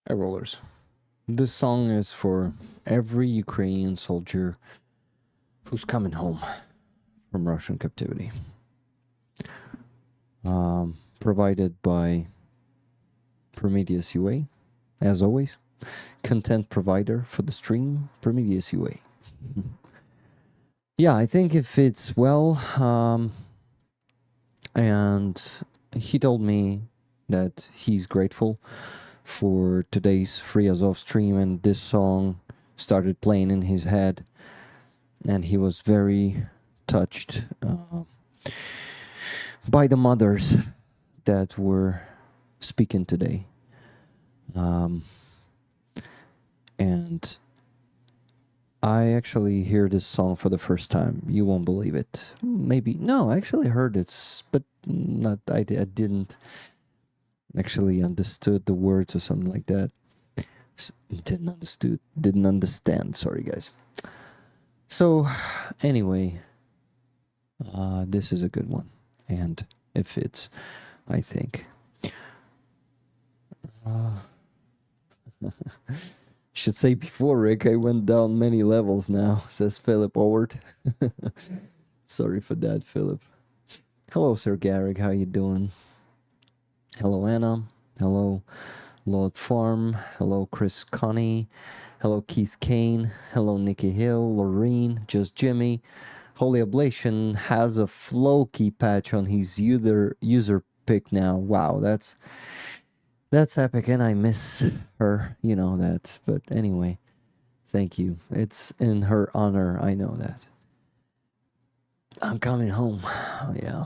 Hey, rollers. This song is for every Ukrainian soldier who's coming home from Russian captivity. Provided by Prometheus UA, as always. Content provider for the stream, Prometheus UA. Yeah, I think it fits well. And he told me that he's grateful for today's Free Azov stream, and this song started playing in his head, and he was very touched by the mothers that were speaking today. And I actually hear this song for the first time. You won't believe it. Maybe. No, I actually heard it, but not. I didn't actually understood the words or something like that. Didn't understand. Sorry, guys. So, anyway, this is a good one, and it fits, I think. Should say before, Rick, I went down many levels now, says Philip Howard. Sorry for that, Philip. Hello, Sir Garrick, how you doing? Hello, Anna. Hello, Lord Farm. Hello, Chris Connie. Hello, Keith Kane. Hello, Nikki Hill, Lorene, Just Jimmy. Holy Oblation has a Floki patch on his user pick now. Wow, that's epic, and I miss her, you know that. But anyway, thank you. It's in her honor, I know that. I'm coming home. Yeah.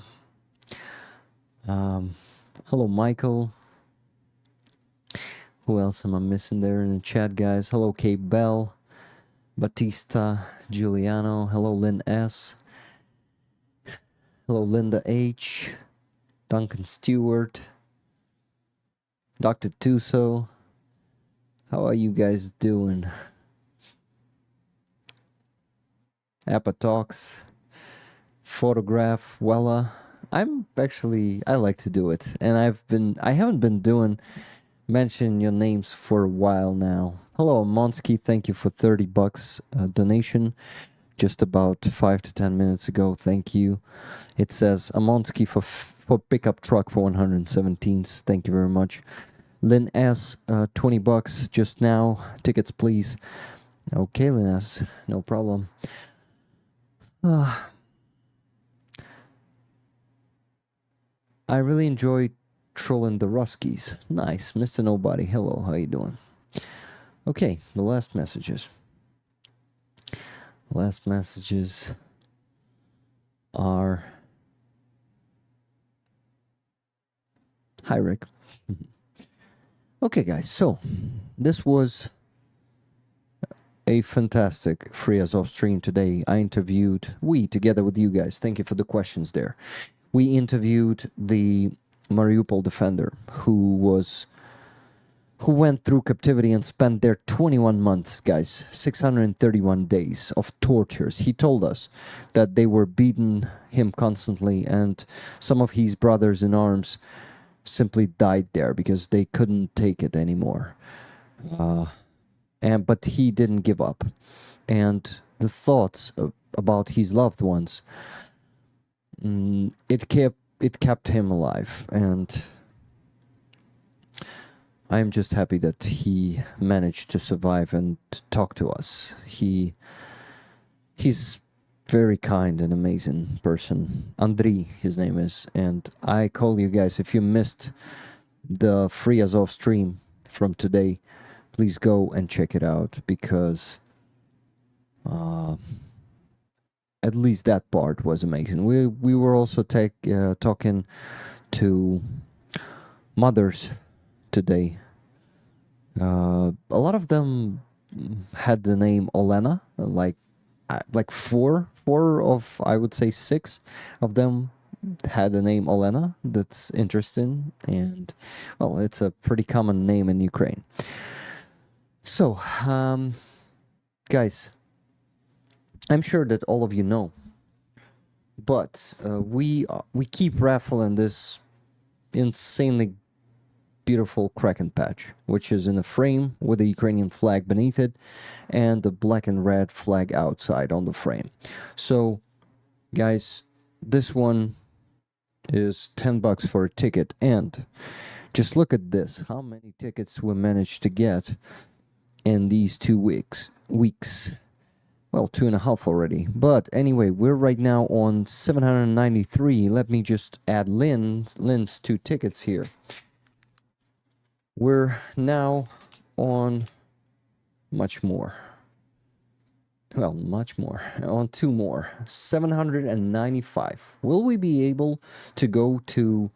Hello, Michael. Who else am I missing there in the chat, guys? Hello, Kate Bell. Batista Giuliano. Hello, Lynn S. Hello, Linda H. Duncan Stewart. Dr. Tuso. How are you guys doing? Appa Talks. Photograph Wella. I like to do it, and I haven't been mention your names for a while now. Hello, Monsky, thank you for $30 donation, just about 5 to 10 minutes ago. Thank you. It says Amonsky for pickup truck for 117s. Thank you very much. Lynn S, $20 just now. Tickets, please. Okay, Lynn S, no problem. I really enjoyed trolling the Ruskies. Nice. Mr. Nobody, hello, how you doing? Okay, the last messages. The last messages are... Hi, Rick. Okay, guys, so this was a fantastic Free Azov stream today. We, together with you guys, thank you for the questions there. We interviewed the Mariupol defender who went through captivity and spent there 21 months, guys, 631 days of tortures. He told us that they were beating him constantly, and some of his brothers in arms simply died there because they couldn't take it anymore. But he didn't give up, and the thoughts about his loved ones, it kept him alive, and I'm just happy that he managed to survive and talk to us. He's very kind and amazing person. Andriy, his name is, and I call you guys, if you missed the Free Azov stream from today, please go and check it out, because at least that part was amazing. We were also talking to mothers today. A lot of them had the name Olena, like four of, I would say 6 of them had the name Olena. That's interesting, and well, it's a pretty common name in Ukraine. So, guys, I'm sure that all of you know, but we keep raffling this insanely beautiful Kraken patch, which is in a frame with the Ukrainian flag beneath it and the black and red flag outside on the frame. So, guys, this one is $10 for a ticket, and just look at this, how many tickets we managed to get in these 2 weeks. Well, 2.5 already. But anyway, we're right now on 793. Let me just add Lynn's 2 tickets here. We're now on much more. Well, much more. On 2 more. 795. Will we be able to go to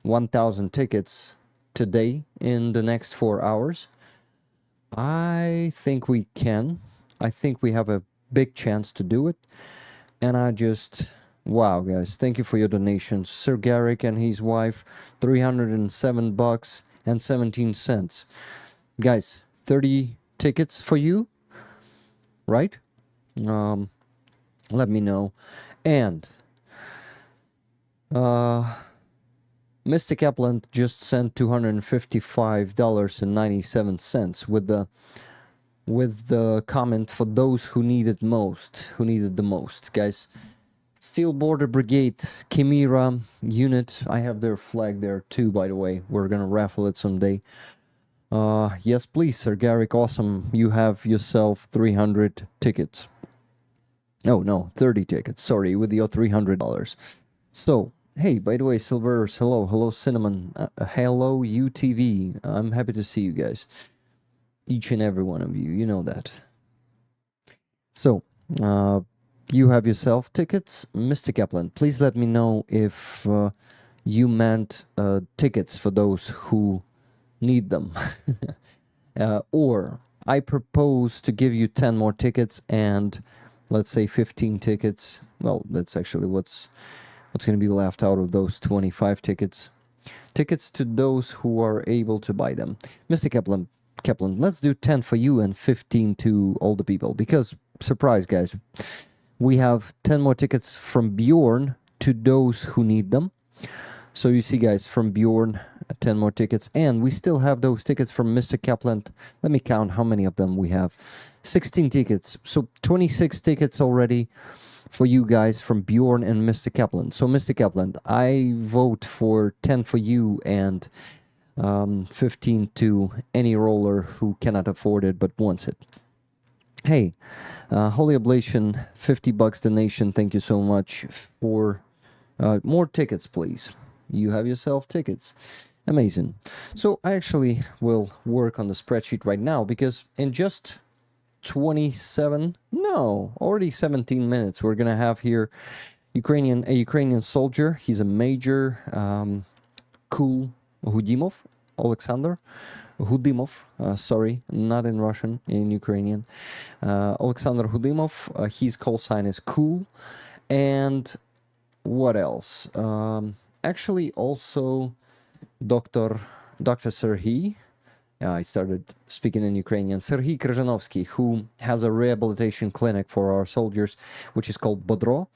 1,000 tickets today in the next 4 hours? I think we can. I think we have a big chance to do it. And wow, guys, thank you for your donations. Sir Garrick and his wife, $307.17. Guys, 30 tickets for you, right? Let me know. And Mr. Kaplan just sent $255.97 with the comment for those who needed the most. Guys, Steel Border Brigade, Chimera unit, I have their flag there too, by the way. We're gonna raffle it someday. Yes, please, Sir Garrick, awesome. You have yourself 300 tickets. Oh, no, 30 tickets, sorry, with your $300. So, hey, by the way, Silvers, hello, Cinnamon, hello, UTV. I'm happy to see you guys. Each and every one of you, you know that. So, you have yourself tickets. Mr. Kaplan, please let me know if you meant tickets for those who need them. Or I propose to give you 10 more tickets and let's say 15 tickets. Well, that's actually what's going to be left out of those 25 tickets. Tickets to those who are able to buy them. Mr. Kaplan, let's do 10 for you and 15 to all the people, because, surprise, guys, we have 10 more tickets from Bjorn to those who need them. So you see, guys, from Bjorn, 10 more tickets, and we still have those tickets from Mr. Kaplan. Let me count how many of them we have. 16 tickets, so 26 tickets already for you guys from Bjorn and Mr. Kaplan. So, Mr. Kaplan, I vote for 10 for you and 15 to any roller who cannot afford it but wants it. Hey, Holy Oblation, $50 donation. Thank you so much for more tickets, please. You have yourself tickets. Amazing. So I actually will work on the spreadsheet right now, because in just already 17 minutes, we're gonna have here a Ukrainian soldier. He's a major, cool Gudimov, Oleksandr Gudimov, sorry, not in Russian, in Ukrainian. Oleksandr Gudimov, his call sign is cool. And what else? Actually, also Dr. Serhii. I started speaking in Ukrainian. Serhii Kryzhanovskiy, who has a rehabilitation clinic for our soldiers, which is called Bodro,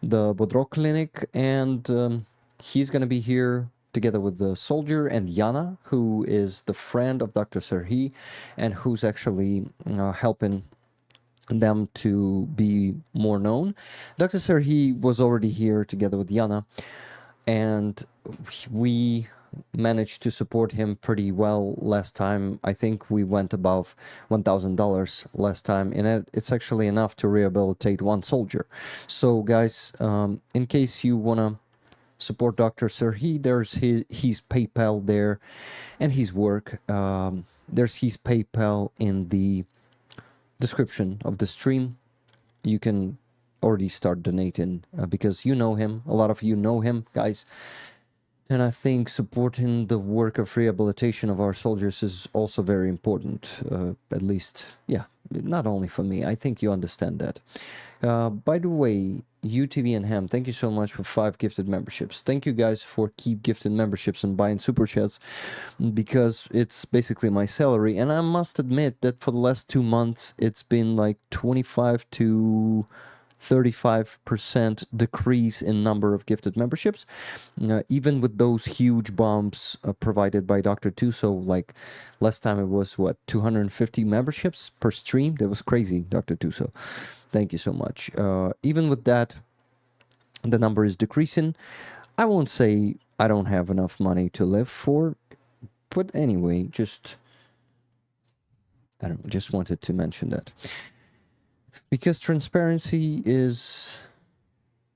the Bodro clinic, and he's going to be here together with the soldier and Jana, who is the friend of Dr. Serhii and who's actually helping them to be more known. Dr. Serhii was already here together with Jana, and we managed to support him pretty well last time. I think we went above $1,000 last time, and it's actually enough to rehabilitate one soldier. So guys, in case you want to support Dr. Serhii, there's his PayPal there and his work. There's his PayPal in the description of the stream. You can already start donating because you know him. A lot of you know him, guys. And I think supporting the work of rehabilitation of our soldiers is also very important. At least, yeah, not only for me. I think you understand that. By the way, UTV and Ham, thank you so much for 5 gifted memberships. Thank you guys for keep gifted memberships and buying super chats, because it's basically my salary. And I must admit that for the last 2 months, it's been like 25 to 35% decrease in number of gifted memberships, even with those huge bumps provided by Dr. Tuso. Like last time it was, what, 250 memberships per stream? That was crazy, Dr. Tuso. Thank you so much. Even with that, the number is decreasing. I won't say I don't have enough money to live for, but anyway, I don't know, just wanted to mention that. Because transparency is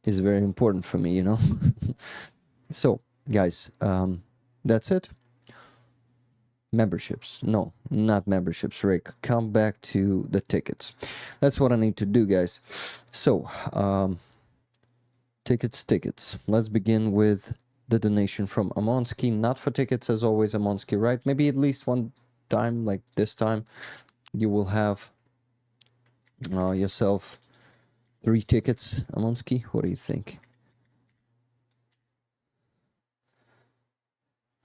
very important for me, you know. So, guys, that's it. Memberships. No, not memberships, Rick. Come back to the tickets. That's what I need to do, guys. So, tickets. Let's begin with the donation from Amonsky. Not for tickets, as always, Amonsky, right? Maybe at least one time, like this time, you will have yourself 3 tickets, Amonsky. What do you think?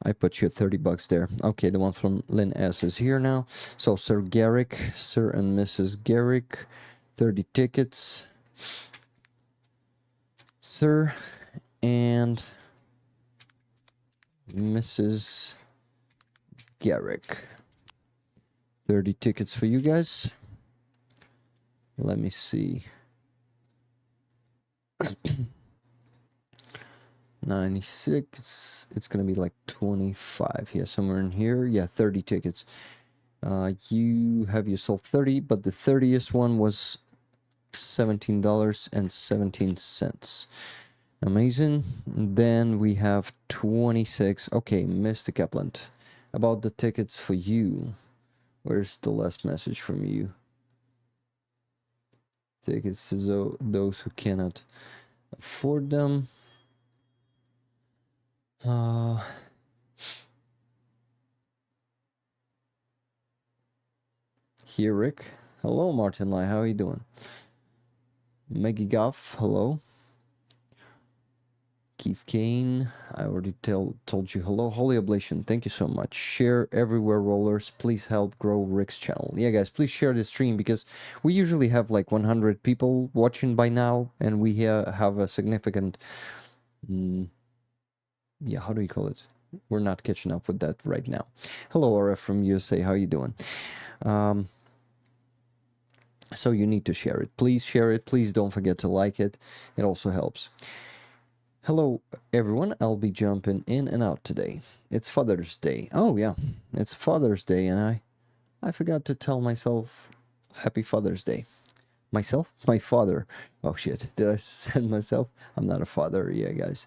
I put you $30 there. Okay, the one from Lynn S is here now. So Sir Garrick, Sir and Mrs. Garrick, 30 tickets. Sir and Mrs. Garrick, 30 tickets for you guys. Let me see. 96, it's gonna be like 25 here, somewhere in here. Yeah, 30 tickets. You have yourself 30, but the 30th one was $17.17. Amazing. Then we have 26. Okay, Mr. Kaplan, about the tickets for you. Where's the last message from you? Tickets to those who cannot afford them. Here, Rick. Hello, Martin Lai. How are you doing? Maggie Goff. Hello. Keith Kane. I already told you hello. Holy Oblation. Thank you so much. Share everywhere, rollers. Please help grow Rick's channel. Yeah, guys, please share the stream because we usually have like 100 people watching by now, and we have a significant. Yeah, how do you call it? We're not catching up with that right now. Hello, Aura from USA. How you doing? So you need to share it. Please share it. Please don't forget to like it. It also helps. Hello, everyone. I'll be jumping in and out today. It's Father's Day. Oh, yeah. It's Father's Day, and I forgot to tell myself Happy Father's Day. Myself? My father. Oh, shit. Did I send myself? I'm not a father. Yeah, guys.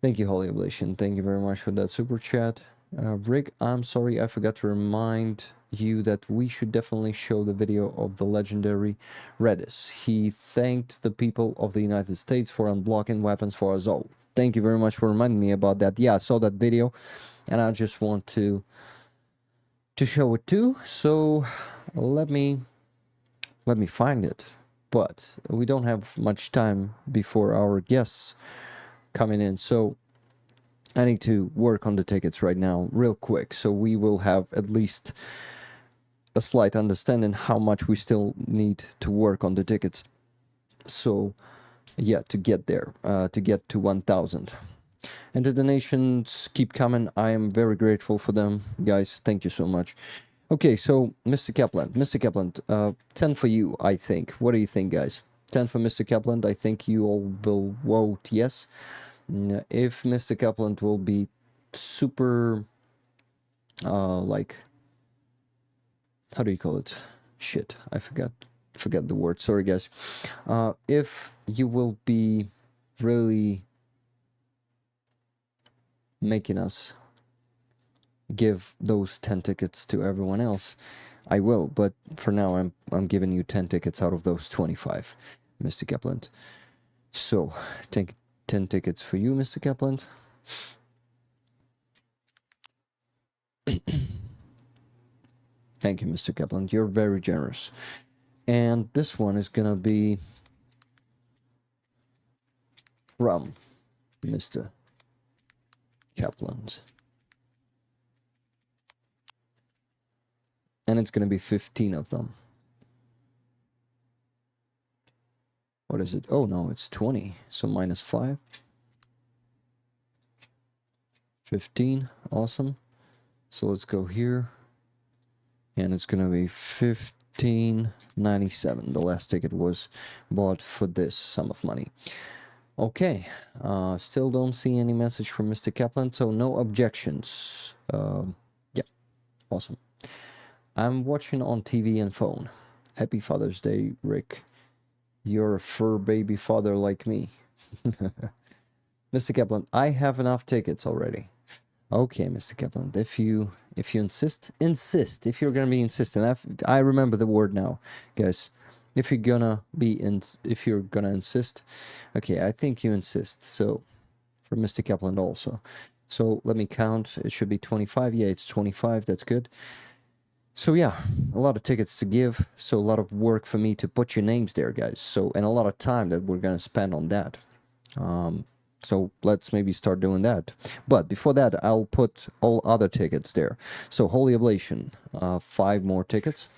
Thank you, Holy Oblation. Thank you very much for that super chat. Rick, I'm sorry I forgot to remind you that we should definitely show the video of the legendary Redis. He thanked the people of the United States for unblocking weapons for us all. Thank you very much for reminding me about that. Yeah, I saw that video, and I just want to show it too. So let me find it. But we don't have much time before our guests coming in, so I need to work on the tickets right now real quick, so we will have at least a slight understanding how much we still need to work on the tickets. So yeah, to get there, to get to 1,000. And the donations keep coming. I am very grateful for them, guys. Thank you so much. Okay, so Mr. Kaplan, 10 for you, I think. What do you think, guys? 10 for Mr. Kaplan. I think you all will vote yes. If Mr. Kaplan will be super, like, how do you call it? Shit, I forgot the word. Sorry, guys. If you will be really making us give those 10 tickets to everyone else, I will. But for now, I'm giving you 10 tickets out of those 25, Mr. Kaplan. So, take 10 tickets for you, Mr. Kaplan. Thank you, Mr. Kaplan. You're very generous. And this one is gonna be from Mr. Kaplan. And it's gonna be 15 of them. What is it? Oh no, it's 20. So minus 5. 15. Awesome. So let's go here. And it's gonna be 15.97. The last ticket was bought for this sum of money. Okay. Still don't see any message from Mr. Kaplan, so no objections. Yeah. Awesome. I'm watching on TV and phone. Happy Father's Day, Rick. You're a fur baby father like me. Mr. Kaplan, I have enough tickets already. Okay, Mr. Kaplan, if you insist, if you're gonna be insistent. I remember the word now, guys. If you're gonna insist, okay, I think you insist. So, for Mr. Kaplan also. So let me count. It should be 25. Yeah, it's 25. That's good. So yeah, a lot of tickets to give. So a lot of work for me to put your names there, guys. So, and a lot of time that we're gonna spend on that. So let's maybe start doing that. But before that, I'll put all other tickets there. So Holy Oblation, 5 more tickets.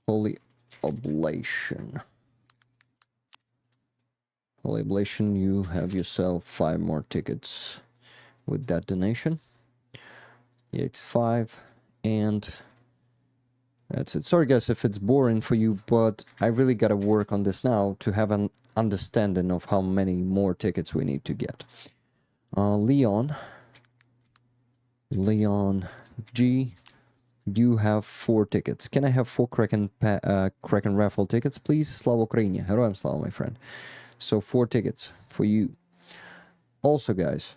Holy Oblation. Holy Oblation, you have yourself 5 more tickets with that donation. Yeah, it's 5, and that's it. Sorry guys if it's boring for you, but I really gotta work on this now to have an understanding of how many more tickets we need to get. Leon G, you have 4 tickets. Can I have 4 Kraken raffle tickets, please? Slava Ukraini. Heroям slava, my friend. So 4 tickets for you. Also, guys,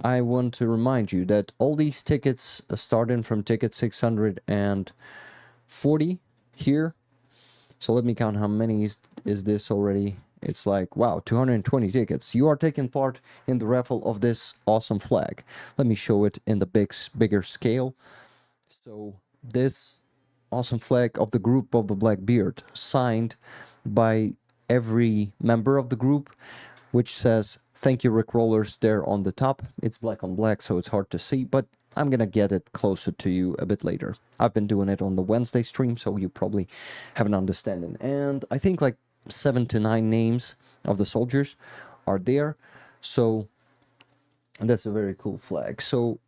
I want to remind you that all these tickets starting from ticket 640 here. So let me count how many is this already. It's like, wow, 220 tickets. You are taking part in the raffle of this awesome flag. Let me show it in the bigger scale. So this awesome flag of the group of the Blackbeard, signed by every member of the group, which says, thank you, Rickrollers, there on the top. It's black on black, so it's hard to see, but I'm gonna get it closer to you a bit later. I've been doing it on the Wednesday stream, so you probably have an understanding. And I think like 7 to 9 names of the soldiers are there, so that's a very cool flag. So,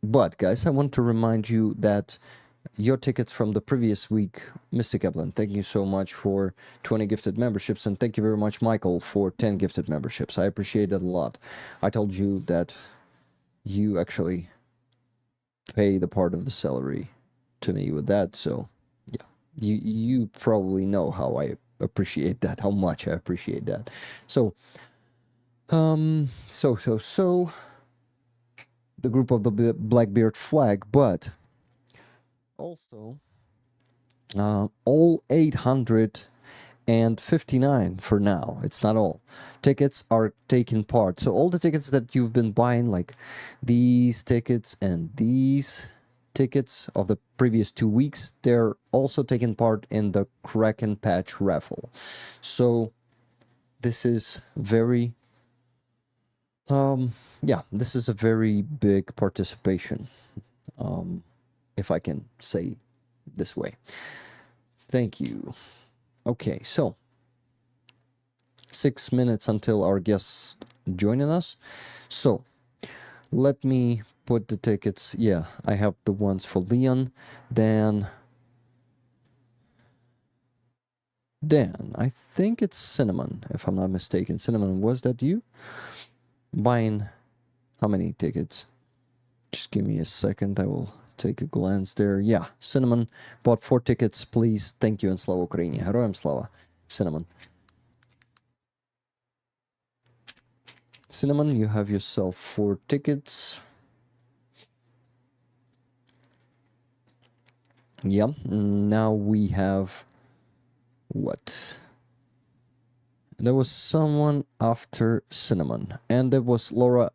but guys, I want to remind you that your tickets from the previous week, Mr. Kaplan, thank you so much for 20 gifted memberships, and thank you very much, Michael, for 10 gifted memberships. I appreciate it a lot. I told you that you actually pay the part of the salary to me with that, so yeah, you probably know how I appreciate that, how much I appreciate that. So the group of the Blackbeard flag, but also all 859 for now. It's not all tickets are taking part. So all the tickets that you've been buying, like these tickets and these tickets of the previous 2 weeks, they're also taking part in the Kraken patch raffle. So this is very yeah, this is a very big participation, if I can say this way. Thank you. Okay, so 6 minutes until our guests joining us. So let me put the tickets. Yeah, I have the ones for Leon. Then I think it's Cinnamon, if I'm not mistaken. Cinnamon, was that you? Buying how many tickets? Just give me a second. I will take a glance there. Yeah, Cinnamon bought 4 tickets, please. Thank you, and Slava Ukraini. Heroям slava. Cinnamon. Cinnamon, you have yourself 4 tickets. Yeah, now we have what? There was someone after Cinnamon, and there was Laura.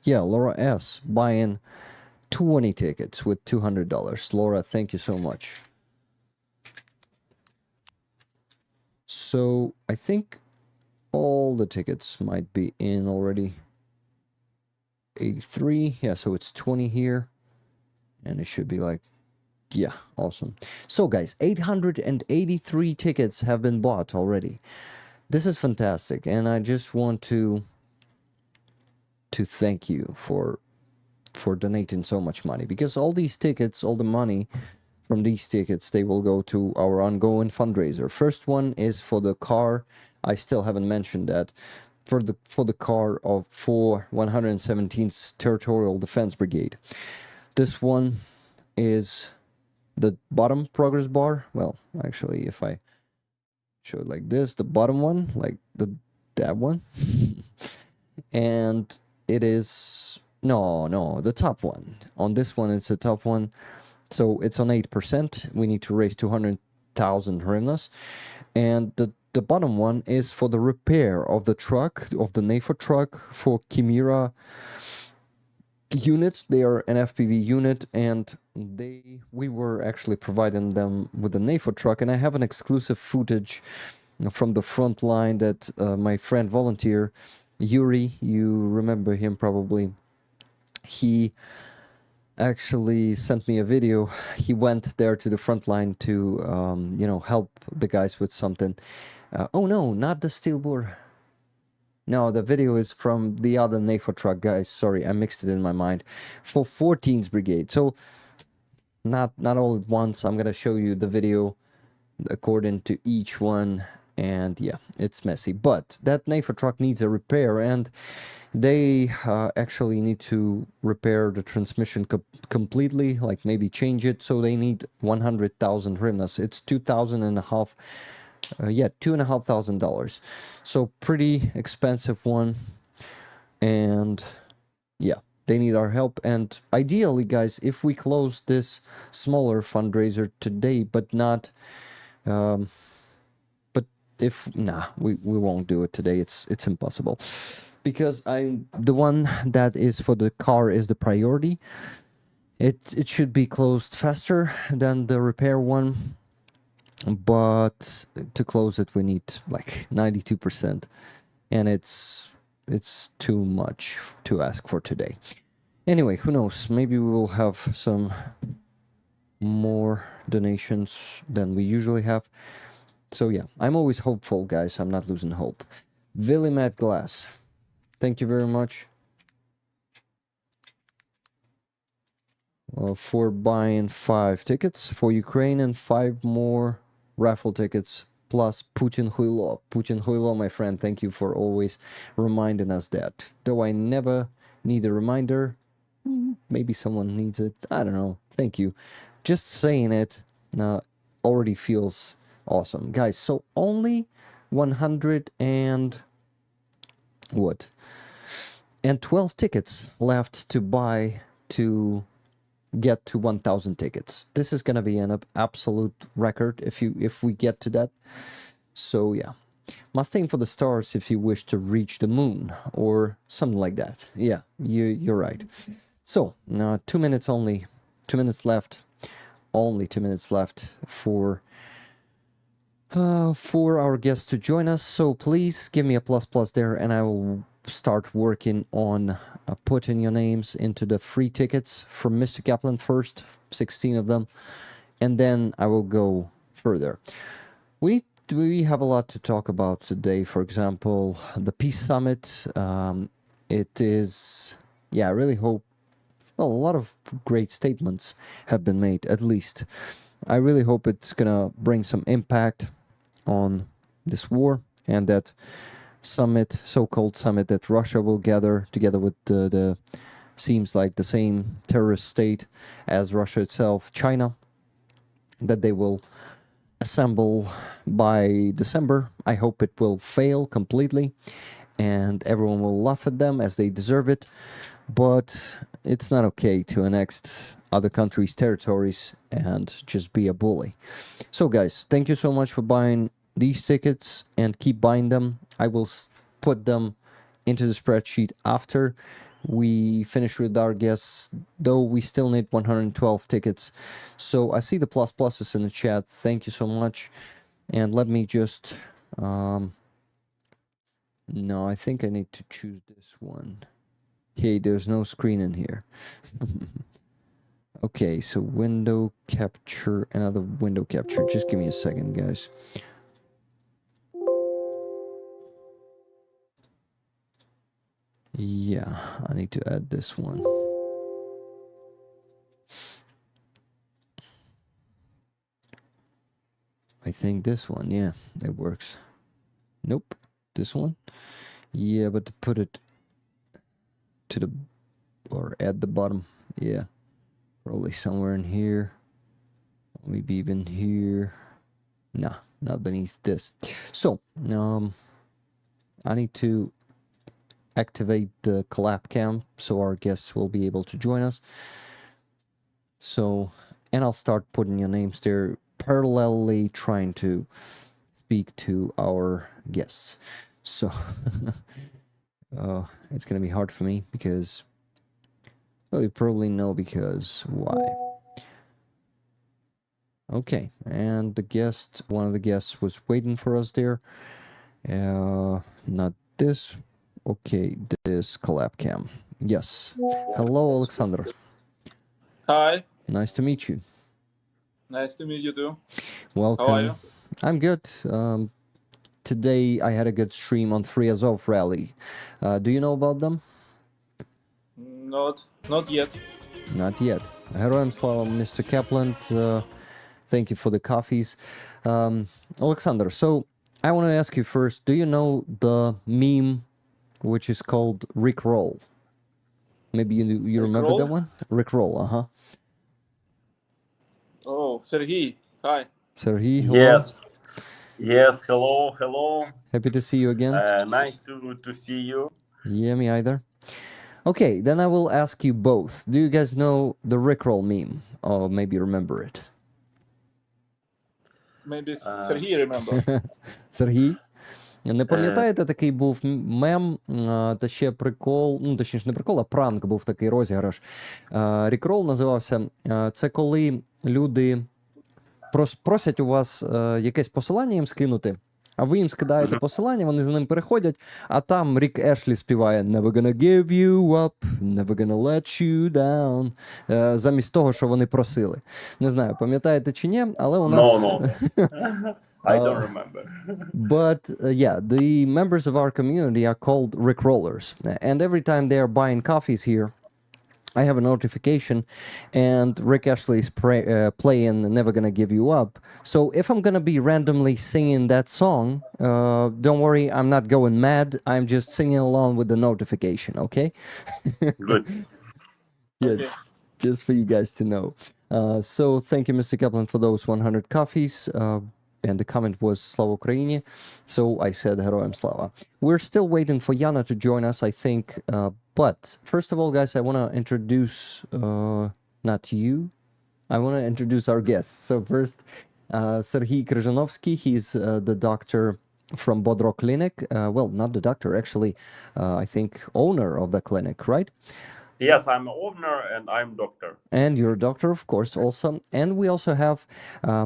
Yeah, Laura S. buying 20 tickets with $200. Laura, thank you so much. So I think all the tickets might be in already. 83, yeah, so it's 20 here, and it should be like, yeah, awesome. So guys, 883 tickets have been bought already. This is fantastic, and I just want to thank you for donating so much money, because all these tickets, all the money from these tickets, they will go to our ongoing fundraiser. First one is for the car. I still haven't mentioned that. For the car for 117th Territorial Defense Brigade. This one is the bottom progress bar. Well, actually, if I show it like this, the bottom one, like that one. And it is no, the top one. On this one, it's the top one. So it's on 8%. We need to raise 200,000 hryvnias. And the bottom one is for the repair of the truck, of the NAFO truck for Chimera unit. They are an FPV unit, and we were actually providing them with the NAFO truck. And I have an exclusive footage from the front line that my friend volunteer, Yuri, you remember him probably, he actually sent me a video. He went there to the front line to help the guys with something. Oh no, not the steel bore. No, the video is from the other NAFO truck, guys. Sorry, I mixed it in my mind. For 14th Brigade. So not all at once. I'm gonna show you the video according to each one, and yeah, it's messy. But that NAFO truck needs a repair, and they actually need to repair the transmission completely, like maybe change it. So they need 100,000 hryvnias. It's $2,500. So pretty expensive one, and yeah, they need our help. And ideally, guys, if we close this smaller fundraiser today, but not we won't do it today. It's impossible, because the one that is for the car is the priority. It should be closed faster than the repair one, but to close it we need like 92%, and it's too much to ask for today. Anyway, who knows, maybe we will have some more donations than we usually have. So yeah, I'm always hopeful, guys. I'm not losing hope. Willy Matt Glass, thank you very much for buying 5 tickets for Ukraine and 5 more raffle tickets, plus Putin Huilo. Putin Huilo, my friend, thank you for always reminding us that. Though I never need a reminder, maybe someone needs it. I don't know. Thank you. Just saying it already feels awesome, guys. So only 100 and 12 tickets left to buy to get to 1,000 tickets. This is gonna be an absolute record if we get to that. So yeah, must aim for the stars if you wish to reach the moon, or something like that. Yeah, you're right. So 2 minutes only, 2 minutes left, only 2 minutes left for our guests to join us. So please give me a plus there, and I will start working on putting your names into the free tickets from Mr. Kaplan first, 16 of them, and then I will go further. We have a lot to talk about today. For example, the Peace Summit. It is, yeah, I really hope, well, a lot of great statements have been made, at least. I really hope it's gonna bring some impact on this war, and that summit, so-called summit, that Russia will gather together with the seems like the same terrorist state as Russia itself, China, that they will assemble by December. I hope it will fail completely and everyone will laugh at them, as they deserve it. But it's not okay to annex other countries' territories and just be a bully. So guys, thank you so much for buying these tickets, and keep buying them. I will put them into the spreadsheet after we finish with our guests, though we still need 112 tickets. So I see the pluses in the chat. Thank you so much. And let me just no, I think I need to choose this one. Hey, there's no screen in here. Okay, so window capture, another window capture. Just give me a second, guys. Yeah, I need to add this one. I think this one, yeah, that works. Nope, this one. Yeah, but to put it to the, or at the bottom, yeah, probably somewhere in here. Maybe even here. Nah, not beneath this. So, I need to activate the collab cam so our guests will be able to join us. So, and I'll start putting your names there, parallelly trying to speak to our guests. So, it's gonna be hard for me because, well, you probably know because why. Okay, and the guest, one of the guests was waiting for us there. Not this. Okay, this collab cam. Yes. Hello, Oleksandr. Hi. Nice to meet you. Nice to meet you too. Welcome. How are you? I'm good. Today I had a good stream on Free Azov rally. Do you know about them? Not yet. Not yet. Heroям слава, Mr. Kaplan. Thank you for the coffees. Oleksandr, so I want to ask you first, do you know the meme which is called Rick Roll? Maybe you remember that one? Rick Roll, uh-huh. Oh, Serhii. Hi. Serhii, hello. Yes, hello. Happy to see you again. Nice to see you. Yeah, me either. Okay, then I will ask you both. Do you guys know the Rickroll meme? Or maybe remember it? Maybe Serhii remember. Сергій? Не пам'ятаєте, такий був мем, та ще прикол, ну, точніше, не прикол, а пранк був такий розіграш. Рікрол називався. Це коли люди просять у вас якесь посилання їм скинути, а ви їм скидаєте посилання, вони за ним переходять, а там Рік Ешлі співає «Never gonna give you up, never gonna let you down», замість того, що вони просили. Не знаю, пам'ятаєте чи ні, але у нас... No. I don't remember. But yeah, the members of our community are called Rickrollers. And every time they are buying coffees here, I have a notification, and Rick Ashley is playing Never Gonna Give You Up. So if I'm gonna be randomly singing that song, don't worry, I'm not going mad. I'm just singing along with the notification, okay? Good. Yeah, Okay. just for you guys to know. So thank you, Mr. Kaplan, for those 100 coffees. And the comment was Slava Ukraini. So I said Heroям Slava. We're still waiting for Jana to join us, I think. But first of all, guys, I want to introduce, not you, I want to introduce our guests. So first, Serhii Kryzhanovskiy, he's the doctor from Bodro clinic. Well, not the doctor, actually, I think owner of the clinic, right? Yes, I'm owner and I'm doctor. And you're a doctor, of course, also. And we also have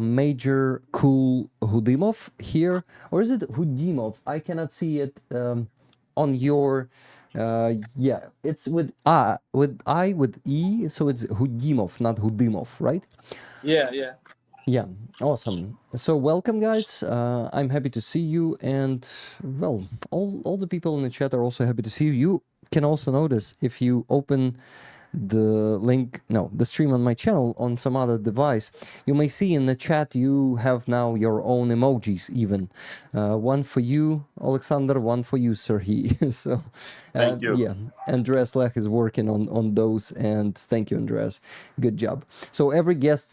Major Cool Gudimov here. Or is it Gudimov? I cannot see it on your... yeah, it's with E, so it's Gudimov, not Gudimov, right? Yeah. Yeah, awesome. So welcome, guys. I'm happy to see you, and well, all the people in the chat are also happy to see you. You can also notice if you open the link, no, the stream on my channel on some other device, you may see in the chat you have now your own emojis even. One for you, Oleksandr, one for you, Serhii. So, Thank you. Yeah, Andreas Lech is working on those, and thank you, Andreas. Good job. So every guest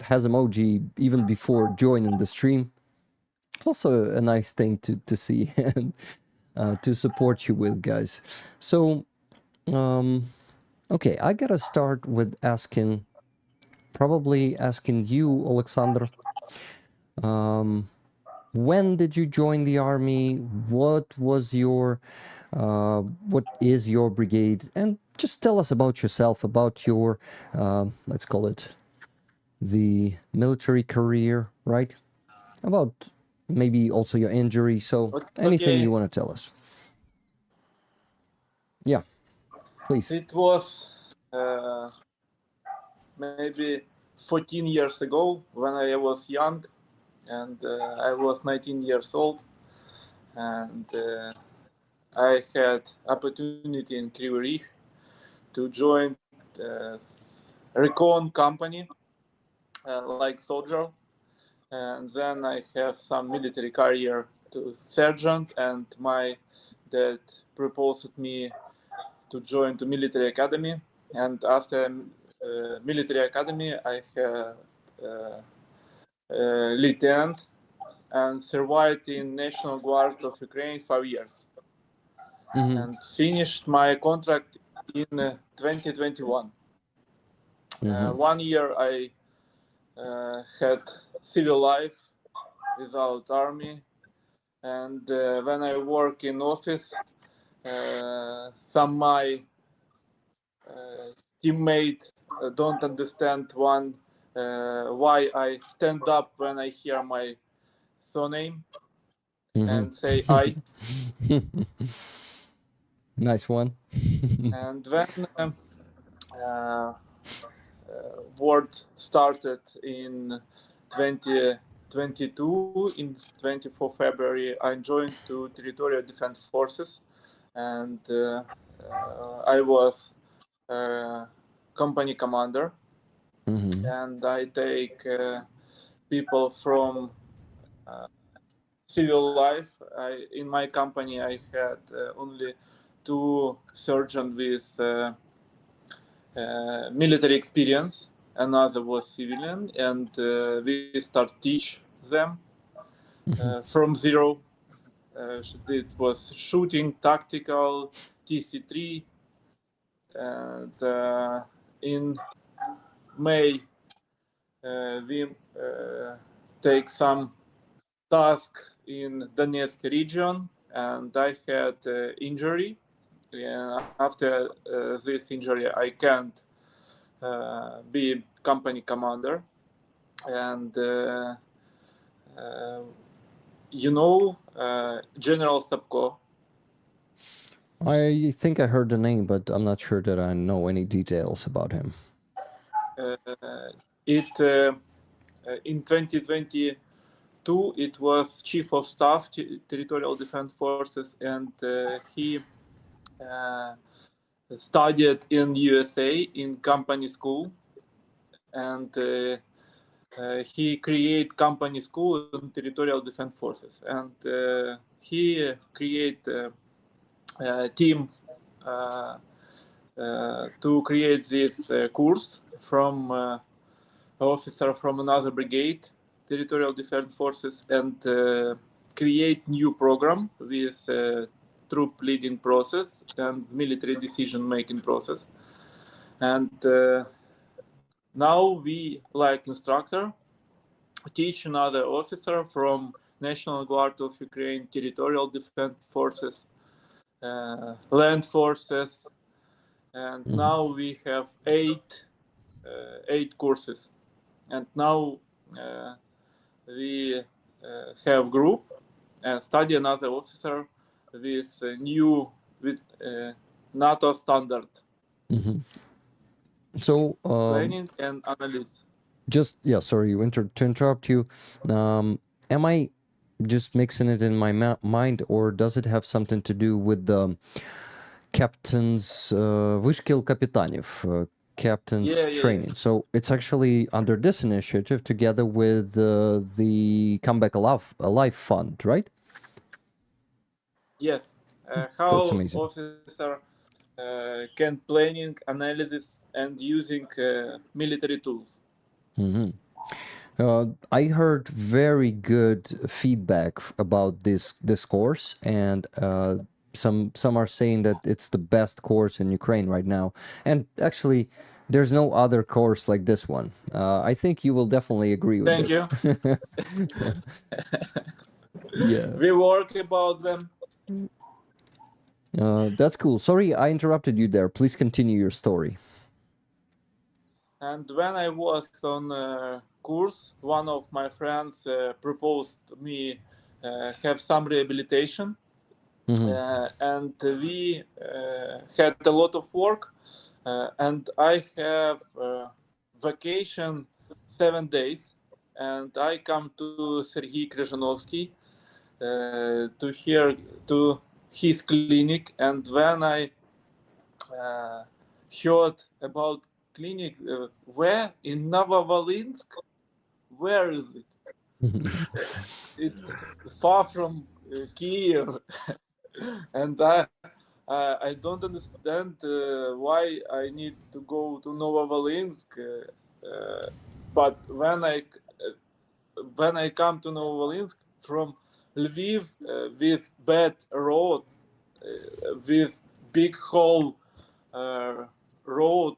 has emoji even before joining the stream. Also a nice thing to see and to support you with, guys. So, okay, I gotta start with probably asking you, Oleksandr, when did you join the army? What is your brigade? And just tell us about yourself, about your, let's call it, the military career, right? About maybe also your injury, so anything you want to tell us. Yeah. Please. It was maybe 14 years ago when I was young, and I was 19 years old, and I had opportunity in Kryvyi Rih to join recon company like soldier, and then I have some military career to sergeant, and my dad proposed me to join the military academy, and after military academy I had lieutenant and survived in National Guard of Ukraine 5 years, and finished my contract in 2021. 1 year I had civil life without army, and when I work in office, some my teammate don't understand why I stand up when I hear my surname and say I. Nice one. And when war started in 2022, in 24 February, I joined to Territorial Defense Forces, and I was company commander, and I take people from civil life. In my company, I had only 2 surgeons with military experience. Another was civilian, and we start teach them from zero. It was shooting, tactical, TC3, and in May we take some task in Donetsk region, and I had injury. After this injury, I can't be company commander, and General Sapko. I think I heard the name, but I'm not sure that I know any details about him. In 2022, it was Chief of Staff, Territorial Defense Forces, and he studied in USA in company school, and he create company school in Territorial Defense Forces, and he create a team to create this course from officer from another brigade, Territorial Defense Forces, and create new program with troop leading process and military decision making process. And now we, like instructor, teach another officer from National Guard of Ukraine, Territorial Defense Forces, Land Forces, and now we have eight courses. And now we have group and study another officer with NATO standard. So planning and analysis. Sorry to interrupt you. Am I just mixing it in my mind, or does it have something to do with the captain's Vyshkil Kapitanov, captain's training? So it's actually under this initiative together with the Comeback Alive Fund, right? Yes. How officer can planning, analysis, and using military tools. I heard very good feedback about this course, and some are saying that it's the best course in Ukraine right now. And actually, there's no other course like this one. I think you will definitely agree with this. Thank you. Yeah. We work about them. That's cool. Sorry, I interrupted you there. Please continue your story. And when I was on course, one of my friends proposed me have some rehabilitation, and we had a lot of work, and I have vacation 7 days, and I come to Serhii Kryzhanovskiy to his clinic, and when I heard about clinic, where in Novovolinsk, where is it? It's far from Kiev, and I don't understand why I need to go to Novovolinsk. But when I come to Novovolinsk from Lviv with bad road, with big hole road,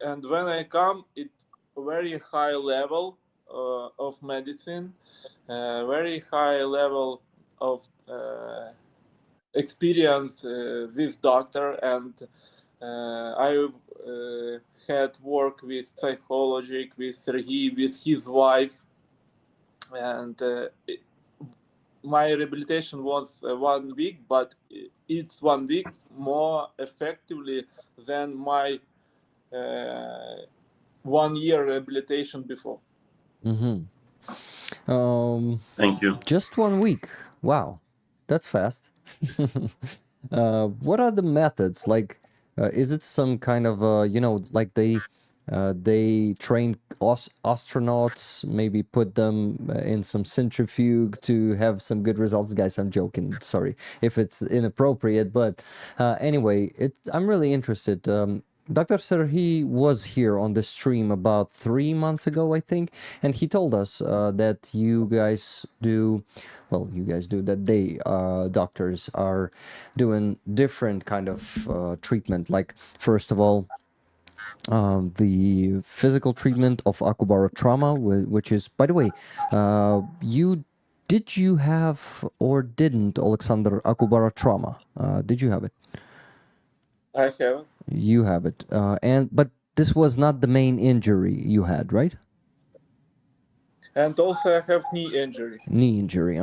and when I come, it very high level of medicine, very high level of experience with doctor, and I had work with psychology with Serhii, with his wife, and my rehabilitation was 1 week, but it's 1 week more effectively than my 1 year rehabilitation before. Thank you. Just 1 week. Wow, that's fast. What are the methods? Like, is it some kind of like they train astronauts, maybe put them in some centrifuge to have some good results? Guys, I'm joking. Sorry if it's inappropriate, but anyway, I'm really interested. Dr. Serhii was here on the stream about 3 months ago, I think, and he told us that you guys do that they doctors are doing different kind of treatment. Like, first of all, the physical treatment of Akubara trauma, which is, by the way, did you have or didn't Oleksandr Akubara trauma? Did you have it? I have. You have it, but this was not the main injury you had, right? And also I have knee injury. Knee injury,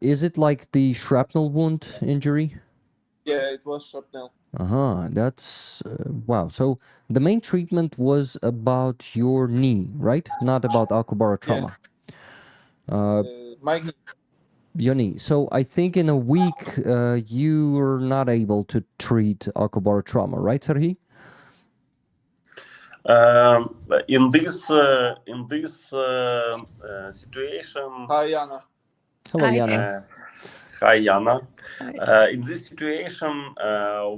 is it like the shrapnel wound injury? Yeah, it was shrapnel. That's wow. So the main treatment was about your knee, right? Not about Akubara trauma. Yeah. My knee. Your knee. So I think in a week you were not able to treat Akubara trauma, right, Serhii? In this situation. Hi, Jana. Hello, Jana. Hi, Jana. In this situation,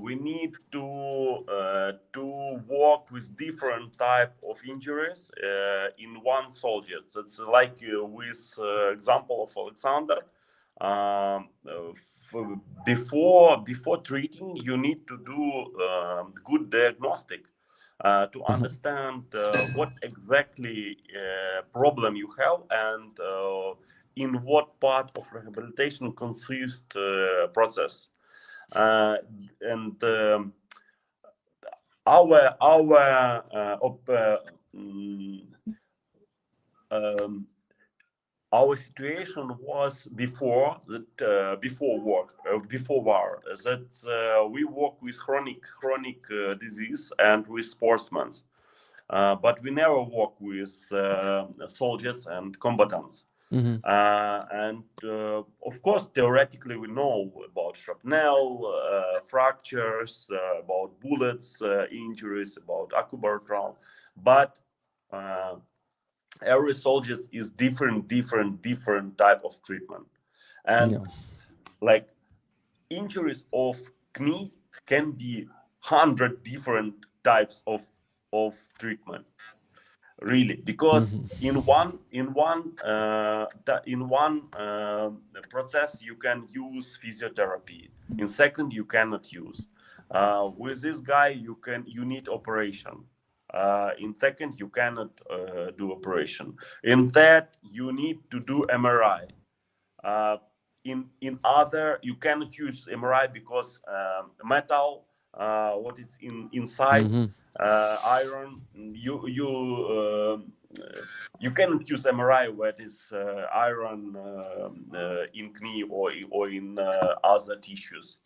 we need to work with different type of injuries in one soldier. That's like with example of Oleksandr. Before treating, you need to do good diagnostic to understand what exactly problem you have and in what part of rehabilitation consists process. And our situation was before war that we work with chronic disease and with sportsmen, but we never work with soldiers and combatants. And of course, theoretically, we know about shrapnel, fractures, about bullets, injuries, about Akubara trauma, but every soldier is different type of treatment, and like injuries of knee can be 100 different types of treatment. Really, because in one process you can use physiotherapy. In second, you cannot use. With this guy, you need operation. In second, you cannot do operation. In third, you need to do MRI. In other, you cannot use MRI because metal. What is inside iron, you cannot use MRI where it is iron in knee or in other tissues.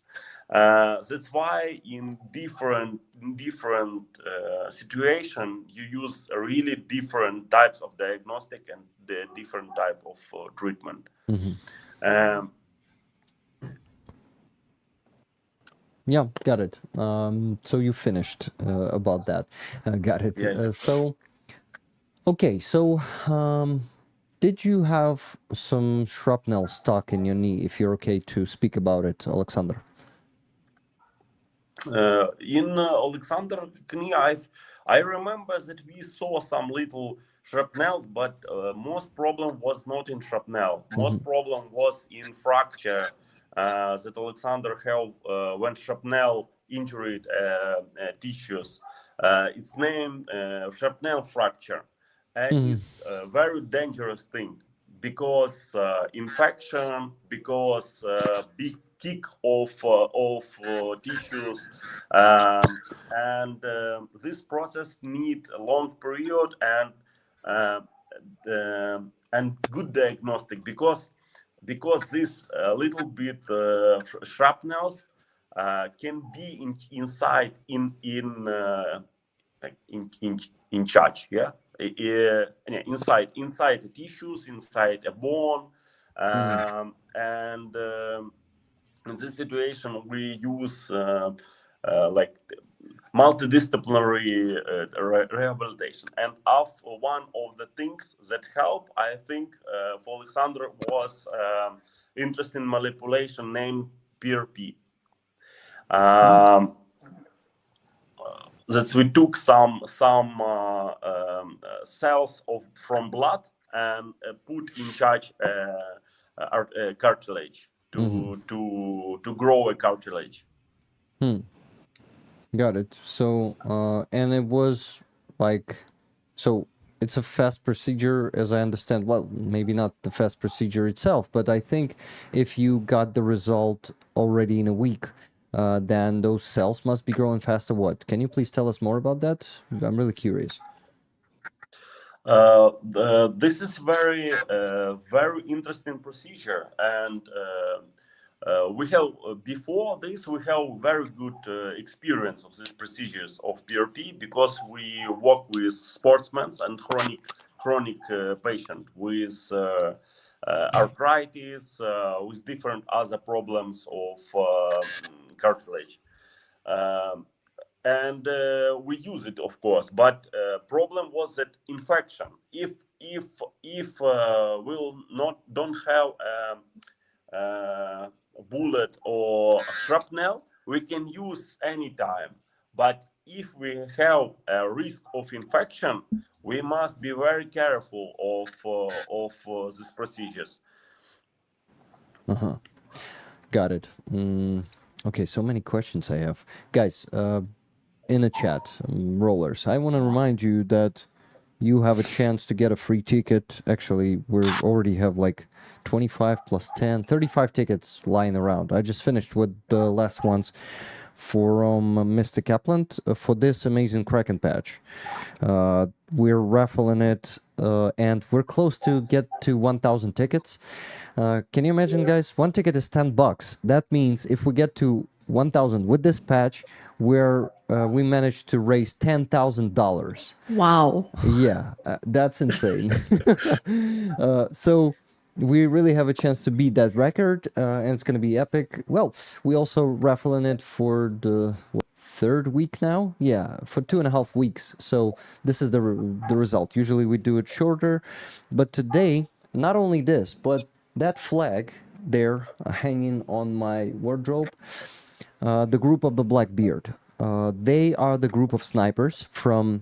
That's why in different situation you use really different types of diagnostic and the different type of treatment. Yeah, got it. So you finished about that. Got it. Yeah. So, okay, so did you have some shrapnel stuck in your knee? If you're okay to speak about it, Oleksandr. In Oleksandr knee, I remember that we saw some little shrapnels, but most problem was not in shrapnel. Most problem was in fracture that Oleksandr have when shrapnel injured tissues. It's named shrapnel fracture. It is a very dangerous thing because infection, because big kick of tissues, and this process need a long period and good diagnostic because this little bit shrapnels can be inside in charge, yeah, inside the tissues, inside a bone, and in this situation we use like multidisciplinary rehabilitation. And one of the things that help, I think, for Oleksandr was interesting manipulation named PRP. That we took some cells from blood and put in charge cartilage to grow a cartilage. Got it. So, and it was like, so it's a fast procedure, as I understand. Well, maybe not the fast procedure itself, but I think if you got the result already in a week, then those cells must be growing faster. What? Can you please tell us more about that? I'm really curious. This is very interesting procedure, and we have before this we have very good experience of these procedures of PRP because we work with sportsmen and chronic patient with arthritis, with different other problems of cartilage. And we use it, of course, but problem was that infection. If we'll don't have a bullet or a shrapnel, we can use any time. But if we have a risk of infection, we must be very careful of these procedures. Got it. Okay, so many questions I have, guys. In the chat, rollers, I want to remind you that you have a chance to get a free ticket. Actually, we already have like 25 plus 10, 35 tickets lying around. I just finished with the last ones from Mr. Kaplan for this amazing Kraken patch. We're raffling it, and we're close to get to 1,000 tickets. Can you imagine, guys? One ticket is $10. That means if we get to 1,000 with this patch, we managed to raise $10,000. Wow. Yeah, that's insane. So we really have a chance to beat that record, and it's going to be epic. Well, we also raffling it for the third week now. Yeah, for 2.5 weeks. So this is the result. Usually we do it shorter, but today, not only this, but that flag there hanging on my wardrobe, the group of the Blackbeard. They are the group of snipers from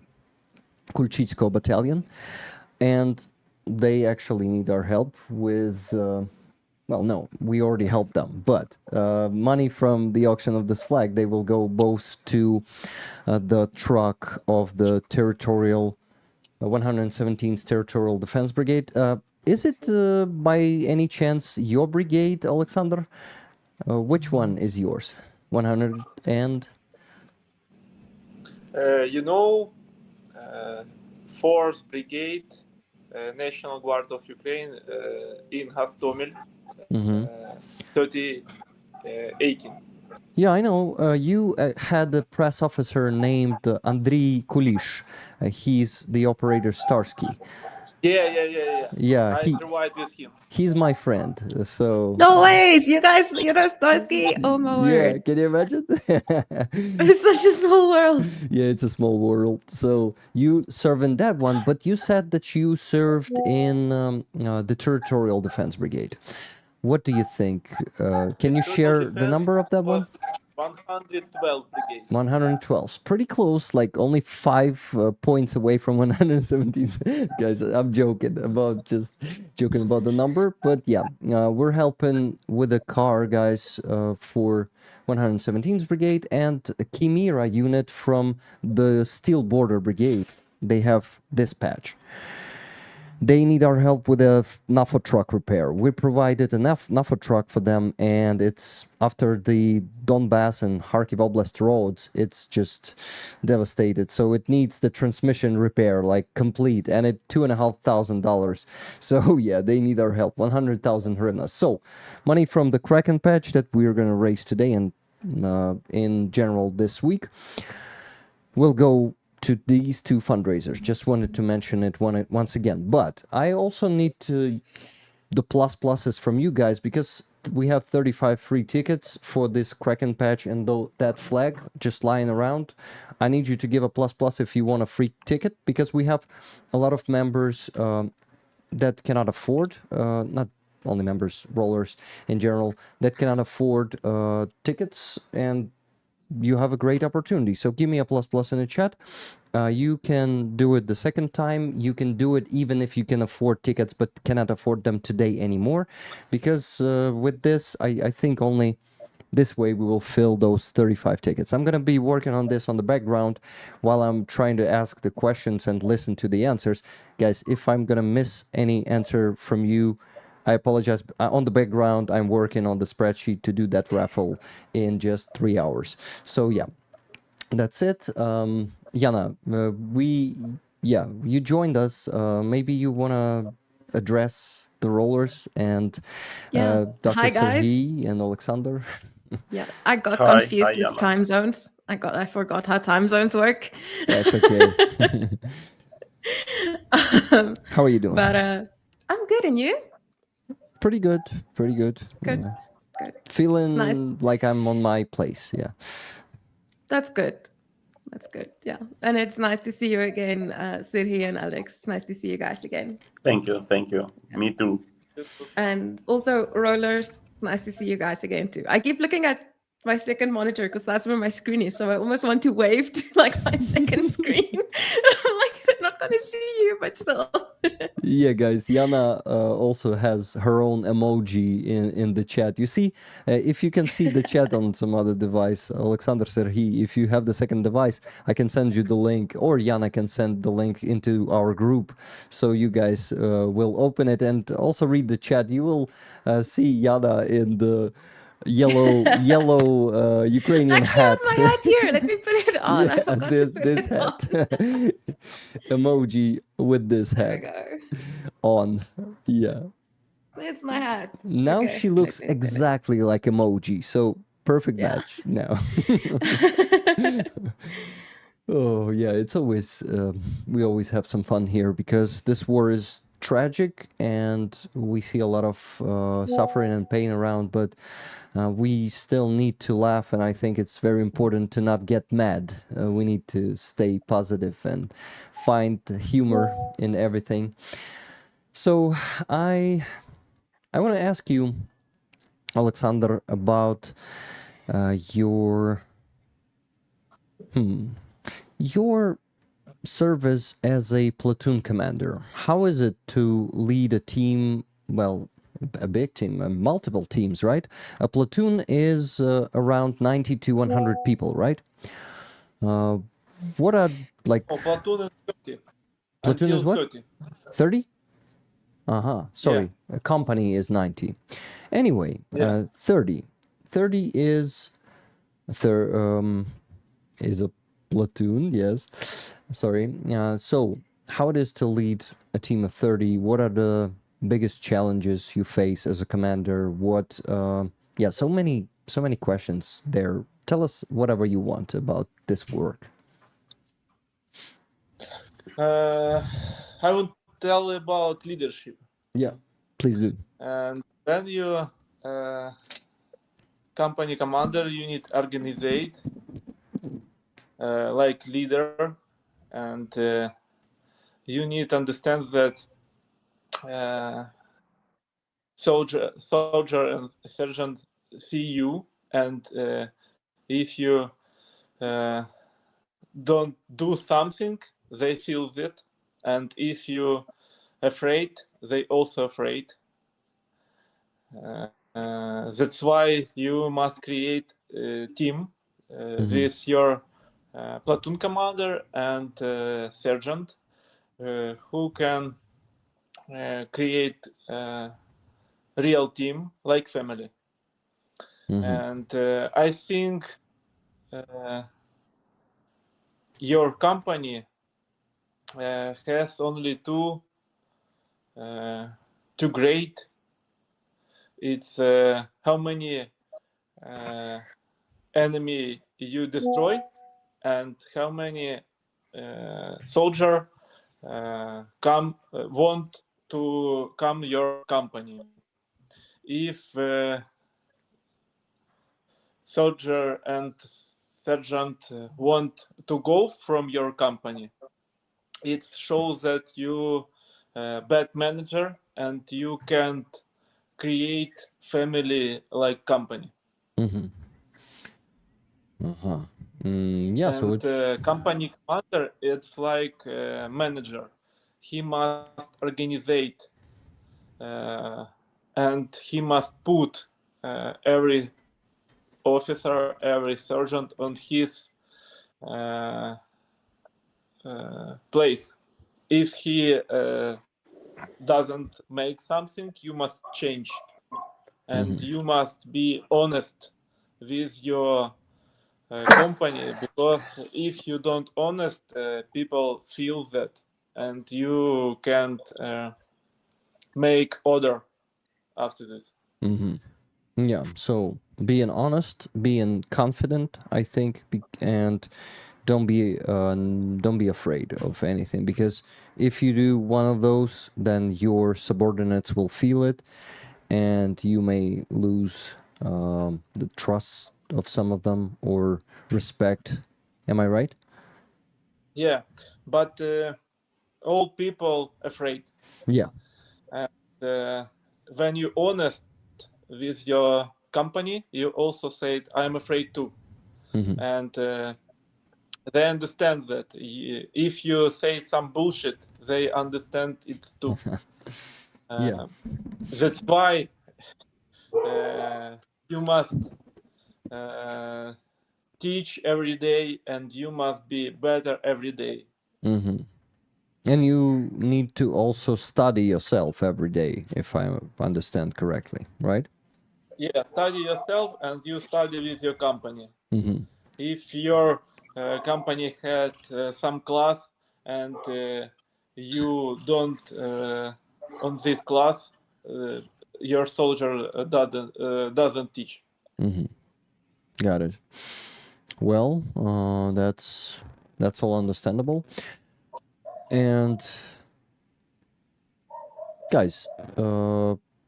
Kulchitsko battalion, and they actually need our help with, well, no, we already helped them, but money from the auction of this flag, they will go both to the truck of the territorial, 117th Territorial Defense Brigade. Is it by any chance your brigade, Oleksandr? Which one is yours? 100 and... 4th Brigade, National Guard of Ukraine, in Hostomel, 3018. Yeah, I know. You had a press officer named Andriy Kulish. He's the operator Starsky. Yeah. Yeah, I survived with him. he's my friend. So No ways, you guys, you know Starsky? Oh my yeah, word. can you imagine? It's such a small world. Yeah, it's a small world. So you serve in that one, but you said that you served in the Territorial Defense Brigade. What do you think? Can you share the number of that one? 112 Brigade. 112. Pretty close, like only 5 points away from 117. Guys, I'm joking about the number, but yeah, we're helping with a car, guys, for 117th Brigade and a Chimera unit from the Steel Border Brigade. They have dispatch. They need our help with a NAFO truck repair. We provided a NAFO truck for them, and it's after the Donbass and Kharkiv Oblast roads, it's just devastated. So it needs the transmission repair, like complete, and it $2,500. So yeah, they need our help. 100,000 hryvnia. So money from the Kraken patch that we're gonna raise today and in general this week will go to these 2 fundraisers. Just wanted to mention it once again. But I also need the pluses from you guys, because we have 35 free tickets for this Kraken patch and that flag just lying around. I need you to give a plus if you want a free ticket, because we have a lot of members that cannot afford, not only members, rollers in general, that cannot afford tickets, and you have a great opportunity. So give me a plus in the chat. You can do it the second time. You can do it even if you can afford tickets but cannot afford them today anymore, because with this, I think only this way we will fill those 35 tickets. I'm going to be working on this on the background while I'm trying to ask the questions and listen to the answers. Guys, if I'm going to miss any answer from you, I apologize. On the background, I'm working on the spreadsheet to do that raffle in just 3 hours. So yeah, that's it. Jana, you joined us. Maybe you want to address the rollers and Yeah. Dr. Hi, guys. Serhii and Oleksandr. Yeah, I got Hi, confused with Jana. time zones. I forgot how time zones work. That's okay. How are you doing? But I'm good, and you? Pretty good. Good. Yeah. Good. Feeling nice. like I'm on my place. Yeah. That's good. Yeah, and it's nice to see you again, Serhii and Alex. It's nice to see you guys again. Thank you. Me too. And also, rollers, nice to see you guys again too. I keep looking at my second monitor because that's where my screen is. So I almost want to wave to like my second screen. I'm like, I'm not gonna see you, but still. Yeah, guys, Jana also has her own emoji in the chat. You see, if you can see the chat on some other device, Oleksandr, Serhii, if you have the second device, I can send you the link, or Jana can send the link into our group, so you guys will open it and also read the chat. You will see Jana in the yellow Ukrainian hat. I have my hat here. Let me put it on. Yeah, I forgot to put this it on. hat. Emoji with this There hat we go. on. Yeah. Where's my hat? Now Okay, she looks let me spin it. exactly like emoji. So perfect Yeah. match now. Oh yeah, it's always we always have some fun here because this war is tragic and we see a lot of suffering and pain around, but we still need to laugh, and I think it's very important to not get mad. We need to stay positive and find humor in everything. So I want to ask you, Oleksandr, about your service as a platoon commander. How is it to lead a team? Well, a big team, multiple teams, right? A platoon is around 90 to 100 people, right? What are like? Oh, platoon is 30. Platoon is Until what? 30. 30? Sorry, a company is 90. Anyway, Yeah. 30. 30 is a platoon, yes. Sorry. So how it is to lead a team of 30. What are the biggest challenges you face as a commander? What, yeah, so many questions there. Tell us whatever you want about this work. I will tell about leadership. Yeah, please do. And when you company commander, you need organizate like leader, and you need understand that soldier and sergeant see you, and if you don't do something, they feel it, and if you afraid, they also afraid. That's why you must create a team with your platoon commander and sergeant who can create a real team like family. And I think your company has only two grade. It's how many enemy you destroy and how many soldier want to come your company. If soldier and sergeant want to go from your company, it shows that you bad manager and you can't create family like company. Yeah, and so it's company commander, it's like manager. He must organize and he must put every officer, every sergeant on his place. If he doesn't make something, you must change, and you must be honest with your company, because if you don't honest, people feel that, and you can't make order after this. Yeah, so being honest, being confident, I think, and don't be afraid of anything, because if you do one of those, then your subordinates will feel it, and you may lose the trust of some of them or respect. Am I right? Yeah, but all people afraid. Yeah. And when you honest with your company, you also said, I'm afraid too. And they understand that if you say some bullshit, they understand it too. Yeah. That's why you must teach every day, and you must be better every day. And you need to also study yourself every day, if I understand correctly, right? Yeah, study yourself, and you study with your company. If your company had some class and you don't on this class, your soldier doesn't teach. Got it. Well, that's all understandable. And guys,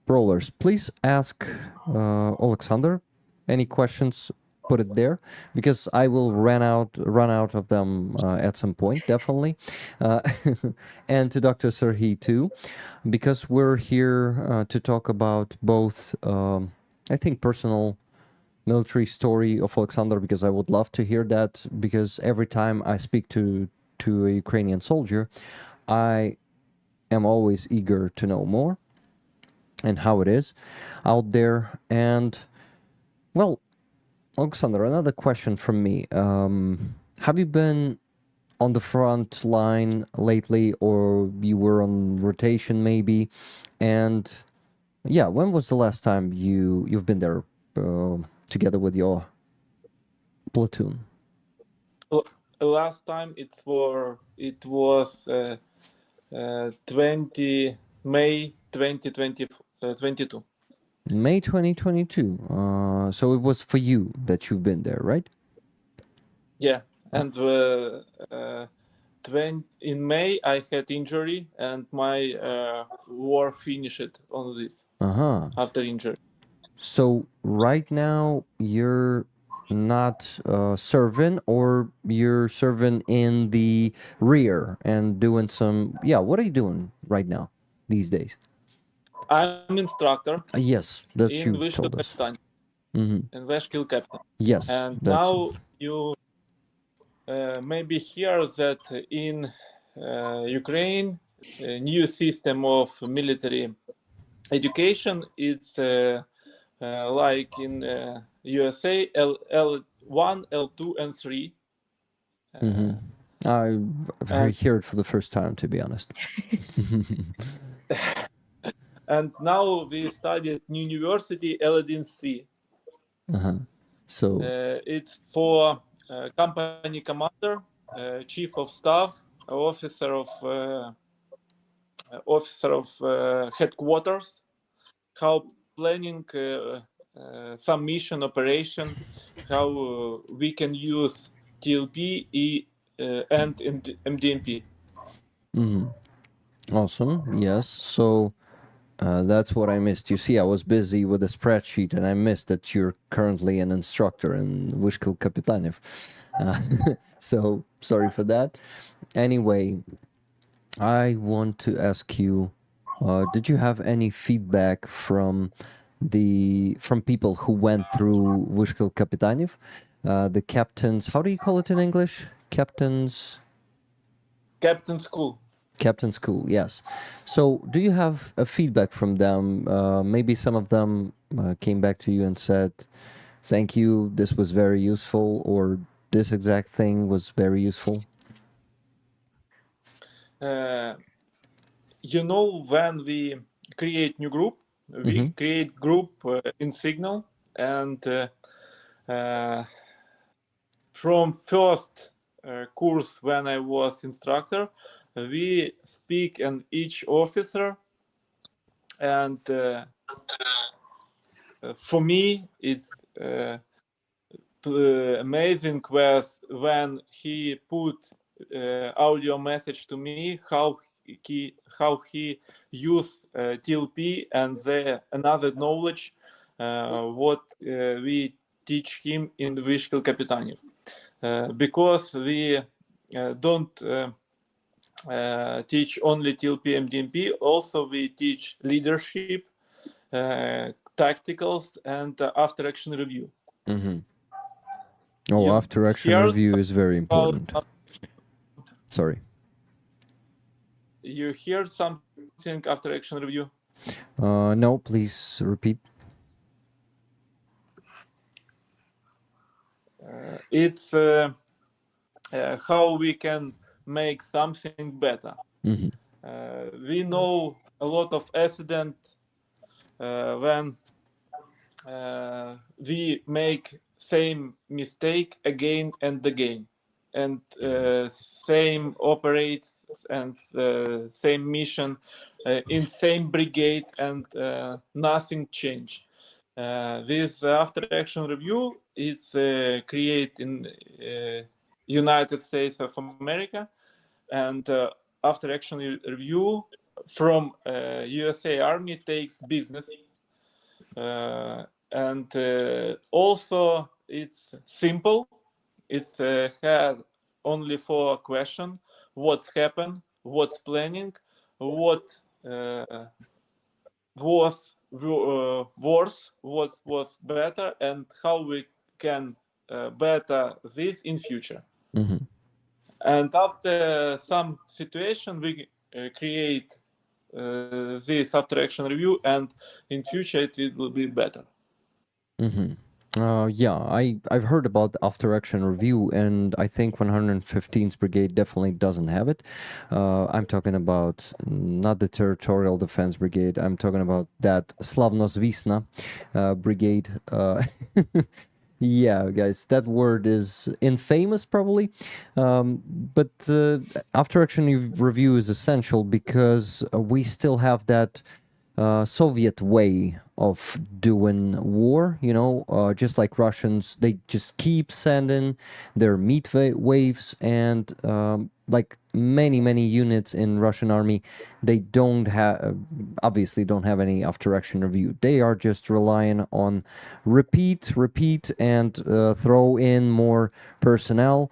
brawlers, please ask Oleksandr any questions. Put it there, because I will run out of them at some point, definitely. And to Dr. Serhii too, because we're here to talk about both. I think personal military story of Oleksandr, because I would love to hear that, because every time I speak to a Ukrainian soldier, I am always eager to know more and how it is out there. And well, Oleksandr, another question from me. Have you been on the front line lately, or you were on rotation maybe? And yeah, when was the last time you've been there together with your platoon? Last time it was 20 May 2022. May 2022. So it was for you that you've been there, right? Yeah, and in May I had injury, and my war finished on this after injury. So right now you're not serving, or you're serving in the rear and doing some. Yeah, what are you doing right now these days? I'm instructor. Yes, that's in you told us. in Veshkil Captain. Yes, And that's now you maybe hear that in Ukraine, a new system of military education. It's like in USA, L1, L2, and 3. I hear it for the first time, to be honest. And now we study at university L1C. So it's for company commander, chief of staff, officer of headquarters, how planning some mission operation, how we can use TLP and MDMP. Awesome. Yes. So that's what I missed. You see, I was busy with a spreadsheet, and I missed that you're currently an instructor in Vyshkil Kapitanev. So sorry for that. Anyway, I want to ask you, did you have any feedback from people who went through Vyshkil Kapitanev? The captains, how do you call it in English? Captain school. Captain school, yes. So do you have a feedback from them? Maybe some of them came back to you and said, thank you, this was very useful, or this exact thing was very useful? You know, when we create new group, we create group in Signal, and from first course when I was instructor, we speak and each officer, and for me it's amazing when he put audio message to me how he used TLP and another knowledge what we teach him in Vyshkil Kapitanev, because we don't teach only TLP MDMP, also we teach leadership, tacticals, and after action review. After action review is very important. Sorry. You heard something after action review? No, please repeat. It's how we can make something better. We know a lot of accident when we make same mistake again and again, and same operates and same mission in same brigade, and nothing changed. With after action review, it's created in United States of America, and after action review from USA Army takes business, and also it's simple. It's had only 4 questions: what's happened, what's planning, what was worse, what was better, and how we can better this in future. And after some situation, we create this after action review, and in future it will be better. Yeah, I've heard about the after action review, and I think 115th Brigade definitely doesn't have it. I'm talking about not the Territorial Defense Brigade. I'm talking about that Slavnosvisna brigade. Yeah, guys, that word is infamous probably, but after action review is essential because we still have that Soviet way of doing war, you know, just like Russians, they just keep sending their meat waves, and like many units in Russian army, they don't have, obviously don't have any after action review. They are just relying on repeat, and throw in more personnel,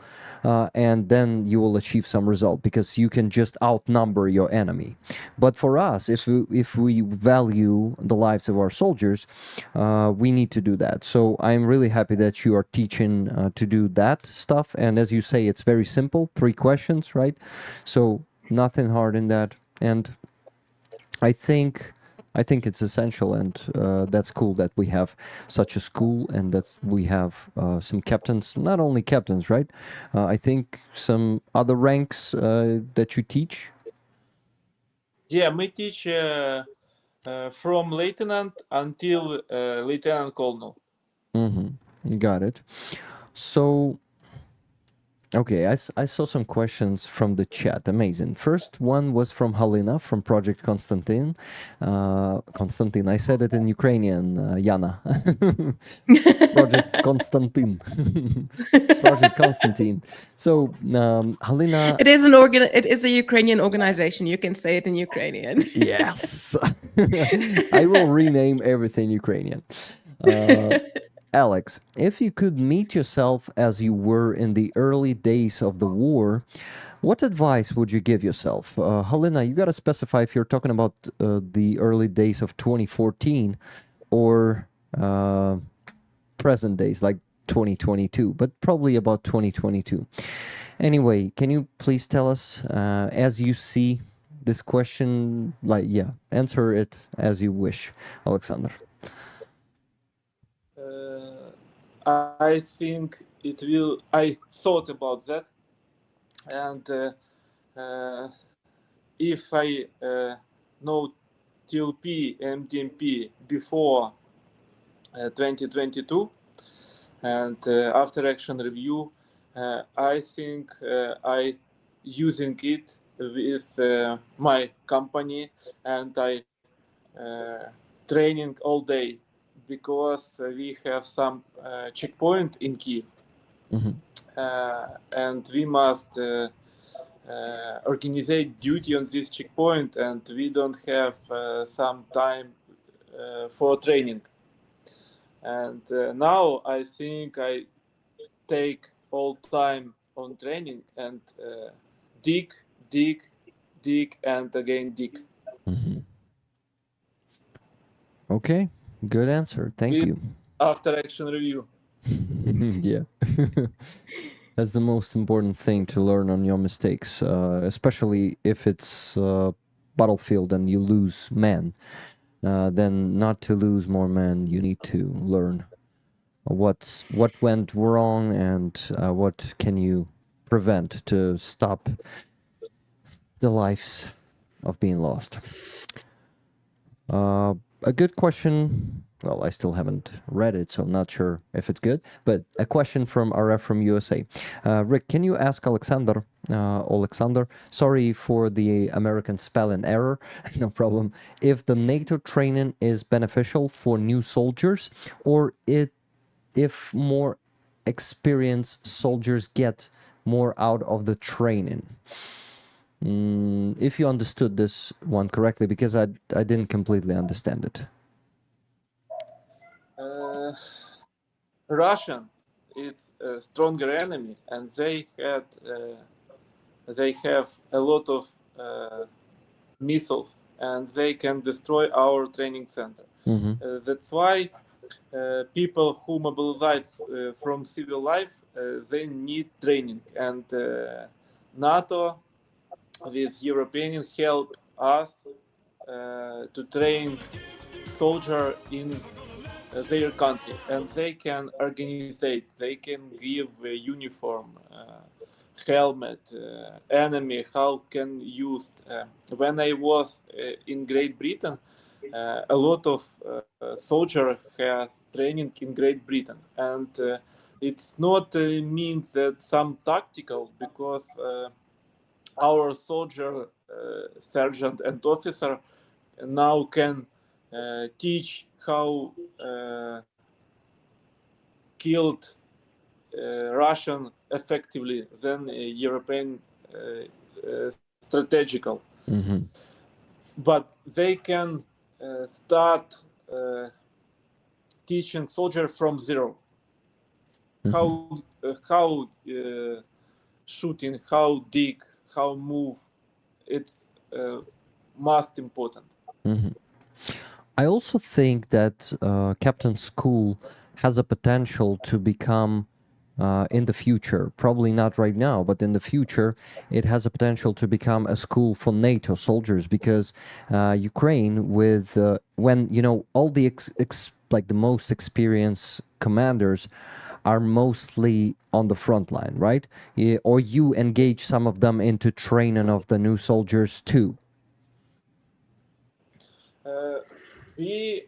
and then you will achieve some result because you can just outnumber your enemy. But for us, if we value the lives of our soldiers, we need to do that. So I'm really happy that you are teaching to do that stuff. And as you say, it's very simple, 3 questions, right? So nothing hard in that. And I think it's essential, and that's cool that we have such a school, and that we have some captains, not only captains, right? I think some other ranks that you teach. Yeah, we teach from lieutenant until lieutenant colonel. Got it. So, okay, I saw some questions from the chat. Amazing. First one was from Halina from Project Konstantin. Konstantin, I said it in Ukrainian, Jana. Project Konstantin. Project Konstantin. So, Halina. It is a Ukrainian organization. You can say it in Ukrainian. Yes. I will rename everything Ukrainian. Alex, if you could meet yourself as you were in the early days of the war, what advice would you give yourself? Halina, you got to specify if you're talking about the early days of 2014 or present days, like 2022, but probably about 2022. Anyway, can you please tell us, as you see this question, like, yeah, answer it as you wish, Oleksandr. I think it will. I thought about that, and if I know TLP and DMP before 2022 and after action review, I think I using it with my company, and I training all day, because we have some checkpoint in Kiev, and we must organize duty on this checkpoint, and we don't have some time for training. And now I think I take all time on training, and dig, and again dig. Okay, good answer. Thank you. After action review. Yeah. That's the most important thing, to learn on your mistakes, especially if it's battlefield and you lose men. Then not to lose more men, you need to learn what went wrong, and what can you prevent to stop the lives of being lost. A good question. Well, I still haven't read it, so I'm not sure if it's good. But a question from RF from USA. Rick, can you ask Oleksandr, sorry for the American spelling error, no problem, if the NATO training is beneficial for new soldiers, or if more experienced soldiers get more out of the training? If you understood this one correctly, because I didn't completely understand it. Russian, it's a stronger enemy, and they have a lot of missiles, and they can destroy our training center. That's why people who mobilize from civil life, they need training, and NATO with European help us to train soldier in their country, and they can organize, they can give a uniform, helmet, enemy how can use. When I was in Great Britain, a lot of soldier has training in Great Britain, and it's not means that some tactical, because our soldier, sergeant and officer now can teach how killed Russian effectively than European strategical. But they can start teaching soldier from zero. How shooting, how dig, how move. It's most important. I also think that Captain School has a potential to become, in the future, probably not right now, but in the future, it has a potential to become a school for NATO soldiers, because Ukraine, with when all the like the most experienced commanders are mostly on the front line, right? Or you engage some of them into training of the new soldiers too. We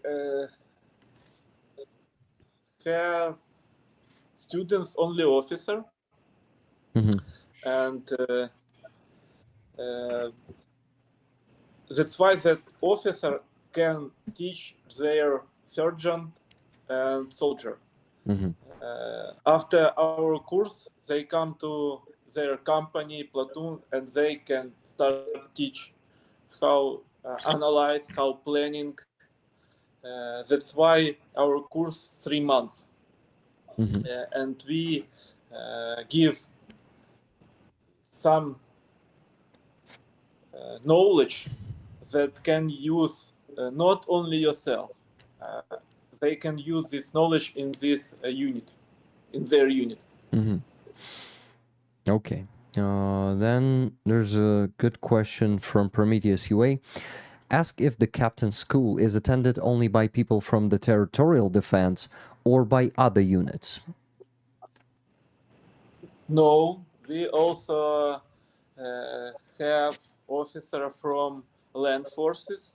have students only officer, and that's why that officer can teach their sergeant and soldier. After our course, they come to their company, platoon, and they can start teach how analyze, how planning. That's why our course 3 months. And we give some knowledge that can use not only yourself. They can use this knowledge in this unit, in their unit. Okay. Then there's a good question from Prometheus UA. Ask if the captain's school is attended only by people from the territorial defense or by other units. No, we also have officer from land forces,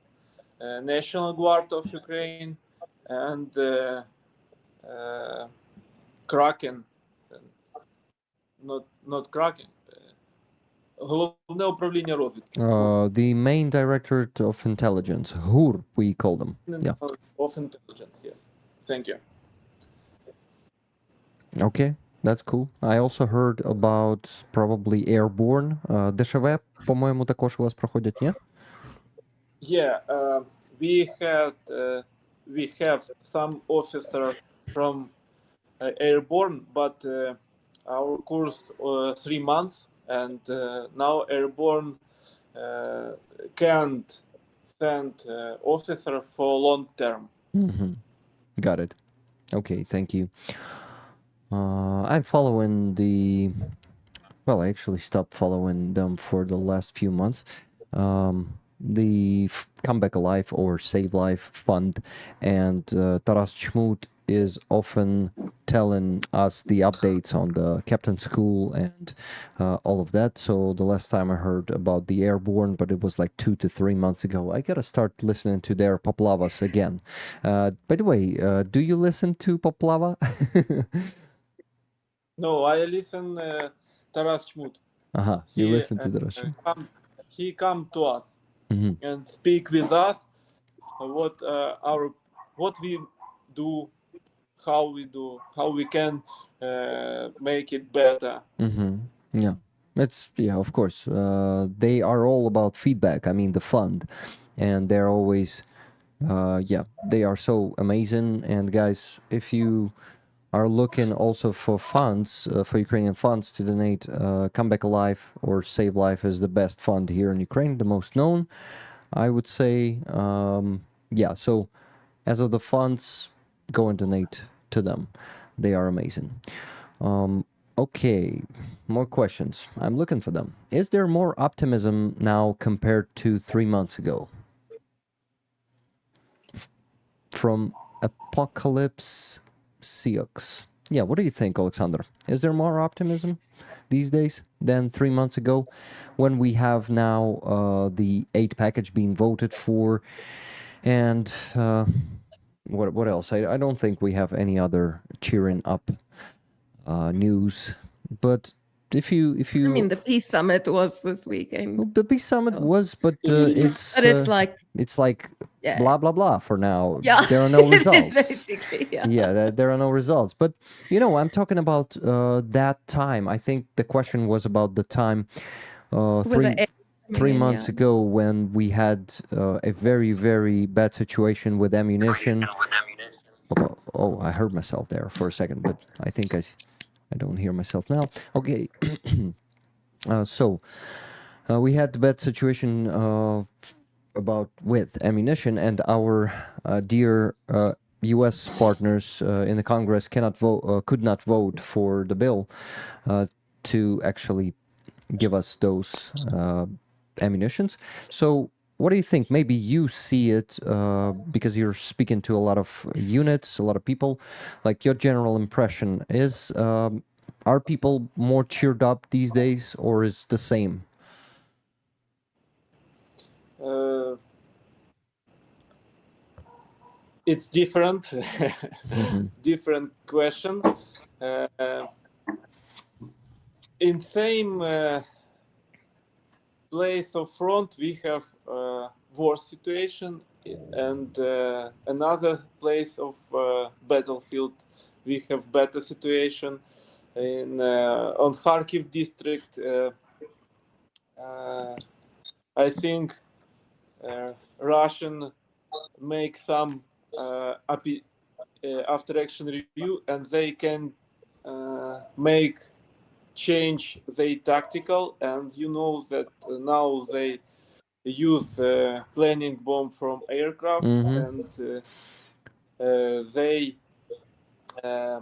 National Guard of Ukraine, and Kraken. Not Kraken. Головне управління розвідки. The main directorate of intelligence, HUR, we call them. Yeah. Of intelligence, yes. Thank you. Okay, that's cool. I also heard about probably airborne. ДШВ, по-моєму, також у вас проходять, ні? Yeah, we have some officer from airborne, but our course 3 months, and now airborne can't send officer for long term. Got it. Okay, thank you. I'm following the... Well, I actually stopped following them for the last few months. The Come Back Alive or Save Life Fund, and Taras Chmut is often telling us the updates on the Captain School and all of that. So the last time I heard about the airborne, but it was like 2 to 3 months ago. I gotta start listening to their Poplavas again. By the way, do you listen to Poplava? No, I listen Taras Chmut. You listen to Taras Chmut. He come to us and speak with us what we do, how we can make it better. Yeah, of course. They are all about feedback. I mean, the fund, and they're always, they are so amazing. And guys, if you are looking also for funds, for Ukrainian funds to donate, Come Back Alive or Save Life is the best fund here in Ukraine, the most known, I would say. So as of the funds, go and donate to them. They are amazing. Okay, more questions. I'm looking for them. Is there more optimism now compared to 3 months ago? From Apocalypse Sioux. Yeah, what do you think, Oleksandr? Is there more optimism these days than 3 months ago, when we have now the 8 package being voted for, And what else? I don't think we have any other cheering up news. But if you I mean, the peace summit was this weekend. the peace summit so- was, but it's But it's like, yeah. blah blah blah for now. Yeah, There are no it is results. basically, yeah. Yeah, there are no results. But I'm talking about that time. I think the question was about the time With the air three coming in, months yeah. ago when we had a very, very bad situation with ammunition. Oh, I heard myself there for a second, but I think I don't hear myself now. Okay. So we had the bad situation with ammunition, and our dear U.S. partners in the Congress could not vote for the bill to actually give us those ammunitions. So what do you think? Maybe you see it because you're speaking to a lot of units, a lot of people. Like, your general impression is, are people more cheered up these days, or is the same? It's different. Different question. In same place of front, we have war situation, and another place of battlefield, we have better situation. In on Kharkiv district, I think Russian make some after action review, and they can make change their tactical, and that now they use planning bomb from aircraft, and they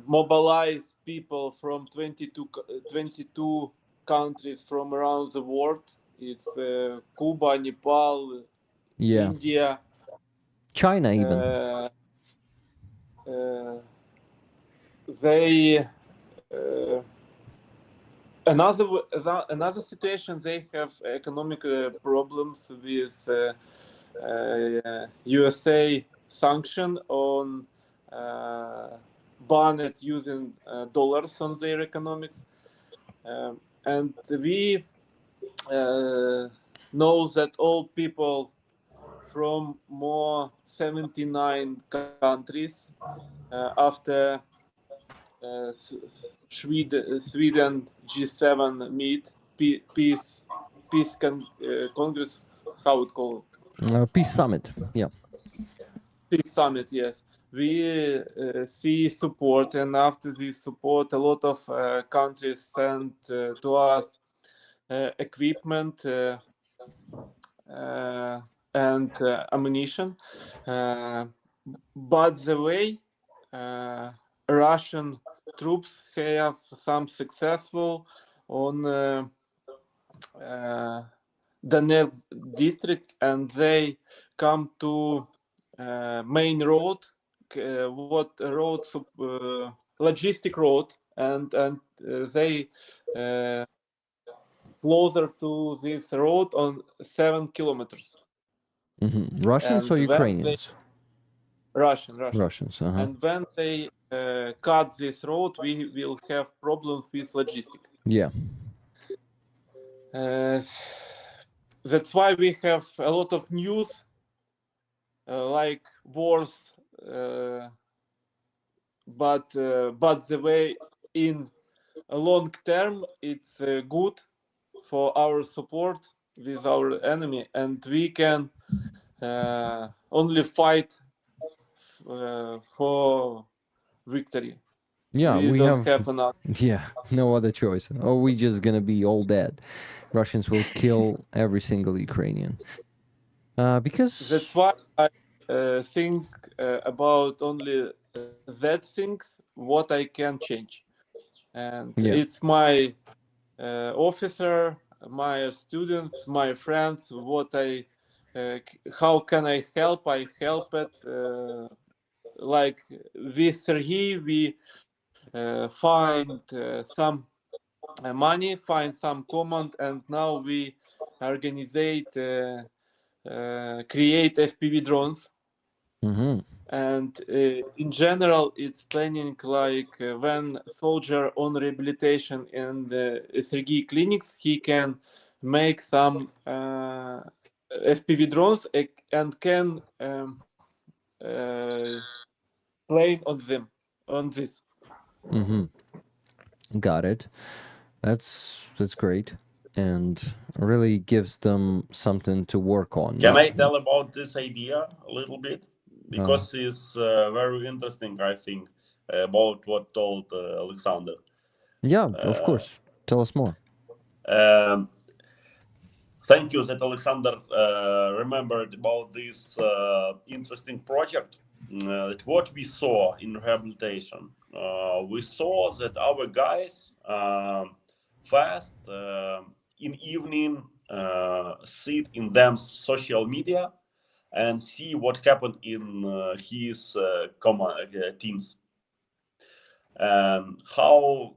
mobilize people from 22 countries from around the world. It's Cuba, Nepal, India, China even. They another situation, they have economic problems with USA sanction on banned using dollars on their economics, and we know that all people from more 79 countries after Sweden G7 meet peace congress, how it called? Peace summit. Yeah. Peace summit. Yes, we see support, and after this support, a lot of countries sent to us equipment and ammunition. But the way Russian troops have some successful on the next district, and they come to main road, what road, logistic road, and they closer to this road on 7 kilometers. Russians or Ukrainians? Russians. Uh-huh. And when they cut this road, we will have problems with logistics. Yeah. That's why we have a lot of news like wars, but the way in a long term, it's good for our support with our enemy, and we can only fight for victory. Yeah, we don't have enough. Yeah, no other choice. Or we just gonna be all dead. Russians will kill every single Ukrainian. Because that's why I think about only that things what I can change, and it's my officer, my students, my friends. What I how can I help? I help it. Like with Serhii, we find some money, find some command, and now we organize create FPV drones And in general, it's planning like when soldier on rehabilitation in the Serhii clinics, he can make some FPV drones and can play on them on this. Got it. That's great, and really gives them something to work on. Can I tell about this idea a little bit? Because it's very interesting, I think, about what told Alexander. Yeah, of course. Tell us more. Thank you that Alexander remembered about this interesting project. What we saw in rehabilitation, we saw that our guys fast in evening sit in them social media and see what happened in his teams, and how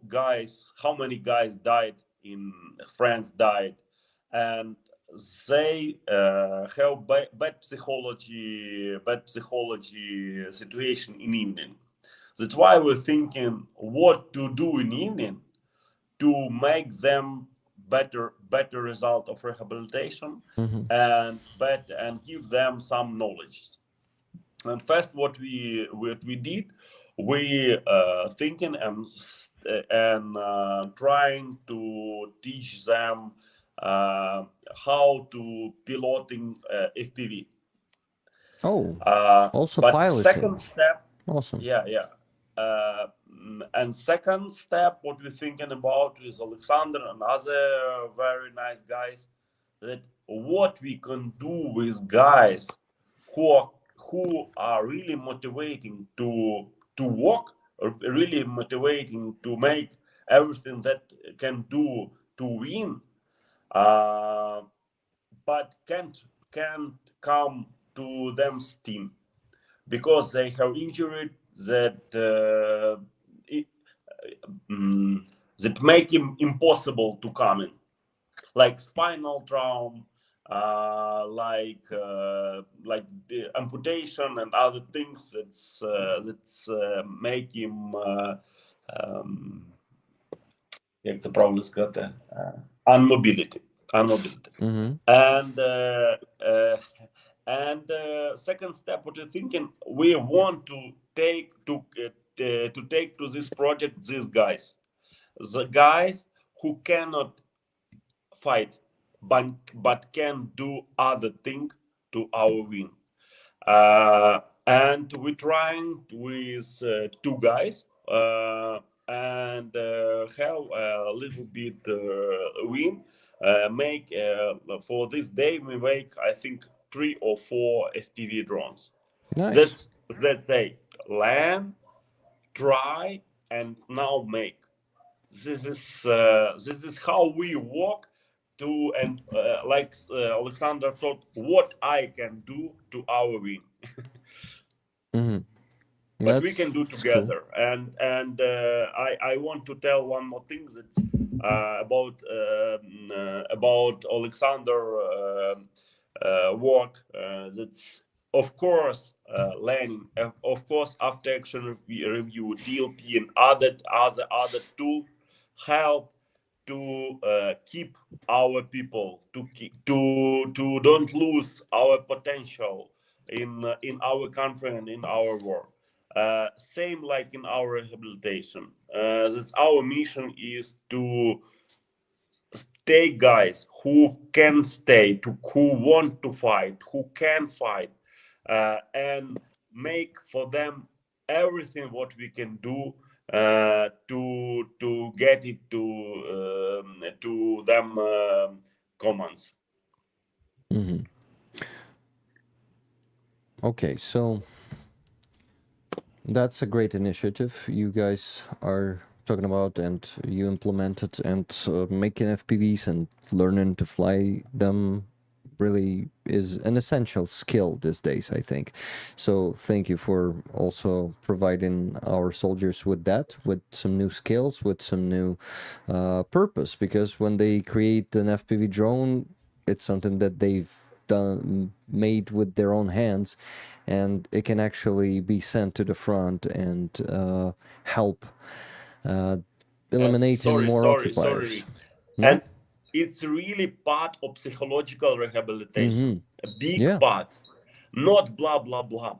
many guys died in France died, and they have bad psychology situation in evening. That's why we're thinking what to do in evening to make them better result of rehabilitation, and give them some knowledge. And first, what we did, we thinking and trying to teach them how to piloting FPV. Also but piloting. Second step, awesome. Yeah. And second step, what we're thinking about is Alexander and other very nice guys, that what we can do with guys who are really motivating to work, or really motivating to make everything that can do to win, but can't come to them's team because they have injured that that make him impossible to come in, like spinal trauma, like the amputation and other things that's make him як це правильно сказати, unmobility. And second step, what you're thinking, we want to take to this project these guys, the guys who cannot fight but can do other thing to our win. And we're trying with two guys and have a little bit win. Make for this day we make, I think, 3 or 4 FPV drones. Nice. That's a land, try, and now make. This is how we work to, and like Alexander thought, what I can do to our win. But we can do together. Cool. And I want to tell one more thing that's about Alexander work. That's of course learning, of course after action review, DLP, and other tools help to keep our people, to don't lose our potential in our country and in our world. Same like in our rehabilitation. That's our mission, is to stay guys who can stay, who want to fight, who can fight, and make for them everything what we can do to get it to them commands. Okay, so that's a great initiative you guys are talking about, and you implemented, and making FPVs and learning to fly them really is an essential skill these days, I think. So thank you for also providing our soldiers with that, with some new skills, with some new purpose, because when they create an FPV drone, it's something that they've made with their own hands, and it can actually be sent to the front and help eliminating more occupiers. And it's really part of psychological rehabilitation, a big part, not blah blah blah.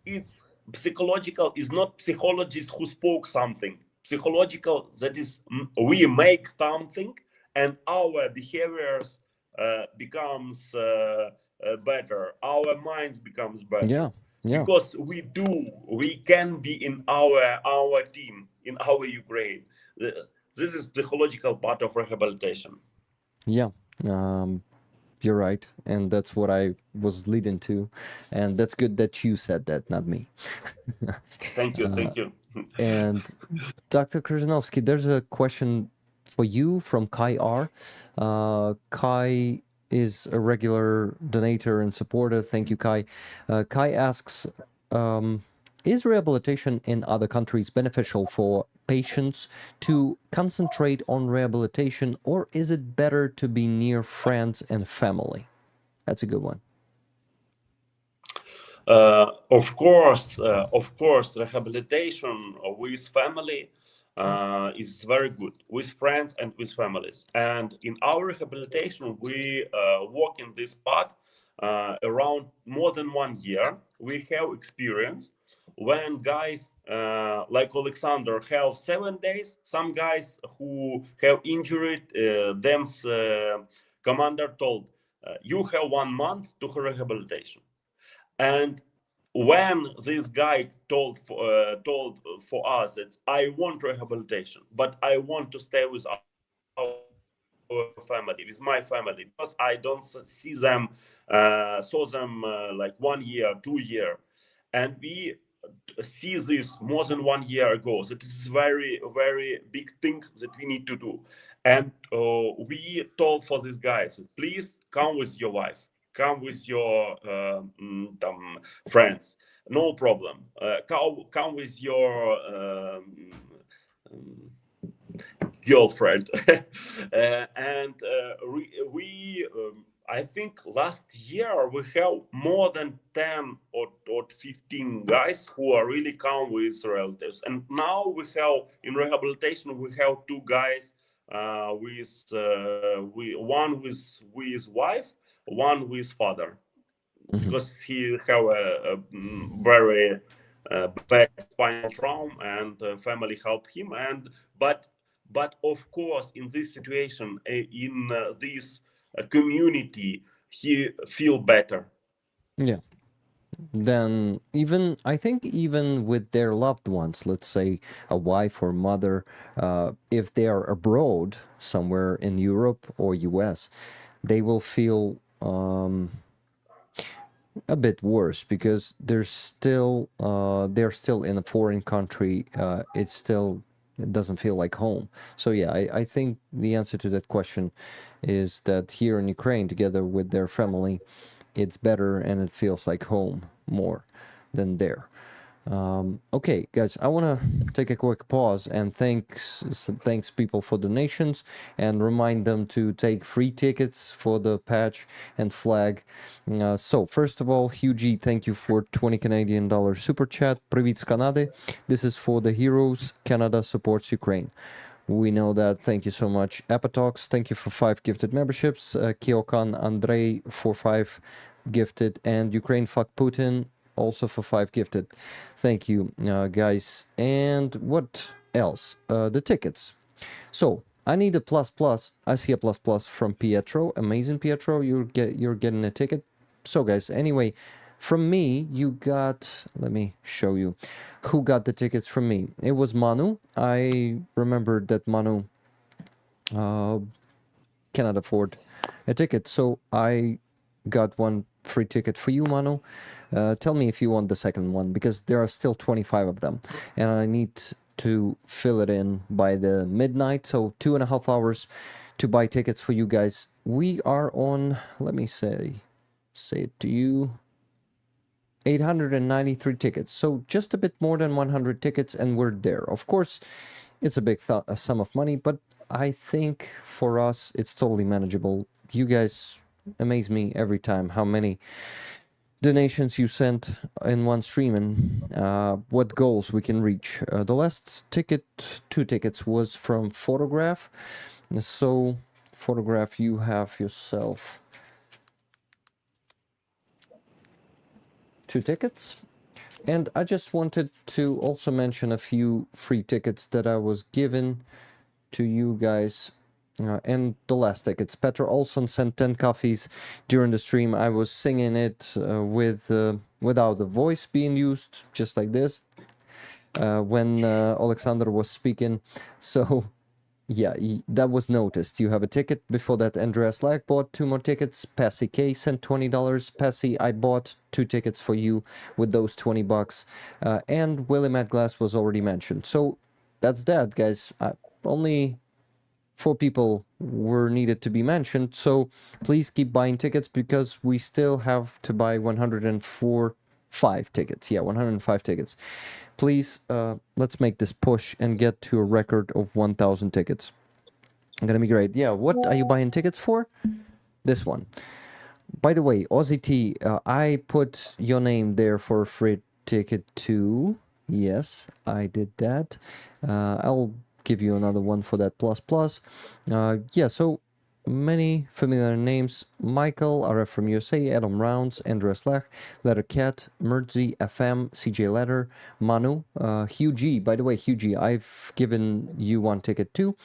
It's psychological. Is not psychologist who spoke something. Psychological, that is, we make something and our behaviors becomes better, our minds becomes better, because we can be in our team, in our Ukraine. This is psychological part of rehabilitation. You're right, and that's what I was leading to, and that's good that you said that, not me. Thank you. And Dr. Kryzhanovskiy, there's a question for you from Kai R. Kai is a regular donator and supporter. Thank you, Kai. Kai asks, is rehabilitation in other countries beneficial for patients to concentrate on rehabilitation, or is it better to be near friends and family? That's a good one. Of course, rehabilitation with family is very good, with friends and with families. And in our rehabilitation, we work in this part around more than 1 year. We have experience when guys like Oleksandr have 7 days. Some guys who have injured, them commander told, you have 1 month to rehabilitation. And when this guy told for us that I want rehabilitation, but I want to stay with our family, with my family, because I don't see them, saw them like 1 year, 2 year, and we see this more than 1 year ago. That is very, very big thing that we need to do. And we told for these guys, please come with your wife, come with your friends, no problem. Come with your girlfriend. And we I think last year we have more than 10 or 15 guys who are really come with relatives. And now we have in rehabilitation, we have 2 guys one with wife, one with father, because he have a very bad spinal trauma, and family help him. And but of course, in this situation, in this community, he feel better. Then I think even with their loved ones, let's say a wife or mother, if they are abroad somewhere in Europe or US, they will feel a bit worse, because they're still in a foreign country. It doesn't feel like home. So yeah, I think the answer to that question is that here in Ukraine, together with their family, it's better and it feels like home more than there. Okay, guys, I want to take a quick pause and thanks people for donations, and remind them to take free tickets for the patch and flag. So first of all, Hugh G, thank you for $20 Canadian super chat. Привіт з Canada. This is for the heroes. Canada supports Ukraine. We know that. Thank you so much. Apatox, thank you for 5 gifted memberships. Kiokan Andrei for 5 gifted, and Ukraine Fuck Putin also for 5 gifted. Thank you, guys. And what else? The tickets. So I need a plus. I see a plus from Pietro. Amazing, Pietro. You're getting a ticket. So guys, anyway, from me, you got, let me show you who got the tickets from me. It was Manu. I remembered that Manu cannot afford a ticket, so I got 1 free ticket for you, Manu. Tell me if you want the second one, because there are still 25 of them, and I need to fill it in by the midnight, so 2.5 hours to buy tickets for you guys. We are on, let me say it to you, 893 tickets, so just a bit more than 100 tickets, and we're there. Of course, it's a big sum of money, but I think for us it's totally manageable. You guys amaze me every time how many donations you sent in one stream and what goals we can reach. The last ticket, 2 tickets, was from Photograph. So, Photograph, you have yourself 2 tickets. And I just wanted to also mention a few free tickets that I was given to you guys. And the last tickets. Petra Olson sent 10 coffees during the stream. I was singing it without the voice being used, just like this, when Oleksandr was speaking. So, yeah, that was noticed. You have a ticket. Before that, Andreas Lack bought 2 more tickets. Passy K sent $20. Passy, I bought 2 tickets for you with those $20. And Willie Matt Glass was already mentioned. So that's that, guys. Only 4 people were needed to be mentioned. So please keep buying tickets because we still have to buy 105 tickets. Yeah, 105 tickets. Please, let's make this push and get to a record of 1,000 tickets. Gonna be great. Yeah, what are you buying tickets for? This one. By the way, Aussie T, I put your name there for a free ticket too. Yes, I did that. I'll give you another one for that plus. Yeah, so many familiar names: Michael, RF from USA, Adam Rounds, Andres Lech, Letter Cat, Murzi, FM, CJ Letter, Manu, Hugh G. By the way, Hugh G, I've given you 1 ticket too.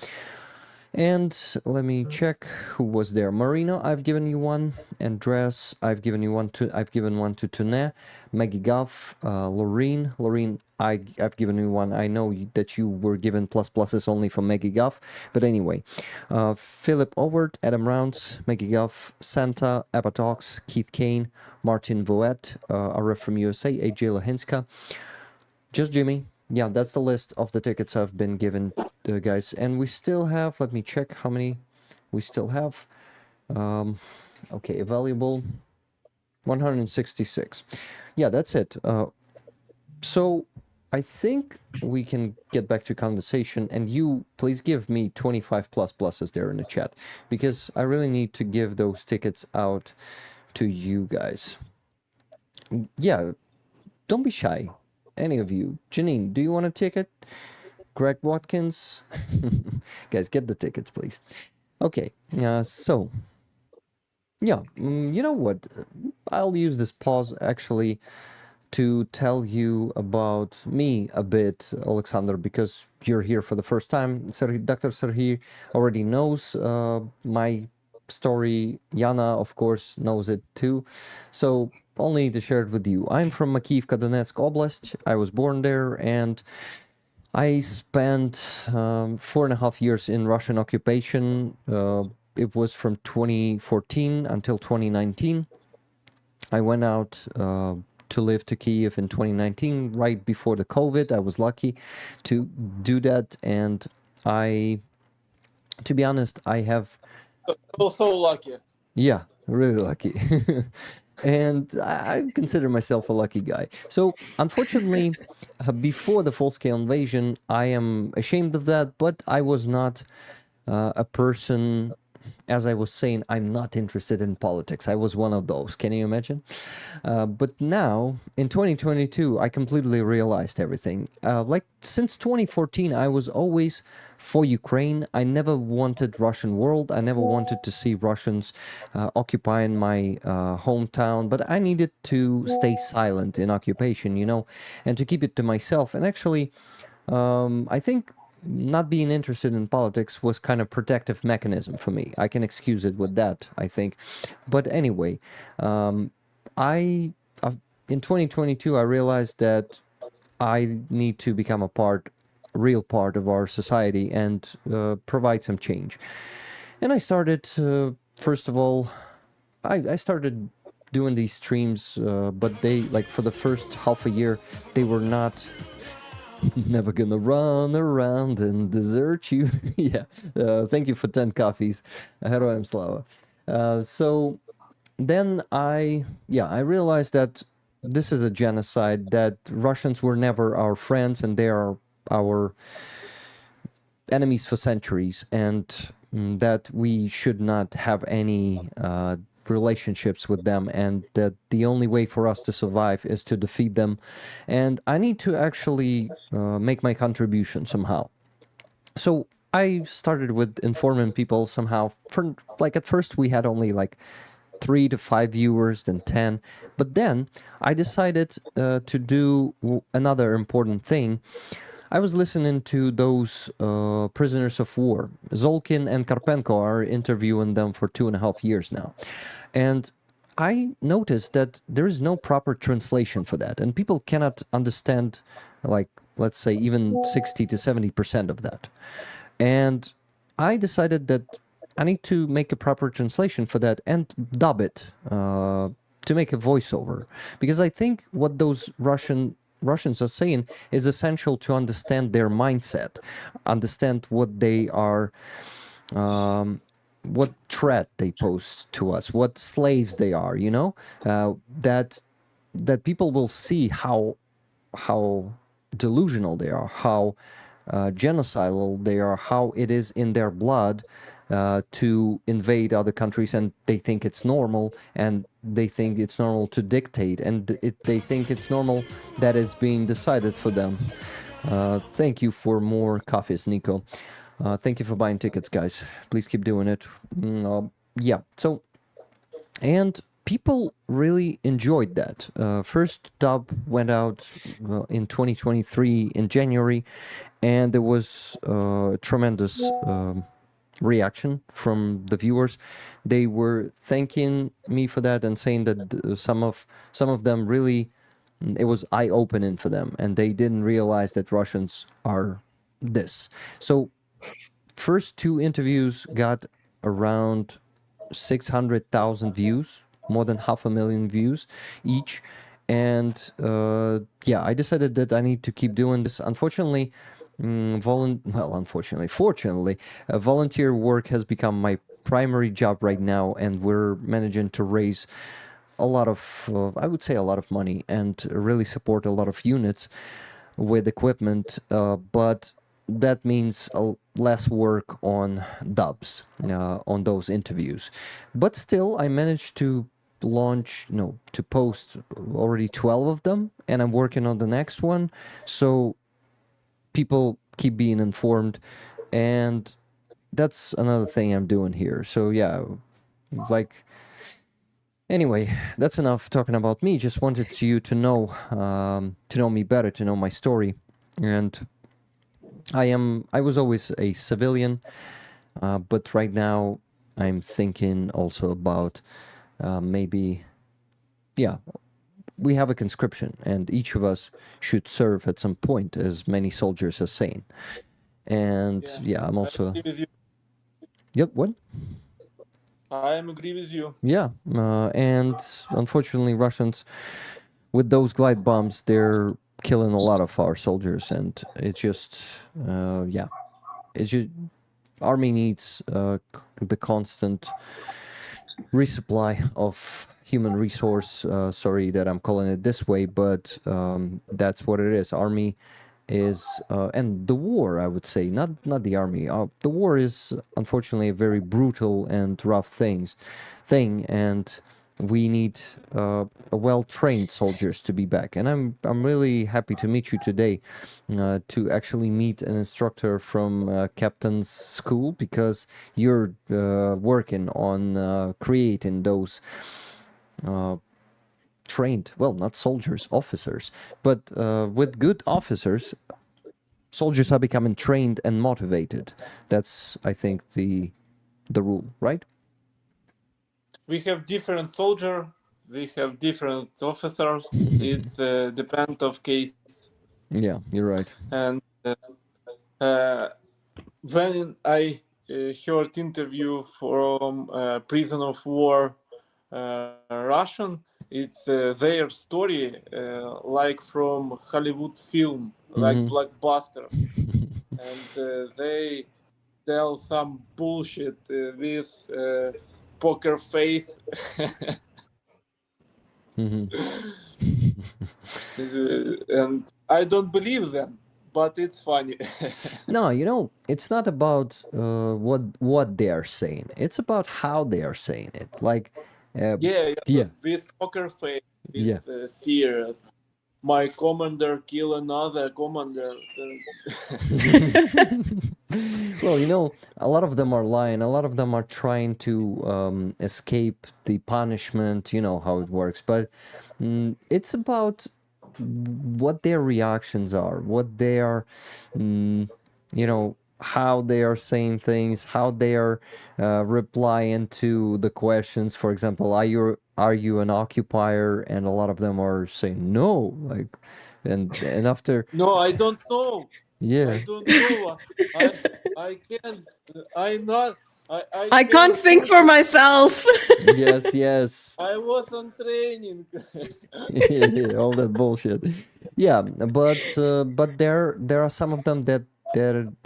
And let me check who was there. Marino, I've given you 1. Andres, I've given you 1 to. I've given 1 to Tune. Maggie Guff, Loreen, I've given you 1. I know that you were given pluses only for Maggie Guff, but anyway. Philip Overt, Adam Rounds, Maggie Guff, Santa, Abba Talks, Keith Kane, Martin Voet, RF from USA, AJ Lahinska, Just Jimmy. Yeah, that's the list of the tickets I've been given, guys. And we still have, let me check how many we still have. Okay, available 166. Yeah, that's it. So I think we can get back to conversation, and you please give me 25 pluses there in the chat, because I really need to give those tickets out to you guys. Yeah, don't be shy. Any of you. Janine, do you want a ticket? Greg Watkins? Guys, get the tickets, please. Okay, so, yeah, you know what? I'll use this pause, actually, to tell you about me a bit, Oleksandr, because you're here for the first time. Dr. Serhii already knows my story. Jana, of course, knows it too. So, only to share it with you. I'm from Makiivka, Donetsk Oblast. I was born there, and I spent 4.5 years in Russian occupation. It was from 2014 until 2019. I went out to live to Kyiv in 2019, right before the COVID. I was lucky to do that, and to be honest, I have... So lucky. Yeah, really lucky. And I consider myself a lucky guy. So, unfortunately, before the full-scale invasion, I am ashamed of that, but I was not a person... As I was saying, I'm not interested in politics. I was one of those. Can you imagine? But now, in 2022, I completely realized everything. Like, since 2014, I was always for Ukraine. I never wanted Russian world. I never wanted to see Russians occupying my hometown. But I needed to stay silent in occupation, you know, and to keep it to myself. And actually, I think not being interested in politics was kind of protective mechanism for me. I can excuse it with that, I think. But anyway, in 2022, I realized that I need to become a real part of our society and provide some change. And I started, first of all, I started doing these streams, but they, like, for the first half a year, they were not... Never gonna run around and desert you. Yeah, thank you for 10 coffees. Heroям slava. So then I realized that this is a genocide, that Russians were never our friends and they are our enemies for centuries, and that we should not have any relationships with them, and that the only way for us to survive is to defeat them. And I need to actually make my contribution somehow. So I started with informing people somehow. For like at first we had only like 3 to 5 viewers, then 10. But then I decided to do another important thing. I was listening to those prisoners of war. Zolkin and Karpenko are interviewing them for 2.5 years now. And I noticed that there is no proper translation for that. And people cannot understand, like, let's say, even 60 to 70% of that. And I decided that I need to make a proper translation for that and dub it to make a voiceover, because I think what those Russians are saying is essential to understand their mindset, understand what they are, what threat they pose to us, what slaves they are. You know, that people will see how delusional they are, how genocidal they are, how it is in their blood to invade other countries, and they think it's normal, and they think it's normal to dictate, and they think it's normal that it's being decided for them. Thank you for more coffees, Nico. Thank you for buying tickets, guys. Please keep doing it. Yeah, so, and people really enjoyed that. First dub went out in 2023 in January, and there was tremendous reaction from the viewers. They were thanking me for that and saying that some of them really, it was eye-opening for them, and they didn't realize that Russians are this. So first 2 interviews got around 600,000 views, more than 500,000 views each. And yeah, I decided that I need to keep doing this. Unfortunately, fortunately, volunteer work has become my primary job right now, and we're managing to raise a lot of, I would say a lot of money, and really support a lot of units with equipment, but that means less work on dubs, on those interviews. But still, I managed to to post already 12 of them, and I'm working on the next one. So people keep being informed, and that's another thing I'm doing here. So yeah, like, anyway, that's enough talking about me. Just wanted you to know me better, to know my story. And I was always a civilian, but right now I'm thinking also about maybe, yeah, we have a conscription, and each of us should serve at some point, as many soldiers are saying. And yeah, I'm also. I agree with you. Yep. What? I agree with you. Yeah, and unfortunately, Russians, with those glide bombs, they're killing a lot of our soldiers, and it's just, yeah, it's just, army needs the constant resupply of human resource. Sorry that I'm calling it this way, but that's what it is. Army is, and the war, I would say, not the army. The war is unfortunately a very brutal and rough thing, and we need well-trained soldiers to be back. And I'm really happy to meet you today, to actually meet an instructor from Captain's School, because you're working on creating those trained, well, not soldiers, officers, but with good officers, soldiers are becoming trained and motivated. That's, I think, the rule, right? We have different soldier, we have different officers. It's depend of case. Yeah, you're right. And when I heard interview from prison of war Russian, it's their story like from Hollywood film, like blockbuster, and they tell some bullshit with poker face. And I don't believe them, but it's funny. No, it's not about what they are saying. It's about how they are saying it. Like, Yeah. With poker face, Yeah. with serious. My commander kill another commander. Well, a lot of them are lying. A lot of them are trying to escape the punishment. You know how it works. But it's about what their reactions are, what they are, how they are saying things, how they are replying to the questions. For example, are you an occupier? And a lot of them are saying no, like, and after, No, I don't know. yeah. I don't know. I can't. I not. I can't think for myself. Yes. I was on training. Yeah, all that bullshit. Yeah, but there are some of them that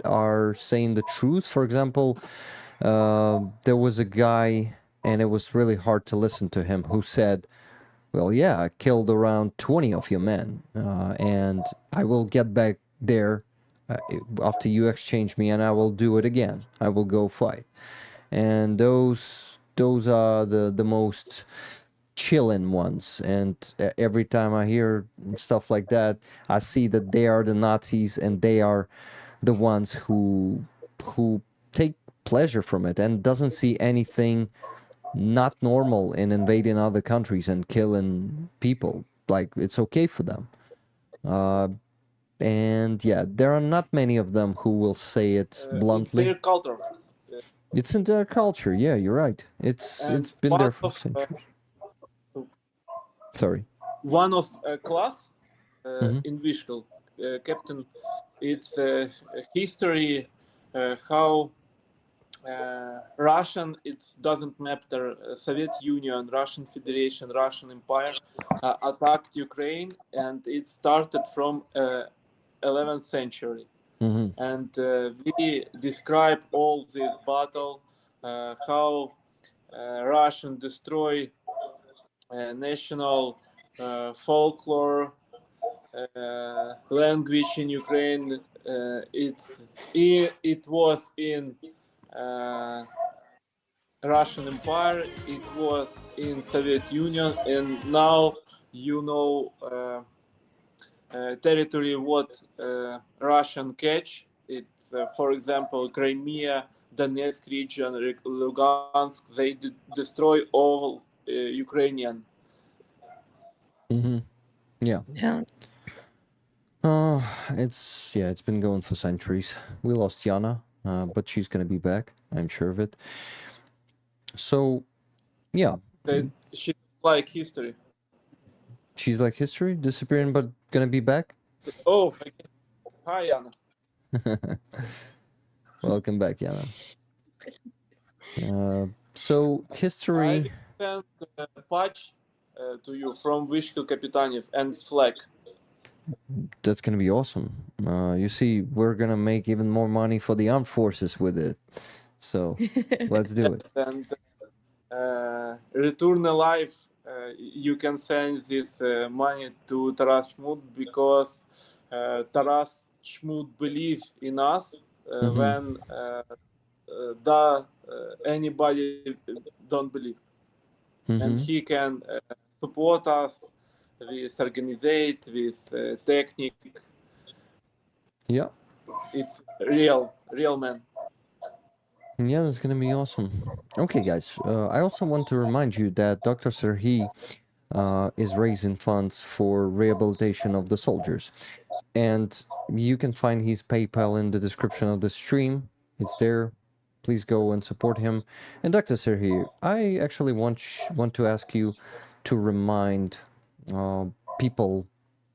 are saying the truth. For example, there was a guy, and it was really hard to listen to him, who said, "Well, yeah, I killed around 20 of your men, and I will get back there after you exchange me, and I will do it again. I will go fight." And those are the most chilling ones. And every time I hear stuff like that, I see that they are the Nazis, and they are the ones who take pleasure from it and doesn't see anything not normal in invading other countries and killing people. Like, it's okay for them. And yeah, there are not many of them who will say it bluntly. Their culture. It's in their culture. Yeah, you're right. It's been there for centuries. Sorry. One of class Mhm. in Vishkel, captain. It's history how Russian. It doesn't matter. Soviet Union, Russian Federation, Russian Empire attacked Ukraine, and it started from 11th century. Mhm. And we describe all this battle, how Russian destroy national folklore, language in Ukraine. It was in Russian Empire, it was in Soviet Union, and now territory what Russian catch. It's for example Crimea, Donetsk region, Lugansk. They destroy all Ukrainian. Mm-hmm. Yeah. Yeah. It's been going for centuries. We lost Jana, but she's gonna be back. I'm sure of it. So, yeah, She like history. she's like history, disappearing, but gonna be back. Oh, hi Anna. Welcome back, Jana. So history. I sent a patch to you from Vishkel Kapitanev and flag. That's gonna be awesome. You see, we're gonna make even more money for the armed forces with it. So let's do it. And return alive. You can send this money to Taras Shmut because Taras Shmut believes in us when anybody don't believe, and he can support us with organizate, with technique. Yeah. It's real man. Yeah, that's gonna be awesome. Okay, guys. I also want to remind you that Dr. Serhii is raising funds for rehabilitation of the soldiers, and you can find his PayPal in the description of the stream. It's there. Please go and support him. And Dr. Serhii, I actually want to ask you to remind people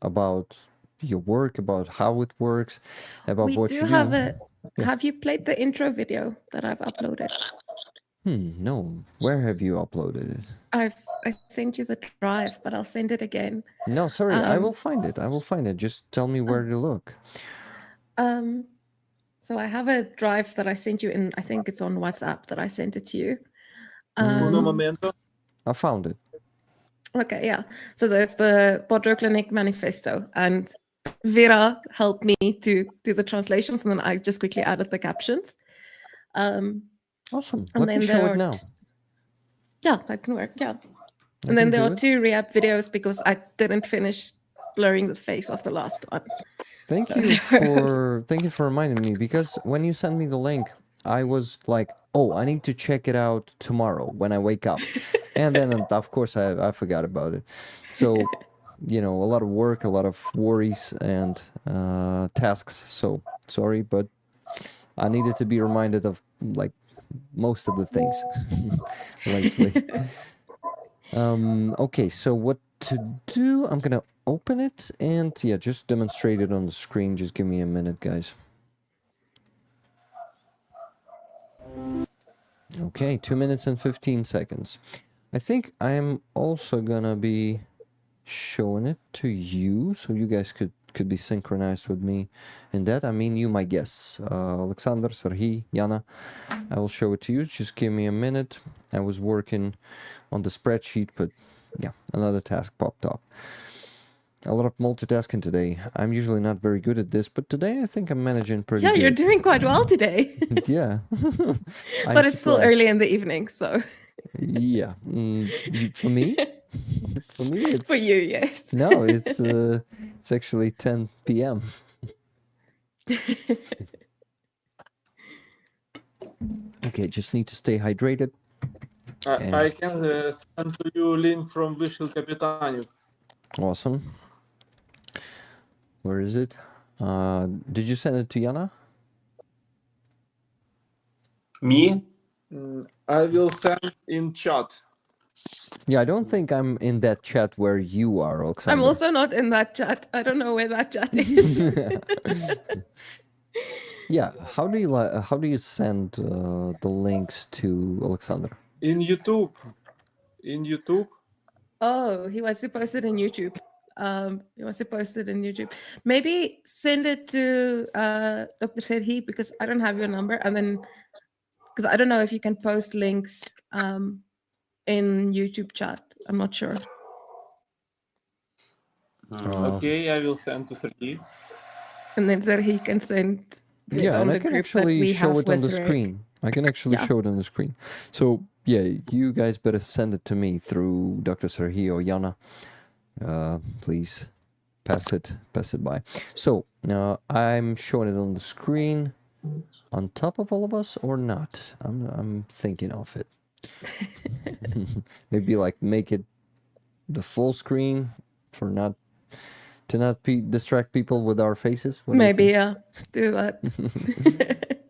about your work, about how it works, about what you do. Have you played the intro video that I've uploaded? No. Where have you uploaded it? I sent you the drive, but I'll send it again. No, sorry, I will find it. Just tell me where to look. So I have a drive that I sent you in, I think it's on WhatsApp that I sent it to you. I found it. Okay, yeah. So there's the Bodro Clinic manifesto, and Vera helped me to do the translations, and then I just quickly added the captions. Awesome. Let me show it now. Yeah, that can work. Yeah. I And then can there do are it. 2 re-up videos because I didn't finish blurring the face of the last one. Thank So you there- for reminding me, because when you sent me the link, I was like, oh, I need to check it out tomorrow when I wake up. And then of course I forgot about it. So, you know, a lot of work, a lot of worries and tasks. So sorry, but I needed to be reminded of like most of the things lately. Okay, so what to do? I'm gonna open it and yeah, just demonstrate it on the screen. Just give me a minute, guys. Okay, 2 minutes and 15 seconds. I think I'm also gonna be showing it to you, so you guys could be synchronized with me in that. I mean, you, my guests, Oleksandr, Serhii, Jana. I will show it to you. Just give me a minute. I was working on the spreadsheet, but yeah, another task popped up. A lot of multitasking today. I'm usually not very good at this, but today I think I'm managing pretty yeah, good. you're doing quite well today. Yeah. But it's still early in the evening, so. Yeah. For me? For me, it's... For you, yes. No, it's actually 10 p.m. Okay, just need to stay hydrated. I can send to you link from Vishal Kapitaniv. Awesome. Where is it? Did you send it to Jana? Me? I will send in chat. Yeah, I don't think I'm in that chat where you are, Oleksandr. I'm also not in that chat. I don't know where that chat is. Yeah, how do you send the links to Oleksandr? In YouTube. In YouTube. Oh, he wants to post it in YouTube. He wants to post it in YouTube. Maybe send it to Dr. Serhii, because I don't have your number, and then because I don't know if you can post links in YouTube chat. I'm not sure. Okay, I will send to Serhii. And then Serhii can send. Yeah, and I can actually show it on the screen. I can actually show it on the screen. So yeah, you guys better send it to me through Dr. Serhii or Jana. Please pass it by. So now I'm showing it on the screen, on top of all of us or not. I'm thinking of it. Maybe like make it the full screen for not distract people with our faces. Maybe, yeah, do that.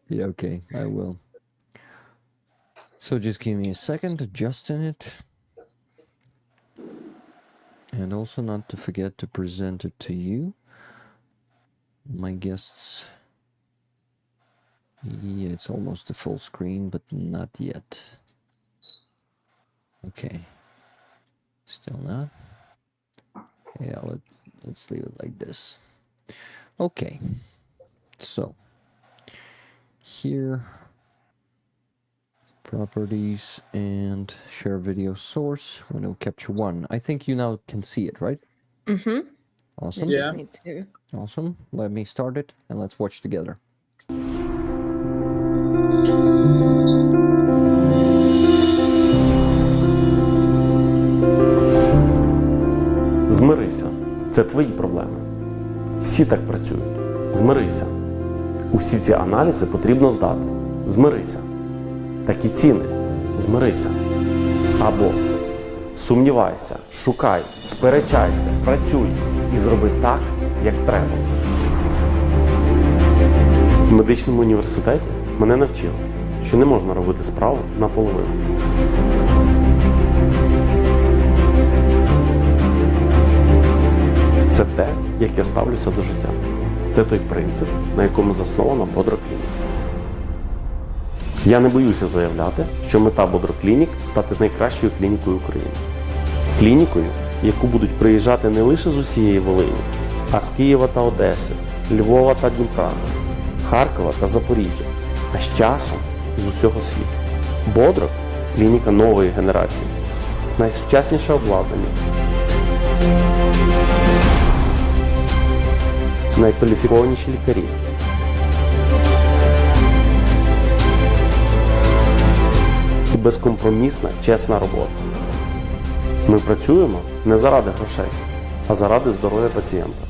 Yeah, okay, I will. So just give me a second, adjusting it. And also not to forget to present it to you, my guests. Yeah, it's almost the full screen, but not yet. Okay. Still not. Yeah, let's leave it like this. Okay. So, here, properties and share video source, window capture 1. I think you now can see it, right? Mm-hmm. Awesome. Yeah. Just need to. Awesome. Let me start it and let's watch together. Змирися. Це твої проблеми. Всі так працюють. Змирися. Усі ці аналізи потрібно здати. Змирися. Такі ціни. Змирися. Або сумнівайся, шукай, сперечайся, працюй і зроби так, як треба. В медичному університеті мене навчили, що не можна робити справу наполовину. Це те, як я ставлюся до життя. Це той принцип, на якому заснована Бодро Клінік. Я не боюся заявляти, що мета Бодро Клінік – стати найкращою клінікою України. Клінікою, в яку будуть приїжджати не лише з усієї Волині, а з Києва та Одеси, Львова та Дніпра, Харкова та Запоріжжя, а з часом з усього світу. Бодро – клініка нової генерації. Найсучасніше обладнання. Найкваліфікованіші лікарі. І безкомпромісна, чесна робота. Ми працюємо не заради грошей, а заради здоров'я пацієнта.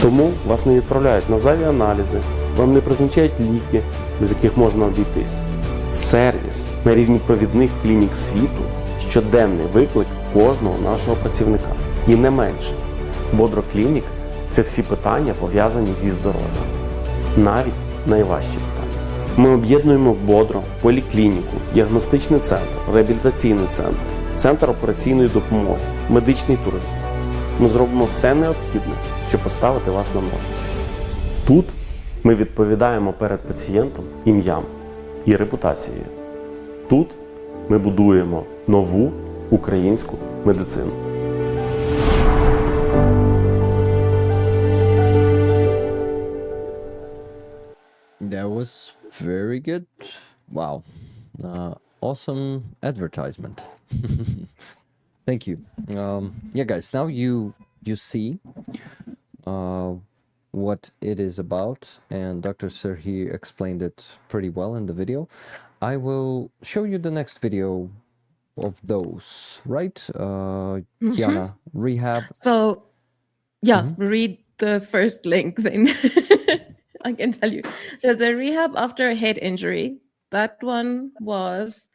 Тому вас не відправляють на зайві аналізи, вам не призначають ліки, без яких можна обійтись. Сервіс на рівні провідних клінік світу – щоденний виклик кожного нашого працівника. І не менше. Бодро Клінік – це всі питання, пов'язані зі здоров'ям. Навіть найважчі питання. Ми об'єднуємо в Бодро поліклініку, діагностичний центр, реабілітаційний центр, центр операційної допомоги, медичний туризм. Ми зробимо все необхідне, щоб поставити вас на ноги. Тут ми відповідаємо перед пацієнтом ім'ям і репутацією. Тут ми будуємо нову українську медицину. That was very good. Wow. Awesome advertisement. Thank you. Yeah, guys, now you see what it is about, and Dr. Serhii explained it pretty well in the video. I will show you the next video of those, right? Jana, rehab. So, yeah, read the first link then. I can tell you. So the rehab after a head injury, that one was,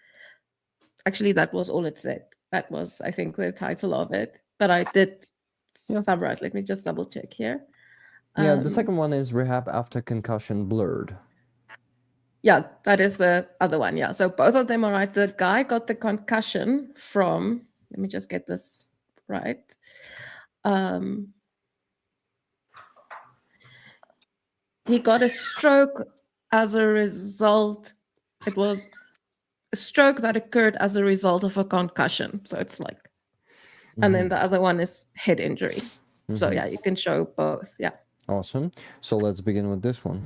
actually that was all it said. That was, I think, the title of it. But I did summarize. Let me just double check here. Yeah, the second one is rehab after concussion blurred. Yeah, that is the other one. Yeah, so both of them are right. The guy got the concussion from, let me just get this right. He got a stroke as a result. It was a stroke that occurred as a result of a concussion. So it's like, and then the other one is head injury. So yeah, you can show both. Yeah. Awesome. So let's begin with this one.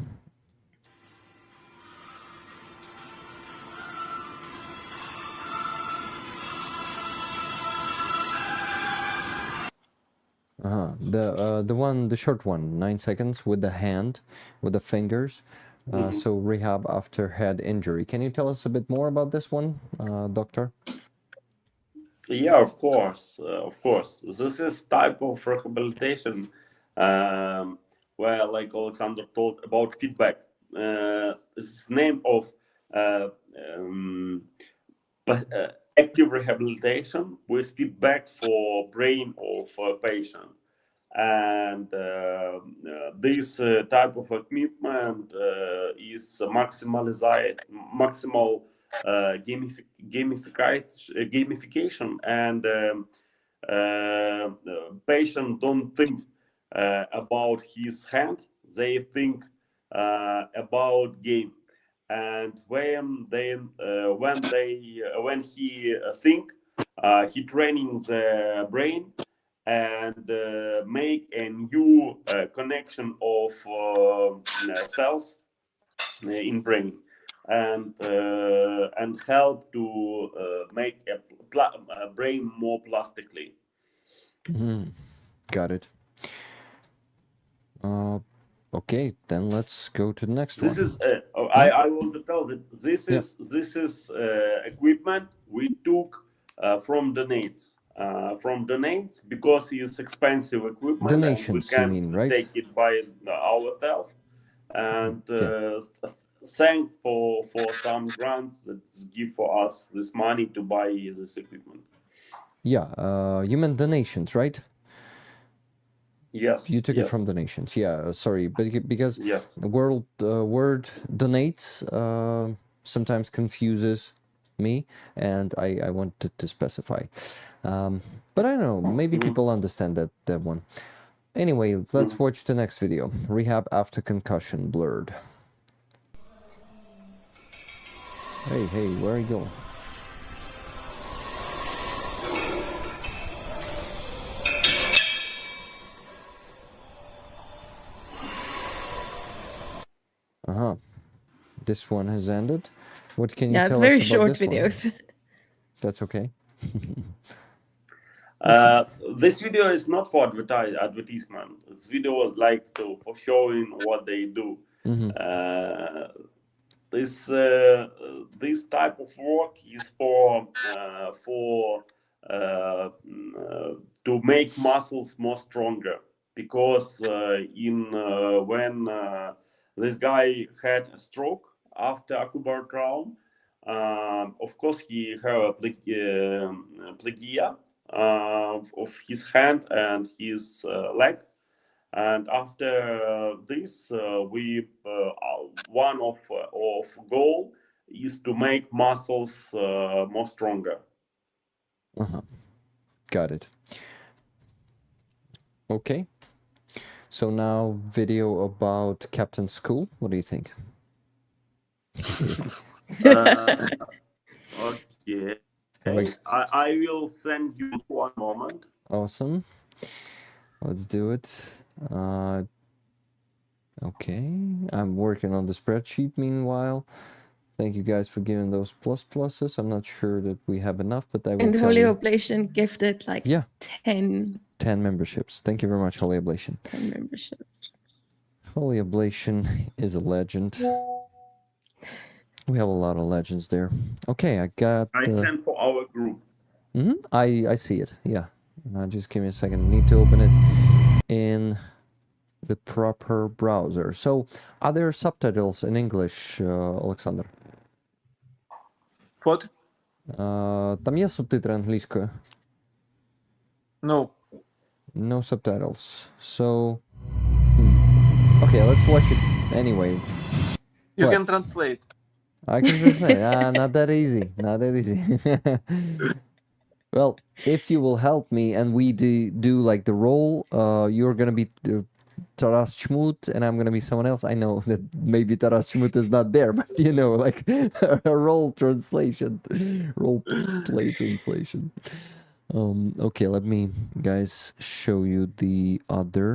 The short one, 9 seconds with the hand, with the fingers. So rehab after head injury. Can you tell us a bit more about this one, doctor? Yeah, of course, of course. This is type of rehabilitation where, like Oleksandr told about feedback. It's name of active rehabilitation with feedback for brain of a patient. And this type of equipment is maximal gamification, and patient don't think about his hand, they think about game. And when he think, he training the brain and make a new connection of cells in brain, and help to make a brain more plastically. Got it. Okay, then let's go to the next one. This is I want to tell that this is equipment we took from donates. Because it's expensive equipment. Donations, and we can't you mean, right? take it by ourselves. And thank for some grants that give for us this money to buy this equipment. Yeah, you meant donations, right? Yes. You took it from donations. Yeah, sorry, but because the word donates sometimes confuses me, and I wanted to specify. But I don't know, maybe people understand that one. Anyway, let's watch the next video. Rehab after concussion blurred. Hey, where are you going? This one has ended. What can you tell us about this one? Yeah, it's very short videos. That's okay. This video is not for advertisement. This video was like for showing what they do. This this type of work is for to make muscles more stronger, because when this guy had a stroke after Akubar trauma, of course he had a plagia of his hand and his leg, and after this one of goal is to make muscles more stronger. Got it. Okay. So now video about Captain School. What do you think? Okay. Like- I will send you one moment. Awesome. Let's do it. Okay. I'm working on the spreadsheet meanwhile. Thank you guys for giving those pluses. I'm not sure that we have enough, but I will And tell Holy you. Oblation gifted like Yeah. 10 memberships. Thank you very much, Holy Oblation. memberships. Holy Oblation is a legend. We have a lot of legends there. Okay, I got... I sent for our group. I see it, yeah. Just give me a second. Need to open it in the proper browser. So, are there subtitles in English, Oleksandr? What? Там є субтитри англійською? No. No subtitles. So, okay, let's watch it anyway. You What? can translate. I can just say, not that easy. Not that easy. Well, if you will help me and we do like the role, you're gonna be Taras Chmut and I'm gonna be someone else. I know that maybe Taras Chmut is not there, but you know, like a role translation, role play translation. Okay, let me guys show you the other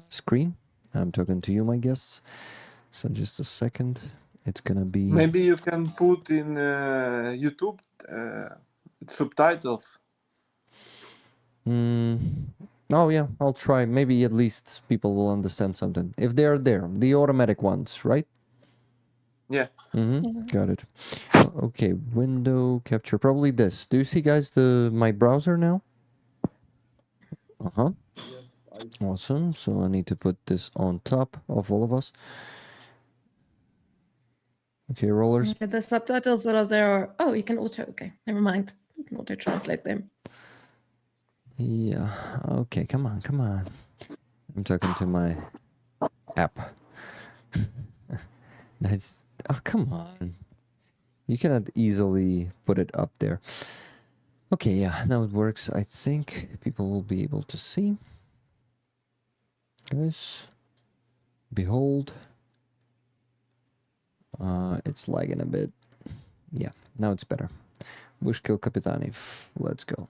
screen. I'm talking to you, my guests. So just a second. It's gonna be... Maybe you can put in YouTube subtitles. Oh yeah, I'll try. Maybe at least people will understand something. If they're there, the automatic ones, right? Yeah. Got it. Okay, window capture. Probably this. Do you see, guys, my browser now? Awesome. So I need to put this on top of all of us. Okay, rollers. The subtitles that are there are... Oh, you can auto... Okay, never mind. You can auto translate them. Yeah. Okay, come on. I'm talking to my app. That's... Oh, come on. You cannot easily put it up there. Okay, yeah, now it works. I think people will be able to see. Guys, behold. It's lagging a bit. Yeah, now it's better. Вышкил Капитанов. Let's go.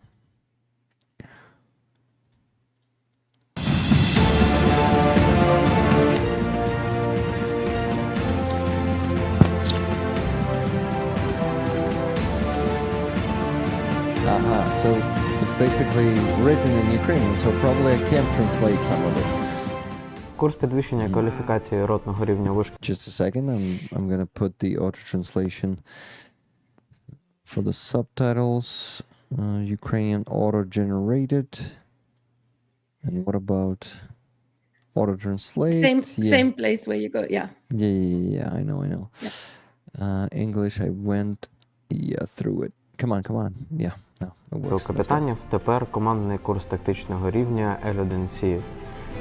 So it's basically written in Ukrainian, so probably I can translate some of it. Курс підвищення кваліфікації ротного рівня вишки. Just a second, I'm gonna put the auto translation for the subtitles. Ukrainian auto generated. And what about auto translate? Same place where you go. Yeah. Yeah. I know. Yeah. English, I went through it. Come on. Yeah. No, it works. Капітанів тепер командний курс тактичного рівня L1C,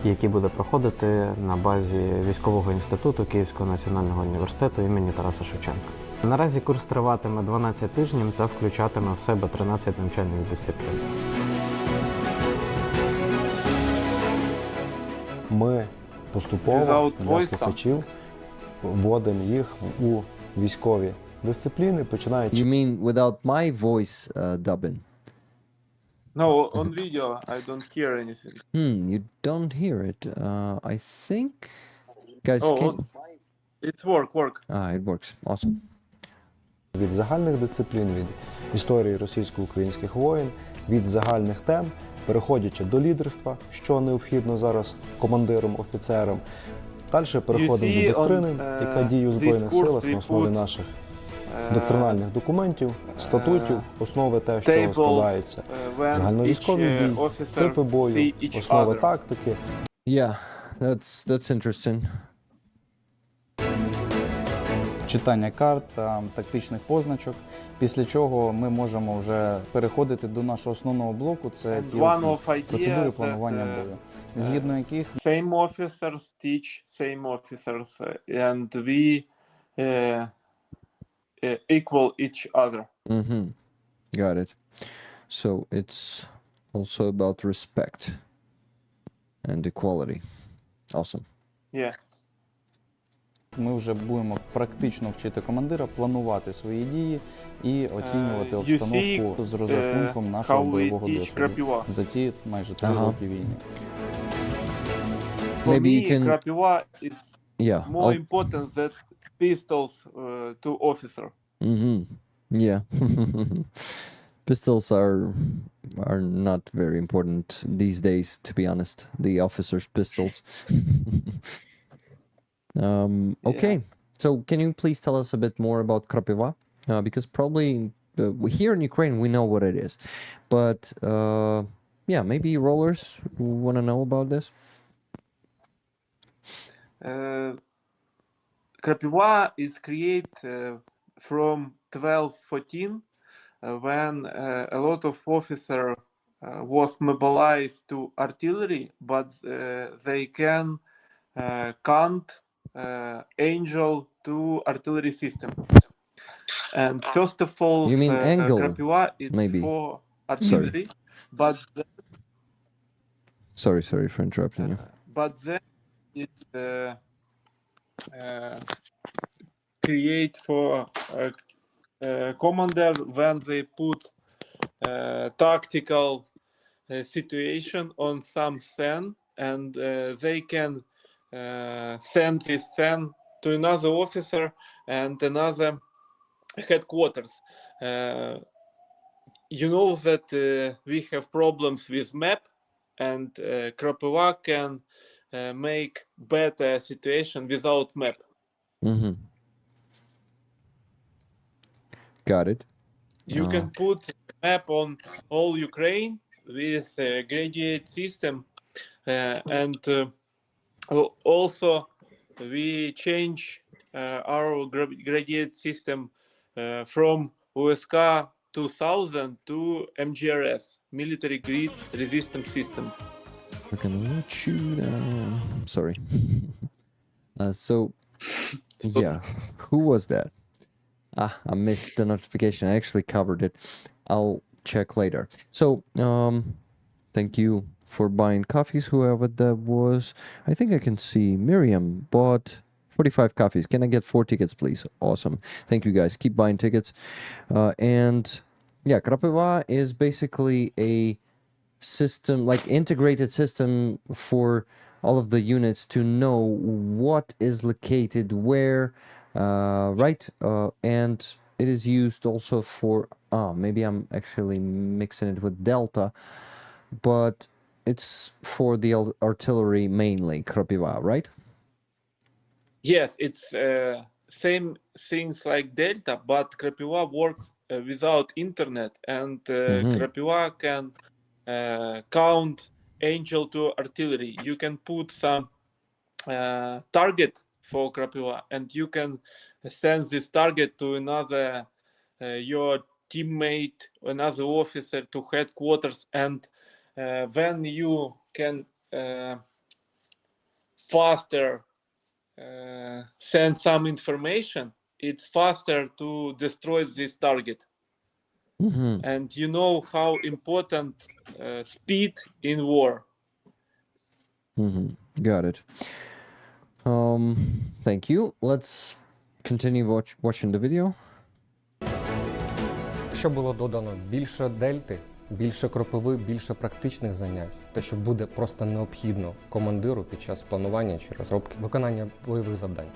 який буде проходити на базі Військового інституту Київського національного університету імені Тараса Шевченка. Наразі курс триватиме 12 тижнів та включатиме в себе 13 навчальних дисциплін. Ми поступово для слухачів вводимо їх у військові дисципліни, починаючи... You mean without my voice dubbing? No, on video I don't hear anything. You don't hear it. I think... Guys, it's work. It works. Awesome. Від загальних дисциплін, від історії російсько-українських воєн, від загальних тем, переходячи до лідерства, що необхідно зараз командирам, офіцерам. Далі переходимо до доктрини, яка діє у Збройних силах на основі наших доктринальних документів, статутів, основи те, з чого складаються загальновійськові бій, типи бою, основи тактики. Yeah, that's interesting. Читання карт, тактичних позначок, після чого ми можемо вже переходити до нашого основного блоку, це процедури планування бою, згідно яких same officers teach same officers and we equal each other. Got it. So it's also about respect and equality. Awesome. Yeah. ми вже будемо практично вчити командира планувати свої дії і оцінювати обстановку з розрахунком нашого бойового досвіду за ці майже 3 роки війни. For me, Крапива is more important than pistols to officer. Yeah. Pistols are not very important these days, to be honest. The officers' pistols. Okay. So can you please tell us a bit more about Krapiva? Because probably here in Ukraine we know what it is, but yeah, maybe rollers want to know about this. Krapiva is created from 1214 when a lot of officers was mobilized to artillery, but they can count angel to artillery system. And first of all, you mean angle? Krapiva is maybe for artillery, but sorry for interrupting you. But then it create for commander when they put tactical situation on some scene, and they can send this scene to another officer and another headquarters. You know that we have problems with map, and Krapiva can make better situation without map. Got it. You can put map on all Ukraine with a graduate system, and also we change our graduate system from USK 2000 to MGRS, military grid resistance system. I can let you down. Sorry. So yeah, who was that? I missed the notification. I actually covered it. I'll check later. So thank you for buying coffees, whoever that was. I think I can see Miriam bought 45 coffees. Can I get 4 tickets, please? Awesome. Thank you, guys. Keep buying tickets. And yeah, Krapiva is basically a system, like integrated system for all of the units to know what is located where, right? And it is used also for, maybe I'm actually mixing it with Delta, but it's for the artillery mainly, Krapiva, right? Yes, it's same things like Delta, but Krapiva works without internet, and Krapiva can count angel to artillery. You can put some target for Krapiva, and you can send this target to another your teammate, another officer to headquarters, and when you can faster send some information, it's faster to destroy this target. And you know how important speed in war. Got it. Thank you. Let's continue watching the video. Що було додано? Більше дельти, більше кропиви, більше практичних занять. Те, що буде просто необхідно командиру під час планування чи розробки виконання бойових завдань.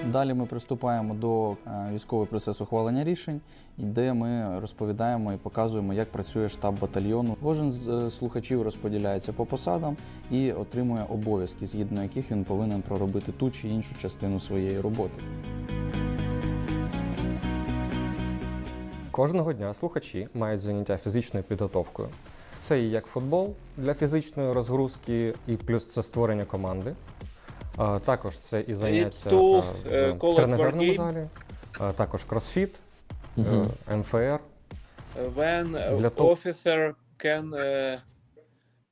Далі ми приступаємо до військового процесу ухвалення рішень, де ми розповідаємо і показуємо, як працює штаб батальйону. Кожен з слухачів розподіляється по посадам і отримує обов'язки, згідно яких він повинен проробити ту чи іншу частину своєї роботи. Кожного дня слухачі мають заняття фізичною підготовкою. Це і як футбол для фізичної розгрузки, і плюс це створення команди. Також це і заняття в тренажерному залі, також кросфіт, МФР. When officer can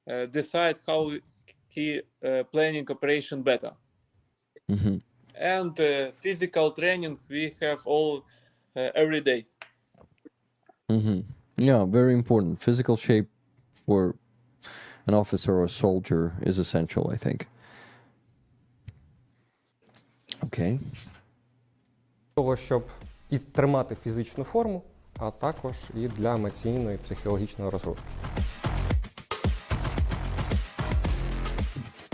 decide how he planning operation better. And physical training we have all every day. Yeah, very important. Physical shape for an officer or soldier is essential, I think. Okay. Того, щоб і тримати фізичну форму, а також і для емоційної, психологічної розгрузки.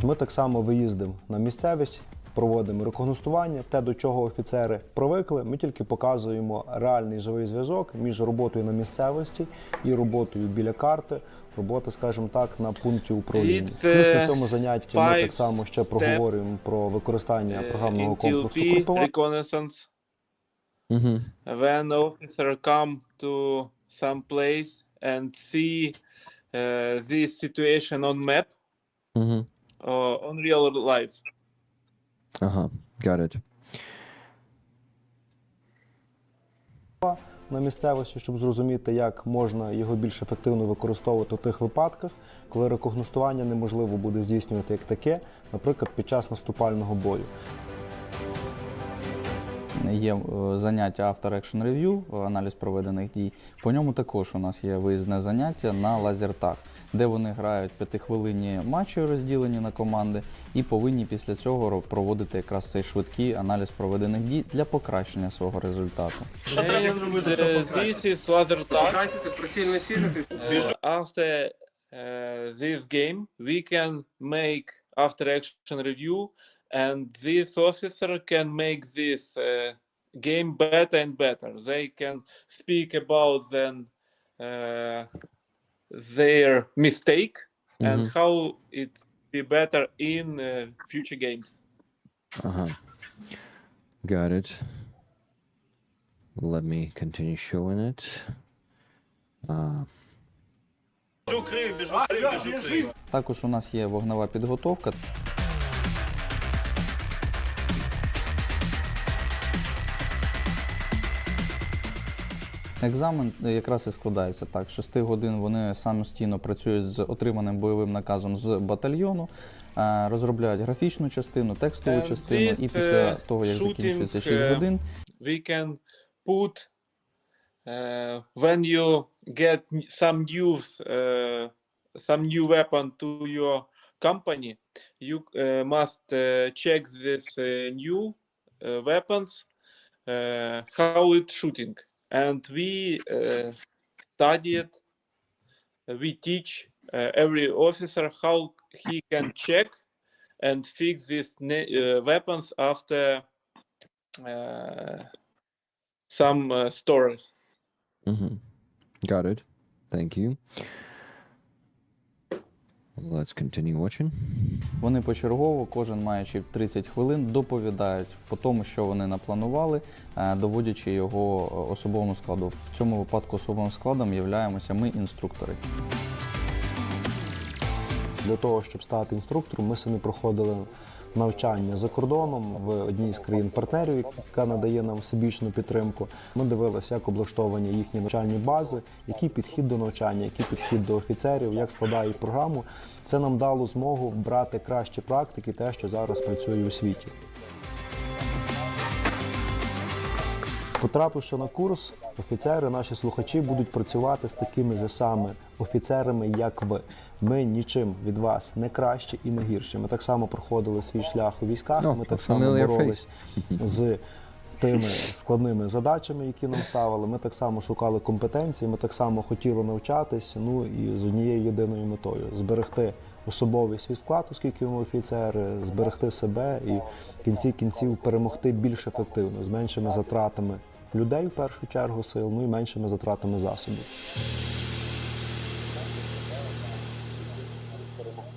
Ми так само виїздимо на місцевість, проводимо рекогностування, те, до чого офіцери привикли. Ми тільки показуємо реальний живий зв'язок між роботою на місцевості і роботою біля карти, робота, скажімо так, на пункті управління. Плюс на цьому занятті ми так само ще проговорюємо про використання програмного комплексу Reconnaissance. When officer come to some place and see this situation on map, on real life. Got it. На місцевості, щоб зрозуміти, як можна його більш ефективно використовувати в тих випадках, коли рекогностування неможливо буде здійснювати як таке, наприклад, під час наступального бою. Є заняття After Action Review, аналіз проведених дій. По ньому також у нас є виїзне заняття на лазертаг, де вони грають 5-хвилинні матчі, розділені на команди, і повинні після цього проводити якраз цей швидкий аналіз проведених дій для покращення свого результату. Що треба зробити, щоб покращити прицільну ціль? After this game, we can make after action review, and this officer can make this game better and better. They can speak about their mistake and how it be better in future games. Got it. Let me continue showing it. Також у нас є вогнева підготовка. Екзамен якраз і складається так. 6 годин вони самостійно працюють з отриманим бойовим наказом з батальйону, розробляють графічну частину, текстову частину, і після того, як закінчується 6 годин, we can put when you get some new weapon to your company, you must check this new weapons, how it's shooting. And we studied, we teach every officer how he can check and fix these weapons after some storage. Got it. Thank you. Let's continue watching. Вони почергово, кожен маючи 30 хвилин, доповідають по тому, що вони напланували, доводячи його особовому складу. В цьому випадку особовим складом являємося ми, інструктори. Для того, щоб стати інструктором, ми самі проходили навчання за кордоном в одній з країн-партнерів, яка надає нам всебічну підтримку. Ми дивилися, як облаштовані їхні навчальні бази, який підхід до навчання, який підхід до офіцерів, як складають програму. Це нам дало змогу брати кращі практики, те, що зараз працює у світі. Потрапивши на курс, офіцери, наші слухачі будуть працювати з такими ж саме офіцерами, як ви. Ми нічим від вас не краще і не гірше. Ми так само проходили свій шлях у військах, ми так само боролись з тими складними задачами, які нам ставили. Ми так само шукали компетенції, ми так само хотіли навчатись, ну і з однією єдиною метою – зберегти особовий свій склад, оскільки ми офіцери, зберегти себе і в кінці кінців перемогти більш ефективно, з меншими затратами людей, в першу чергу, сил, ну і меншими затратами засобів.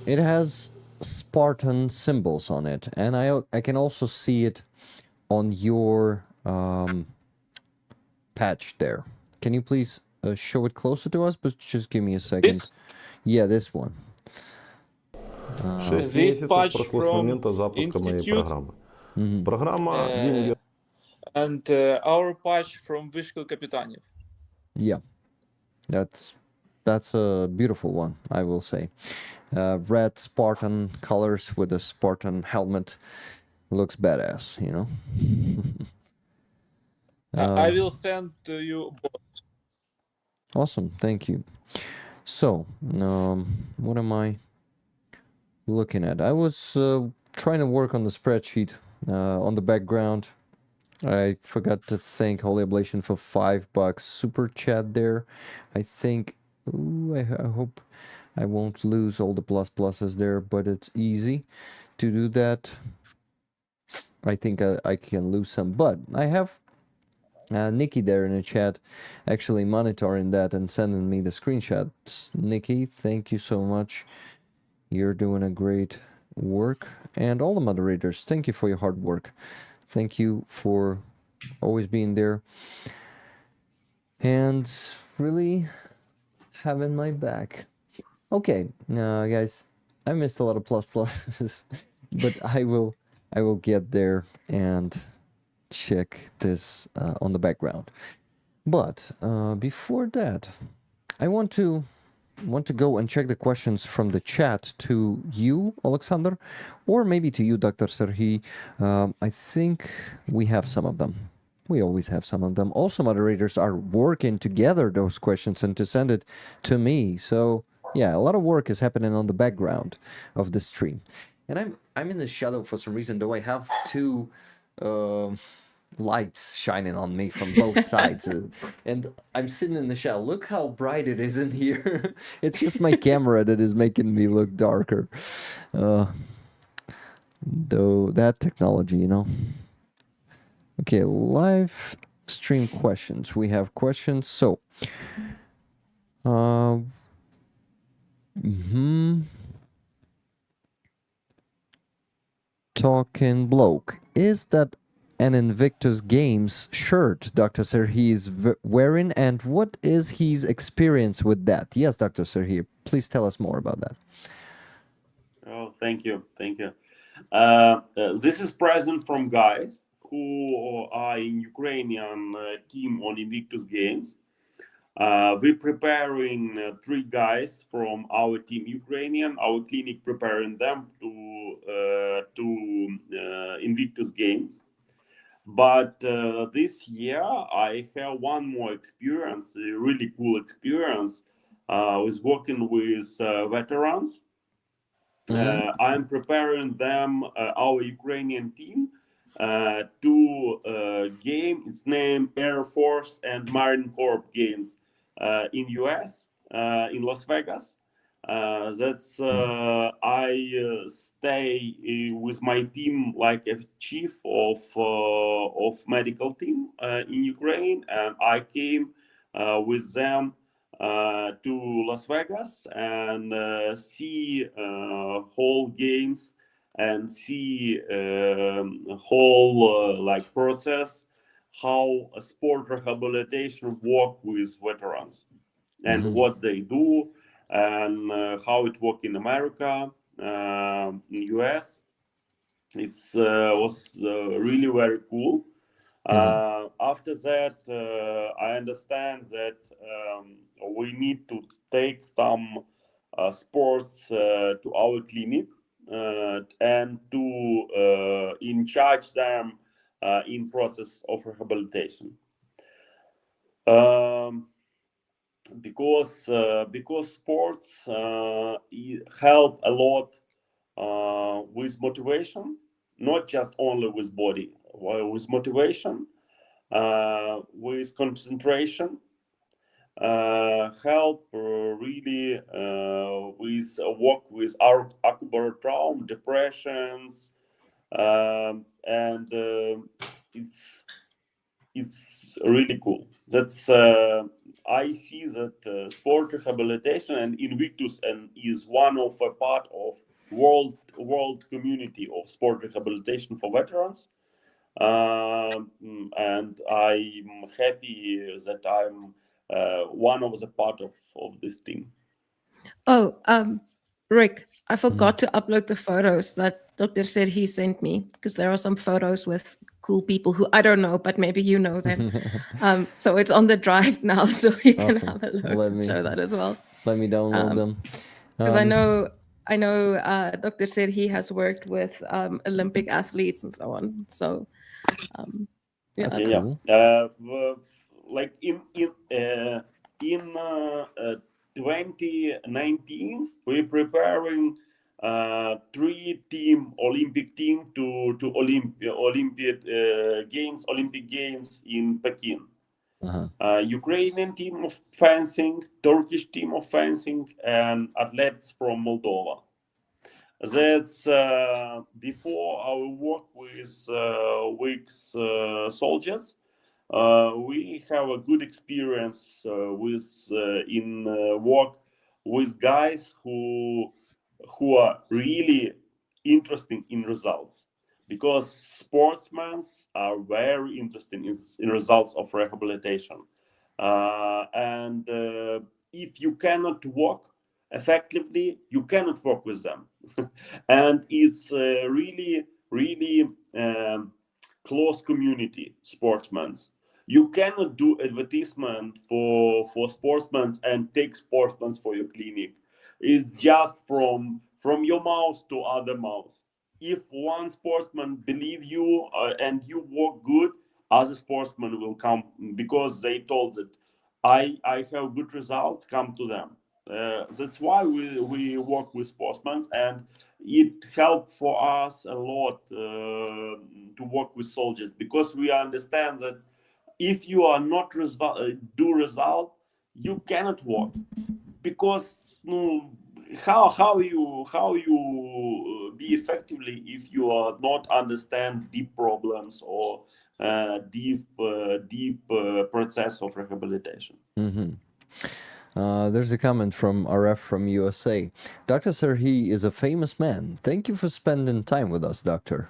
It has Spartan symbols on it, and I can also see it on your patch there. Can you please show it closer to us? But just give me a second. This? Yeah, this one. 6 This месяцев patch прошло с from момента запуска моей Institute, программы. Программа uh, and our patch from Vishkel Kapitaniv. Yeah, that's a beautiful one, I will say. Red Spartan colors with a Spartan helmet looks badass, you know. I will send to you both. Awesome, thank you. So, what am I looking at? I was trying to work on the spreadsheet on the background. I forgot to thank Holy Oblation for $5 super chat there. I think, ooh, I hope I won't lose all the pluses there, but it's easy to do that. I think I can lose some, but I have Nikki there in the chat actually monitoring that and sending me the screenshots. Nikki, thank you so much. You're doing a great work. And all the moderators, thank you for your hard work. Thank you for always being there and really having my back. Okay, guys, I missed a lot of pluses, but I will get there and check this on the background. But before that, I want to go and check the questions from the chat to you, Oleksandr, or maybe to you, Dr. Serhii. I think we have some of them. We always have some of them. Also, moderators are working to gather those questions and to send it to me. So yeah, a lot of work is happening on the background of the stream. And I'm in the shadow for some reason, though I have two lights shining on me from both sides, and I'm sitting in the shadow. Look how bright it is in here. It's just my camera that is making me look darker. Though that technology, you know. Okay, live stream questions. We have questions. So, Talking bloke, is that an Invictus Games shirt Dr. Serhii is wearing, and what is his experience with that? Yes, Dr. Serhii, please tell us more about that. Oh, thank you. This is present from guys who are in Ukrainian team on Invictus Games. We're preparing 3 guys from our team Ukrainian, our clinic preparing them to Invictus Games. But this year I have one more experience, a really cool experience, with working with veterans. I'm preparing them, our Ukrainian team, to game. It's named Air Force and Marine Corps Games in US, in Las Vegas. I stay with my team like a chief of medical team in Ukraine, and I came with them to Las Vegas and see whole games and see whole like process how a sport rehabilitation work with veterans and what they do and how it work in America, in US. It was really very cool. After that, I understand that we need to take some sports to our clinic and to in charge them in process of rehabilitation. Because sports help a lot with motivation, not just only with body, with motivation, with concentration, help really with work with our acute trauma, depressions, and it's really cool. That's I see that sport rehabilitation and Invictus and is one of a part of world community of sport rehabilitation for veterans, and I'm happy that I'm one of the part of this team. Oh, Rick, I forgot to upload the photos that Dr. Serhii sent me, because there are some photos with cool people who I don't know, but maybe you know them. So it's on the drive now, so you can Awesome. have a look and show that as well. Let me download them. Because I know Dr. Serhii has worked with Olympic athletes and so on. So yeah. That's cool. Like in 2019, we're preparing 3-team Olympic team to Olympic Games in Peking. Ukrainian team of fencing, Turkish team of fencing, and athletes from Moldova. That's before our work with soldiers. We have a good experience in work with guys who are really interesting in results, because sportsmen are very interested in results of rehabilitation. And if you cannot work effectively, you cannot work with them. And it's really close community, sportsmen. You cannot do advertisement for sportsmen and take sportsmen for your clinic. It's just from your mouth to other mouth. If one sportsman believe you and you work good, other sportsmen will come, because they told that I have good results, come to them. That's why we work with sportsmen, and it helped for us a lot to work with soldiers, because we understand that if you are not do result, you cannot work, because how you be effectively if you are not understand deep problems or deep process of rehabilitation. There's a comment from RF from USA. Dr. Serhii is a famous man. Thank you for spending time with us, Doctor.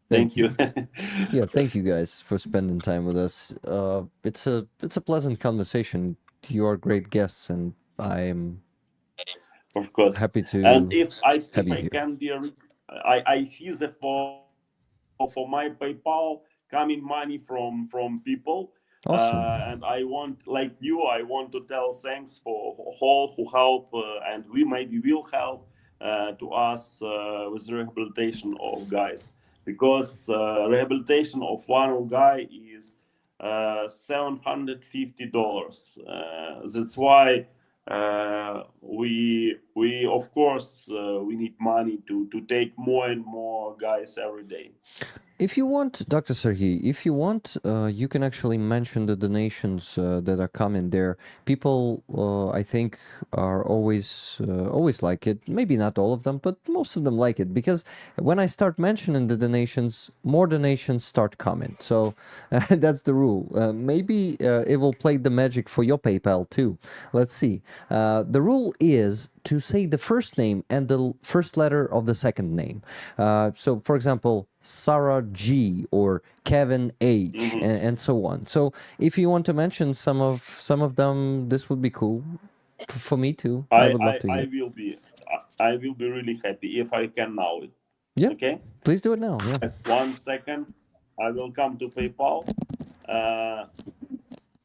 Thank you. Yeah, thank you guys for spending time with us. It's a pleasant conversation. You are great guests, and I am of course happy to. And if I here. can be, I see the for my PayPal coming money from people. Awesome. And I want, like you, I want to tell thanks for all who help, and we maybe will help to us with the rehabilitation of guys, because rehabilitation of one guy is $750. That's why we of course we need money to take more and more guys every day. If you want, Dr. Serhii, if you want, you can actually mention the donations that are coming there. People, I think, are always like it. Maybe not all of them, but most of them like it, because when I start mentioning the donations, more donations start coming. So that's the rule. Maybe it will play the magic for your PayPal too. Let's see. The rule is to say the first name and the first letter of the second name. So, for example, Sarah G or Kevin H and so on. So if you want to mention some of them, this would be cool for me too. I would love to hear. I will be really happy if I can now. Yeah. Okay. Please do it now. Yeah. 1 second. I will come to PayPal.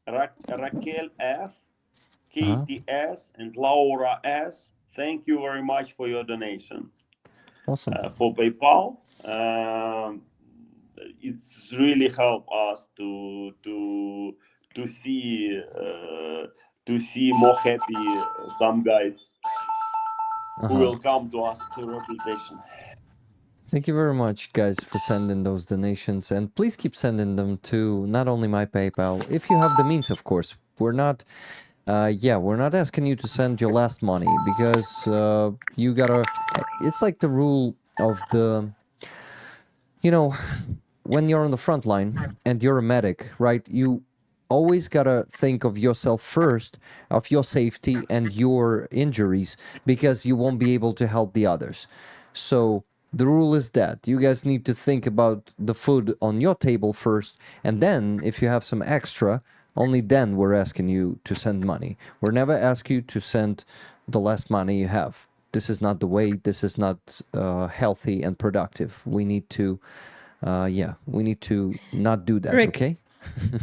Raquel F, Katie S, and Laura S. Thank you very much for your donation. Awesome. For PayPal, it's really helped us to see more happy some guys who will come to us to rehabilitation. Thank you very much, guys, for sending those donations, and please keep sending them to not only my PayPal, if you have the means, of course. We're not asking you to send your last money, because you gotta. It's like the rule of the, when you're on the front line and you're a medic, right? You always gotta think of yourself first, of your safety and your injuries, because you won't be able to help the others. So the rule is that you guys need to think about the food on your table first, and then if you have some extra, only then we're asking you to send money. We're never ask you to send the less money you have. This is not the way. This is not healthy and productive. We need to, we need to not do that. Rick. Okay.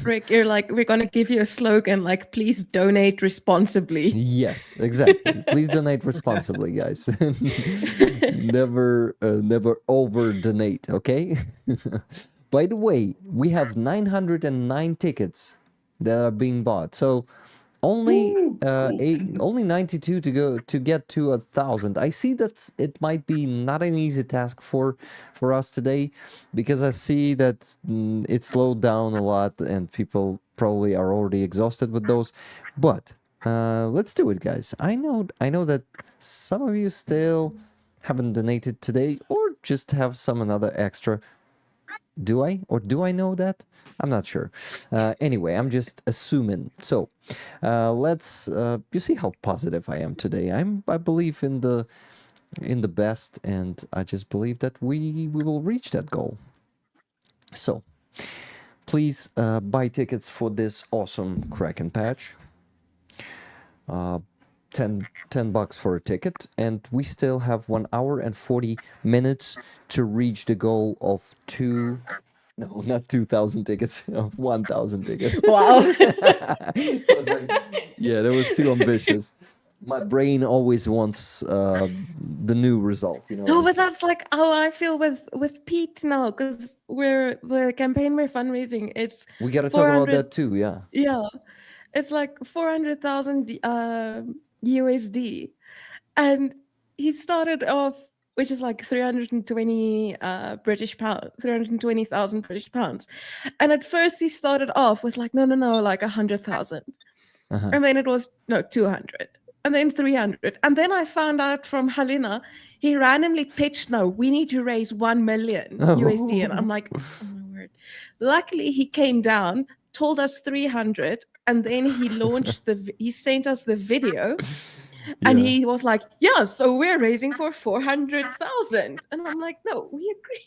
Rick, you're like, we're going to give you a slogan like, please donate responsibly. Yes, exactly. Please donate responsibly, guys. Never over donate, okay? By the way, we have 909 tickets that are being bought. So only only 92 to get to 1,000. I see that it might be not an easy task for us today, because I see that it slowed down a lot and people probably are already exhausted with those. But let's do it, guys. I know that some of you still haven't donated today, or just have some another extra. Do I? Or do I know that? I'm not sure. Anyway, I'm just assuming. So let's you see how positive I am today. I believe in the best, and I just believe that we will reach that goal. So please buy tickets for this awesome Kraken patch. $10 for a ticket, and we still have 1 hour and 40 minutes to reach the goal of not 2,000 tickets, of 1,000 tickets. Wow. Yeah, that was too ambitious. My brain always wants the new result, you know. No, but that's like how I feel with Pete now, because the campaign we're fundraising. We got to talk about that too, yeah. Yeah, it's like 400,000 USD, and he started off, which is like 320 British pound, 320,000 British pounds, and at first he started off with like no, like 100,000, and then it was 200. And then 300. And then I found out from Halina, he randomly pitched, we need to raise 1 million USD. And I'm like, oh my word. Luckily, he came down, told us 300. And then he launched he sent us the video. And he was like, yeah, so we're raising for 400,000. And I'm like, no, we agree.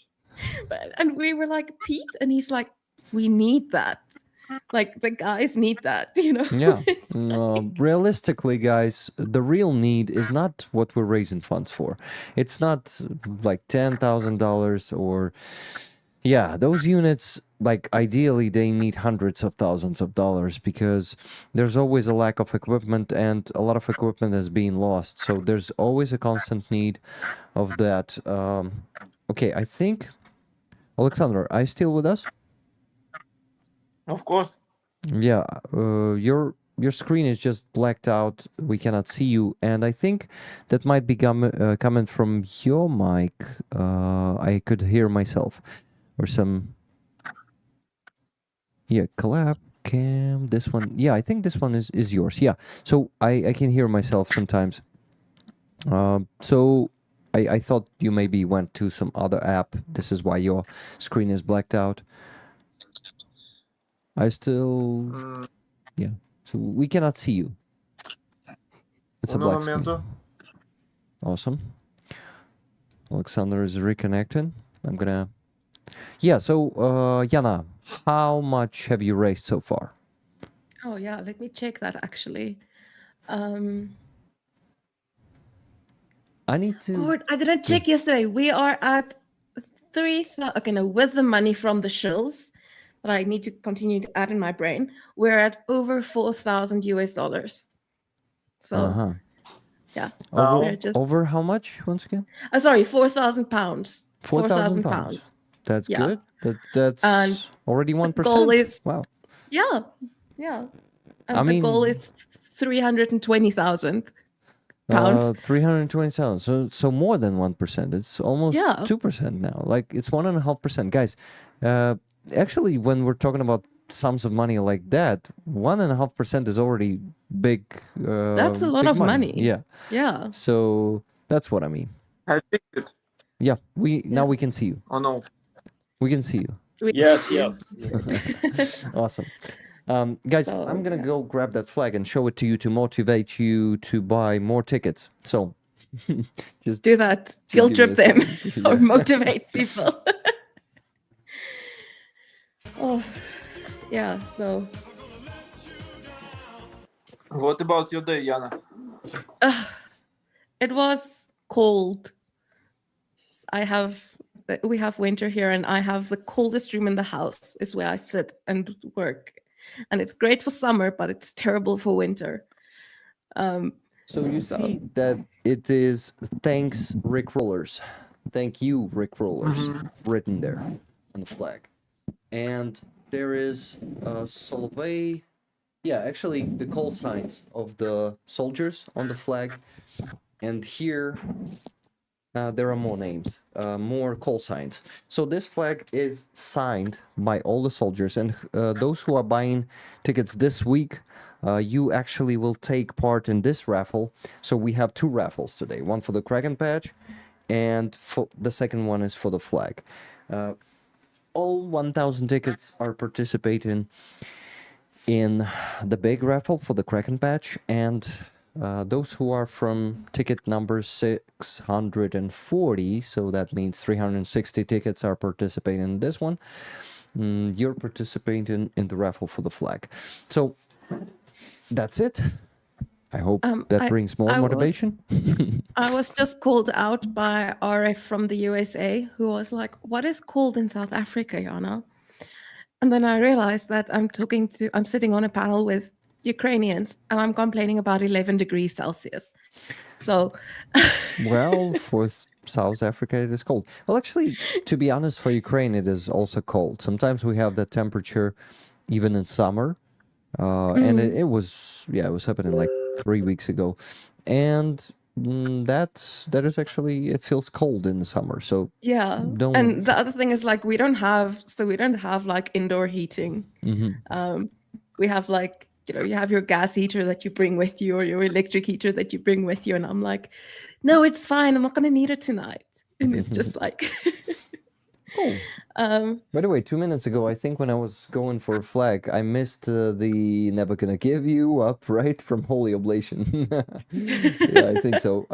And we were like, Pete? And he's like, we need that. Like, the guys need that, you know? Yeah. Realistically, guys, the real need is not what we're raising funds for. It's not like $10,000 or... Yeah, those units, like, ideally, they need hundreds of thousands of dollars, because there's always a lack of equipment, and a lot of equipment has been lost. So there's always a constant need of that. Okay, I think... Oleksandr, are you still with us? Of course. Yeah, your screen is just blacked out. We cannot see you, and I think that might be coming from your mic. I could hear myself, or some. Yeah, collab cam. This one. Yeah, I think this one is yours. Yeah, so I can hear myself sometimes. So I thought you maybe went to some other app. This is why your screen is blacked out. I still... Yeah, so we cannot see you. It's a black screen. Awesome. Oleksandr is reconnecting. I'm gonna... Yeah, so, Jana, how much have you raised so far? Oh, yeah, let me check that, actually. I need to... Oh, I didn't check yesterday. We are at 3,000... Okay, no, with the money from the shills, that I need to continue to add in my brain, we're at over 4,000 US dollars. So, yeah. Over how much, once again? Sorry, 4,000 pounds. 4,000 pounds. That's good. That's already 1%. Goal is... Wow. Yeah. And the goal is 320,000 pounds. 320,000. So more than 1%. It's almost 2% now. Like, it's 1.5%. Guys, actually, when we're talking about sums of money like that, 1.5% is already big. That's a lot of money. Yeah. So that's what I mean. I think it. Yeah. Now we can see you. Oh no. We can see you. Yes. Awesome. Guys, I'm gonna go grab that flag and show it to you to motivate you to buy more tickets. So just do that. Guilt trip them or motivate people. Oh, yeah. So What about your day, Jana? It was cold. We have winter here, and I have the coldest room in the house is where I sit and work. And it's great for summer, but it's terrible for winter. So you see that it is thanks Rick Rollers. Thank you, Rick Rollers, written there on the flag. And there is Solvay. Yeah, actually the call signs of the soldiers on the flag. And here there are more names, more call signs. So this flag is signed by all the soldiers, and those who are buying tickets this week, you actually will take part in this raffle. So we have 2 raffles today, one for the Kraken patch, and the second one is for the flag. All 1,000 tickets are participating in the big raffle for the Kraken patch, and those who are from ticket number 640, so that means 360 tickets are participating in this one. You're participating in the raffle for the flag. So that's it. I hope that brings more motivation. I was just called out by RF from the USA, who was like, "What is cold in South Africa, Jana?" And then I realized that I'm sitting on a panel with Ukrainians, and I'm complaining about 11 degrees Celsius. So, well, for South Africa, it is cold. Well, actually, to be honest, for Ukraine, it is also cold. Sometimes we have that temperature even in summer. And it was happening like 3 weeks ago. And that is actually, it feels cold in the summer. So yeah. And the other thing is like, we don't have like indoor heating. We have like, you have your gas heater that you bring with you, or your electric heater that you bring with you. And I'm like, no, it's fine. I'm not going to need it tonight. And it's just like... Oh. By the way, 2 minutes ago, I think when I was going for a flag, I missed the "Never Gonna Give You Up," right, from Holy Oblation. Yeah, I think so.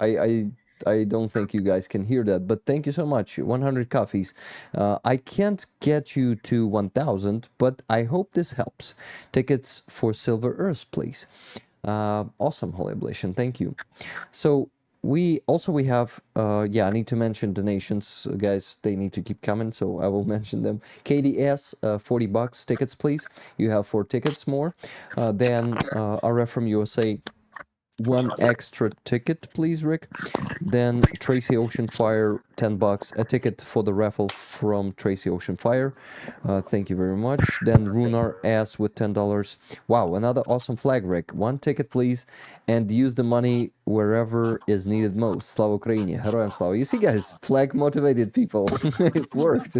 I don't think you guys can hear that, but thank you so much. 100 coffees. I can't get you to 1,000, but I hope this helps. Tickets for Silver Earth, please. Awesome, Holy Oblation. Thank you. So we have I need to mention donations, guys. They need to keep coming, so I will mention them. KDS, $40 tickets, please. You have 4 tickets more. Then RF from USA, 1 extra ticket, please, Rick. Then Tracy Oceanfire, $10, a ticket for the raffle from Tracy Oceanfire. Thank you very much. Then Runar S with $10. Wow, another awesome flag, Rick. 1 ticket, please, and use the money wherever is needed most. Slava Ukraini, Heroям Slava. You see, guys, flag motivated people. It worked.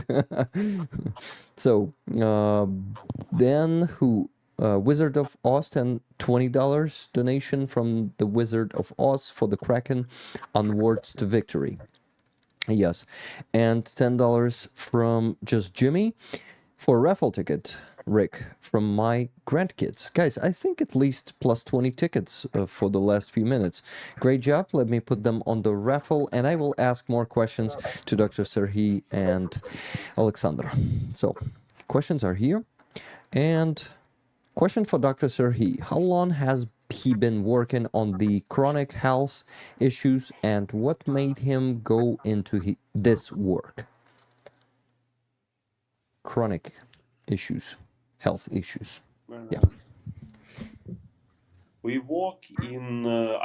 So then who? Wizard of Oz, and $20 donation from the Wizard of Oz for the Kraken onwards to victory. Yes, and $10 from Just Jimmy for a raffle ticket, Rick, from my grandkids. Guys, I think at least plus 20 tickets for the last few minutes. Great job. Let me put them on the raffle, and I will ask more questions to Dr. Serhii and Oleksandr. So, questions are here, and... question for Dr. Serhii. How long has he been working on the chronic health issues, and what made him go into this work? Chronic issues, health issues. Yeah.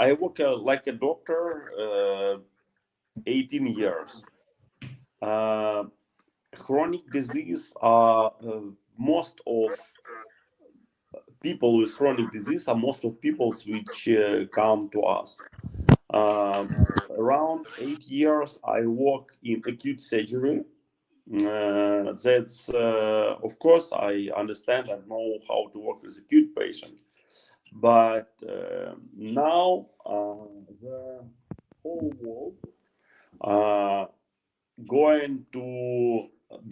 I work like a doctor 18 years. Chronic disease are most of people with chronic disease are most of people which come to us. Around 8 years, I work in acute surgery. That's of course I understand and know how to work with acute patient, but now the whole world going to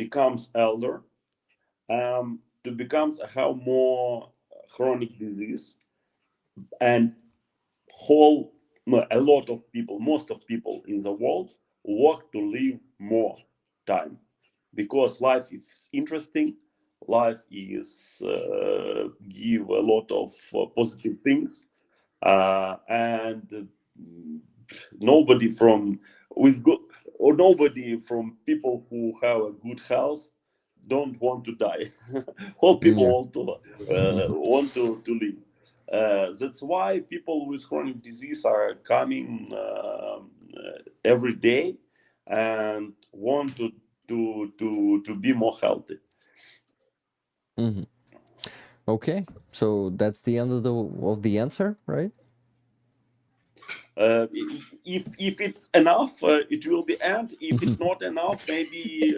becomes elder, to becomes have more chronic disease, and a lot of people, most of people in the world work to live more time, because life is interesting, life is give a lot of positive things, and nobody from people who have a good health don't want to die. All people want to live. That's why people with chronic disease are coming every day and want to be more healthy. Okay, so that's the end of the answer, right? If it's enough, it will be end. If it's not enough, maybe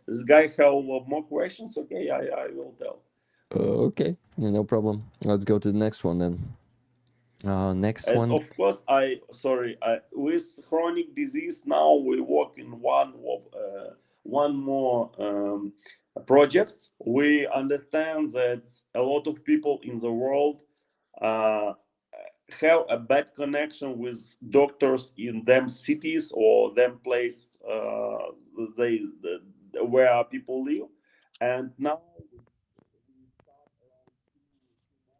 this guy have more questions. Okay, I will tell. Okay, no problem. Let's go to the next one then. Next one. Of course, with chronic disease now we work in one more project. We understand that a lot of people in the world have a bad connection with doctors in them cities or them place where people live, and now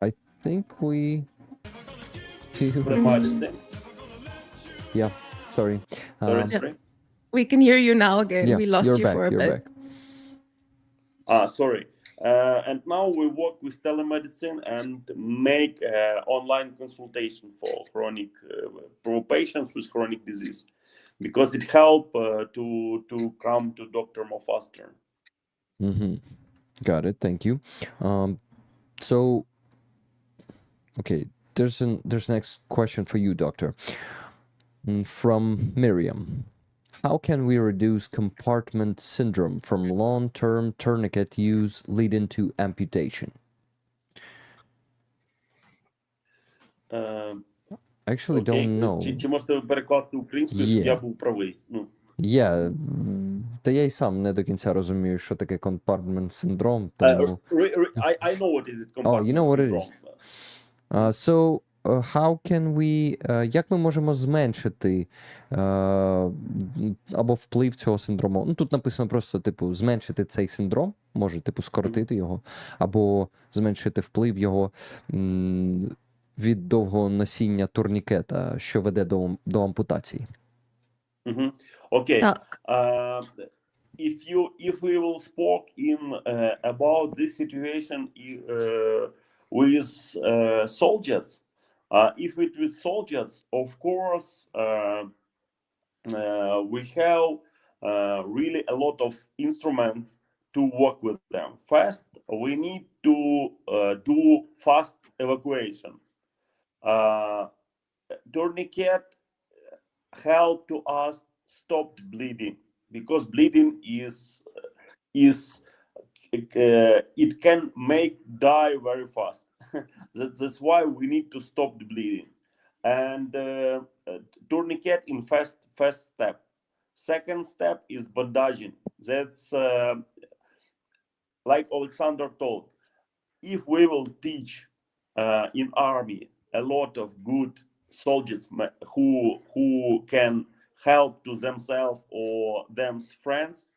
I think we. medicine. Yeah, sorry. Sorry. We can hear you now again. Yeah, We lost you're you back, for a you're bit. back. Sorry. And now we work with telemedicine and make online consultation for chronic for patients with chronic disease, because it helps to come to doctor more faster. Got it. Thank you. So, okay, there's next question for you, doctor. From Miriam. How can we reduce compartment syndrome from long-term tourniquet use leading to amputation? Actually, don't know. Чи можете перекласти українською, щоб я був правий? Та я й сам не до кінця розумію, що таке compartment syndrome. Тому... I know what is it, compartment you know what it syndrome. is. So, how can we, як ми можемо зменшити або вплив цього синдрому? Ну, тут написано просто, типу, зменшити цей синдром, може, типу, скоротити його, або зменшити вплив його від довгого носіння турнікета, що веде до ампутації. Okay. If we will speak about this situation with soldiers, if it with soldiers, of course, we have really a lot of instruments to work with them. First, we need to do fast evacuation. Tourniquet help to us stop bleeding, because bleeding is it can make die very fast. That's why we need to stop the bleeding. And tourniquet in first step. Second step is bandaging. That's like Oleksandr told. If we will teach in army a lot of good soldiers who can help to themselves or them's friends,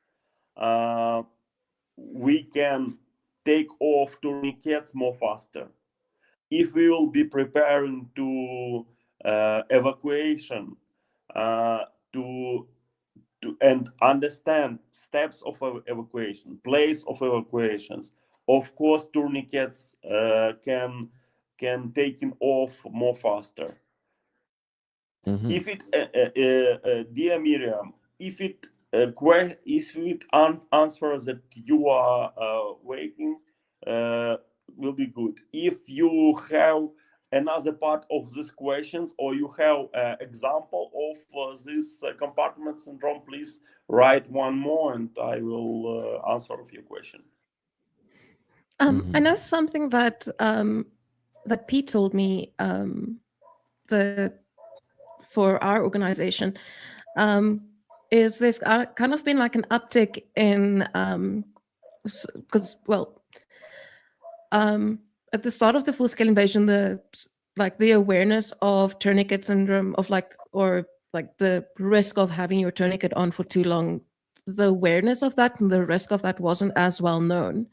we can take off tourniquets more faster. If we will be preparing to evacuation, and understand steps of evacuation, place of evacuations, of course tourniquets can take it off more faster. If it, dear Miriam, if it answer that you are waiting, will be good. If you have another part of these questions, or you have an example of this compartment syndrome, please write one more, and I will answer of your question. I know something that that Pete told me for our organization is there's kind of been like an uptick in because at the start of the full-scale invasion, the awareness of tourniquet syndrome, of the risk of having your tourniquet on for too long, the awareness of that and the risk of that wasn't as well known,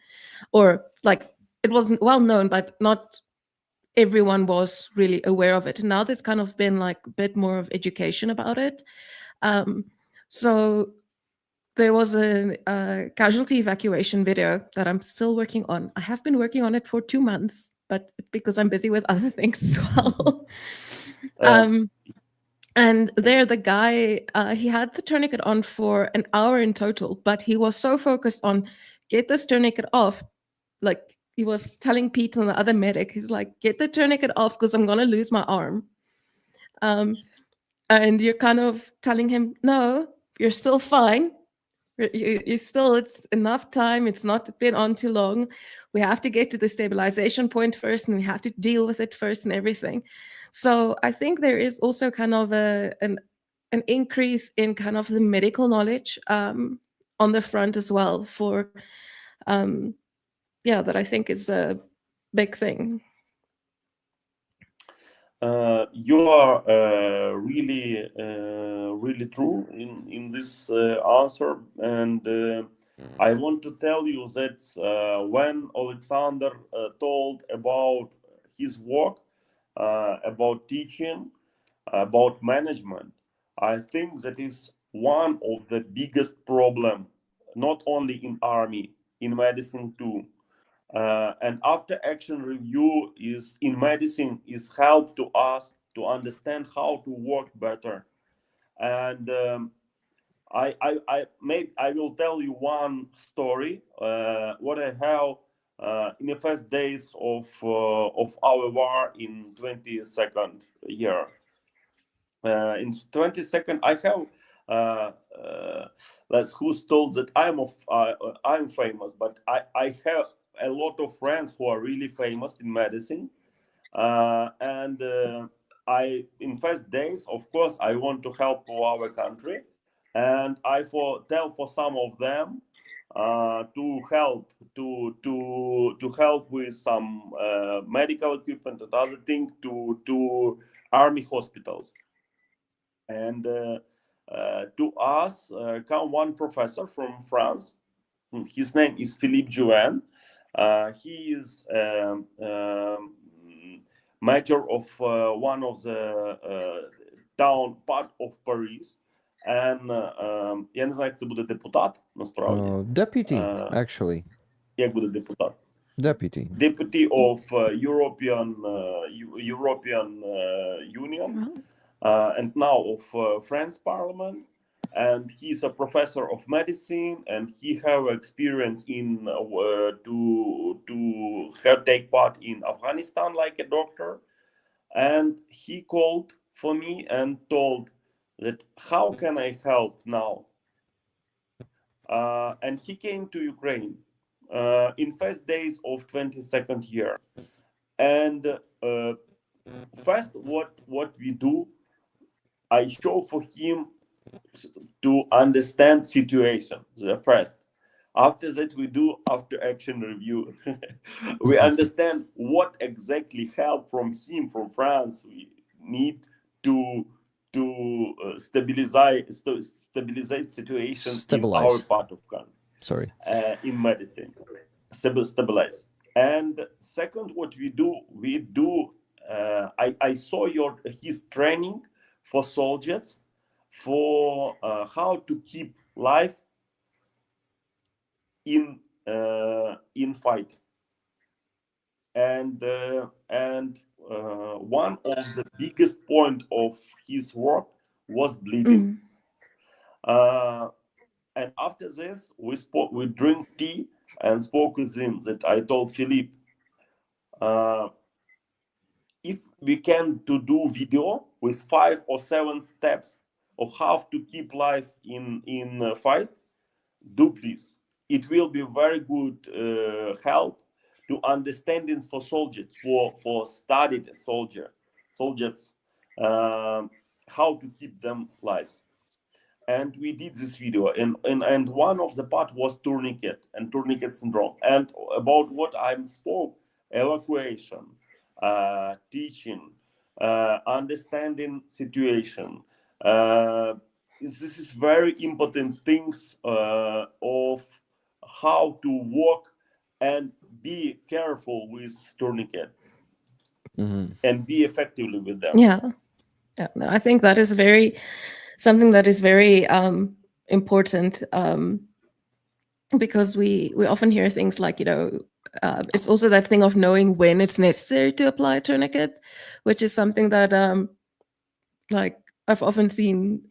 or like it wasn't well known, but not everyone was really aware of it. And now there's kind of been like a bit more of education about it. So there was a casualty evacuation video that I'm still working on. I have been working on it for 2 months, but because I'm busy with other things as well. And there, the guy, he had the tourniquet on for an hour in total, but he was so focused on get this tourniquet off. Like he was telling Pete and the other medic, he's like, get the tourniquet off because I'm going to lose my arm. And you're kind of telling him, no, you're still fine. You still, it's enough time. It's not been on too long. We have to get to the stabilization point first, and we have to deal with it first and everything. So I think there is also kind of an increase in kind of the medical knowledge on the front as well for, that I think is a big thing. You are really true in this answer, and I want to tell you that when Oleksandr told about his work, about teaching, about management, I think that is one of the biggest problem, not only in army, in medicine too. And after action review is in medicine is help to us to understand how to work better. And I will tell you one story what I have in the first days of our war in 22nd year. In 22nd, I have who's told that I'm famous, but I have a lot of friends who are really famous in medicine, and I in first days, of course, I want to help our country, and I tell for some of them to help with some medical equipment and other things to army hospitals. And to us come one professor from France. His name is Philippe Juin. He is major of one of the town part of Paris. And я не знаю, як це буде депутат, насправді. Deputy, actually. Як буде депутат? Deputy. Deputy of European Union. And now of French Parliament, and he's a professor of medicine, and he have experience in to have take part in Afghanistan like a doctor. And he called for me and told that how can I help now? And he came to Ukraine in first days of 22nd year. And first, what we do, I show for him to understand situation, the first. After that, we do after action review. We understand what exactly help from him, from France, we need to stabilize situation in our part of country. In medicine, stabilize. And second, what we do, I saw his training for soldiers, for how to keep life in fight. And one of the biggest point of his work was bleeding. And after this, we drink tea and spoke with him. That I told Philippe, if we can to do video with 5 or 7 steps of how to keep life in fight, do please. It will be very good help to understanding for soldiers, for studied soldiers, how to keep them lives. And we did this video, and one of the part was tourniquet and tourniquet syndrome, and about what I spoke, evacuation, teaching, understanding situation. This is very important things of how to work and be careful with tourniquet. and be effectively with them. Yeah. No, I think that is something that is very important, because we often hear things like, it's also that thing of knowing when it's necessary to apply a tourniquet, which is something that like I've often seen,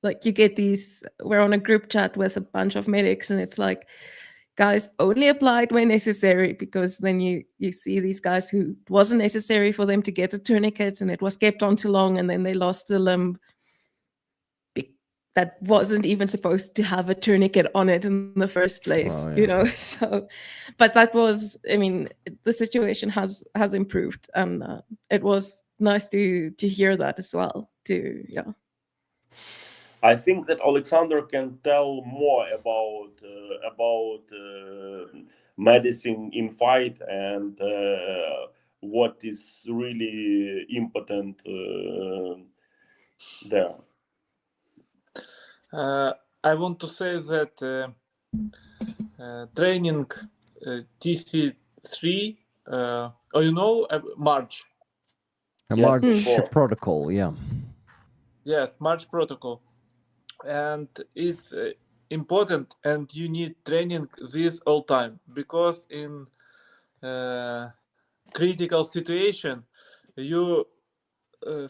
like you get these, we're on a group chat with a bunch of medics, and it's like, guys, only apply it when necessary, because then you see these guys who it wasn't necessary for them to get a tourniquet, and it was kept on too long, and then they lost a limb that wasn't even supposed to have a tourniquet on it in the first place. So, but that was, I mean, the situation has improved, and it was nice to hear that as well. I think that Oleksandr can tell more about medicine in fight and what is really important there. I want to say that training TC3, March. A March protocol, yeah. Yes, March protocol. And it's important, and you need training this all time, because in critical situation, you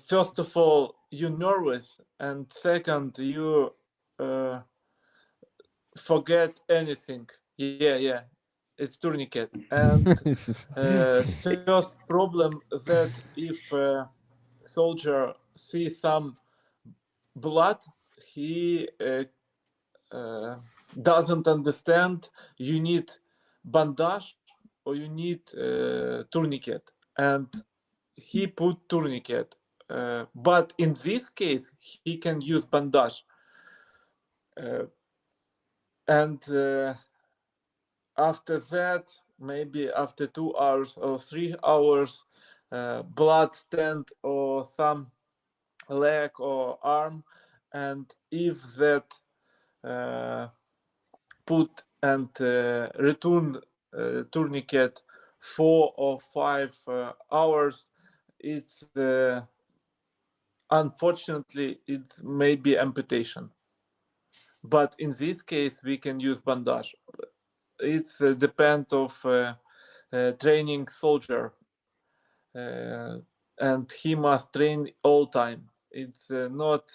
first of all, you're nervous, and second, you forget anything. Yeah, it's tourniquet. And first problem that if a soldier sees some blood, he doesn't understand you need bandage or you need tourniquet, and he put tourniquet, but in this case he can use bandage, and after that, maybe after 2 hours or 3 hours, blood stand or some leg or arm, and if that put and return tourniquet 4 or 5 hours, it's unfortunately it may be amputation. But in this case we can use bandage. It's depend of training soldier, and he must train all time. It's not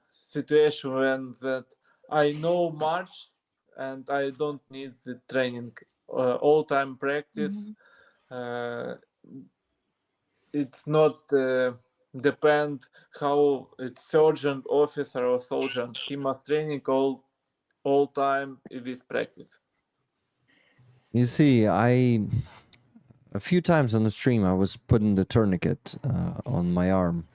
situation when that I know much and I don't need the training. All time practice. It's not depend how it's surgeon, officer, or soldier. He must training all time with practice. You see, a few times on the stream I was putting the tourniquet on my arm,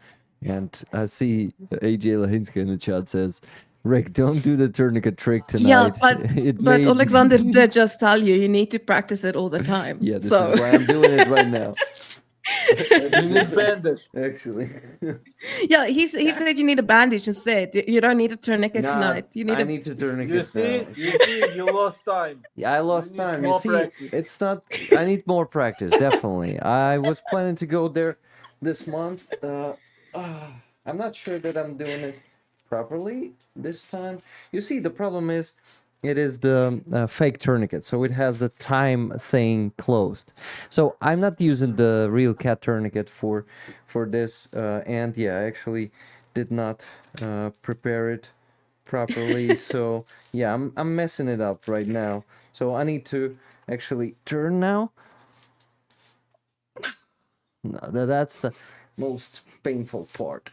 and I see AJ Lahinsky in the chat says, Rick, don't do the tourniquet trick tonight. Yeah, but Oleksandr did just tell you need to practice it all the time. Yeah, this is why I'm doing it right now. You need bandage. Actually. Yeah, he said you need a bandage instead. You don't need a tourniquet tonight. You need I need a tourniquet. You see, you lost time. Yeah, I lost time. You see, practice. It's not. I need more practice, definitely. I was planning to go there this month. I'm not sure that I'm doing it properly this time. You see, the problem is, it is the fake tourniquet, so it has the time thing closed. So I'm not using the real cat tourniquet for this, and yeah, I actually did not prepare it properly. So yeah, I'm messing it up right now. So I need to actually turn now. No, that's the most painful part.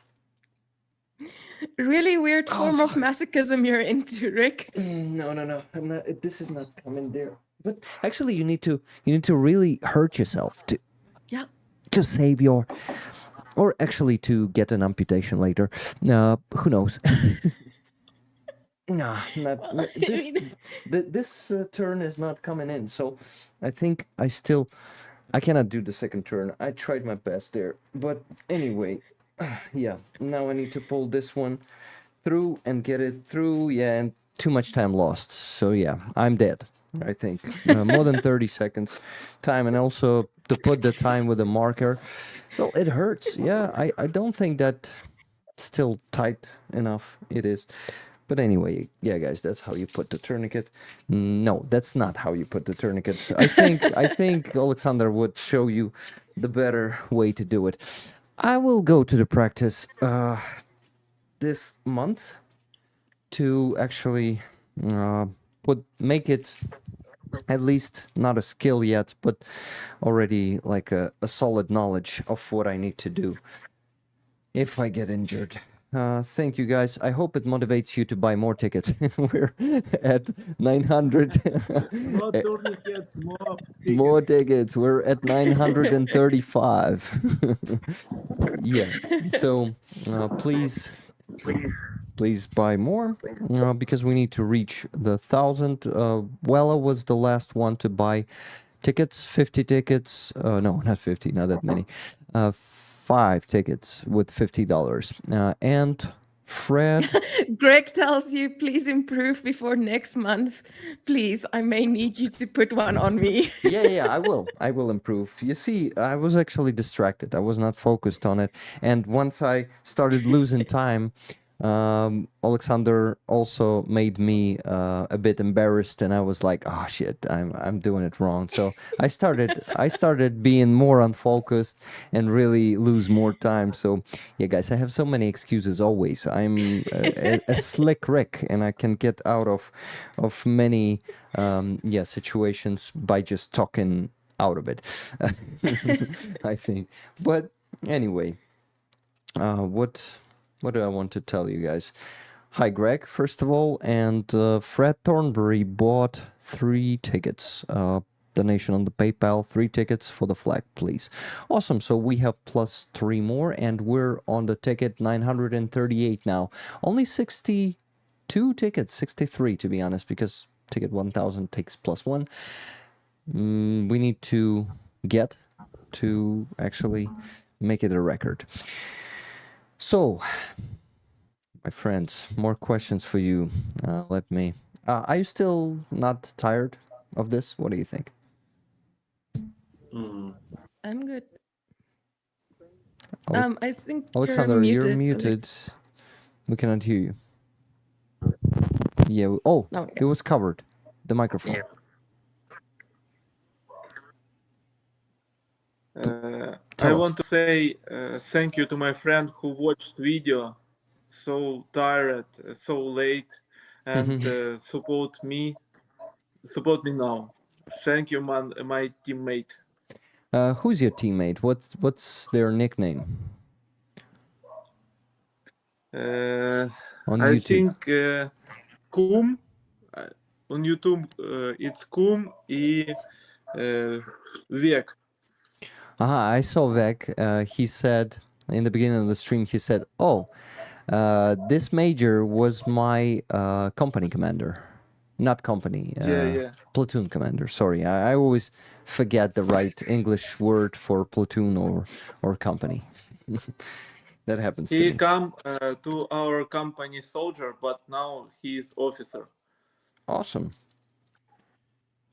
Really weird form of masochism you're into, Rick. No. I'm not. This is not coming there. But actually, you need to really hurt yourself to save your, or actually to get an amputation later. Who knows? This turn is not coming in. So I think I cannot do the second turn. I tried my best there, but anyway. Yeah, now I need to pull this one through and get it through. Yeah, and too much time lost. So yeah, I'm dead. I think. More than 30 seconds time, and also to put the time with a marker. Well, it hurts. Yeah, I don't think that still tight enough it is. But anyway, yeah, guys, that's how you put the tourniquet. No, that's not how you put the tourniquet. I think Oleksandr would show you the better way to do it. I will go to the practice this month to actually make it at least not a skill yet, but already like a solid knowledge of what I need to do if I get injured. Thank you, guys. I hope it motivates you to buy more tickets. We're at 900. Not tourniquet, more tickets. More tickets. We're at 935. Yeah. So please buy more because we need to reach the 1,000. Wella was the last one to buy tickets, 50 tickets. No, not 50, not that many. 5 tickets with $50. And Fred. Greg tells you, please improve before next month. Please, I may need you to put one on me. Yeah, I will. I will improve. You see, I was actually distracted. I was not focused on it. And once I started losing time, Oleksandr also made me a bit embarrassed, and I was like, "Oh shit, I'm doing it wrong." So I started being more unfocused and really lose more time. So yeah, guys, I have so many excuses always. I'm a slick Rick, and I can get out of many situations by just talking out of it. I think. But anyway, what do I want to tell you guys? Hi, Greg, first of all, and Fred Thornbury bought 3 tickets. Donation on the PayPal, 3 tickets for the flag, please. Awesome, so we have plus 3 more, and we're on the ticket 938 now. Only 62 tickets, 63 to be honest, because ticket 1000 takes plus 1. We need to get to actually make it a record. So, my friends, more questions for you. Let me... are you still not tired of this? What do you think? I'm good. Ale- I think Oleksandr, you're muted. Alex. We cannot hear you. Yeah. Oh, No, it was covered. The microphone. I want to say thank you to my friend who watched video so tired, so late, and support me now. Thank you, man, my teammate. Who's your teammate? What's their nickname? On I YouTube. think Kum. On YouTube, it's Kum и Vek. I saw Vec. He said in the beginning of the stream, he said, "Oh, this major was my company commander, not company. Yeah. Platoon commander. Sorry, I always forget the right English word for platoon or company. That happens to He me. come to our company soldier, but now he is officer. Awesome.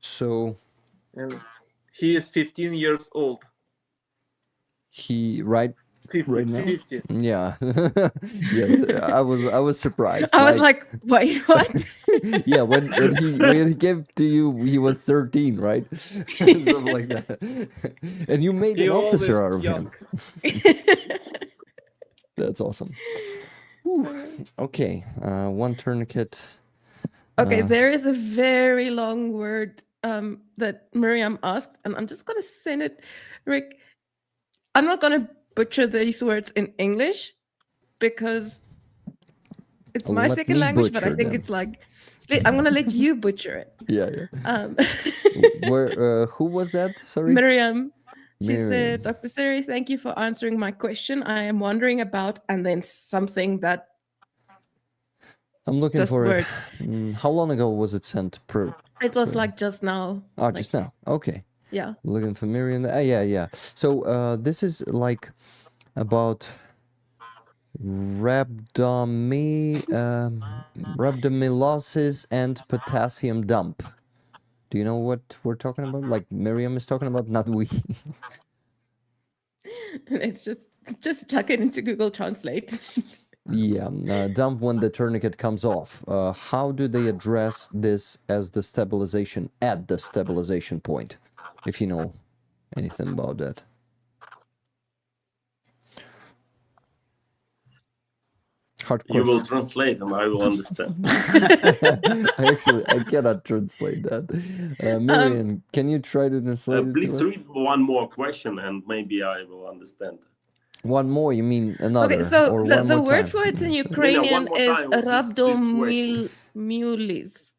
So And he is 15 years old. he right 50, right now? 50. Yeah. Yes, I was surprised. I was like, wait, what? Yeah, when he gave to you, he was 13, right? Something like that. And you made He an officer always out of him. That's awesome. Whew. Okay, 1 tourniquet. Okay, there is a very long word that Miriam asked, and I'm just gonna send it, Rick. I'm not gonna butcher these words in English because it's my Let second me language, but I butcher think them. it's like I'm gonna let you butcher it. Yeah. Where? Who was that? Sorry. Miriam. She Miriam. said, Dr. Serhii, thank you for answering my question. I am wondering about, and then something that I'm looking just for words. it. How long ago was it sent? It was like just now. Oh, just now. Okay. Yeah. Looking for Miriam. Yeah. So this is like about rhabdomyolysis and potassium dump. Do you know what we're talking about? Like Miriam is talking about, not we. It's just chuck it into Google Translate. Yeah, dump when the tourniquet comes off. How do they address this as the stabilization, at the stabilization point? If you know anything about that. Hard You question. will translate and I will understand. I cannot translate that. Miriam, can you try to translate it Please to us? read one more question and maybe I will understand. One more, you mean another? Okay, so or the one more word time? for it in one Ukrainian more is time, this question. rabdomulis.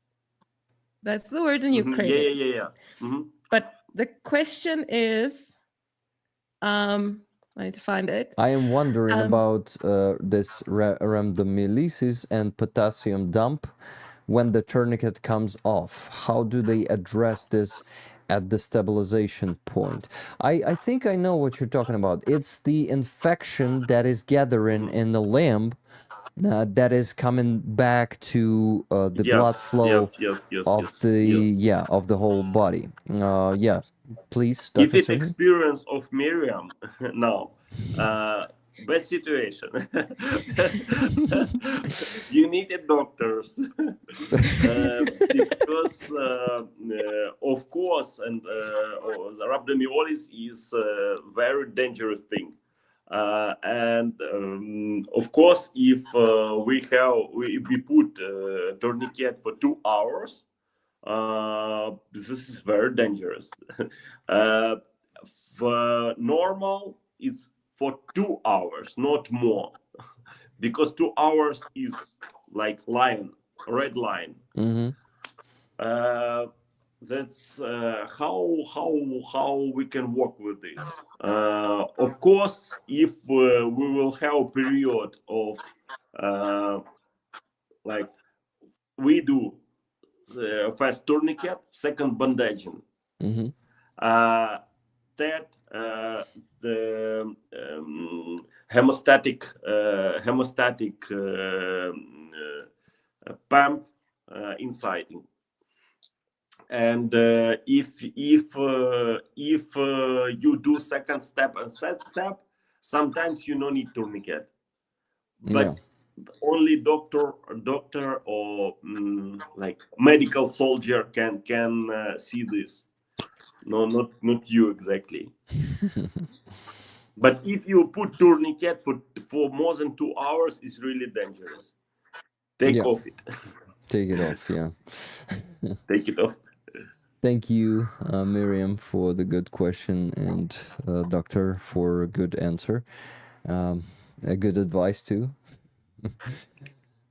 That's the word in Mhm, Ukrainian. Yeah. Mhm. But the question is, I need to find it. I am wondering about this rhabdomyolysis and potassium dump when the tourniquet comes off. How do they address this at the stabilization point? I think I know what you're talking about. It's the infection that is gathering in the limb that is coming back to the blood flow of the whole body. Yeah, please, Dr. If it Serhii? experience of Miriam now, bad situation. You need a doctors because of course, and the rhabdomyolysis is a very dangerous thing. And of course, if we put tourniquet for 2 hours, this is very dangerous. For normal, it's for 2 hours, not more, because 2 hours is like red line. Mm-hmm. That's how we can work with this. Of course, if we will have a period of like we do first tourniquet, second bandaging. Mm-hmm. That the hemostatic pump inciting. And if you do second step and third step, sometimes you don't need tourniquet, but only doctor or like medical soldier can see this. No, not you exactly. But if you put tourniquet for more than 2 hours, it's really dangerous. Take off it. Take it off, yeah. Take it off. Thank you, Miriam, for the good question, and Doctor for a good answer. A good advice too.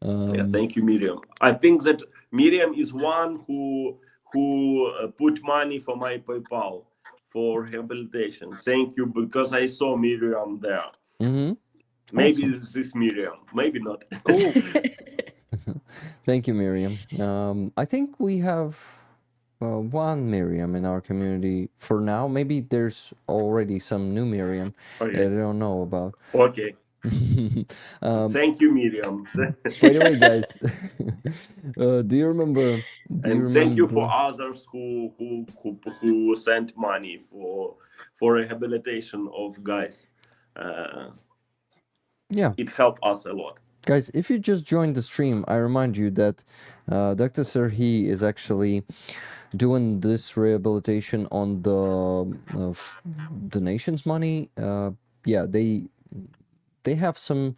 Thank you, Miriam. I think that Miriam is one who put money for my PayPal for rehabilitation. Thank you, because I saw Miriam there. Mm-hmm. Maybe this is Miriam, maybe not. Cool. Thank you, Miriam. I think we have one Miriam in our community for now. Maybe there's already some new Miriam that I don't know about. Okay. Thank you, Miriam. By the way, guys, do you remember? Thank you for others who sent money for rehabilitation of guys. It helped us a lot. Guys, if you just joined the stream, I remind you that Dr. Serhii is actually doing this rehabilitation on the donations money. They have some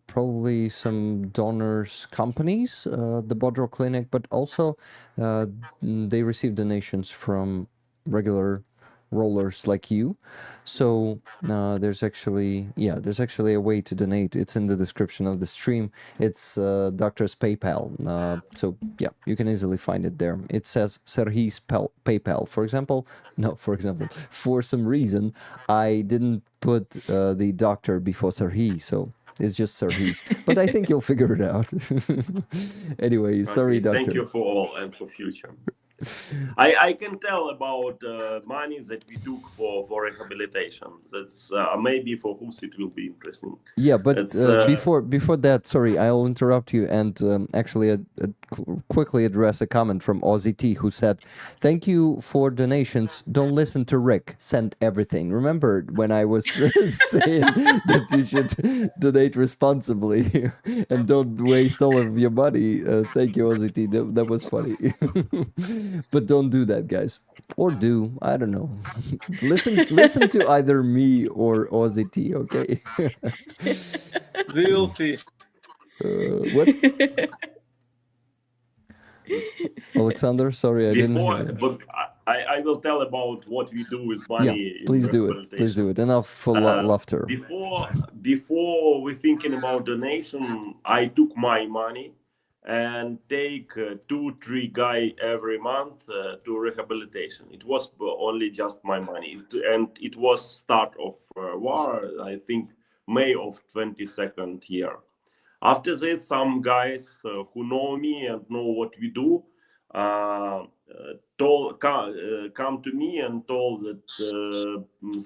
probably some donors companies, the Bodro clinic, but also they receive donations from regular rollers like you. So there's actually a way to donate. It's in the description of the stream. It's Doctor's PayPal. So yeah, you can easily find it there. It says Serhii's PayPal. For some reason I didn't put the doctor before Serhii, so it's just Serhii's. But I think you'll figure it out. Anyway, sorry, Doctor. Thank you for all and for future. I can tell about money that we took for rehabilitation. That's maybe for whos it will be interesting. Yeah, but before that, sorry, I'll interrupt you and actually quickly address a comment from Aussie T, who said, "Thank you for donations. Don't listen to Rick. Send everything." Remember when I was saying that you should donate responsibly and don't waste all of your money? Thank you, Aussie T. That was funny. But don't do that, guys. Or do, I don't know. Listen to either me or Aussie T, okay? We will see. What? Oleksandr, sorry, I didn't hear you. But I will tell about what we do with money. Yeah, please do it. Please do it. Enough for laughter. Before we thinking about donation, I took my money and take 2-3 guy every month to rehabilitation. It was only just my money, and it was start of war. I think May of 22nd year. After this, some guys who know me and know what we do come to me and told that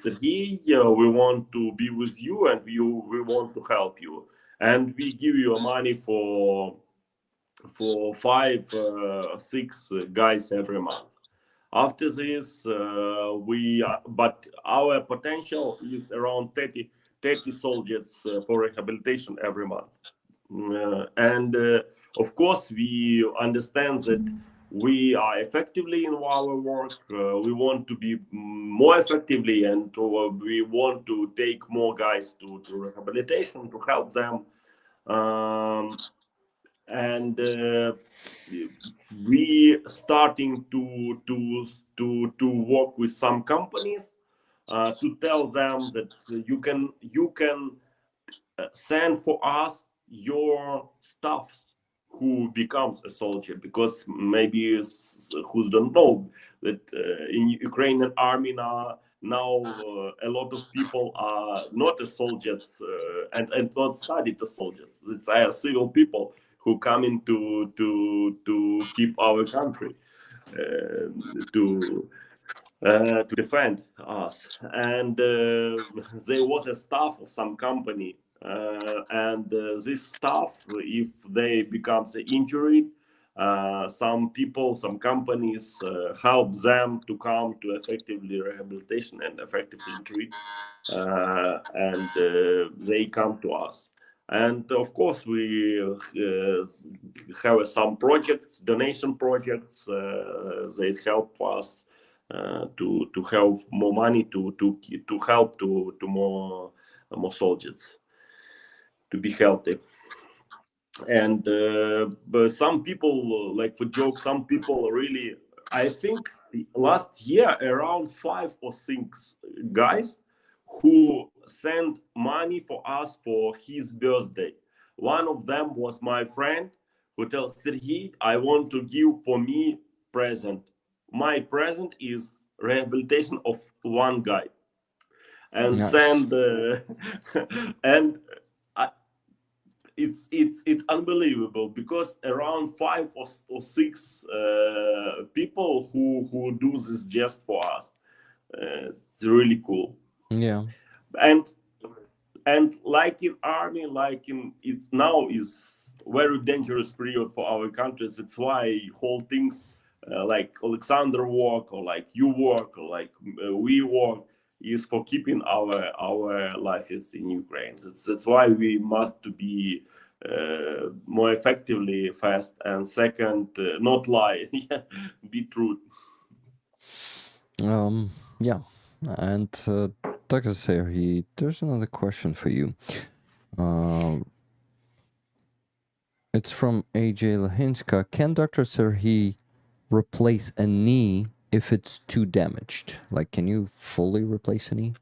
Serhii, we want to be with you and we want to help you, and we give you money for 5-6 guys every month. After this, but our potential is around 30 soldiers for rehabilitation every month. And of course, we understand that we are effectively in our work. We want to be more effectively, and we want to take more guys to rehabilitation to help them. And we starting to work with some companies to tell them that you can send for us your staff who becomes a soldier, because maybe who don't know that in Ukrainian army now a lot of people are not a soldiers and not studied as soldiers. It's civil people who come in to keep our country, to defend us. And there was a staff of some company, and this staff, if they becomes injured, some people, some companies help them to come to effectively rehabilitation and effectively treat, and they come to us. And of course, we have some projects, donation projects. They help us to have more money to help to more soldiers to be healthy. And but some people, like for joke, some people really, I think last year around 5 or 6 guys who sent money for us for his birthday. One of them was my friend who tells Serhii, I want to give for me present. My present is rehabilitation of one guy. And nice. Send and it's unbelievable, because around 5 or 6 people who do this just for us. It's really cool. Yeah. And like in army, like in it's now is very dangerous period for our countries. That's why whole things like Oleksandr work, or like you work, or like we work, is for keeping our lives in Ukraine. That's why we must to be more effectively fast, and second, not lie, be true. Yeah, and Dr. Serhii, there's another question for you. It's from AJ Lahinska. Can Dr. Serhii replace a knee if it's too damaged? Like, can you fully replace a knee?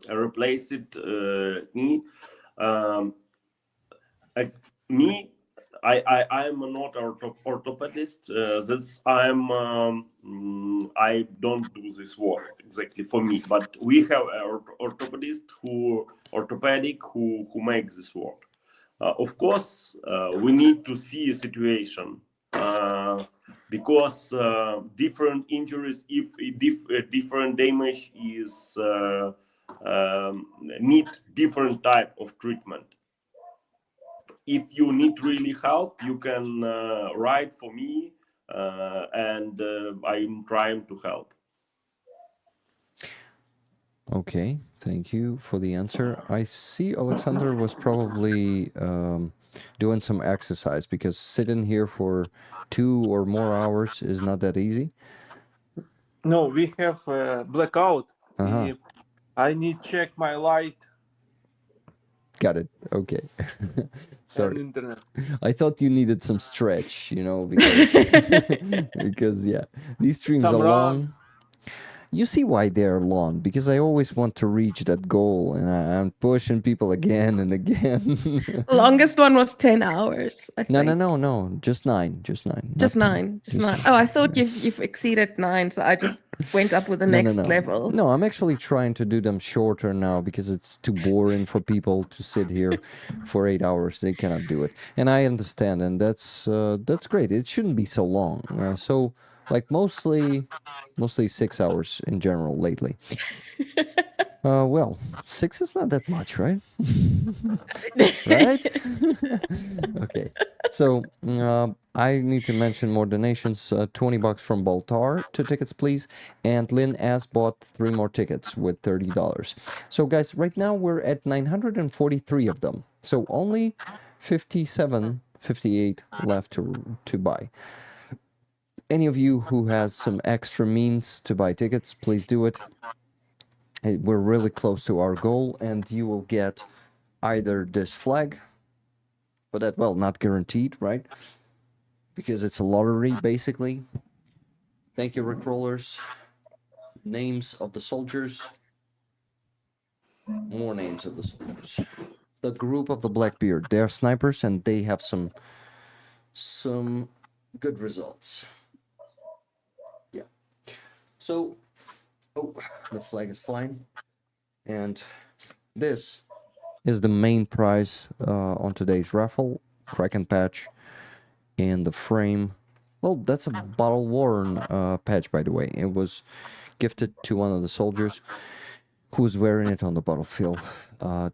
Replace it, knee. Me, I'm not orthopedist. I don't do this work exactly for me. But we have an orthopedist who makes this work. Of course, we need to see a situation because different injuries, if different damage is need different type of treatment. If you need really help, you can write for me, and I'm trying to help. Okay, thank you for the answer. I see Oleksandr was probably doing some exercise, because sitting here for 2 or more hours is not that easy. No, we have blackout. Uh-huh. I need check my light. Got it. Okay. Sorry. And internet. I thought you needed some stretch, you know, because because yeah, these streams Some are run. long. You see why they're long, because I always want to reach that goal, and I'm pushing people again and again. Longest one was 10 hours, I think. No. Just 9. Just 9. Just not 9. 10. Just 9. Oh, I thought you've exceeded 9, so I just went up with the next level. No, I'm actually trying to do them shorter now, because it's too boring for people to sit here for 8 hours. They cannot do it, and I understand, and that's great. It shouldn't be so long. So, like mostly 6 hours in general lately. Well, 6 is not that much, right? Right? Okay. So I need to mention more donations. $20 from Baltar, 2 tickets, please. And Lynn S bought 3 more tickets with $30. So guys, right now we're at 943 of them. So only 58 left to buy. Any of you who has some extra means to buy tickets, please do it. We're really close to our goal, and you will get either this flag, but that, well, not guaranteed, right? Because it's a lottery, basically. Thank you, Rickrollers. Names of the soldiers. More names of the soldiers. The group of the Blackbeard. They are snipers, and they have some good results. Yeah. So, oh, the flag is flying. And this is the main prize on today's raffle. Kraken patch and the frame. Well, that's a battle-worn patch, by the way. It was gifted to one of the soldiers who was wearing it on the battlefield,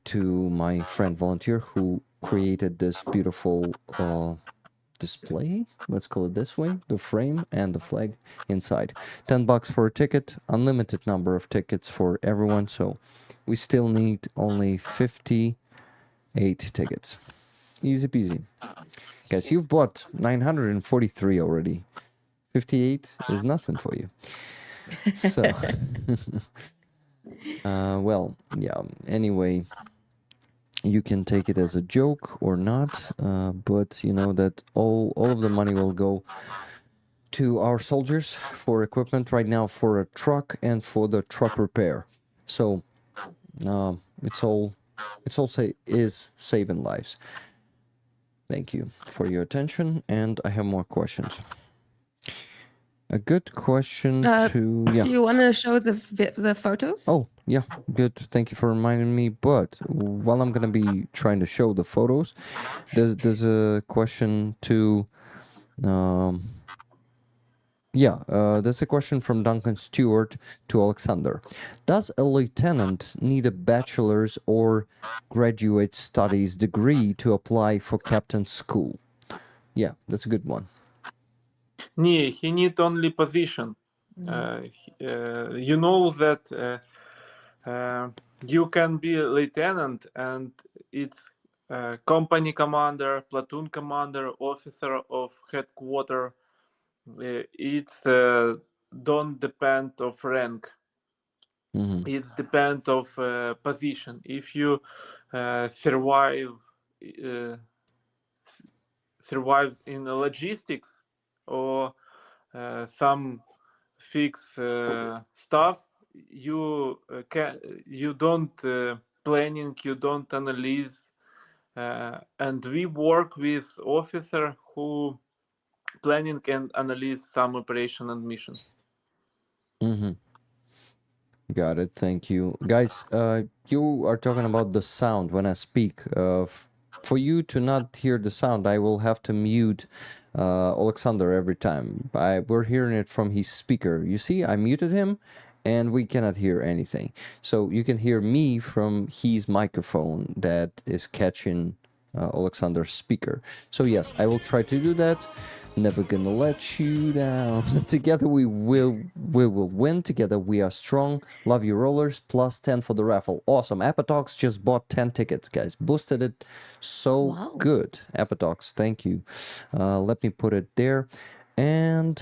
to my friend volunteer who created this beautiful display, let's call it this way, the frame and the flag inside. $10 for a ticket, unlimited number of tickets for everyone, so we still need only 58 tickets. Easy peasy. Guys, you've bought 943 already. 58 is nothing for you. So, well, yeah, anyway, you can take it as a joke or not, but you know that all of the money will go to our soldiers for equipment right now, for a truck and for the truck repair. So it's all saving lives. Thank you for your attention, and I have more questions. A good question to... Yeah. You want to show the photos? Oh, yeah, good. Thank you for reminding me. But while I'm going to be trying to show the photos, there's a question to... there's a question from Duncan Stewart to Oleksandr. Does a lieutenant need a bachelor's or graduate studies degree to apply for captain's school? Yeah, that's a good one. Nee, he need only position. You know that you can be a lieutenant, and it's company commander, platoon commander, officer of headquarters. It's don't depend of rank. Mm-hmm. It's depend of position. If you survive in logistics or some fix stuff, you don't planning, you don't analyze, and we work with officer who planning and analyze some operation and mission. Mm-hmm. Got it. Thank you, guys. You are talking about the sound when I speak. For you to not hear the sound, I will have to mute Oleksandr every time. We're hearing it from his speaker. You see, I muted him, and we cannot hear anything. So you can hear me from his microphone that is catching Oleksandr's speaker. So yes, I will try to do that. Never gonna let you down. Together we will win. Together we are strong. Love you, rollers. Plus 10 for the raffle. Awesome. Apatox just bought 10 tickets, guys. Boosted it so good. Apatox, thank you. Let me put it there. And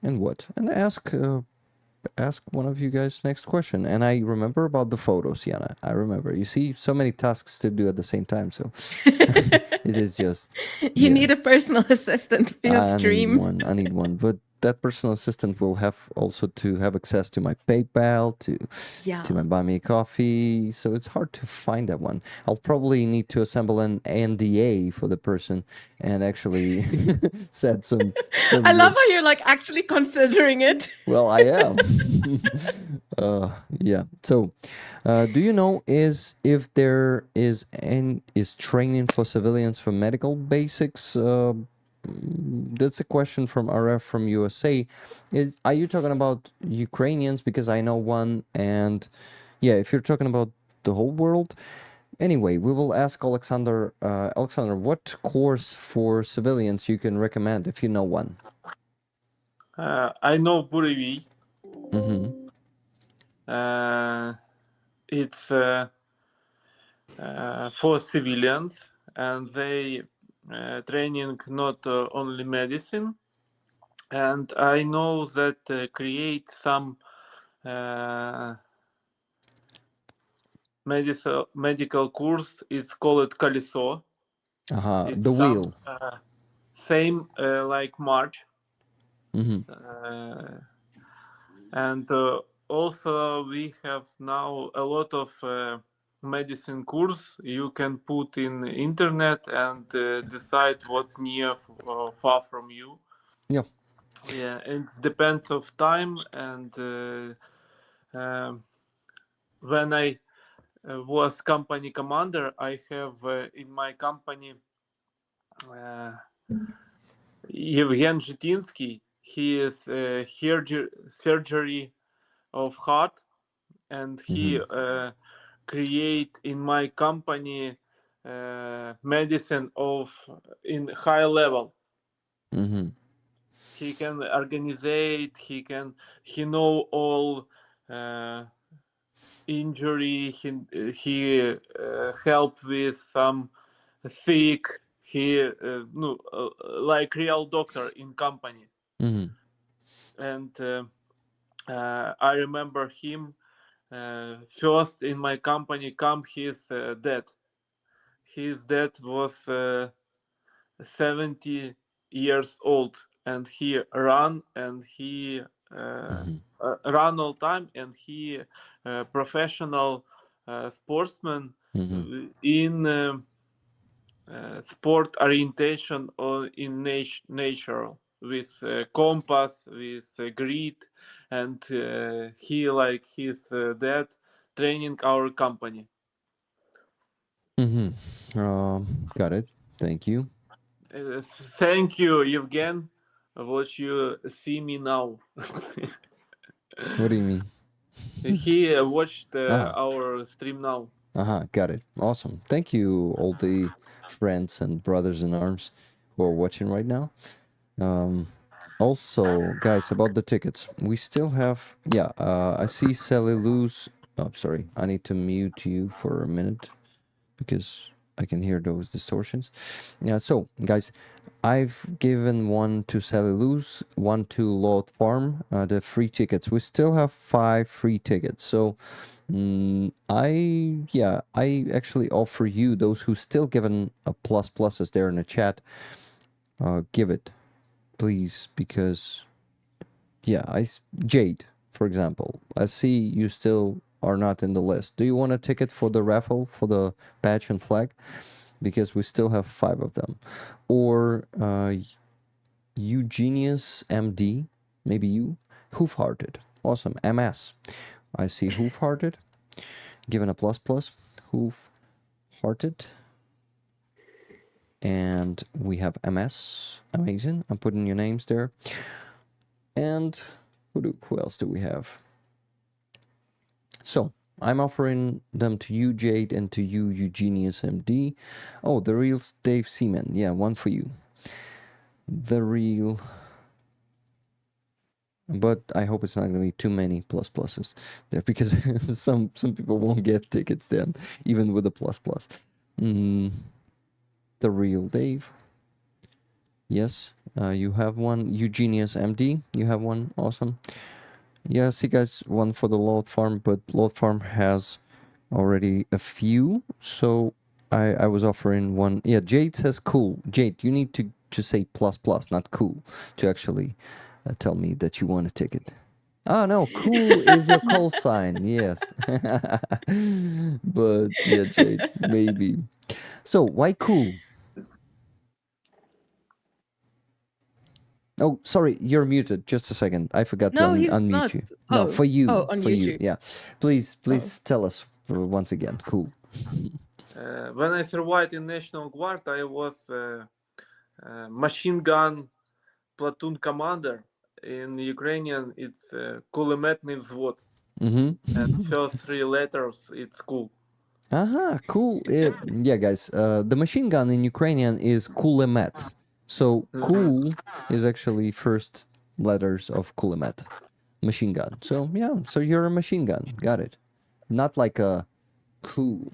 what? And ask one of you guys next question. And I remember about the photos, Jana. I remember. You see, so many tasks to do at the same time, so it is just... You need a personal assistant for your stream. I need one. But that personal assistant will have also to have access to my PayPal, to my Buy Me a Coffee. So it's hard to find that one. I'll probably need to assemble an NDA for the person and actually set some I love how you're like actually considering it. Well, I am. Yeah. So, do you know if there is training for civilians for medical basics? That's a question from RF from USA. Are you talking about Ukrainians? Because I know one, and yeah, if you're talking about the whole world. Anyway, we will ask Oleksandr. Oleksandr, what course for civilians you can recommend if you know one? I know Burevi. It's for civilians, and they training not only medicine. And I know that create some medical course. It's called Колесо. The wheel. Same like March. And also we have now a lot of medicine course you can put in internet and decide what near far from you. Yeah. Yeah, it depends of time. And when I was company commander, I have in my company Evgen Zhitinsky. He is surgery of heart, and he create in my company medicine of in high level. He can organize. He know all injury. He help with some sick. He like real doctor in company. And I remember him first in my company come his dad. His dad was 70 years old, and he ran, and he run all time, and he professional sportsman in sport orientation or in nature with compass, with grid, and he like his dad training our company. Got it. Thank you. Thank you, Evgen. What you see me now? What do you mean? He watched our stream now. Got it. Awesome. Thank you, all the friends and brothers in arms who are watching right now. Also, guys, about the tickets, we still have... Yeah, I see Sally lose... Oh, sorry. I need to mute you for a minute because I can hear those distortions. Yeah, so, guys, I've given one to Sally Luz, one to Lord Farm, the free tickets. We still have 5 free tickets. So, I actually offer you, those who still given a pluses there in the chat, give it, please, because, yeah, Jade, for example, I see you still are not in the list. Do you want a ticket for the raffle, for the badge and flag? Because we still have 5 of them. Or Eugenius MD, maybe you, Hoofhearted, awesome, MS. I see Hoofhearted, given a plus, Hoofhearted, and we have MS. Amazing. I'm putting your names there. And who else do we have? So I'm offering them to you, Jade, and to you, Eugenius MD. Oh, the real Dave Seaman. Yeah, one for you. The real. But I hope it's not going to be too many pluses there, because some people won't get tickets then, even with the plus. The real Dave. Yes, you have one. Eugenius MD, you have one. Awesome. Yes, you guys, one for the Lord Farm, but Lord Farm has already a few, so I was offering one. Yeah, Jade says cool. Jade, you need to say plus, not cool, to actually tell me that you want a ticket. Oh no, cool is your call sign. Yes. But yeah, Jade, maybe. So why cool? Oh, sorry, you're muted. Just a second. I forgot to unmute not. you. No, for you. on for YouTube. you. Yeah. Please tell us once again. Cool. When I survived in National Guard, I was machine gun platoon commander. In Ukrainian, it's kulemetny vзвод. And first three letters, it's cool. Cool. Yeah, guys. The machine gun in Ukrainian is kulemet. So cool is actually first letters of kulemet, machine gun. So yeah, so you're a machine gun. Got it. Not like a cool,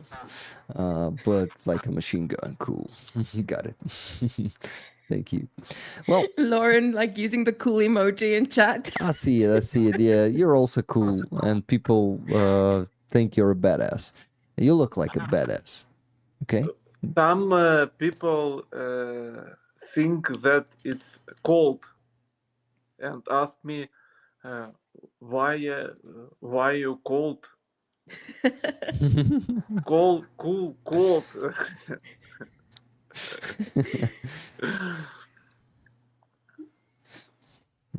but like a machine gun. Cool. Got it. Thank you. Well, Lauren like using the cool emoji in chat. I see it. Yeah, you're also cool, and people think you're a badass. You look like a badass. Okay. Some people think that it's cold and ask me why you cold. Cold.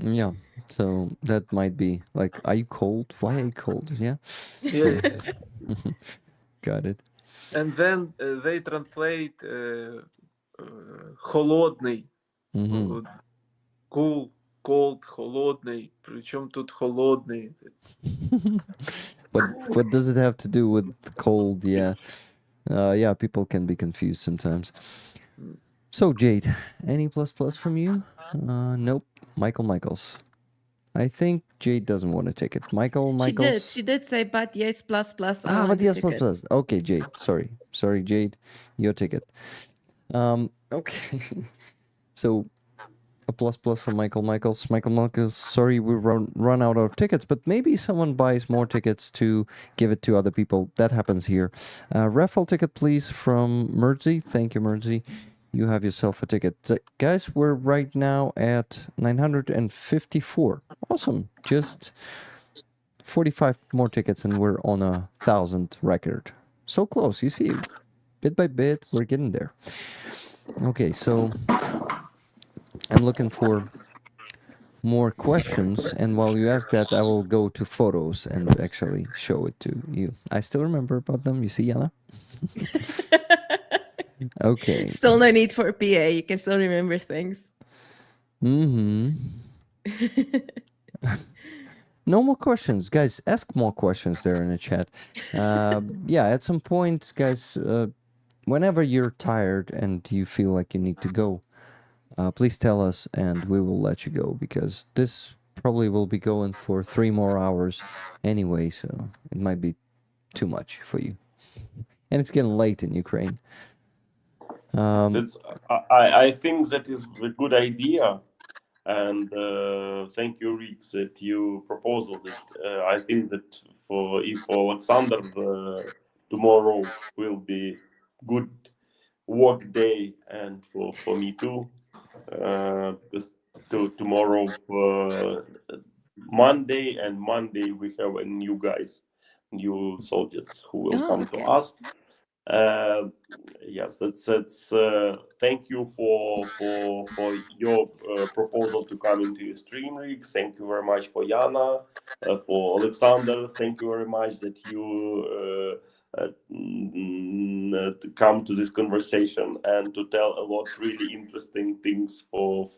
Yeah, so that might be like, are you cold? Why are you cold? Yeah. Yeah. Got it. And then they translate холодный. Cool, cold, холодный. Причем тут холодный? But what does it have to do with cold? Yeah. Yeah, people can be confused sometimes. So, Jade, any plus from you? Nope. Michaels. I think Jade doesn't want a ticket. Michaels. She did say, but yes, plus. But yes, plus. Okay, Jade. Sorry, Jade. Your ticket. Okay. So, a plus for Michaels. Michaels, sorry, we run out of tickets, but maybe someone buys more tickets to give it to other people. That happens here. Raffle ticket, please, from Merzi. Thank you, Merzi. You have yourself a ticket. Guys, we're right now at 954. Awesome. Just 45 more tickets and we're on 1,000 record. So close, you see. Bit by bit, we're getting there. Okay, so I'm looking for more questions, and while you ask that, I will go to photos and actually show it to you. I still remember about them. You see, Jana? Okay. Still no need for a PA. You can still remember things. No more questions, guys. Ask more questions there in the chat. Yeah, at some point, guys, whenever you're tired and you feel like you need to go, please tell us and we will let you go, because this probably will be going for 3 more hours anyway, so it might be too much for you. And it's getting late in Ukraine. I think that is a good idea, and thank you, Rick, that you proposed it. I think that if Oleksandr tomorrow will be good work day, and for me too, because tomorrow Monday we have a new soldiers who will come to us. Yes, that's thank you for your proposal to come into your stream, Rick. Thank you very much for Jana, for Oleksandr. Thank you very much that you to come to this conversation and to tell a lot really interesting things for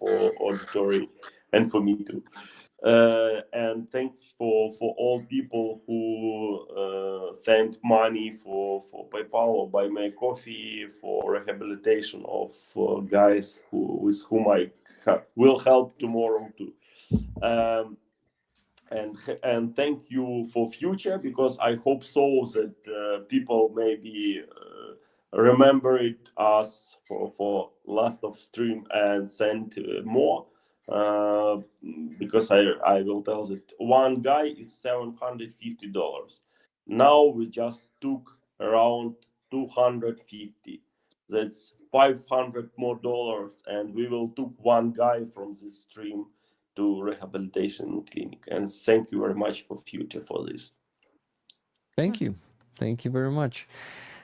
auditory and for me too. And thanks for all people who sent money for PayPal or buy my coffee for rehabilitation of guys with whom I will help tomorrow too. And thank you for future, because I hope so that people maybe remember it us for last of stream and send more. Because I will tell that one guy is $750. Now we just took around 250. That's $500 more, and we will took one guy from this stream to rehabilitation clinic. And thank you very much for future for this. Thank you very much.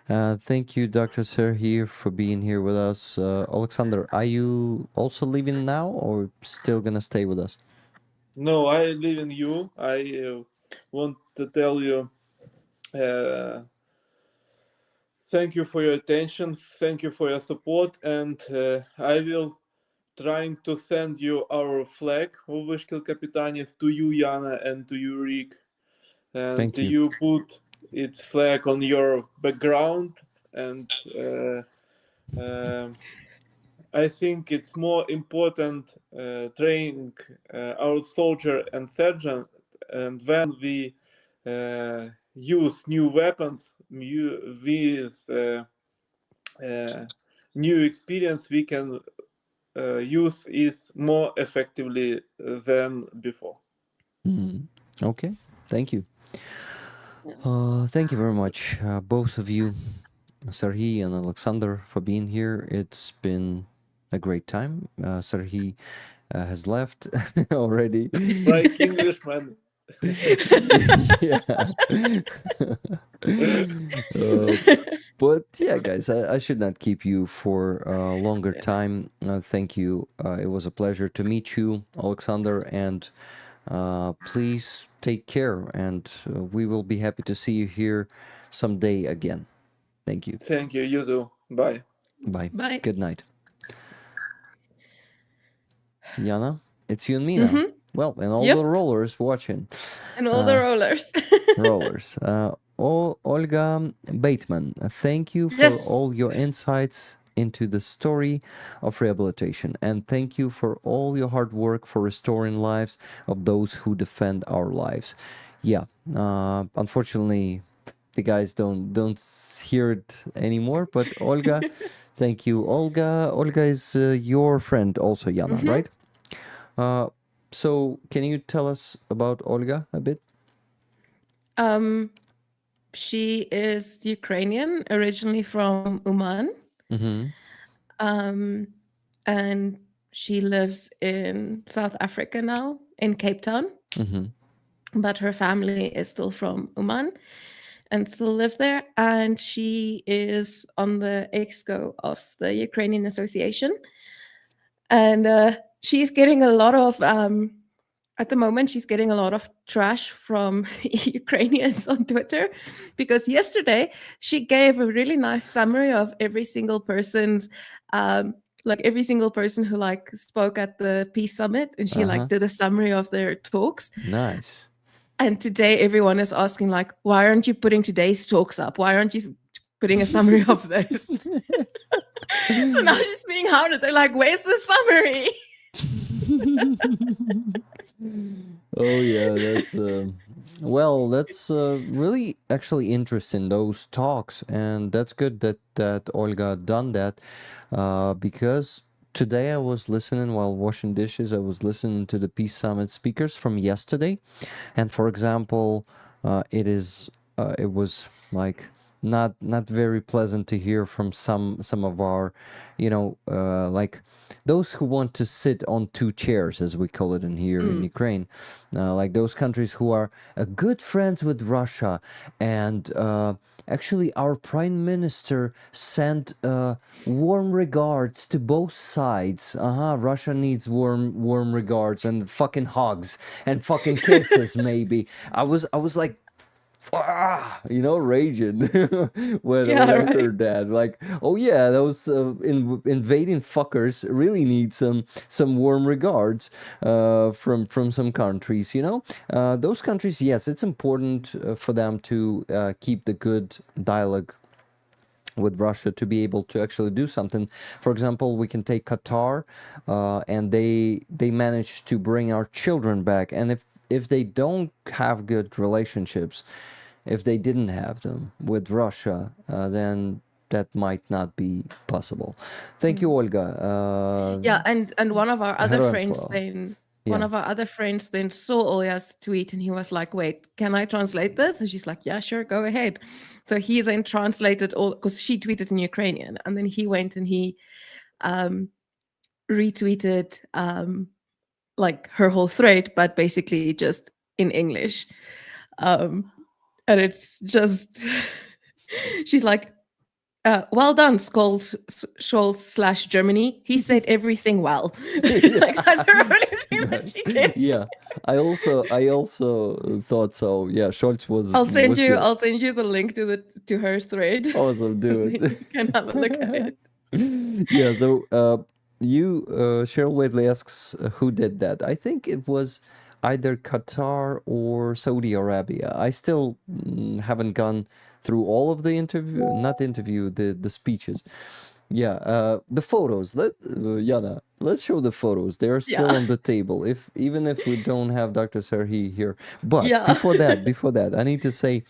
Thank you, Dr. Serhii, for being here with us. Oleksandr, are you also leaving now or still gonna stay with us? No, I live in you. I want to tell you thank you for your attention, thank you for your support, and I will trying to send you our flag of Vishkel Kapitanev to you, Jana, and to you, Rick. And Thank you. You put its flag on your background, and I think it's more important training our soldier and sergeant, and when we use new weapons with new experience, we can use it more effectively than before. Okay, thank you. Thank you very much, both of you, Serhii and Oleksandr, for being here. It's been a great time. Serhii has left already. Like Englishman. Yeah. But yeah, guys, I should not keep you for a longer time. Thank you. It was a pleasure to meet you, Oleksandr, and please take care, and we will be happy to see you here someday again. Thank you. Thank you. You too. Bye. Bye. Bye. Good night. Jana, it's you and me now. Well, and all the rollers watching. And all the rollers. Rollers. Olga Bateman, thank you for all your insights into the story of rehabilitation, and thank you for all your hard work for restoring lives of those who defend our lives. Yeah, unfortunately, the guys don't hear it anymore, but Olga, thank you. Olga is your friend also, Jana, right? So can you tell us about Olga a bit? She is Ukrainian, originally from Uman. And she lives in South Africa now, in Cape Town. But her family is still from Uman and still live there. And she is on the EXCO of the Ukrainian Association. And she's getting a lot of, at the moment, she's getting a lot of trash from Ukrainians on Twitter, because yesterday she gave a really nice summary of every single person's, like every single person who like spoke at the Peace Summit, and she like did a summary of their talks. Nice. And today everyone is asking like, why aren't you putting today's talks up? Why aren't you putting a summary of this? So now she's being hounded. They're like, where's the summary? Oh yeah, that's well, that's really actually interesting, those talks, and that's good that Olga done that, because today I was listening while washing dishes. I was listening to the Peace Summit speakers from yesterday, and for example, it was like not very pleasant to hear from some of our, like those who want to sit on two chairs, as we call it in here in Ukraine, like those countries who are good friends with Russia, and actually our prime minister sent warm regards to both sides. Russia needs warm regards and fucking hugs and fucking kisses. Maybe I was like, you know, raging when Yeah, I right. heard that. Like, oh yeah, those invading fuckers really need some warm regards from some countries. You know, those countries. Yes, it's important for them to keep the good dialogue with Russia to be able to actually do something. For example, we can take Qatar, and they managed to bring our children back. And if they don't have good relationships, if they didn't have them with Russia, then that might not be possible. Thank you, Olga. Yeah, and one of our other Heroin friends slava. then Yeah. one of our other friends then saw Olya's tweet and he was like, wait, can I translate this? And she's like, yeah, sure, go ahead. So he then translated all, because she tweeted in Ukrainian, and then he went and he retweeted like her whole thread, but basically just in English. And it's just, she's like, well done, Scholz / Germany. He said everything well. Like, that's a really thing that she did. Yeah, I also thought so. Yeah, Scholz was. I'll send was you. good. I'll send you the link to her thread. Awesome, do And then it. you can have a look at it. Yeah. So Cheryl Wadley asks who did that. I think it was either Qatar or Saudi Arabia. I still haven't gone through all of the the speeches. Yeah, the photos. Jana, let's show the photos. They are still on the table. Even if we don't have Dr. Serhii here, but before that, I need to say,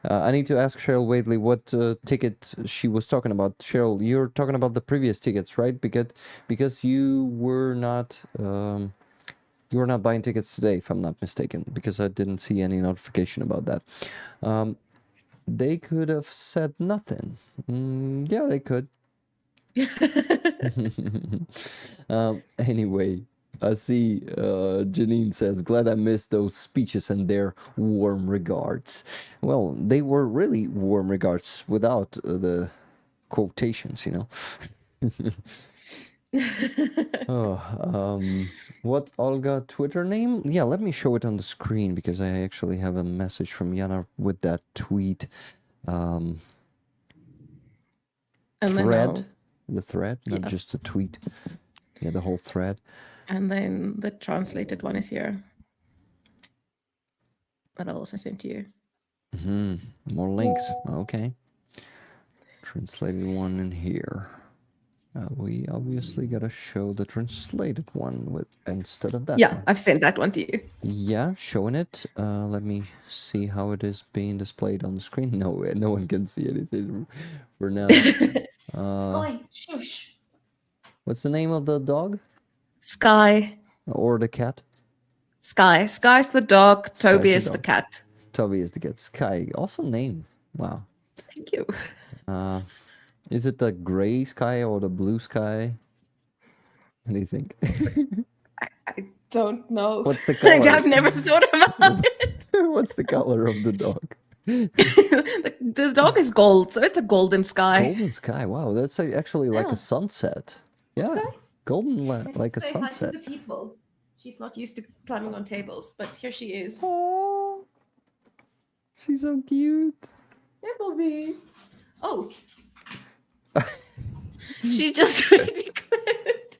I need to ask Cheryl Wadley what ticket she was talking about. Cheryl, you're talking about the previous tickets, right? Because you were not. You were not buying tickets today, if I'm not mistaken, because I didn't see any notification about that. They could have said nothing. Yeah, they could. Anyway, I see Janine says, glad I missed those speeches and their warm regards. Well, they were really warm regards without the quotations, you know. What Olga Twitter name? Yeah, let me show it on the screen because I actually have a message from Jana with that tweet. And thread, the thread, not just the tweet. Yeah, the whole thread. And then the translated one is here. That I'll also send to you. More links. Okay. Translated one in here. We obviously gotta show the translated one with instead of that. Yeah, one. I've sent that one to you. Yeah, showing it. Let me see how it is being displayed on the screen. No, no one can see anything for now. Sky, shush. What's the name of the dog? Sky. Or the cat? Sky. Sky's the dog. Toby is the cat. Toby is the cat. Sky. Awesome name. Wow. Thank you. Is it the gray sky or the blue sky? What do you think? I don't know. What's the color? I've never thought about it. What's the color of the dog? the dog is gold, so it's a golden sky. Golden sky. Wow, that's actually like a sunset. Yeah, Okay. golden like a Say hi to sunset. the people. She's not used to climbing on tables, but here she is. Oh, she's so cute. Yeah, Bobby. Oh. She just really quit.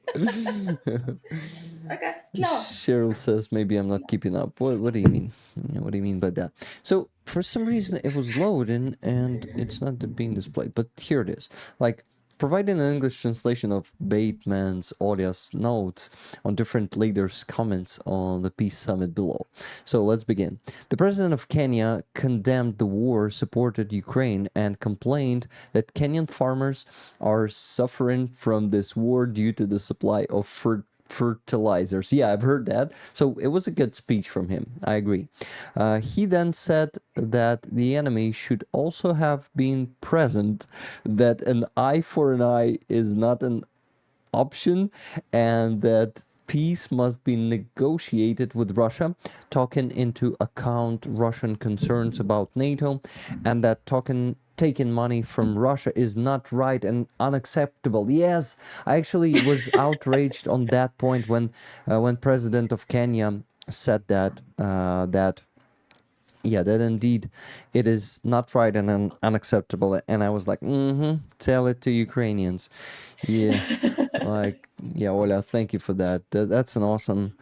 Okay, klar. Cheryl says maybe I'm not keeping up. What do you mean? What do you mean by that? So for some reason it was loading and it's not being displayed, but here it is. Like providing an English translation of Bateman's Olya's notes on different leaders' comments on the peace summit below. So let's begin. The president of Kenya condemned the war, supported Ukraine, and complained that Kenyan farmers are suffering from this war due to the supply of fertilizers. Yeah, I've heard that. So it was a good speech from him. I agree. He then said that the enemy should also have been present, that an eye for an eye is not an option, and that peace must be negotiated with Russia, taking into account Russian concerns about NATO, and that taking money from Russia is not right and unacceptable. Yes, I actually was outraged on that point when President of Kenya said that yeah, that indeed it is not right and unacceptable. And I was like, tell it to Ukrainians. Yeah, like, yeah, Ola, thank you for that. That's an awesome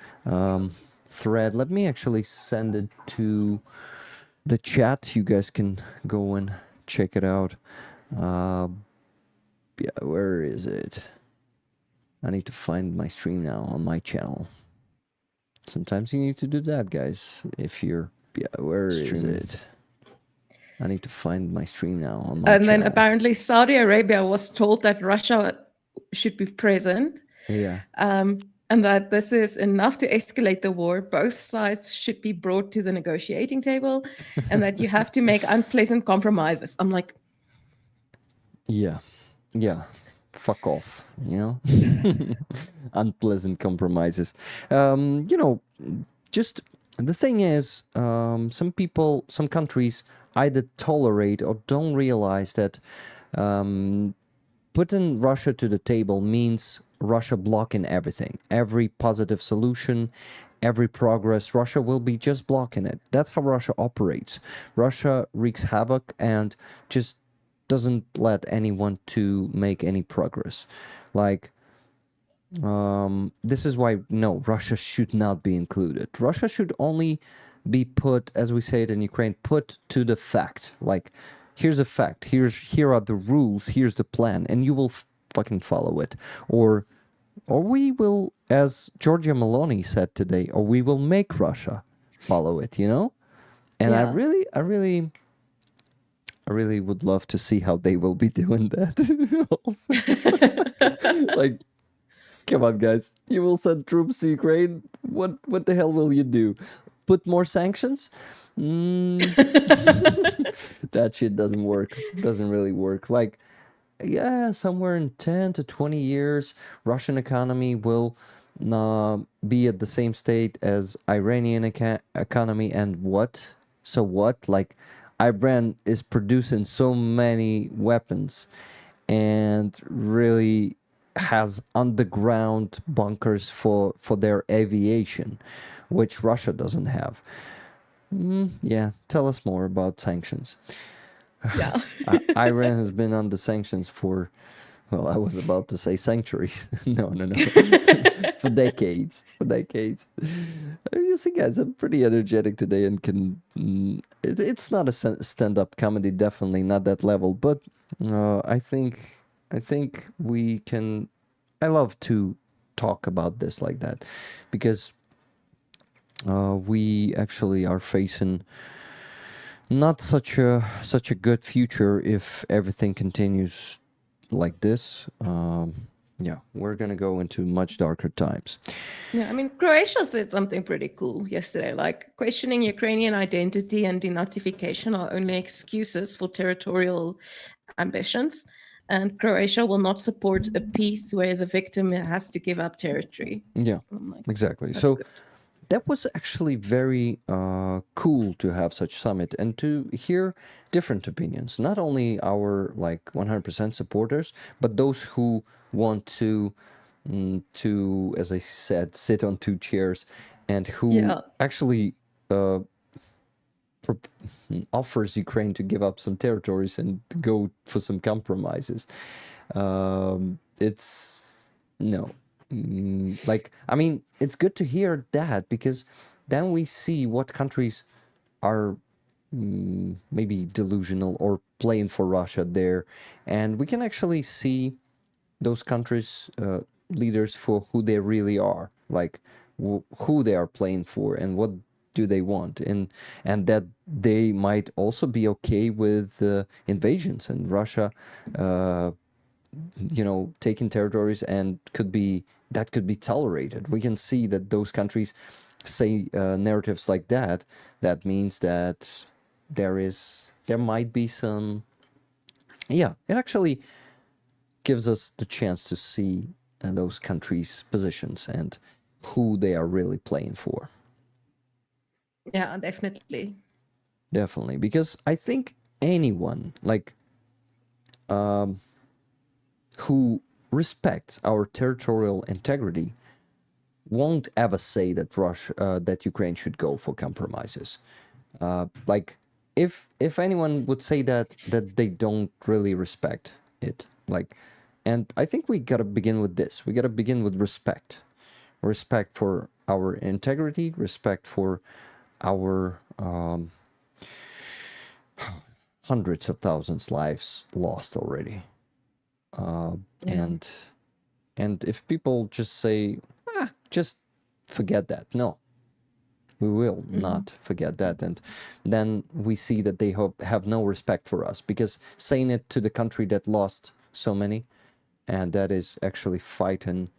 thread. Let me actually send it to the chat. You guys can go and check it out. Yeah, where is it? I need to find my stream now on my channel. Sometimes you need to do that, guys. If you're, yeah, where is it? I need to find my stream now on my And channel. then apparently Saudi Arabia was told that Russia should be present. Yeah. And that this is enough to escalate the war. Both sides should be brought to the negotiating table, and that you have to make unpleasant compromises. I'm like, yeah, fuck off, you know. Unpleasant compromises. You know, just the thing is, some people, some countries either tolerate or don't realize that putting Russia to the table means Russia blocking everything, every positive solution, every progress. Russia will be just blocking it. That's how Russia operates. Russia wreaks havoc and just doesn't let anyone to make any progress. Like, this is why, no, Russia should not be included. Russia should only be put, as we say it in Ukraine, put to the fact. Like, here's a fact, here are the rules, here's the plan, and you will fucking follow it. Or we will, as Giorgia Meloni said today, or we will make Russia follow it, you know? And Yeah. I really would love to see how they will be doing that. Also. Like, come on, guys. You will send troops to Ukraine. What the hell will you do? Put more sanctions? That shit doesn't work. Doesn't really work. Like, yeah, somewhere in 10 to 20 years, Russian economy will be at the same state as Iranian economy. And what? So what? Like, Iran is producing so many weapons and really has underground bunkers for their aviation, which Russia doesn't have. Yeah, tell us more about sanctions. yeah. Iran has been under sanctions for, well, I was about to say centuries. No. For decades. You see, guys, I'm pretty energetic today and can... it's not a stand-up comedy, definitely not that level, but I think we can... I love to talk about this like that, because we actually are facing not such a good future if everything continues like this. Yeah, we're gonna go into much darker times. Yeah, I mean, Croatia said something pretty cool yesterday, like questioning Ukrainian identity and denazification are only excuses for territorial ambitions, and Croatia will not support a peace where the victim has to give up territory. Yeah, Like, exactly. that's So good. that was actually very cool to have such summit and to hear different opinions. Not only our like 100% supporters, but those who want to, as I said, sit on two chairs, and who actually offers Ukraine to give up some territories and go for some compromises. It's no. Like, I mean, it's good to hear that, because then we see what countries are maybe delusional or playing for Russia there, and we can actually see those countries' leaders for who they really are, like who they are playing for and what do they want, and that they might also be okay with invasions and Russia taking territories, and could be tolerated. We can see that those countries say narratives like that. That means that there might be some... Yeah, it actually gives us the chance to see those countries' positions and who they are really playing for. Yeah, definitely. Definitely, because I think anyone like who respects our territorial integrity won't ever say that that Ukraine should go for compromises. Like, if anyone would say that they don't really respect it, like, and I think we gotta begin with this. We gotta begin with respect. Respect for our integrity, respect for our hundreds of thousands lives lost already. And if people just say, just forget that, no, we will not forget that. And then we see that they have no respect for us, because saying it to the country that lost so many, and that is actually fighting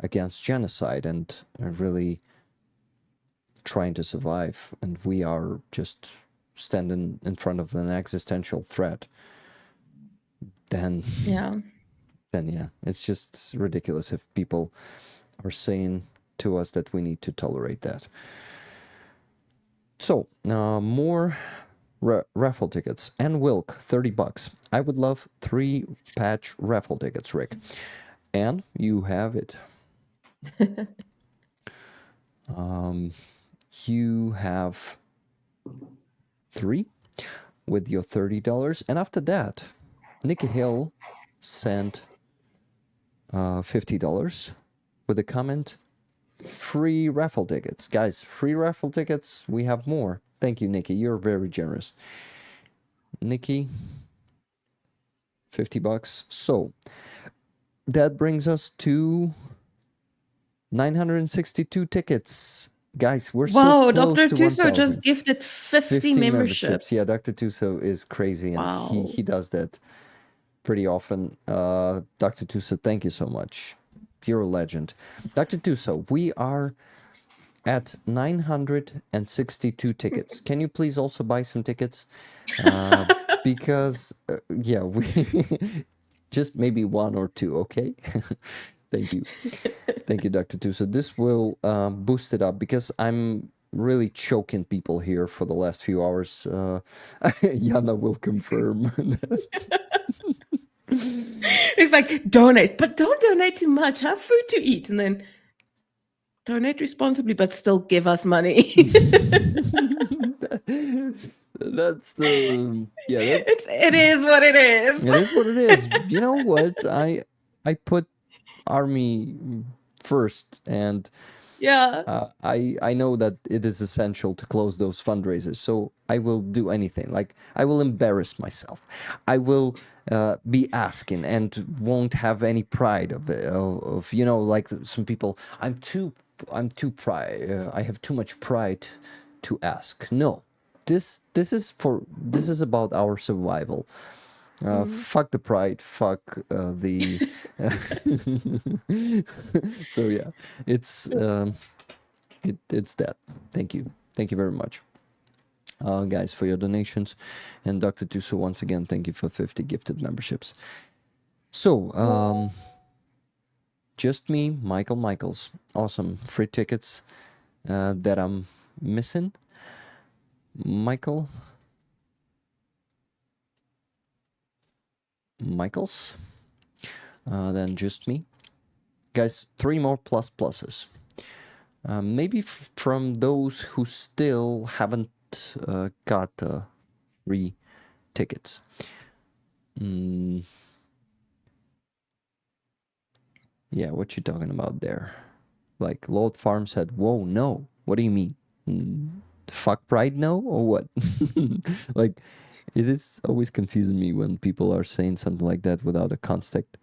against genocide and really trying to survive, and we are just standing in front of an existential threat, then yeah, it's just ridiculous if people are saying to us that we need to tolerate that. So, more raffle tickets. And Wilk, $30. I would love 3 patch raffle tickets, Rick. And you have it. You have 3 with your $30. And after that, Nikki Hill sent $50 with a comment, free raffle tickets. Guys, free raffle tickets. We have more. Thank you, Nikki. You're very generous. Nikki, $50. So that brings us to 962 tickets. Guys, we're so close Dr. to Tuso 1,000. just gifted 50 memberships. Yeah, Dr. Tuso is crazy, and he does that pretty often. Dr. Tuso, thank you so much. You're a legend. Dr. Tuso, we are at 962 tickets. Can you please also buy some tickets? Because, yeah, we just maybe 1 or 2, okay? Thank you. Thank you, Dr. Tuso. This will boost it up, because I'm really choking people here for the last few hours. Jana will confirm that. It's like, donate, but don't donate too much. Have food to eat, and then donate responsibly, but still give us money. That's the it is what it is. It is what it is. You know what? I put army first, and I know that it is essential to close those fundraisers, so I will do anything. Like, I will embarrass myself. I will be asking and won't have any pride of it. Of you know, like some people, I'm too pride. I have too much pride to ask. No, this is about our survival. Fuck the pride, fuck the so yeah, it's that. Thank you very much, guys, for your donations. And Dr. Tuso, once again, thank you for 50 gifted memberships. So just me, Michaels, awesome. Free tickets that I'm missing. Michaels, then just me, guys. 3 more pluses, maybe from those who still haven't got free tickets. Yeah, what you talking about there? Like, Lord Farm said, whoa, no, what do you mean? Fuck pride, no, or what? Like, it is always confusing me when people are saying something like that without a context.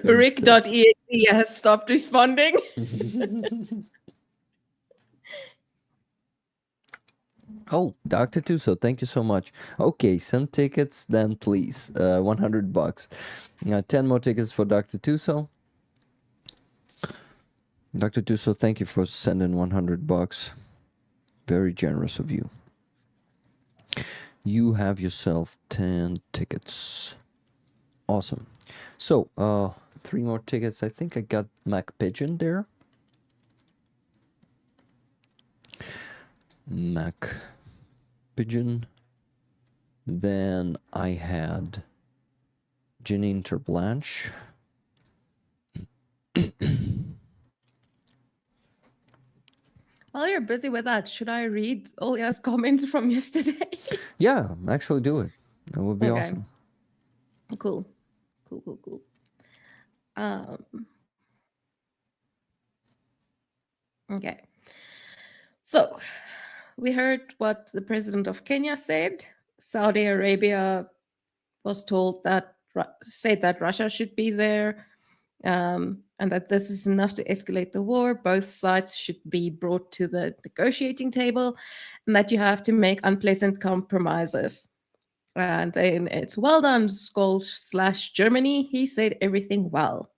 Rick.exe has stopped responding. Oh, Dr. Tuso, thank you so much. Okay, some tickets then, please. $100. 10 more tickets for Dr. Tuso. Dr. Tuso, thank you for sending $100. Very generous of you. You have yourself 10 tickets. Awesome. So, 3 more tickets. I think I got Mac Pigeon there. Mac Pigeon. Then I had Janine Terblanche. While you're busy with that, should I read Olya's comments from yesterday? Yeah, actually do it. That would be awesome. Cool. Okay. So we heard what the president of Kenya said. Saudi Arabia was told that said that Russia should be there, and that this is enough to escalate the war. Both sides should be brought to the negotiating table, and that you have to make unpleasant compromises. And then it's well done, Skoll/Germany. He said everything well.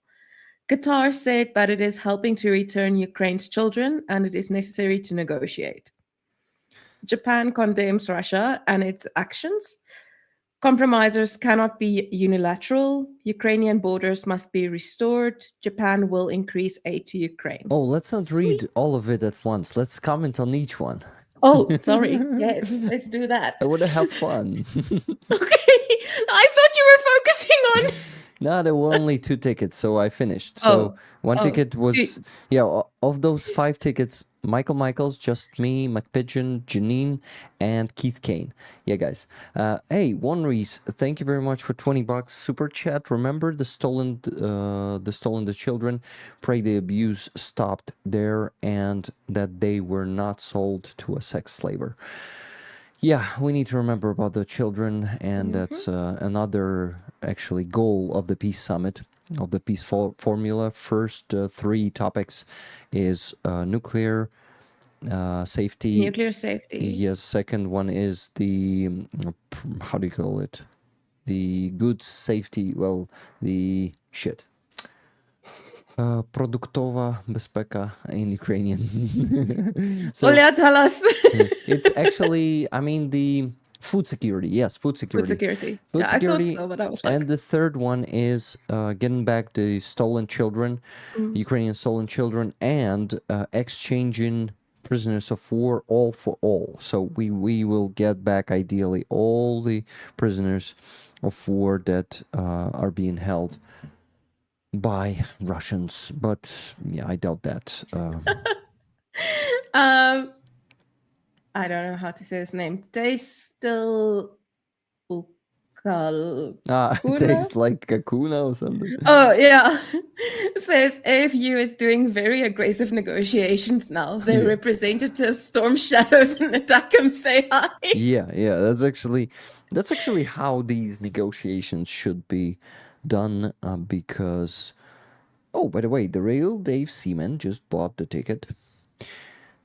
Qatar said that it is helping to return Ukraine's children and it is necessary to negotiate. Japan condemns Russia and its actions. Compromisers cannot be unilateral. Ukrainian borders must be restored. Japan will increase aid to Ukraine. Oh, let's not read all of it at once. Let's comment on each one. Oh, sorry. Yes, let's do that. I want to have fun. Okay. I thought you were focusing on... No, there were only 2 tickets, so I finished. So one ticket was, of those 5 tickets, Michaels, just me, McPigeon, Janine, and Keith Kane. Yeah, guys. Hey, One Reese, thank you very much for $20 super chat. Remember the stolen the children. Pray the abuse stopped there and that they were not sold to a sex slaver. Yeah, we need to remember about the children, and that's another actually goal of the Peace Summit, of the Peace Formula. First 3 topics is nuclear safety. Nuclear safety. Yes, second one is the, how do you call it? The good safety, well, the shit. Produktova bezpeka in Ukrainian. So, Olya, tell us. it's actually, I mean, the food security. Yes, food security. Food security. Food security. I thought so, but I was like... And the third one is getting back the stolen children, Ukrainian stolen children, and exchanging prisoners of war, all for all. So we will get back, ideally, all the prisoners of war that are being held by Russians, but yeah, I doubt that. I don't know how to say his name. Tastes like Kakuna or something. Oh yeah. Says AFU is doing very aggressive negotiations now. Their representatives storm shadows and attack him. Say hi. Yeah, that's actually how these negotiations should be done, because by the way, the real Dave Seaman just bought the ticket.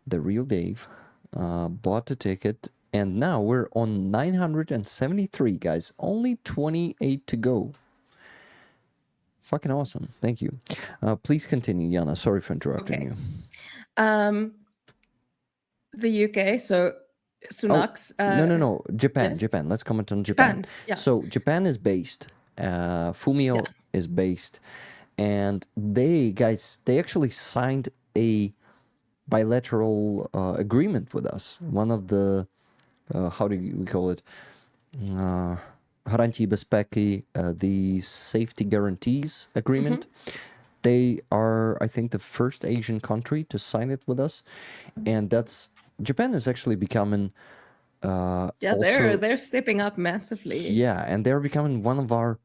The real Dave bought the ticket, and now we're on 973, guys. Only 28 to go. Fucking awesome. Thank you. Please continue, Jana. Sorry for interrupting you. The UK, so Sunak's... No. Japan. Let's comment on Japan. Yeah. So Japan is based. Fumio is based, and they actually signed a bilateral agreement with us. One of the how do we call it? Гарантії безпеки, the safety guarantees agreement. They are, I think, the first Asian country to sign it with us, and Japan is actually becoming. They're stepping up massively. Yeah, and they're becoming one of our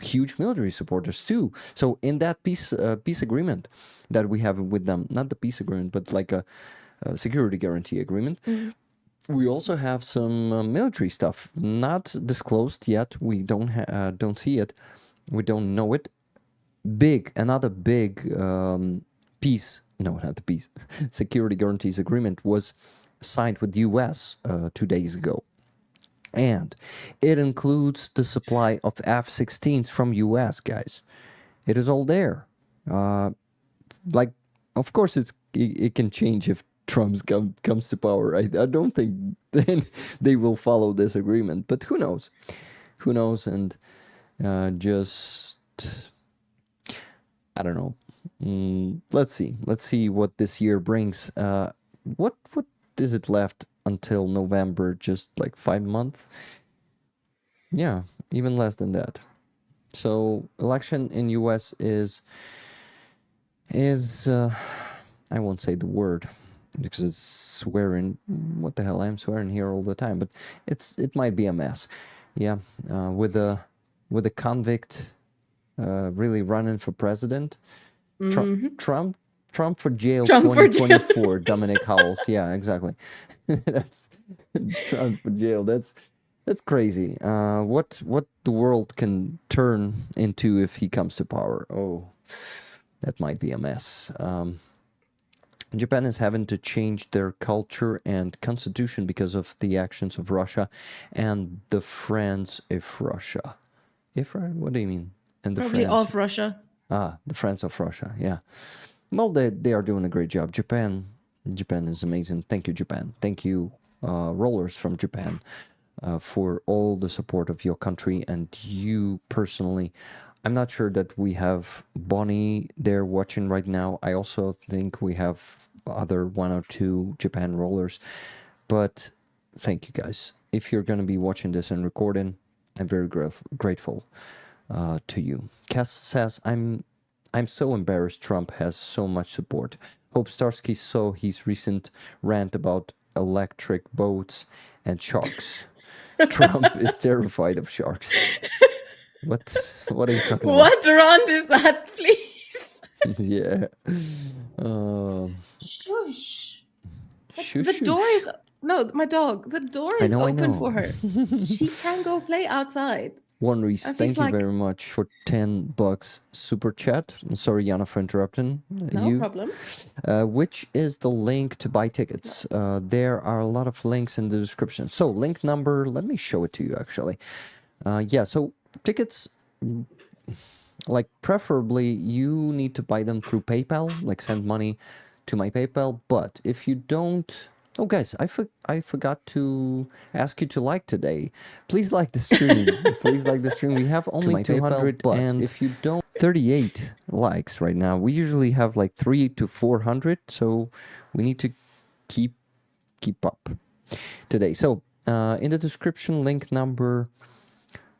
huge military supporters too. So in that peace agreement that we have with them, not the peace agreement, but like a security guarantee agreement, we also have some military stuff not disclosed yet. We don't see it, we don't know it. Another big security guarantees agreement was signed with the US 2 days ago, and it includes the supply of F-16s from US, guys. It is all there. Of course it can change if Trump comes to power. I don't think then they will follow this agreement, but who knows, and just I don't know. Let's see what this year brings. What is it left until November? Just like 5 months? Yeah, even less than that. So election in US is I won't say the word. because it's swearing. What the hell? I'm swearing here all the time, but it might be a mess. Yeah, with a convict really running for president. Trump for jail 2024. Dominic Howells. Yeah, exactly. That's Trump for jail. That's crazy. What the world can turn into if he comes to power. Oh, that might be a mess. Japan is having to change their culture and constitution because of the actions of Russia and the friends of Russia. What do you mean? And the Probably friends of Russia. The friends of Russia. Yeah. Well, they are doing a great job. Japan is amazing. Thank you, Japan. Thank you, rollers from Japan, for all the support of your country and you personally. I'm not sure that we have Bonnie there watching right now. I also think we have other 1 or 2 Japan rollers. But thank you guys. If you're going to be watching this and recording, I'm very grateful to you. Cass says, I'm so embarrassed Trump has so much support. Hope Starsky saw his recent rant about electric boats and sharks. Trump is terrified of sharks. What are you talking about? What rant is that, please? Yeah. Shush. Shush, The door is... No, my dog. The door is open for her. She can go play outside. One Reese, And thank she's you like- very much for $10 super chat. I'm sorry, Jana, for interrupting No problem. Which is the link to buy tickets. There are a lot of links in the description. So link number, let me show it to you actually. Yeah, so tickets, like preferably you need to buy them through PayPal, like send money to my PayPal. But if you don't, oh guys, I forgot to ask you to like today. Please like the stream. Please like the stream. We have only 200, but if you don't, 38 likes right now. We usually have like 300 to 400, so we need to keep up today. So in the description, link number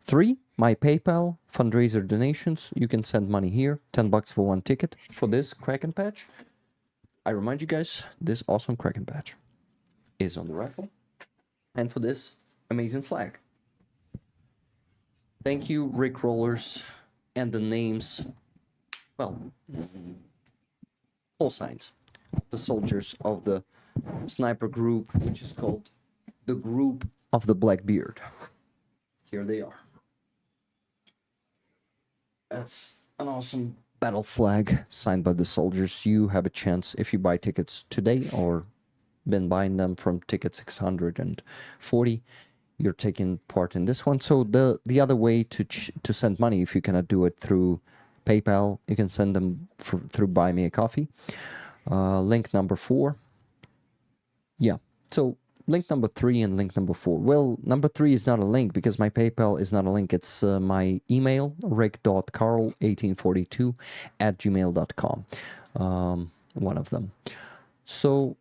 3, my PayPal fundraiser donations. You can send money here. $10 for 1 ticket for this Kraken patch. I remind you guys, this awesome Kraken patch is on the raffle, and for this amazing flag. Thank you, Rick Rollers, and the names, well, all signs, the soldiers of the sniper group, which is called the Group of the Blackbeard. Here they are. That's an awesome battle flag signed by the soldiers. You have a chance if you buy tickets today or been buying them from Ticket 640. You're taking part in this one. So the other way to send money, if you cannot do it through PayPal, you can send them through Buy Me a Coffee. Link number 4. Yeah. So link number 3 and link number 4. Well, number 3 is not a link because my PayPal is not a link. It's my email, rick.carl1842@gmail.com. One of them. So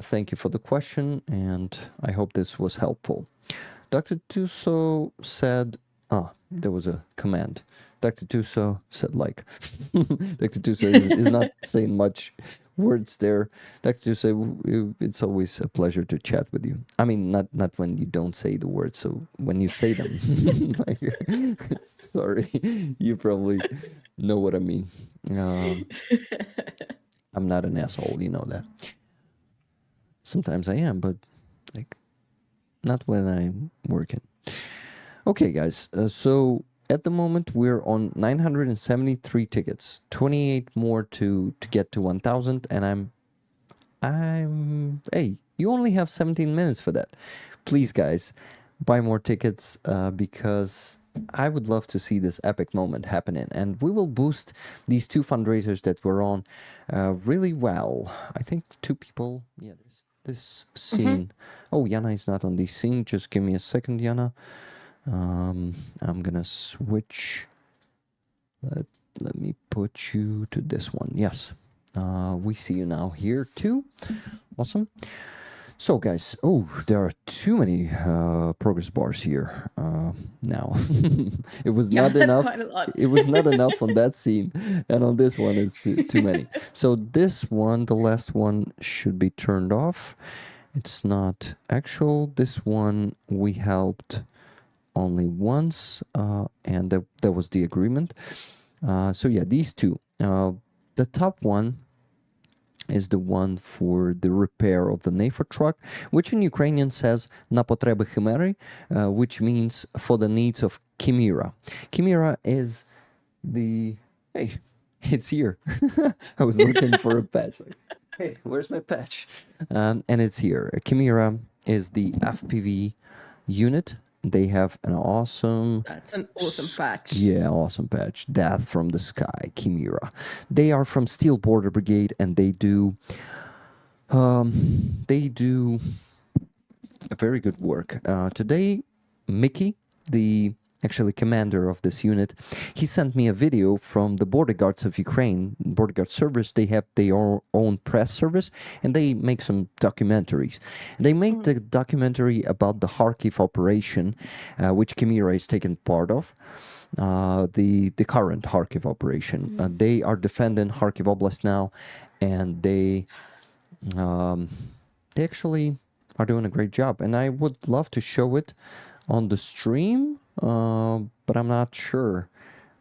thank you for the question, and I hope this was helpful. Dr. Tuso said, there was a command. Dr. Tuso said like. Dr. Tuso is not saying much words there. Dr. Tuso, it's always a pleasure to chat with you. I mean, not when you don't say the words, so when you say them. Like, sorry, you probably know what I mean. I'm not an asshole, you know that. Sometimes I am, but like not when I'm working. Okay, guys. So at the moment we're on 973 tickets, 28 more to get to 1,000, and hey, you only have 17 minutes for that. Please, guys, buy more tickets because I would love to see this epic moment happening, and we will boost these 2 fundraisers that we're on really well. I think 2 people. Yeah, this scene. Oh, Jana is not on this scene. Just give me a second, Jana. I'm gonna switch. Let me put you to this one. Yes. We see you now here too. Awesome. So guys, there are too many progress bars here now. It was Yeah, not that's enough. quite a lot. It was not enough on that scene, and on this one it's too many. So this one, the last one, should be turned off. It's not actual. This one we helped only once, and that was the agreement. So yeah, these two. The top one is the one for the repair of the Neifer truck, which in Ukrainian says "na potreby chimery," which means for the needs of Chimera. Chimera is the... Hey, it's here. I was looking for a patch. Like, hey, where's my patch? And it's here. Chimera is the FPV unit. They have an awesome... That's an awesome patch. Yeah, awesome patch. Death from the Sky, Chimera. They are from Steel Border Brigade, and they do a very good work. Today, Mickey, the actually commander of this unit, he sent me a video from the Border Guards of Ukraine, Border Guard service. They have their own press service, and they make some documentaries. They make the documentary about the Kharkiv operation, which Chimera is taking part of, the current Kharkiv operation. They are defending Kharkiv Oblast now, and they actually are doing a great job. And I would love to show it on the stream, but I'm not sure.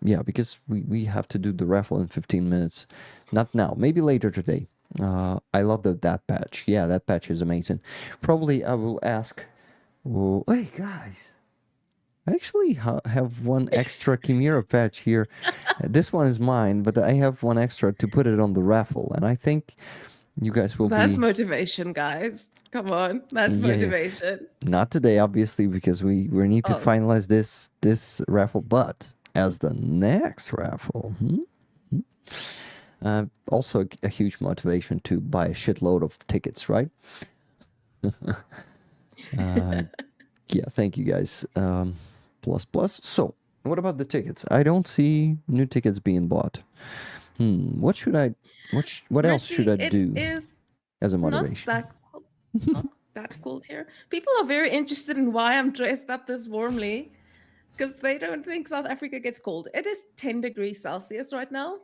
Yeah, because we have to do the raffle in 15 minutes. Not now, maybe later today. I love that patch. Yeah, that patch is amazing. Probably I will ask... Oh, hey, guys. I actually have one extra Chimera patch here. This one is mine, but I have one extra to put it on the raffle. And I think you guys will That's motivation, guys. Come on, that's motivation. Not today, obviously, because we need to finalize this raffle, but as the next raffle, also a huge motivation to buy a shitload of tickets, right? Yeah, thank you guys. Plus. So, what about the tickets? I don't see new tickets being bought. What should I? What else should I do as a motivation? Not that cold here. People are very interested in why I'm dressed up this warmly, because they don't think South Africa gets cold. It is 10 degrees Celsius right now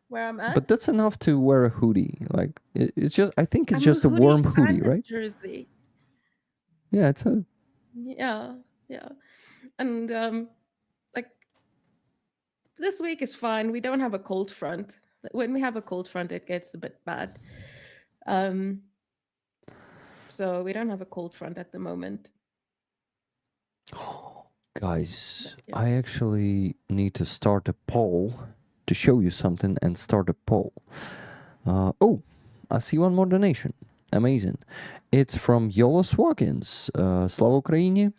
where I'm at. But that's enough to wear a hoodie. Like it's just, I think it's just a warm hoodie, right? Jersey. Yeah, it's a... Yeah. And like this week is fine. We don't have a cold front. When we have a cold front, it gets a bit bad. So we don't have a cold front at the moment. Guys, I actually need to start a poll to show you something and start a poll. I see one more donation. Amazing. It's from Yolo Swagins. Slava Ukraini.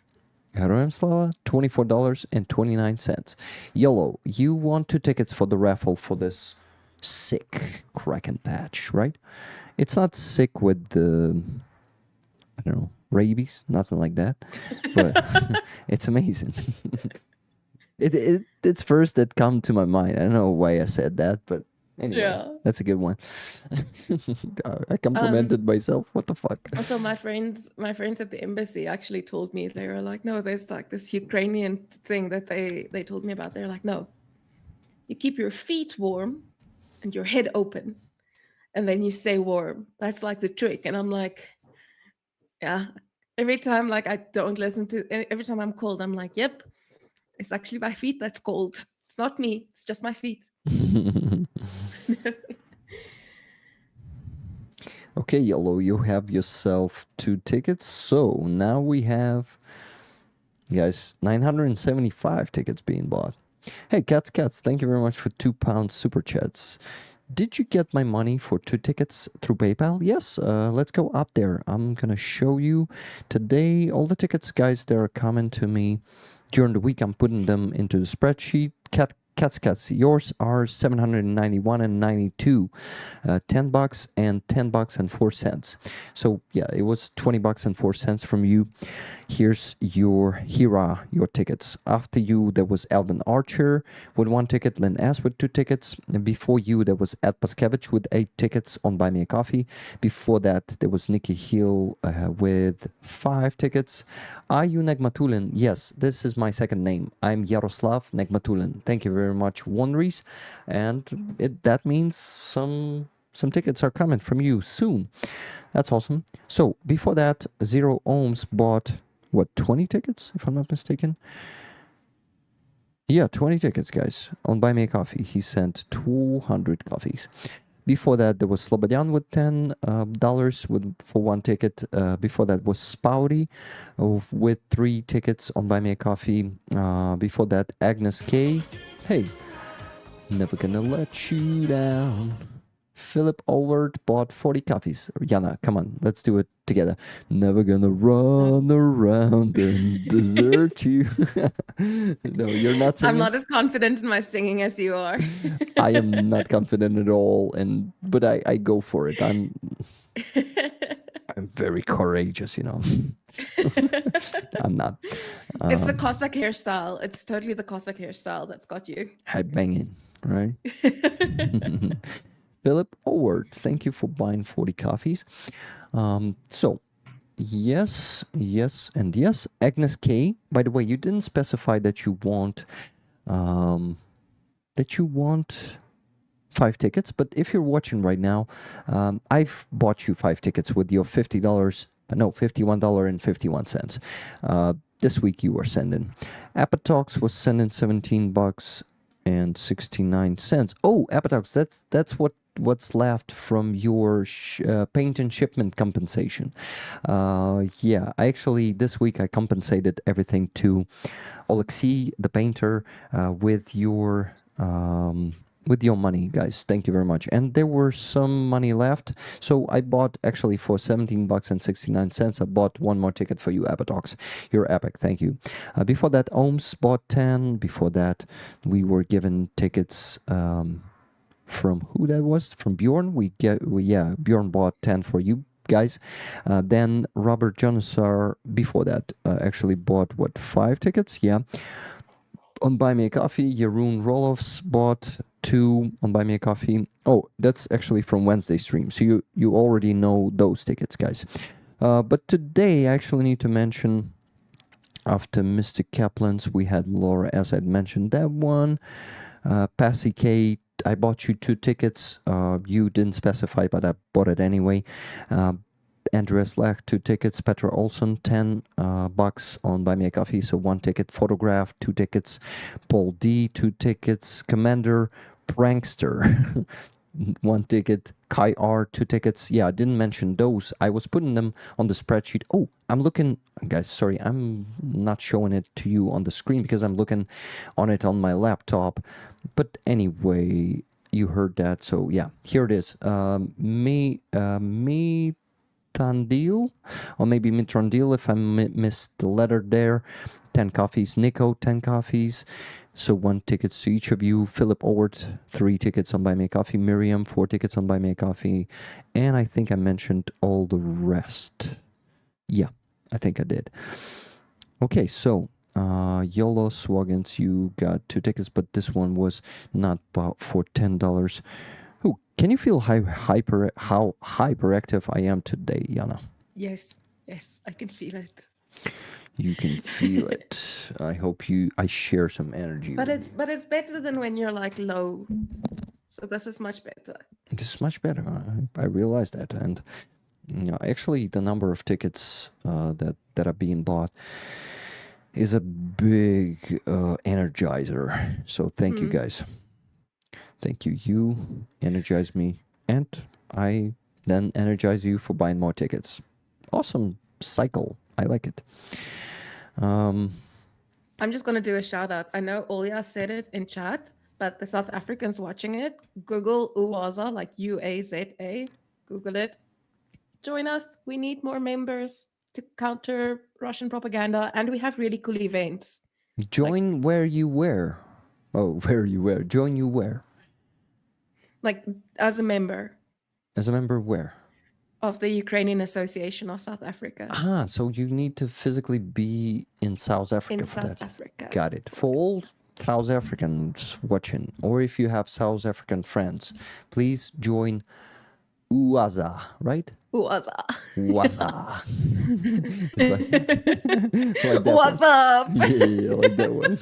Героям слава. $24.29. Yolo, you want 2 tickets for the raffle for this sick Kraken patch, right? It's not sick with the... I don't know, rabies, nothing like that, but it's amazing. It's first that come to my mind. I don't know why I said that, but anyway, that's a good one. I complimented myself. What the fuck? Also, my friends at the embassy actually told me, they were like, no, there's like this Ukrainian thing that they told me about. They're like, no, you keep your feet warm and your head open, and then you stay warm. That's like the trick. And I'm like, yeah, every time like I don't listen to, every time I'm cold, I'm like, yep, it's actually my feet that's cold. It's not me, it's just my feet. Okay, Yellow, you have yourself 2 tickets. So now we have, guys, 975 tickets being bought. Hey, Cats, thank you very much for £2 super chats. Did you get my money for 2 tickets through PayPal? Yes, let's go up there. I'm gonna show you today all the tickets, guys, that are coming to me during the week. I'm putting them into the spreadsheet. Cats. Yours are 791 and 92, $10 and $10 and 4 cents. So yeah, it was $20 and 4 cents from you. Here are your tickets. After you, there was Alvin Archer with 1 ticket, Lynn S with 2 tickets. And before you, there was Ed Paskevich with 8 tickets on Buy Me a Coffee. Before that, there was Nikki Hill with 5 tickets. Are you Negmatulin? Yes, this is my second name. I'm Yaroslav Negmatulin. Thank you very much, Wonries. And that means some tickets are coming from you soon. That's awesome. So before that, Zero Ohms bought, 20 tickets, if I'm not mistaken? Yeah, 20 tickets, guys, on Buy Me a Coffee. He sent 200 coffees. Before that, there was Slobodyan with $10 for 1 ticket. Before that was Spouty with 3 tickets on Buy Me a Coffee. Before that, Agnes K. Hey, never gonna let you down. Philip Overt bought 40 coffees. Jana, come on, let's do it together. Never gonna run around and desert you. No, you're not singing. I'm not as confident in my singing as you are. I am not confident at all, but I go for it. I'm very courageous, you know. I'm not. It's the Cossack hairstyle. It's totally the Cossack hairstyle that's got you. Head banging, right? Philip Howard, thank you for buying 40 coffees. So, yes, and yes. Agnes K, by the way, you didn't specify that you want 5 tickets, but if you're watching right now, I've bought you 5 tickets with your $51.51. This week you were sending. Apatox was sending $17 and 69 cents. Oh, Apatox, that's what's left from your paint and shipment compensation. Yeah, this week I compensated everything to Oleksii, the painter, with your money, guys. Thank you very much. And there were some money left, so I bought actually for $17 and 69 cents. I bought 1 more ticket for you, Apatox. You're epic. Thank you. Before that, Ohms bought 10. Before that, we were given tickets. From who that was? From Bjorn. Bjorn bought 10 for you guys. Then Robert Jonasar before that actually bought 5 tickets? Yeah. On Buy Me a Coffee, Jeroen Rolofs bought 2 on Buy Me a Coffee. Oh, that's actually from Wednesday stream. So you already know those tickets, guys. But today I actually need to mention, after Mr. Kaplan's, we had Laura S. I'd mentioned that one. Passy K, I bought you 2 tickets. You didn't specify, but I bought it anyway. Andreas Lech, 2 tickets. Petra Olson, $10 on Buy Me a Coffee. So 1 ticket. Photograph, 2 tickets. Paul D, 2 tickets. Commander Prankster, 1 ticket. Kai R, 2 tickets. Yeah, I didn't mention those. I was putting them on the spreadsheet. Oh, I'm looking, guys, sorry, I'm not showing it to you on the screen because I'm looking on it on my laptop. But anyway, you heard that. So yeah, here it is. Mitandil, or maybe Mitrandil if I missed the letter there. 10 coffees. Nico, 10 coffees. So 1 ticket to each of you. Philip Owert, 3 tickets on Buy Me a Coffee. Miriam, 4 tickets on Buy Me a Coffee. And I think I mentioned all the rest. Yeah, I think I did. Okay, so YOLO Swagans, you got 2 tickets, but this one was not bought for $10. Ooh, can you feel how hyperactive I am today, Jana? Yes, I can feel it. You can feel it. I hope I share some energy. But it's better than when you're like low. So this is much better. This is much better. I realize that, and actually, the number of tickets that are being bought is a big energizer. So thank you, guys. Thank you. You energize me, and I then energize you for buying more tickets. Awesome cycle. I like it. I'm just going to do a shout out. I know Olya said it in chat, but the South Africans watching it, Google UAZA, like UAZA. Google it. Join us. We need more members to counter Russian propaganda, and we have really cool events. Join where you were. Oh, where you were? Join you where? Like as a member As a member where? of the Ukrainian Association of South Africa. Ah, so you need to physically be in South Africa In for South that. Africa. Got it. For all South Africans watching, or if you have South African friends, please join UAZA, right? Uwaza. UAZA. It's like that What's one. up? Yeah, like that one.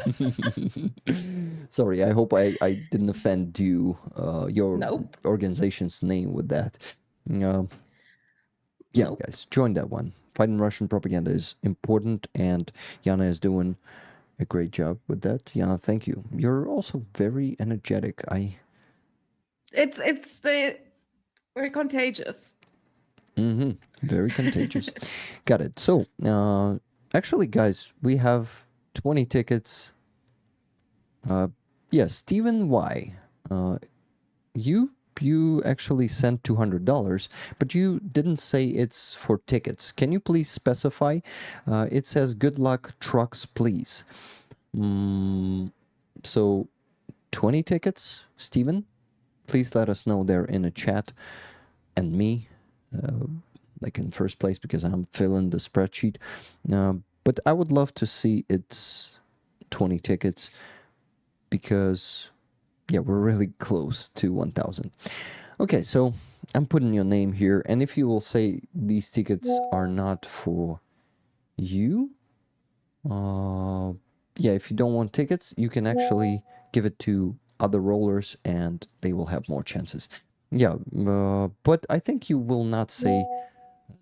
Sorry, I hope I didn't offend you, your Nope. organization's name with that. Yeah, Nope. guys, join that one. Fighting Russian propaganda is important, and Jana is doing a great job with that. Jana, thank you. You're also very energetic. We're contagious. Very contagious. Got it. So, actually, guys, we have 20 tickets. Yeah, Stephen Y. You actually sent $200, but you didn't say it's for tickets. Can you please specify? It says good luck trucks, please. So 20 tickets, Stephen? Please let us know there in the chat. And me, like in first place, because I'm filling the spreadsheet. But I would love to see it's 20 tickets because, yeah, we're really close to 1,000. Okay, so I'm putting your name here. And if you will say these tickets are not for you, yeah, if you don't want tickets, you can actually give it to other rollers and they will have more chances. Yeah, but I think you will not say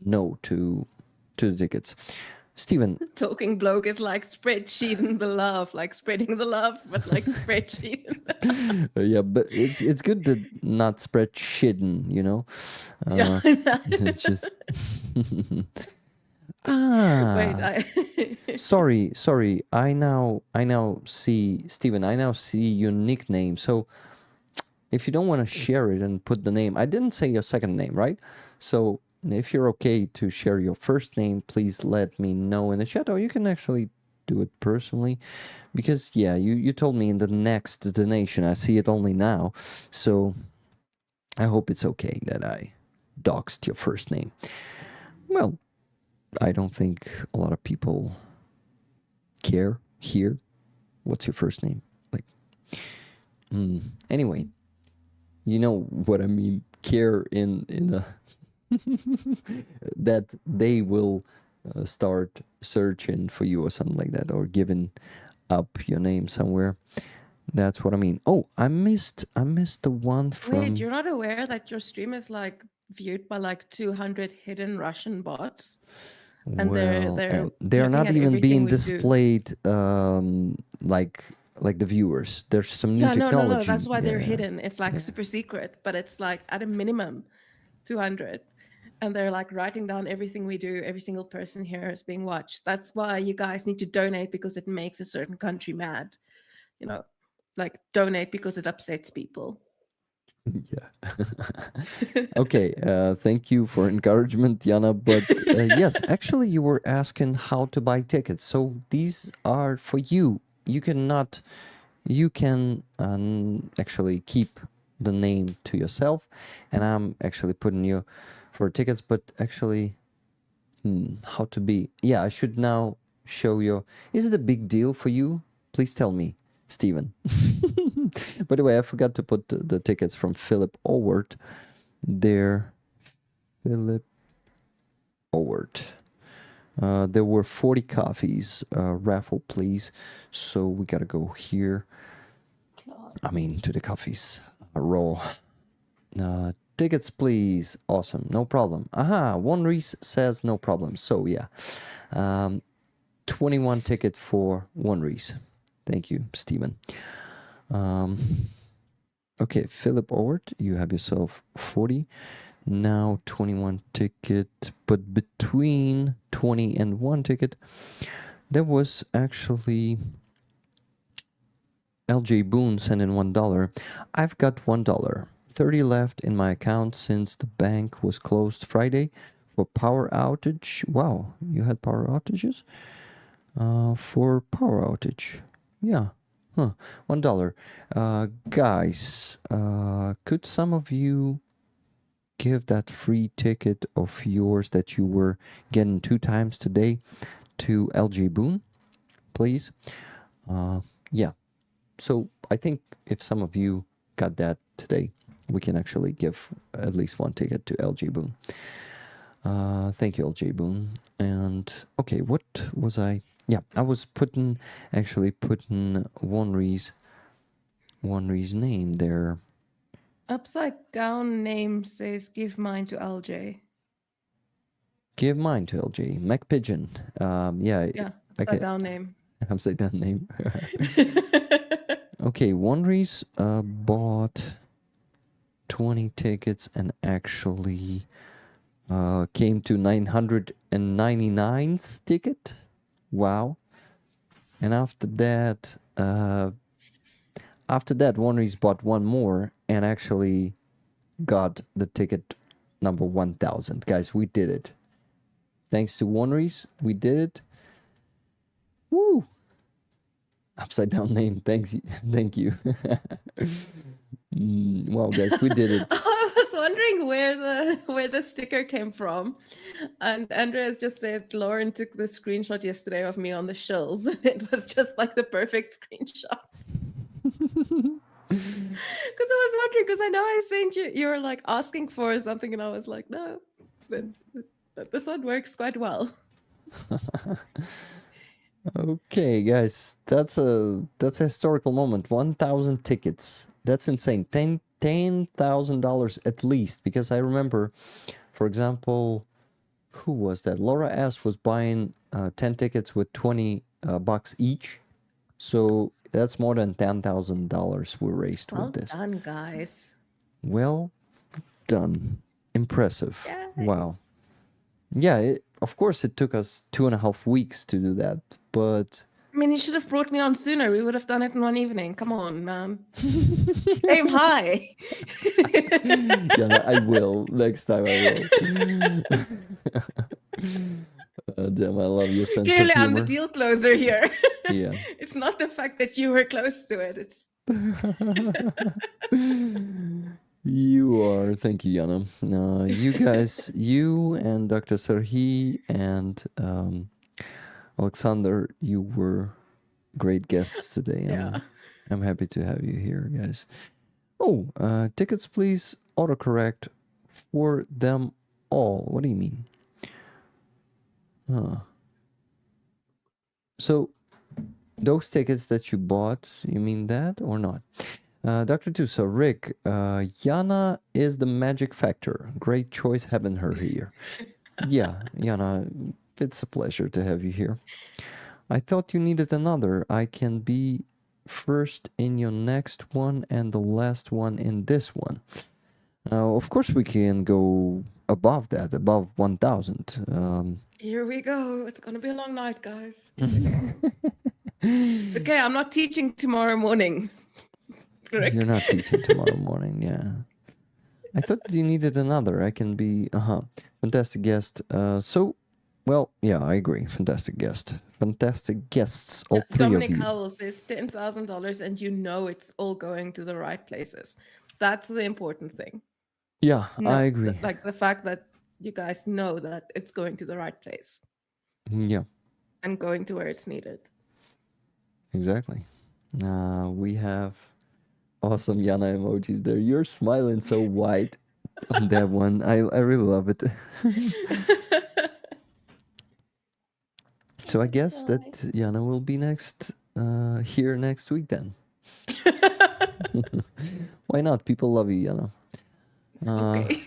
no to the tickets. Stephen. Talking bloke is like spreadsheeting the love, like spreading the love, but like spreadsheet. Yeah, but it's good to not spread shitting, you know? Yeah. It's just... Wait, Sorry. I now see, Stephen, I now see your nickname. So if you don't want to share it and put the name, I didn't say your second name, right? So if you're okay to share your first name, please let me know in the chat, or you can actually do it personally, because yeah, you told me in the next donation. I see it only now, so I hope it's okay that I doxed your first name. Well, I don't think a lot of people care here. What's your first name? Like, anyway, you know what I mean. Care in a that they will start searching for you or something like that, or giving up your name somewhere. That's what I mean. Oh, I missed the one from... Wait, you're not aware that your stream is like viewed by like 200 hidden Russian bots? And they're not even being displayed like the viewers. There's some new technology. No, that's why they're hidden. It's like super secret, but it's like at a minimum 200. And they're like writing down everything we do. Every single person here is being watched. That's why you guys need to donate, because it makes a certain country mad. You know, like donate because it upsets people. Yeah. Okay. Thank you for encouragement, Jana. But yes, actually, you were asking how to buy tickets. So these are for you. You can actually keep the name to yourself, and I'm actually putting you for tickets. But actually, how to be? Yeah, I should now show you. Is it a big deal for you? Please tell me, Stephen. By the way, I forgot to put the tickets from Philip Owert there. Philip Owert. There were 40 coffees. Raffle, please. So we gotta go here. I mean, to the coffees. Raw. Tickets, please. Awesome. No problem. Aha, One Reese says no problem. So yeah. 21 ticket for One Reese. Thank you, Stephen. Okay, Philip Owert, you have yourself 40. Now 21 ticket, but between 20 and 1 ticket, there was actually LJ Boone sending $1. I've got $1. 30 left in my account since the bank was closed Friday for power outage. Wow, you had power outages? For power outage. Yeah. Huh, $1. Guys, could some of you give that free ticket of yours that you were getting 2 times today to LG Boone, please? Yeah. So I think if some of you got that today, we can actually give at least 1 ticket to LG Boone. Thank you, LG Boone. And okay, what was I? Yeah, I was actually putting Wonry's name there. Upside down name says give mine to LJ. Give mine to LG. MacPigeon. Yeah. Yeah, upside down name. Upside down name. Okay, Wonry's bought 20 tickets and actually came to 999th ticket. Wow. And after that, Wonry's bought 1 more and actually got the ticket number 1000. Guys, we did it. Thanks to Wonry's, we did it. Woo! Upside down name. Thank you. Wow, guys, we did it. I was wondering where the sticker came from, and Andreas just said Lauren took the screenshot yesterday of me on the shills. It was just like the perfect screenshot. Because I was wondering, because I know I sent you were like asking for something, and I was like, no, but this one works quite well. Okay, guys, that's a historical moment. 1,000 tickets. That's insane. $10,000 at least, because I remember, for example, who was that? Laura S was buying 10 tickets with 20 bucks each. So that's more than $10,000 we raised with this. Well done, guys. Well done. Impressive. Yay. Wow. Yeah, of course it took us 2.5 weeks to do that, but... I mean, you should have brought me on sooner. We would have done it in 1 evening. Come on, man. Aim high. Yeah, I will. Next time I will. Damn, I love your sense Clearly, of humor. I'm the deal closer here. Yeah. It's not the fact that you were close to it. It's... You are. Thank you, Jana. You guys, you and Dr. Serhii and Oleksandr, you were great guests today. Yeah. I'm happy to have you here, guys. Oh, tickets, please. Autocorrect for them all. What do you mean? So, those tickets that you bought, you mean that or not? Dr. Tusa, Rick, Jana is the magic factor. Great choice having her here. Yeah, Jana, it's a pleasure to have you here. I thought you needed another. I can be first in your next one and the last one in this one. Of course, we can go above that, above 1,000. Here we go. It's going to be a long night, guys. It's okay. I'm not teaching tomorrow morning. Correct. You're not teaching tomorrow morning, yeah. I thought you needed another. I can be, fantastic guest. Well, yeah, I agree. Fantastic guest. Fantastic guests, all three Dominic of you. Howell says $10,000 and you know it's all going to the right places. That's the important thing. Yeah, No, I agree. Like the fact that you guys know that it's going to the right place Yeah, and going to where it's needed. exactly. We have awesome Jana emojis there. You're smiling so wide on that one. I really love it. So I guess that Jana will be next here next week then. Why not? People love you, Jana. Okay.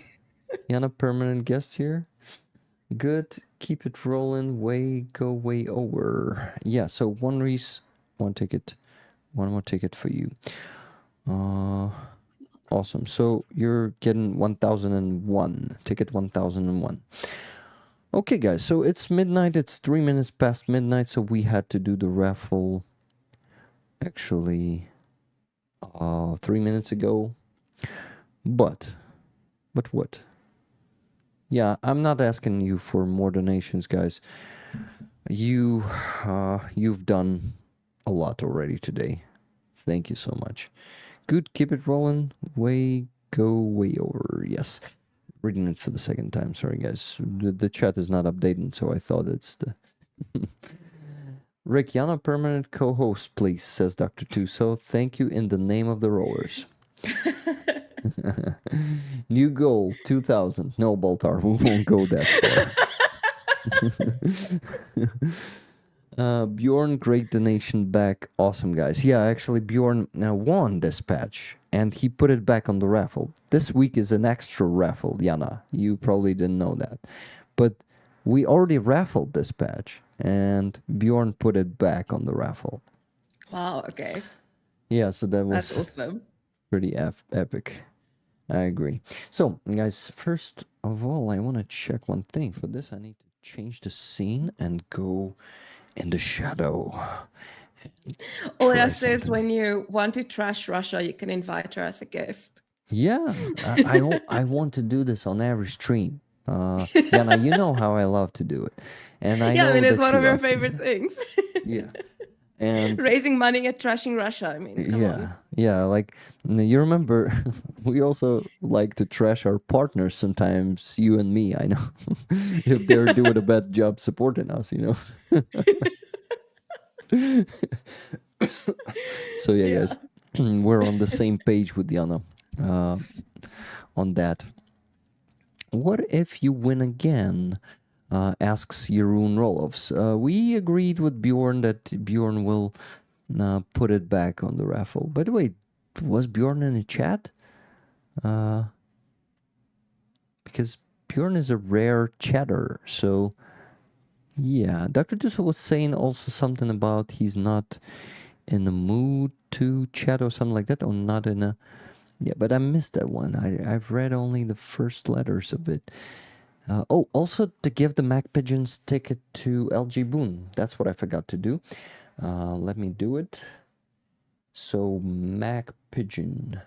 Jana, permanent guest here. Good. Keep it rolling. Go way over. Yeah, so one ticket. One more ticket for you. Awesome. So you're getting 1001. Ticket 1001. Okay, guys. So it's midnight. It's 3 minutes past midnight. So we had to do the raffle actually 3 minutes ago. But what? Yeah, I'm not asking you for more donations, guys. You've done a lot already today. Thank you so much. Good, keep it rolling. Way over. Yes. Reading it for the second time. Sorry, guys. The chat is not updating, so I thought it's the... Rick, Jana, permanent co-host, please, says Dr. Tuso. Thank you in the name of the rollers. New goal, 2,000. No, Baltar, we won't go that far. Bjorn, great donation back. Awesome, guys. Yeah, actually, Bjorn won this patch, and he put it back on the raffle. This week is an extra raffle, Jana. You probably didn't know that. But we already raffled this patch, and Bjorn put it back on the raffle. Wow, okay. Yeah, so that was... That's awesome. Pretty epic. I agree. So, guys, first of all, I want to check one thing. For this, I need to change the scene and go in the shadow. Oya says when you want to trash Russia, you can invite her as a guest. Yeah, I want to do this on every stream. Jana, you know how I love to do it. And I know it's that one of your love favorite things. Yeah. And raising money and trashing Russia. I mean, come on. Yeah. Like you remember, we also like to trash our partners sometimes. You and me, I know, if they're doing a bad job supporting us, you know. So yeah, guys, we're on the same page with Jana on that. What if you win again? Asks Jeroen Roloffs. We agreed with Bjorn that Bjorn will put it back on the raffle. By the way, was Bjorn in the chat? Because Bjorn is a rare chatter, so yeah. Dr. Dussel was saying also something about he's not in the mood to chat or something like that, or not in a... Yeah, but I missed that one. I've read only the first letters of it. Also to give the Mac Pigeons ticket to LG Boone. That's what I forgot to do. Let me do it. So Mac Pigeon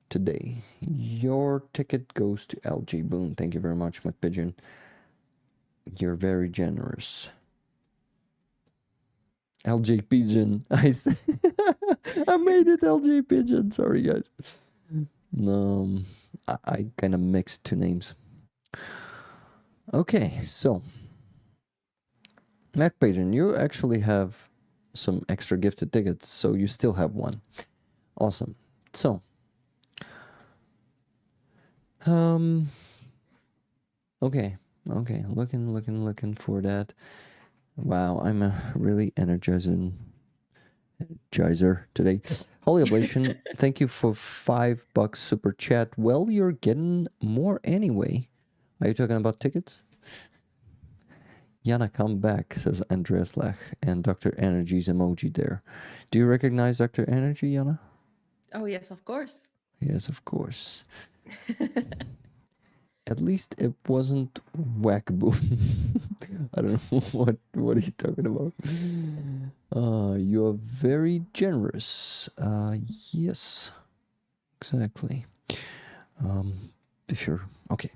today. Your ticket goes to LG Boone. Thank you very much, Mac Pigeon. You're very generous. LJ Pigeon. I made it LJ Pigeon. Sorry, guys. I kind of mixed two names. Okay, so Mac Pigeon, you actually have some extra gifted tickets, so you still have one. Awesome. So, okay, looking for that. Wow, I'm a really energizer today. Holy Oblation, thank you for $5 super chat. Well, you're getting more anyway. Are you talking about tickets? Jana, come back, says Andreas Lech, and Dr. Energy's emoji there. Do you recognize Dr. Energy, Jana? Oh, yes, of course. Yes, of course. At least it wasn't Wackaboo. I don't know what are you talking about. You are very generous. Yes, exactly. If you're okay,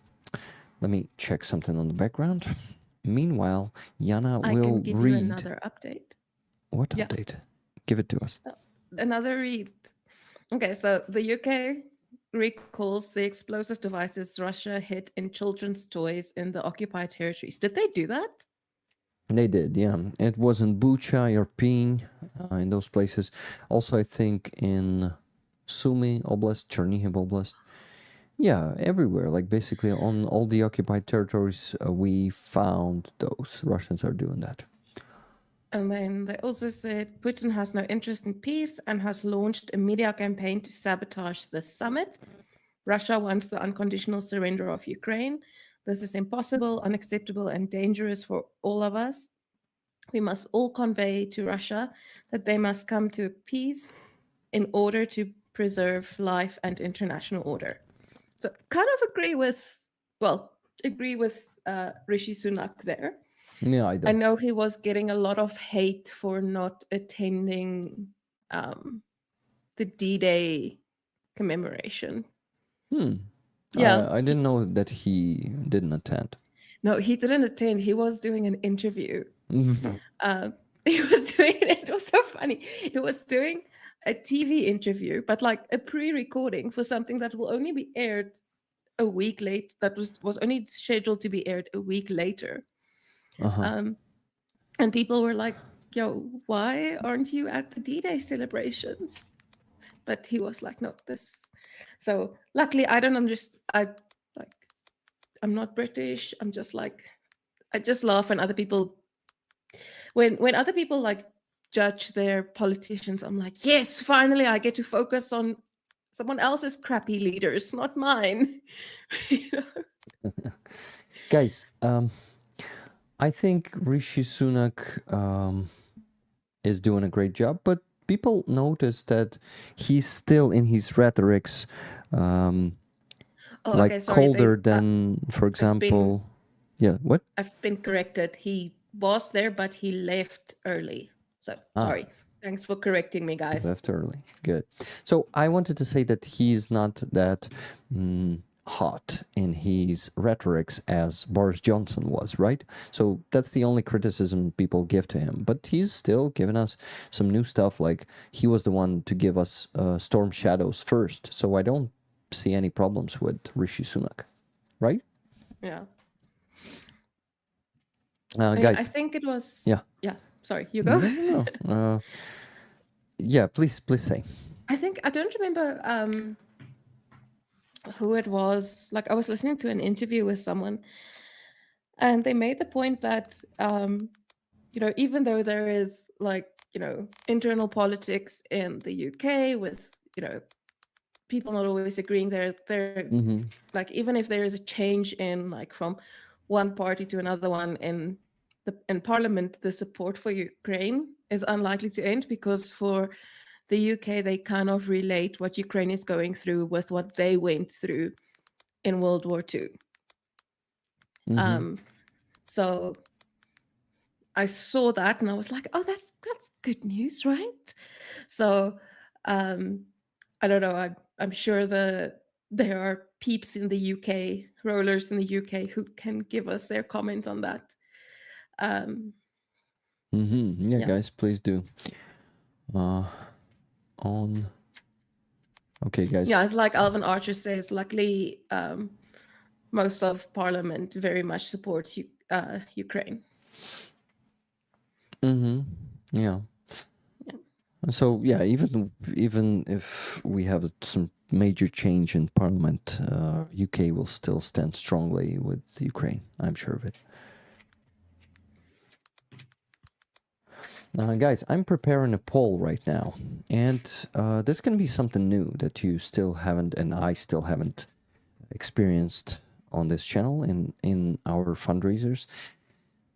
let me check something on the background. Meanwhile, Jana will give read. You another update. What update? Give it to us. Another read. Okay, so the UK recalls the explosive devices Russia hit in children's toys in the occupied territories. Did they do that? They did, yeah. It was in Bucha, Irpin, in those places. Also, I think in Sumy Oblast, Chernihiv Oblast. Yeah, everywhere. Like basically on all the occupied territories, we found those. Russians are doing that. And then they also said Putin has no interest in peace and has launched a media campaign to sabotage the summit. Russia wants the unconditional surrender of Ukraine. This is impossible, unacceptable, and dangerous for all of us. We must all convey to Russia that they must come to peace in order to preserve life and international order. So kind of agree with Rishi Sunak there. Yeah, I do. I know he was getting a lot of hate for not attending the D-Day commemoration. Yeah, I didn't know that he didn't attend. No, he didn't attend. He was doing an interview. he was doing it was so funny. He was doing a TV interview, but like a pre-recording for something that will only be aired a week late. That was only scheduled to be aired a week later. And people were like, "Yo, why aren't you at the D-Day celebrations?" But he was like, "No, this." So luckily, I don't understand. I'm not British. I'm just like, I just laugh when other people, when other people like judge their politicians. I'm like, yes, finally, I get to focus on someone else's crappy leaders, not mine. You know? Guys, I think Rishi Sunak is doing a great job, but people notice that he's still in his rhetorics colder than, for example, what? I've been corrected. He was there, but he left early. So sorry. Thanks for correcting me, guys. He left early. Good. So I wanted to say that he's not that hot in his rhetorics as Boris Johnson was, right? So that's the only criticism people give to him. But he's still giving us some new stuff, like he was the one to give us Storm Shadows first. So I don't see any problems with Rishi Sunak, right? Yeah. Guys, I think it was... Yeah. Sorry, you go. No. Yeah, please say. I don't remember who it was. Like, I was listening to an interview with someone, and they made the point that, even though there is internal politics in the UK with, people not always agreeing, like, even if there is a change in from one party to another one in Parliament, the support for Ukraine is unlikely to end, because for the UK, they kind of relate what Ukraine is going through with what they went through in World War II. So I saw that and I was like, oh, that's good news, right? So I don't know. I'm sure there are peeps in the UK, rollers in the UK, who can give us their comment on that. Yeah, guys, please do. Okay, guys. Yeah, it's like Alvin Archer says, luckily most of Parliament very much supports Ukraine. Yeah. So yeah, even if we have some major change in Parliament, UK will still stand strongly with Ukraine. I'm sure of it. Guys, I'm preparing a poll right now, and there's going to be something new that you still haven't, and I still haven't experienced on this channel in our fundraisers,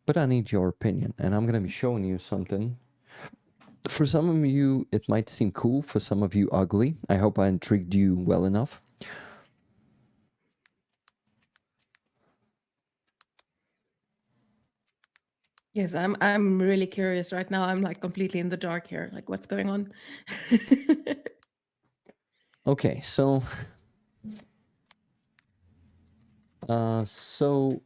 but I need your opinion, and I'm going to be showing you something. For some of you, it might seem cool, for some of you, ugly. I hope I intrigued you well enough. Yes, I'm really curious right now. I'm like completely in the dark here. Like, what's going on? Okay, so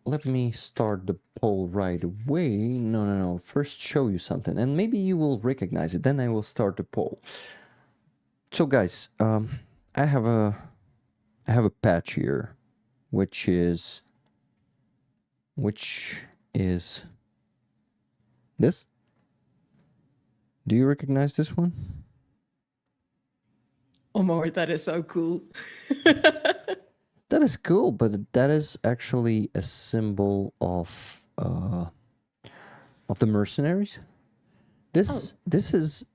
let me start the poll right away. No. First, show you something, and maybe you will recognize it. Then I will start the poll. So, guys, I have a patch here, which is this. Do you recognize this one? Oh my, that is so cool. That is cool, but that is actually a symbol of the mercenaries. This is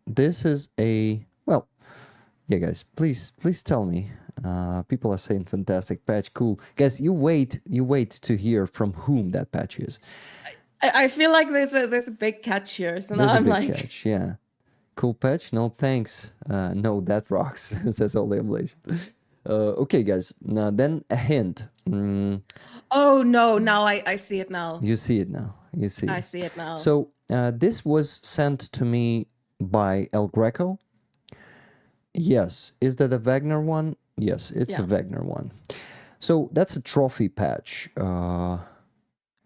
a, well, yeah, guys, please tell me. People are saying fantastic patch, cool. Guys, you wait to hear from whom that patch is. I feel like there's a big catch here, so now I'm like, catch, yeah. Cool patch? No, thanks. No, that rocks, says All the Ablation. Okay, guys. Now, then a hint. Oh, no. Now I see it now. You see it now. You see it. I see it now. So this was sent to me by El Greco. Yes. Is that a Wagner one? Yes, it's a Wagner one. So that's a trophy patch.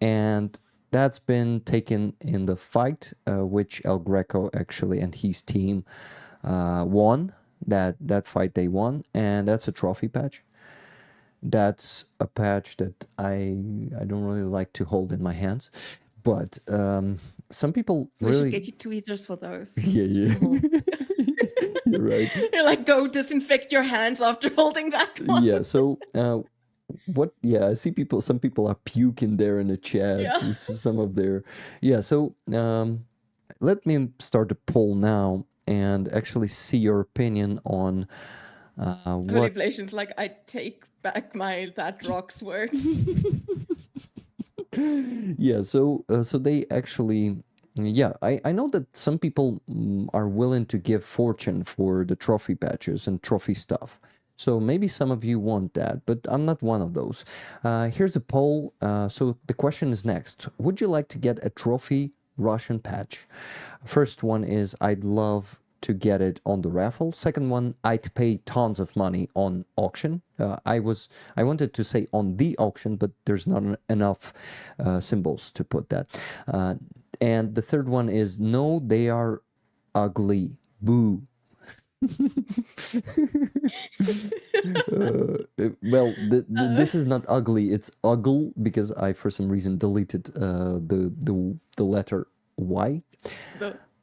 And that's been taken in the fight, which El Greco actually and his team won. That fight they won, and that's a trophy patch. That's a patch that I don't really like to hold in my hands, but some people We really should get you tweezers for those. yeah. You're right. You're like, go disinfect your hands after holding that one. Yeah. So I see some people are puking there in the chat. Yeah. Some of their so let me start a poll now and actually see your opinion on Holy what Blations, like, I take back that rock's word. so they actually I know that some people are willing to give fortune for the trophy patches and trophy stuff. So maybe some of you want that, but I'm not one of those. Here's the poll. So the question is next. Would you like to get a trophy Russian patch? First one is I'd love to get it on the raffle. Second one, I'd pay tons of money on auction. I wanted to say on the auction, but there's not enough symbols to put that. And the third one is no, they are ugly. Boo. This is not ugly. It's ugly because I, for some reason, deleted the letter Y.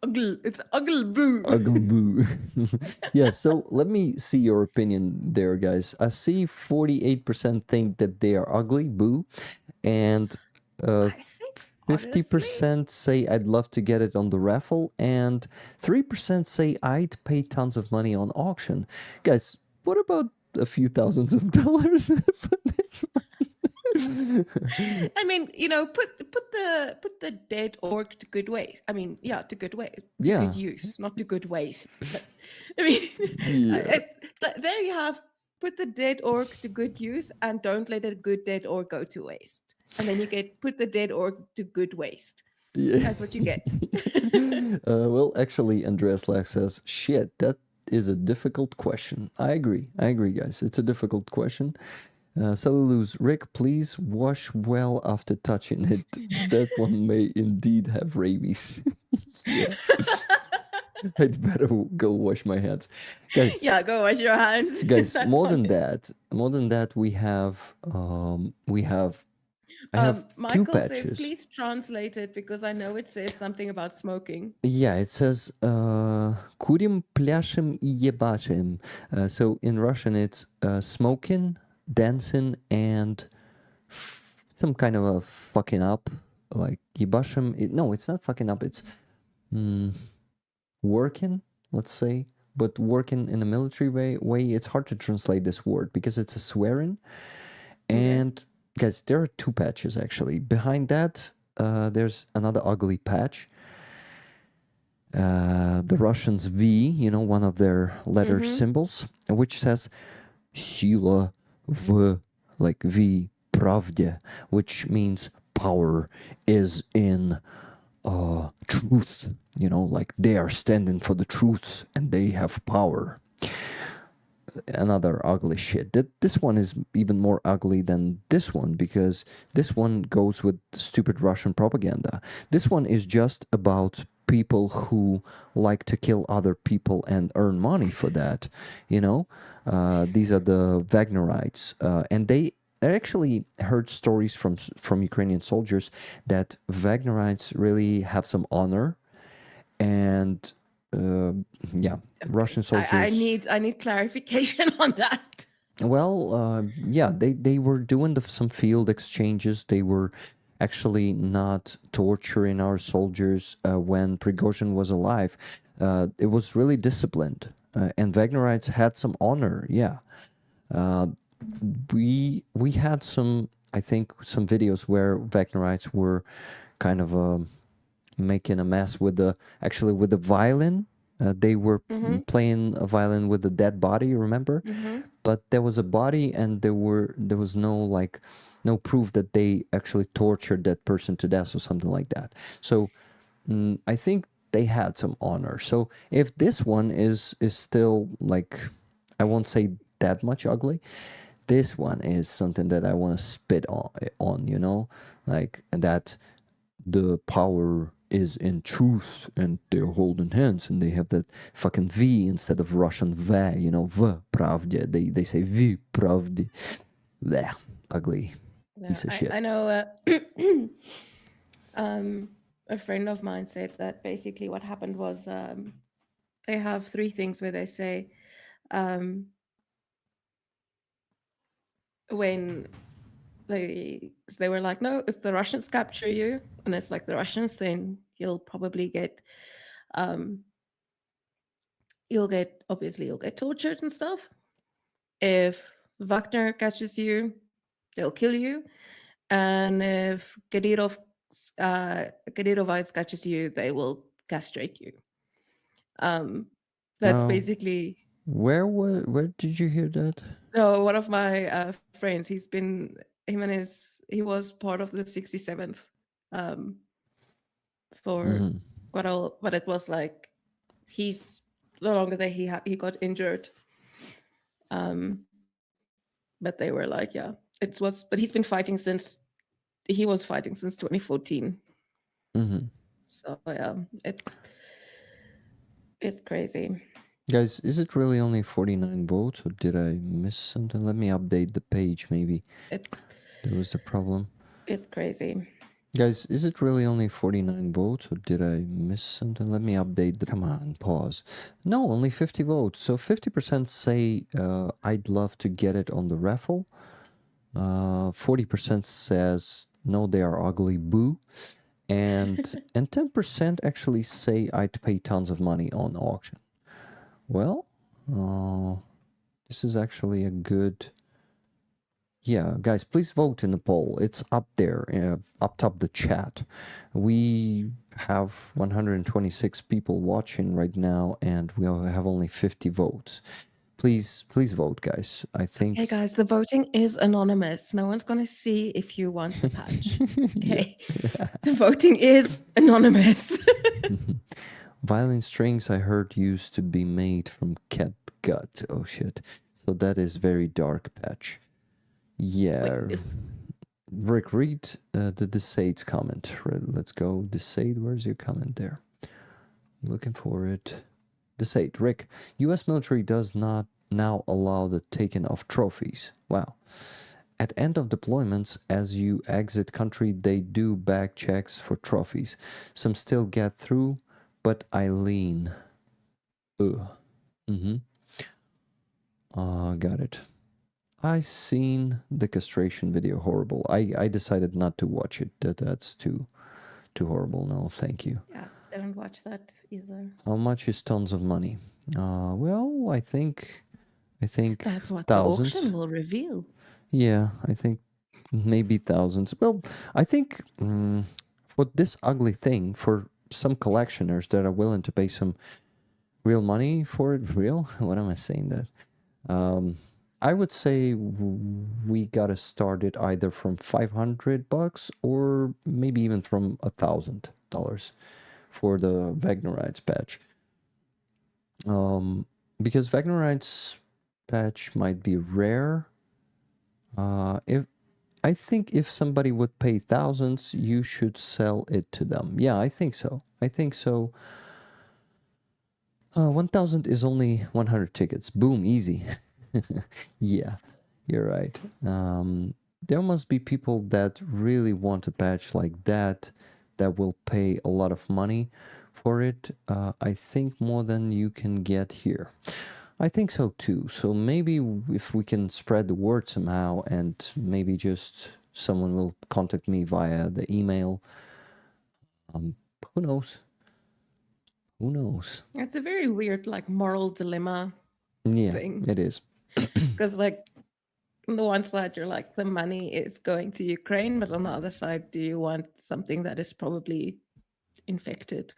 It's ugly boo. Ugly boo. Yeah. So let me see your opinion there, guys. I see 48% think that they are ugly boo, and 50% say I'd love to get it on the raffle, and 3% say I'd pay tons of money on auction. Guys, what about a few thousands of dollars for this one? I mean, put the dead orc to good waste. I mean, to good waste. Yeah. Good use, not to good waste. But, I mean, there you have. Put the dead orc to good use, and don't let a good dead orc go to waste. And then you put the dead orc to good waste. Yeah. That's what you get. Well, actually, Andreas Lack says, shit, that is a difficult question. I agree, guys. It's a difficult question. Cellulose, Rick, please wash well after touching it. That one may indeed have rabies. I'd better go wash my hands, guys. Yeah, go wash your hands. Guys, more than that, we have I have Michael two patches. says, please translate it because I know it says something about smoking. Yeah, it says "Kurim, pляшем и ебашем." So in Russian, it's smoking, dancing, and some kind of a fucking up, like ебашем. No, it's not fucking up. It's working, let's say, but working in a military way. It's hard to translate this word because it's a swearing. And guys, there are two patches actually. Behind that, there's another ugly patch. The Russians V, one of their letter symbols, which says "Sila v," like V, pravde, which means power is in truth. Like they are standing for the truth and they have power. Another ugly shit. This one is even more ugly than this one because this one goes with stupid Russian propaganda. This one is just about people who like to kill other people and earn money for that. These are the Wagnerites, and I actually heard stories from Ukrainian soldiers that Wagnerites really have some honor, and Russian soldiers. I need clarification on that. Well, they were doing some field exchanges. They were actually not torturing our soldiers when Prigozhin was alive. It was really disciplined, and Wagnerites had some honor. Yeah, we had some videos where Wagnerites were kind of making a mess with the violin. They were playing a violin with a dead body, remember? But there was a body, and there was no proof that they actually tortured that person to death or something like that. So I think they had some honor. So if this one is still like, I won't say that much ugly, this one is something that I want to spit on, like that. the power is in truth and they're holding hands and they have that fucking V instead of Russian V, you know, V pravde. They say V pravde. Blech, ugly piece of shit. I know a friend of mine said that basically what happened was they have three things where they say when they were like, no, if the Russians capture you, and it's like the Russians, then you'll probably get you'll get tortured and stuff. If Wagner catches you, they'll kill you. And if Gudimov catches you, they will castrate you. That's basically. Where did you hear that? No, one of my friends. He was part of the 67th for quite a, but it was like he's no longer there. He got injured. But they were like, yeah, it was. But he's been fighting since 2014. So yeah, it's crazy. Guys, is it really only 49 votes or did I miss something? Let me update the page maybe. That was the problem. It's crazy. Guys, is it really only 49 votes or did I miss something? Let me update the... Come on, pause. No, only 50 votes. So 50% say I'd love to get it on the raffle. 40% says no, they are ugly, boo. And 10% actually say I'd pay tons of money on auction. Well, this is actually a good... Yeah, guys, please vote in the poll. It's up there, up top the chat. We have 126 people watching right now, and we have only 50 votes. Please vote, guys. I think... Hey, guys, the voting is anonymous. No one's going to see if you want the patch. Okay? Yeah. The voting is anonymous. Violin strings, I heard, used to be made from cat gut. Oh, shit. So that is very dark patch. Yeah. Wait. Rick, read the Desade comment. Let's go. Desade, where's your comment there? Looking for it. Desade, Rick, U.S. military does not now allow the taking of trophies. Wow. At end of deployments, as you exit country, they do bag checks for trophies. Some still get through, but Eileen. Got it. I seen the castration video. Horrible. I decided not to watch it. That's too horrible. No, thank you. Yeah, don't watch that either. How much is tons of money? Well, I think that's what thousands. The auction will reveal. Yeah, I think maybe thousands. Well, I think for this ugly thing, for some collectioners that are willing to pay some real money for it, what am I saying that? I would say we gotta start it either from $500 or maybe even from $1,000 for the Wagnerites patch. Because Wagnerites patch might be rare. I think if somebody would pay thousands, you should sell it to them. Yeah, I think so. 1,000 is only 100 tickets. Boom, easy. Yeah, you're right. There must be people that really want a patch like that will pay a lot of money for it. I think more than you can get here. I think so too. So maybe if we can spread the word somehow and maybe just someone will contact me via the email. Who knows? Who knows? It's a very weird, like, moral dilemma thing. It is. Because, like, on the one side, you're like, the money is going to Ukraine, but on the other side, do you want something that is probably infected?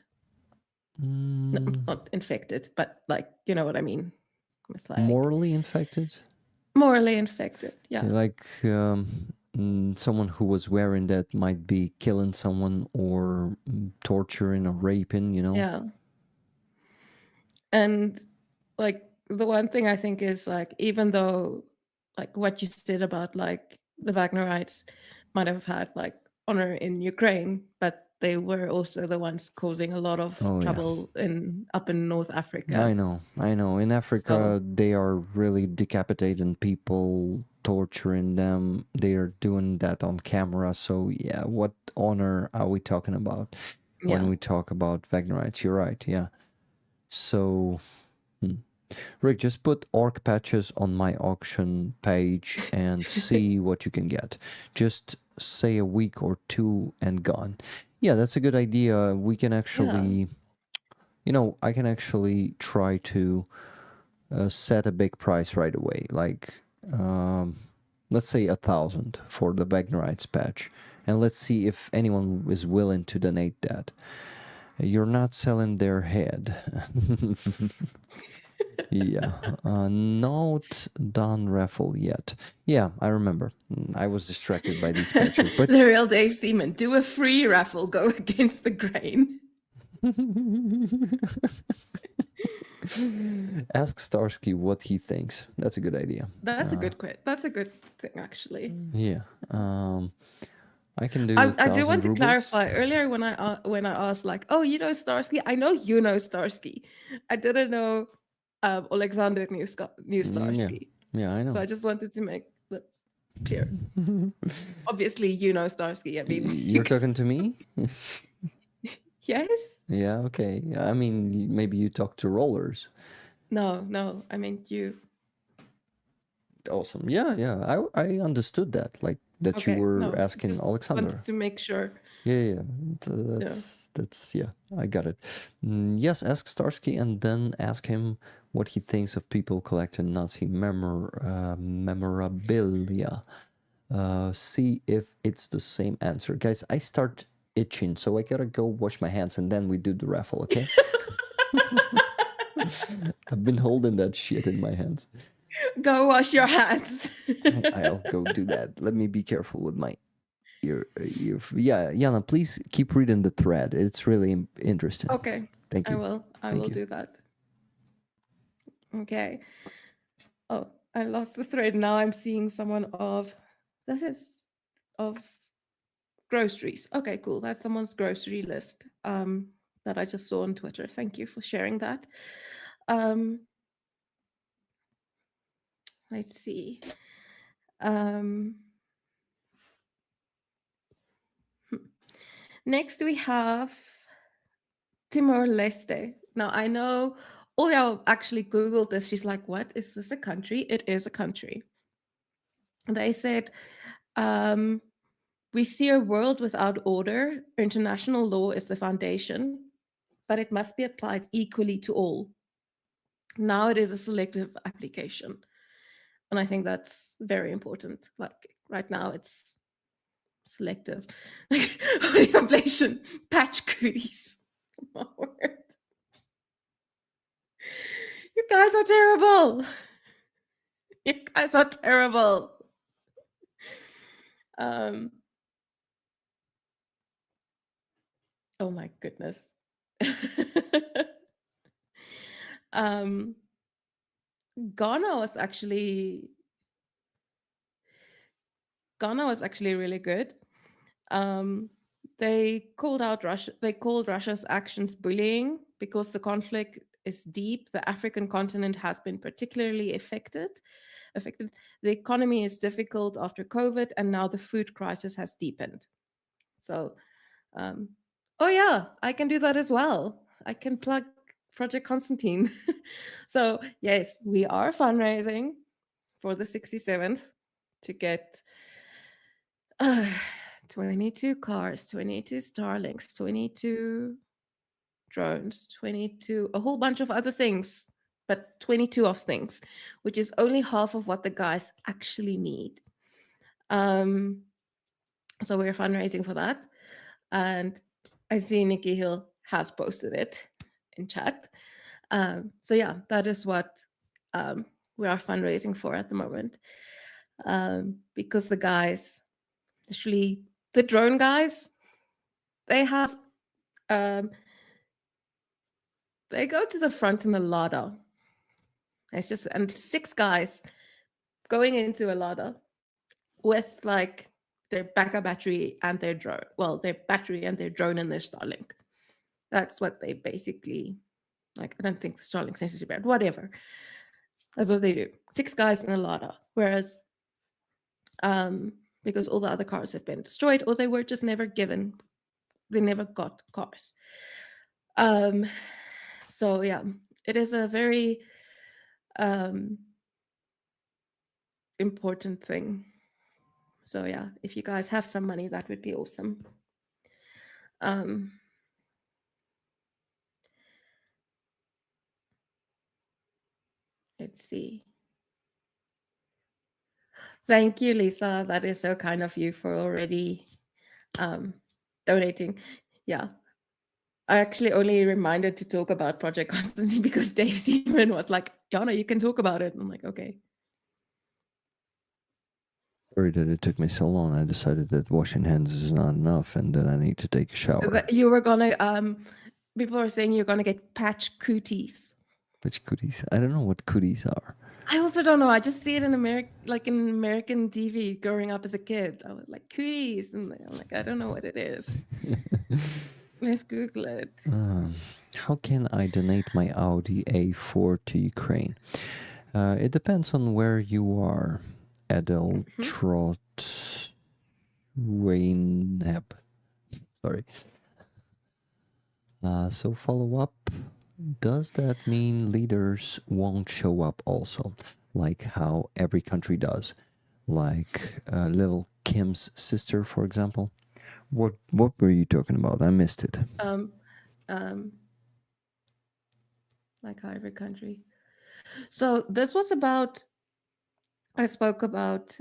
No, not infected, but, like, you know what I mean? With, like, morally infected? Morally infected, yeah. Like someone who was wearing that might be killing someone or torturing or raping, you know? Yeah. And, like, the one thing I think is, like, even though, like, what you said about, like, the Wagnerites might have had, like, honor in Ukraine, but they were also the ones causing a lot of trouble up in North Africa. I know. In Africa, they are really decapitating people, torturing them. They are doing that on camera. So yeah, what honor are we talking about when we talk about Wagnerites? You're right. Yeah. So, Rick, just put orc patches on my auction page and see what you can get. Just say a week or two and gone. Yeah, that's a good idea. We can actually, I can actually try to set a big price right away. Like, let's say 1,000 for the Wagnerites patch. And let's see if anyone is willing to donate that. You're not selling their head. Yeah. Not done raffle yet. Yeah, I remember. I was distracted by these patches. But the real Dave Seaman, do a free raffle, go against the grain. Ask Starsky what he thinks. That's a good idea. That's a good That's a good thing, actually. Yeah. I can do. I do want to clarify earlier when I asked like, oh, you know Starsky? I know you know Starsky. I didn't know Oleksandr knew Starsky. Yeah, I know. So I just wanted to make that clear. Obviously, you know Starsky. I mean, you're talking to me. Yes. Yeah. Okay. I mean, maybe you talk to rollers. No. I mean you. Awesome. Yeah. I understood that. Like that you were asking Oleksandr. Wanted to make sure. Yeah. That's I got it. Yes, ask Starsky and then ask him what he thinks of people collecting Nazi memorabilia. See if it's the same answer. Guys, I start itching, so I gotta go wash my hands and then we do the raffle, okay? I've been holding that shit in my hands. Go wash your hands. I'll go do that. Let me be careful with my ear. Yeah, Jana, please keep reading the thread. It's really interesting. Okay. Thank you. I will do that. Okay. Oh, I lost the thread. Now I'm seeing someone of groceries. Okay, cool. That's someone's grocery list that I just saw on Twitter. Thank you for sharing that. Let's see. Next we have Timor-Leste. Now I know Olya actually Googled this. She's like, what? Is this a country? It is a country. They said, we see a world without order. International law is the foundation, but it must be applied equally to all. Now it is a selective application. And I think that's very important. Like right now it's selective. Like the inflation patch goodies. Oh, my word. You guys are terrible. You guys are terrible. Oh my goodness. Ghana was actually really good. They called Russia's actions bullying because the conflict is deep. The African continent has been particularly affected. The economy is difficult after COVID, and now the food crisis has deepened. So, oh yeah, I can do that as well. I can plug Project Constantine. So yes, we are fundraising for the 67th to get 22 cars, 22 Starlinks, 22 drones, 22, a whole bunch of other things, but 22 of things, which is only half of what the guys actually need. So we're fundraising for that. And I see Nikki Hill has posted it in chat. So yeah, that is what we are fundraising for at the moment. Because the guys, actually the drone guys, they have they go to the front in a ladder. It's just, and 6 guys going into a ladder with like their backup battery and their drone. Well, their battery and their drone and their Starlink. That's what they basically, like, I don't think the Starlink's necessary, but whatever. That's what they do. 6 guys in a Lada. Whereas, because all the other cars have been destroyed, or they were just never given, they never got cars. So yeah, it is a very important thing. So yeah, if you guys have some money, that would be awesome. Let's see. Thank you, Lisa. That is so kind of you for already donating. Yeah. I actually only reminded to talk about Project Constantly because Dave Seaman was like, Jana, you can talk about it. And I'm like, okay. Sorry that it took me so long. I decided that washing hands is not enough and that I need to take a shower. You were gonna, people are saying you're gonna get patch cooties. Which cooties? I don't know what cooties are. I also don't know. I just see it in American TV growing up as a kid. I was like, cooties. And I'm like, I don't know what it is. Let's Google it. How can I donate my Audi A4 to Ukraine? It depends on where you are. Adel Trot Wayneb. Sorry. So follow up. Does that mean leaders won't show up also? Like how every country does? Like little Kim's sister, for example? What were you talking about? I missed it. Like how every country. So this was about, I spoke about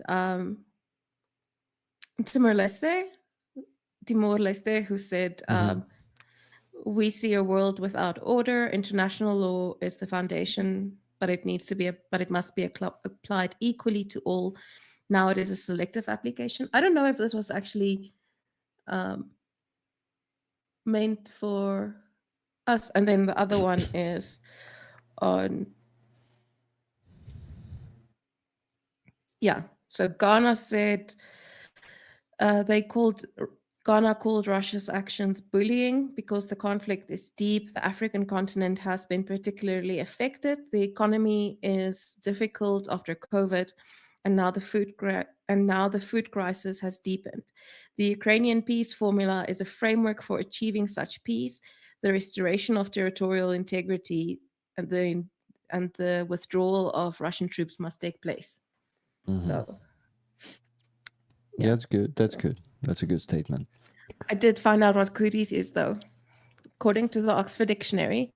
Timor-Leste, who said, we see a world without order. International law is the foundation, but it must be applied equally to all. Now it is a selective application. I don't know if this was actually meant for us. And then the other one is on, so Ghana said Ghana called Russia's actions bullying because the conflict is deep. The African continent has been particularly affected. The economy is difficult after COVID, and now the food crisis has deepened. The Ukrainian peace formula is a framework for achieving such peace, the restoration of territorial integrity, and the withdrawal of Russian troops must take place. So, yeah, that's good. That's good. That's a good statement. I did find out what cooties is, though. According to the Oxford Dictionary,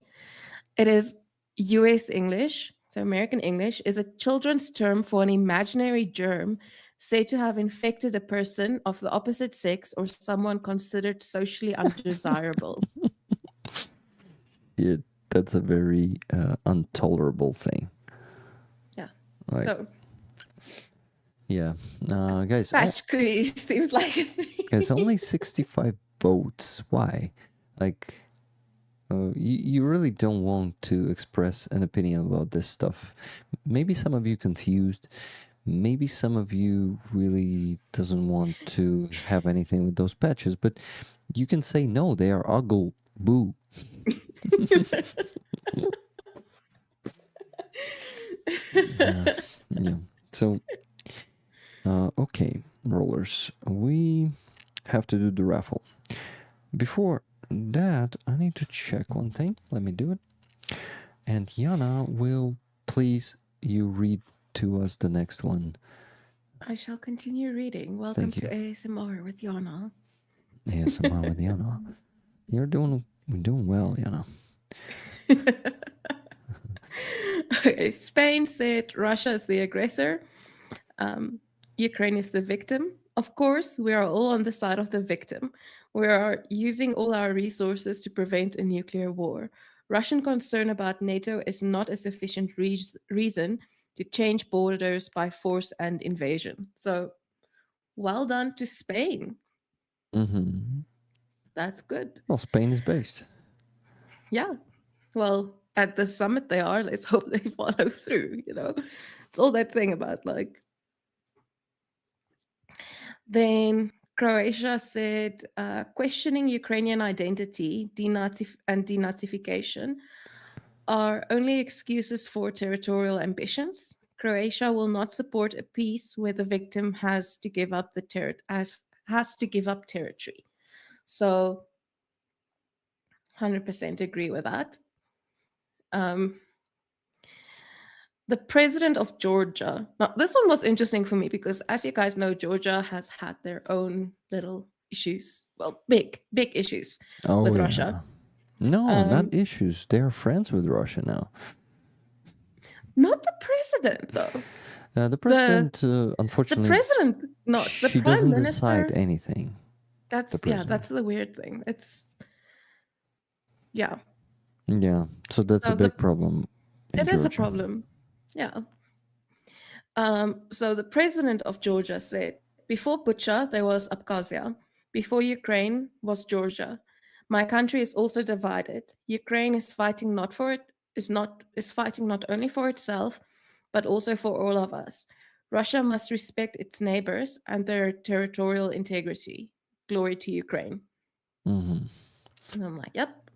it is US English, so American English, is a children's term for an imaginary germ said to have infected a person of the opposite sex or someone considered socially undesirable. Yeah, that's a very intolerable thing. Yeah. Like, so. Yeah, guys. Patch cooties seems like a thing. Guys, only 65 votes. Why? Like, you really don't want to express an opinion about this stuff. Maybe some of you confused. Maybe some of you really doesn't want to have anything with those patches. But you can say no. They are ugly. Boo. Yeah. So. Okay, rollers, we have to do the raffle. Before that, I need to check one thing. Let me do it. And Jana, will please you read to us the next one? I shall continue reading. Welcome to ASMR with Jana. ASMR with Jana. You're doing well, Jana. Okay, Spain said Russia is the aggressor. Ukraine is the victim. Of course, we are all on the side of the victim. We are using all our resources to prevent a nuclear war. Russian concern about NATO is not a sufficient reason to change borders by force and invasion. So, well done to Spain. That's good. Well, Spain is based. Yeah. Well, at the summit they are. Let's hope they follow through, It's all that thing about, like, Then Croatia said, questioning Ukrainian identity and denazification are only excuses for territorial ambitions. Croatia will not support a peace where the victim has to give up territory. So 100% agree with that. The president of Georgia. Now, this one was interesting for me because, as you guys know, Georgia has had their own little issues. Well, big issues with Russia. No, not issues. They're friends with Russia now. Not the president, though. The president, unfortunately, the president, not the she prime doesn't minister, decide anything. That's the weird thing. It's yeah. So that's a big problem. It is a problem. Yeah. So the president of Georgia said, before Bucha, there was Abkhazia. Before Ukraine was Georgia. My country is also divided. Ukraine is fighting not only for itself, but also for all of us. Russia must respect its neighbors and their territorial integrity. Glory to Ukraine. Mm-hmm. And I'm like, yep.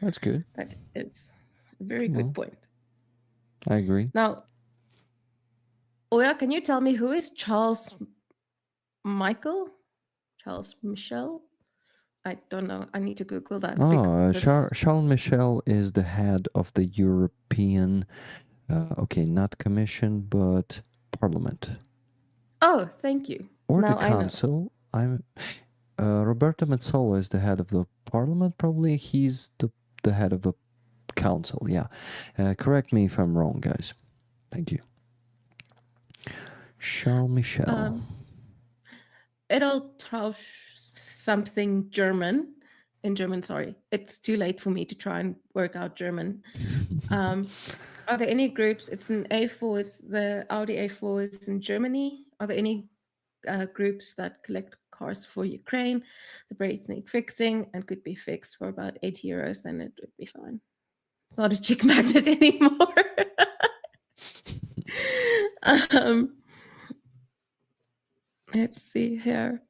That's good. That is a very good point. I agree. Now, Oya, can you tell me who is Charles Michel? I don't know. I need to Google that. Charles Michel is the head of the European, not commission, but parliament. Oh, thank you. Or now the council. Roberto Metsola is the head of the parliament, probably. He's the head of the council, yeah. Correct me if I'm wrong, guys. Thank you. Charles Michel. Something German. In German, sorry. It's too late for me to try and work out German. Are there any groups? It's an A4, the Audi A4 is in Germany. Are there any groups that collect cars for Ukraine? The brakes need fixing and could be fixed for about 80 euros, then it would be fine. It's not a chick magnet anymore. Let's see here.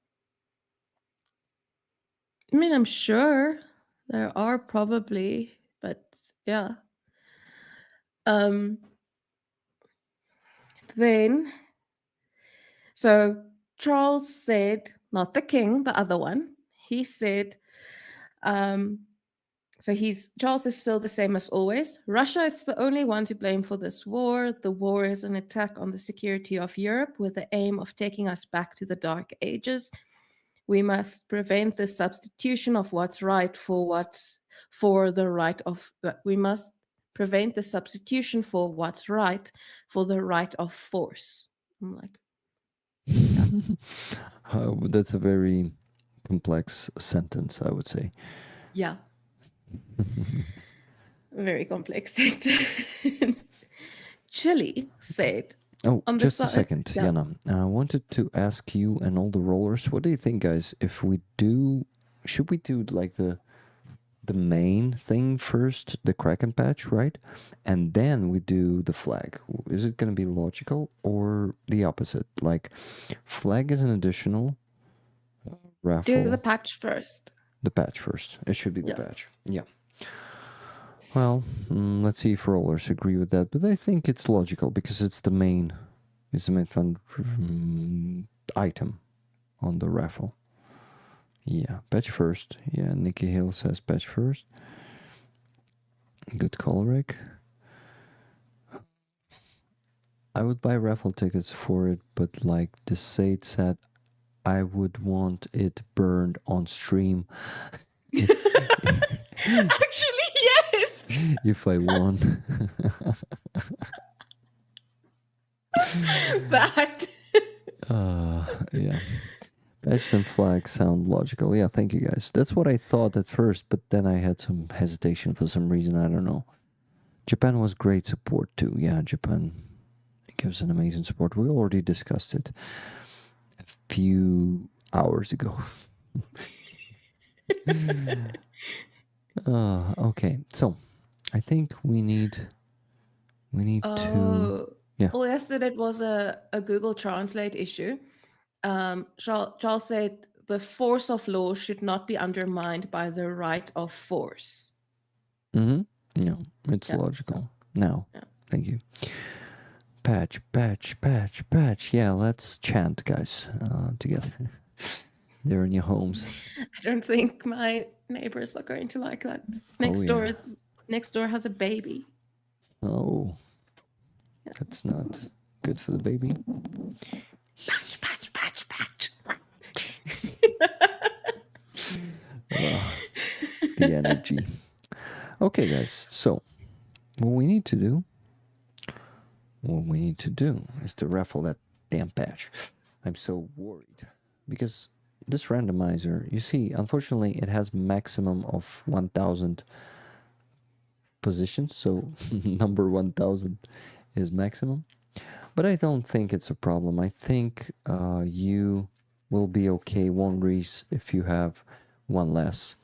I mean, I'm sure there are probably, but yeah. Then, so Charles said, not the king, the other one, he said, Charles is still the same as always. Russia is the only one to blame for this war. The war is an attack on the security of Europe with the aim of taking us back to the Dark Ages. We must prevent the substitution of what's right we must prevent the substitution for what's right for the right of force. I'm like, yeah. That's a very complex sentence, I would say. Yeah. Very complex sentence. Chile said. Oh, just a second, yeah. Jana. I wanted to ask you and all the rollers, what do you think, guys? If we should we do like the main thing first, the Kraken patch, right? And then we do the flag. Is it going to be logical or the opposite? Like, flag is an additional raffle. Do the patch first. The patch first. It should be the patch. Yeah. Well, let's see if rollers agree with that, but I think it's logical because it's the main fun item on the raffle. Yeah, patch first. Yeah, Nikki Hill says patch first. Good call, Rick. I would buy raffle tickets for it, but like the Sade said, I would want it burned on stream. Actually, yes. If I won. That. Yeah. Patch and flag sound logical. Yeah, thank you guys. That's what I thought at first, but then I had some hesitation for some reason. I don't know. Japan was great support too. Yeah, Japan gives an amazing support. We already discussed it a few hours ago. Okay, so I think we need to. Yeah. Well, yesterday it was a Google Translate issue. Charles said the force of law should not be undermined by the right of force. No, it's logical. No, thank you. Patch. Yeah, let's chant, guys, together. They're in your homes. I don't think my neighbors are going to like that. Next door has a baby. Oh, that's not good for the baby. Patch. The energy. Okay, guys. So, what we need to do is to raffle that damn patch. I'm so worried because this randomizer, you see, unfortunately, it has maximum of 1,000 positions. So, number 1,000 is maximum. But I don't think it's a problem. I think you will be okay, Wonries, if you have one less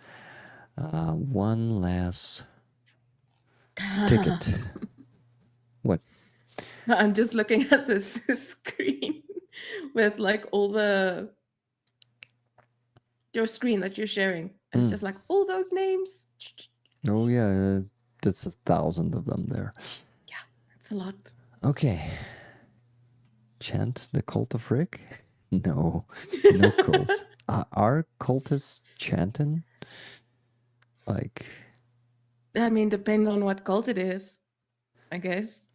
ticket. What? I'm just looking at this screen with like all your screen that you're sharing. And it's just like all those names. Oh yeah, that's 1,000 of them there. Yeah, it's a lot. Okay. Chant the cult of Rick? No cult. Are cultists chanting? Like, I mean, depend on what cult it is, I guess.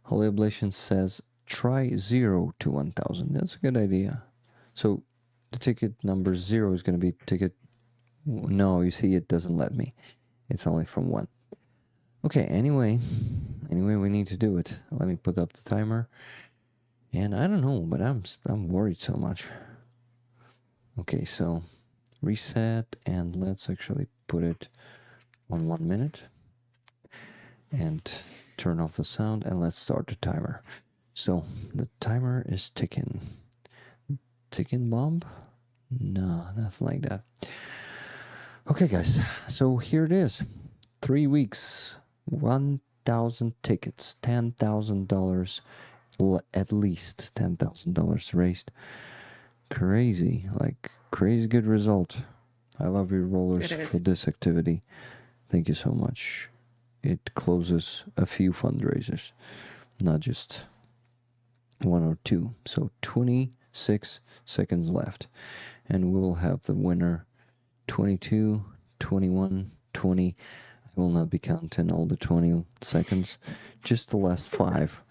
Holy Oblation says try 0 to 1,000. That's a good idea. So the ticket number 0 is going to be ticket. No, you see, it doesn't let me. It's only from 1. Okay, anyway, we need to do it. Let me put up the timer. And I don't know, but I'm worried so much. Okay, so reset, and let's actually put it on 1 minute. And turn off the sound, and let's start the timer. So the timer is ticking. Ticking bomb? No, nothing like that. Okay, guys, so here it is. 3 weeks. 1,000 tickets, $10,000, at least $10,000 raised. Crazy good result. I love you, rollers, for this activity. Thank you so much. It closes a few fundraisers, not just 1 or 2. So 26 seconds left, and we will have the winner. 22, 21, 20. I will not be counting all the 20 seconds, just the last 5,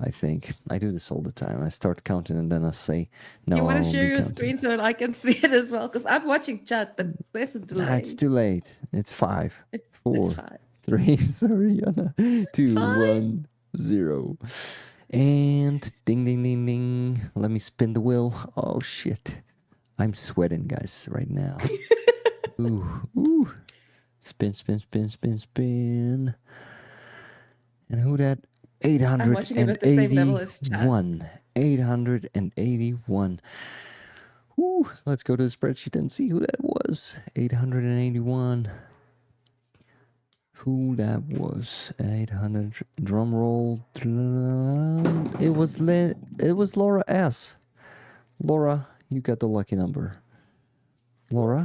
I think. I do this all the time. I start counting and then I say, no, you want to share your counting. screen so that I can see it as well? Because I'm watching chat, but there's a delay. Nah, it's too late. It's 5, 4, it's 5. 3, sorry, Jana. 2, 1, 0. And ding, ding, ding, ding. Let me spin the wheel. Oh, shit. I'm sweating, guys, right now. Ooh. Spin. And who that? 881. 881. Ooh, let's go to the spreadsheet and see who that was. 881. Who that was? 800. Drum roll. It was Laura S. Laura, you got the lucky number. Laura,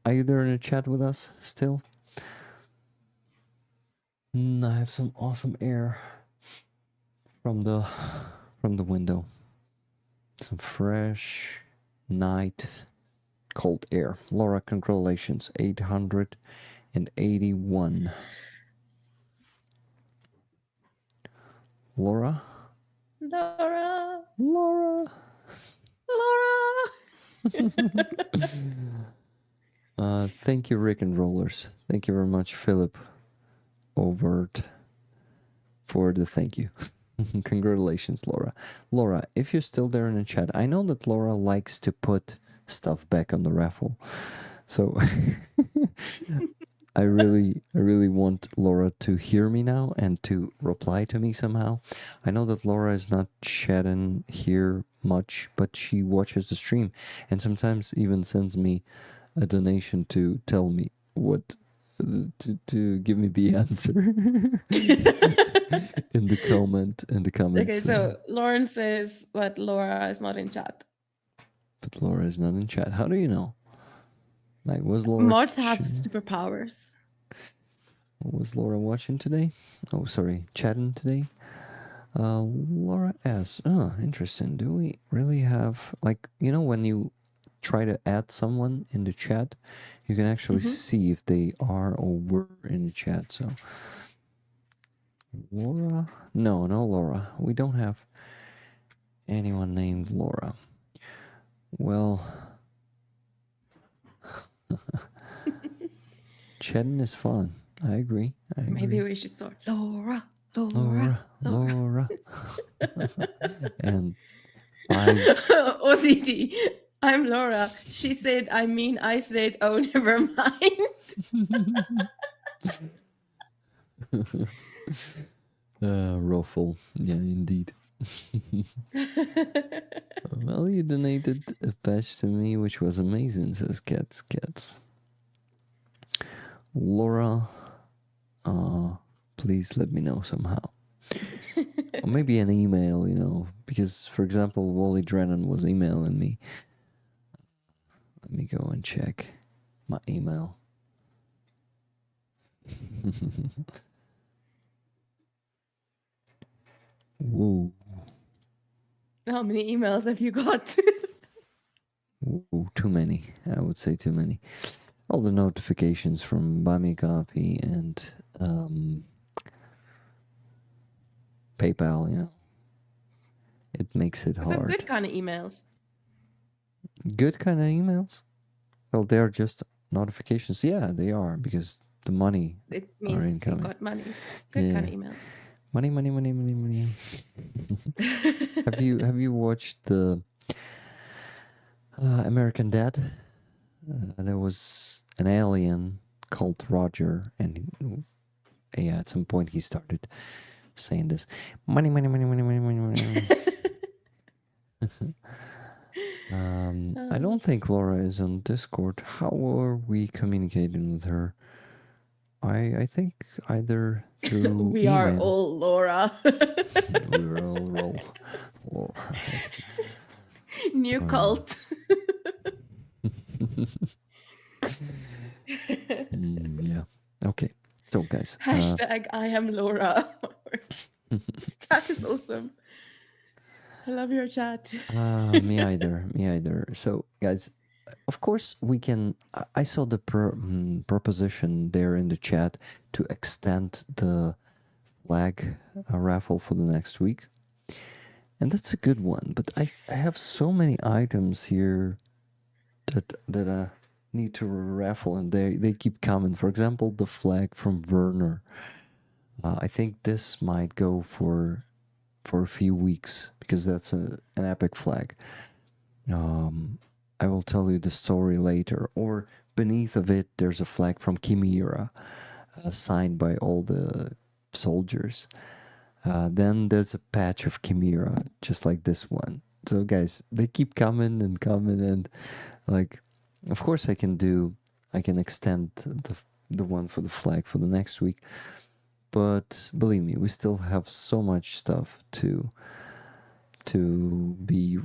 are you there in the chat with us still? I have some awesome air from the window. Some fresh night cold air. Laura, congratulations. 881. Laura. Thank you, Rick and Rollers. Thank you very much, Philip Overt, for the thank you. Congratulations, Laura. Laura, if you're still there in the chat, I know that Laura likes to put stuff back on the raffle. So I really want Laura to hear me now and to reply to me somehow. I know that Laura is not chatting here much, but she watches the stream and sometimes even sends me a donation to tell me what to give me the answer in the comments. Okay, so Lauren says that Laura is not in chat. But Laura is not in chat. How do you know? Like, was Laura? Mods have superpowers. Was Laura watching today? Oh, sorry, chatting today. Laura S. Oh, interesting. Do we really have, like, you know, when you try to add someone in the chat, you can actually see if they are or were in the chat. So, Laura? No, Laura. We don't have anyone named Laura. Well, chatting is fun. I agree. Maybe we should start Laura. And OCD. I'm Laura. She said, I said, oh, never mind. Ruffle. Yeah, indeed. Well, you donated a patch to me, which was amazing, says Cats. Laura, please let me know somehow. Or maybe an email, you know, because, for example, Wally Drennan was emailing me. Let me go and check my email. Whoa. How many emails have you got? Ooh, too many. I would say too many. All the notifications from Buy Me Coffee and PayPal, you know. It makes it hard. So good kind of emails. Good kind of emails? Well, they're just notifications. Yeah, they are, because the money it means are incoming. You got money. Good kind of emails. Money. Have you watched the American Dad? There was an alien called Roger, and at some point he started saying this, money. I don't think Laura is on Discord. How are we communicating with her? I think either through we email. are all Laura. We're all Laura. New cult. Yeah. Okay. So, guys. Hashtag I am Laura. This chat is awesome. I love your chat. Me either. So, guys, of course, we can. I saw the proposition there in the chat to extend the flag raffle for the next week. And that's a good one. But I have so many items here that I need to raffle, and they keep coming. For example, the flag from Werner. I think this might go for a few weeks, because that's an epic flag. I will tell you the story later. Or beneath of it, there's a flag from Chimera, signed by all the soldiers. Then there's a patch of Chimera, just like this one. So, guys, they keep coming, and like, of course I can extend the one for the flag for the next week. But believe me, we still have so much stuff to be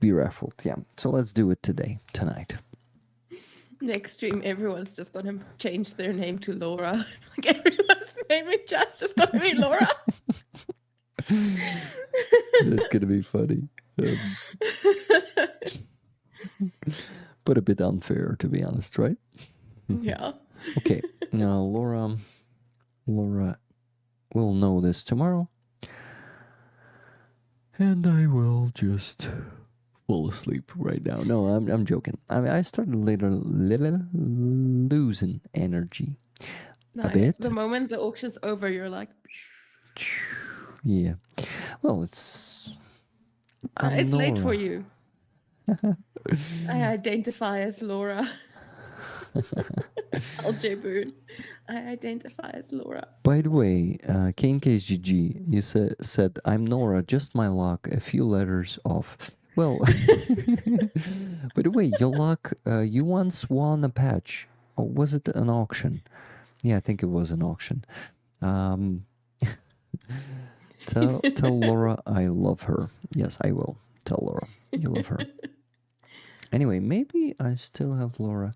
raffled. Yeah. So let's do it tonight. Next stream, everyone's just gonna change their name to Laura. Like, everyone's name in chat's just gonna be Laura. That's gonna be funny. But a bit unfair, to be honest, right? Yeah. Okay. Now, Laura will know this tomorrow. And I will just fall asleep right now. No, I'm joking. I started little losing energy. A bit. The moment the auction's over, you're like... Yeah. Well, it's late for you. I identify as Laura. LJ Boone. I identify as Laura. By the way, KNKGG, you said, I'm Nora, just my luck, a few letters off. Well, by the way, your luck, you once won a patch was it an auction? Yeah, I think it was an auction. Tell Laura I love her. Yes, I will tell Laura you love her. Anyway, maybe I still have Laura.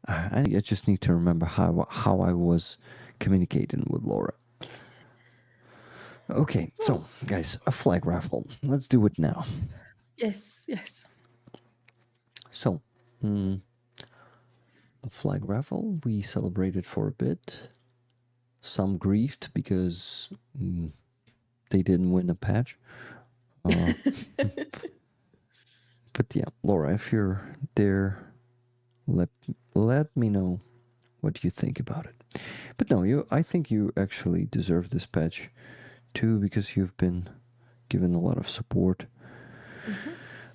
I just need to remember how I was communicating with Laura. Okay, so guys, a flag raffle. Let's do it now. Yes, yes. So, a flag raffle. We celebrated for a bit. Some grieved because they didn't win a patch. But yeah, Laura, if you're there, let me know what you think about it. But no, I think you actually deserve this patch too, because you've been given a lot of support.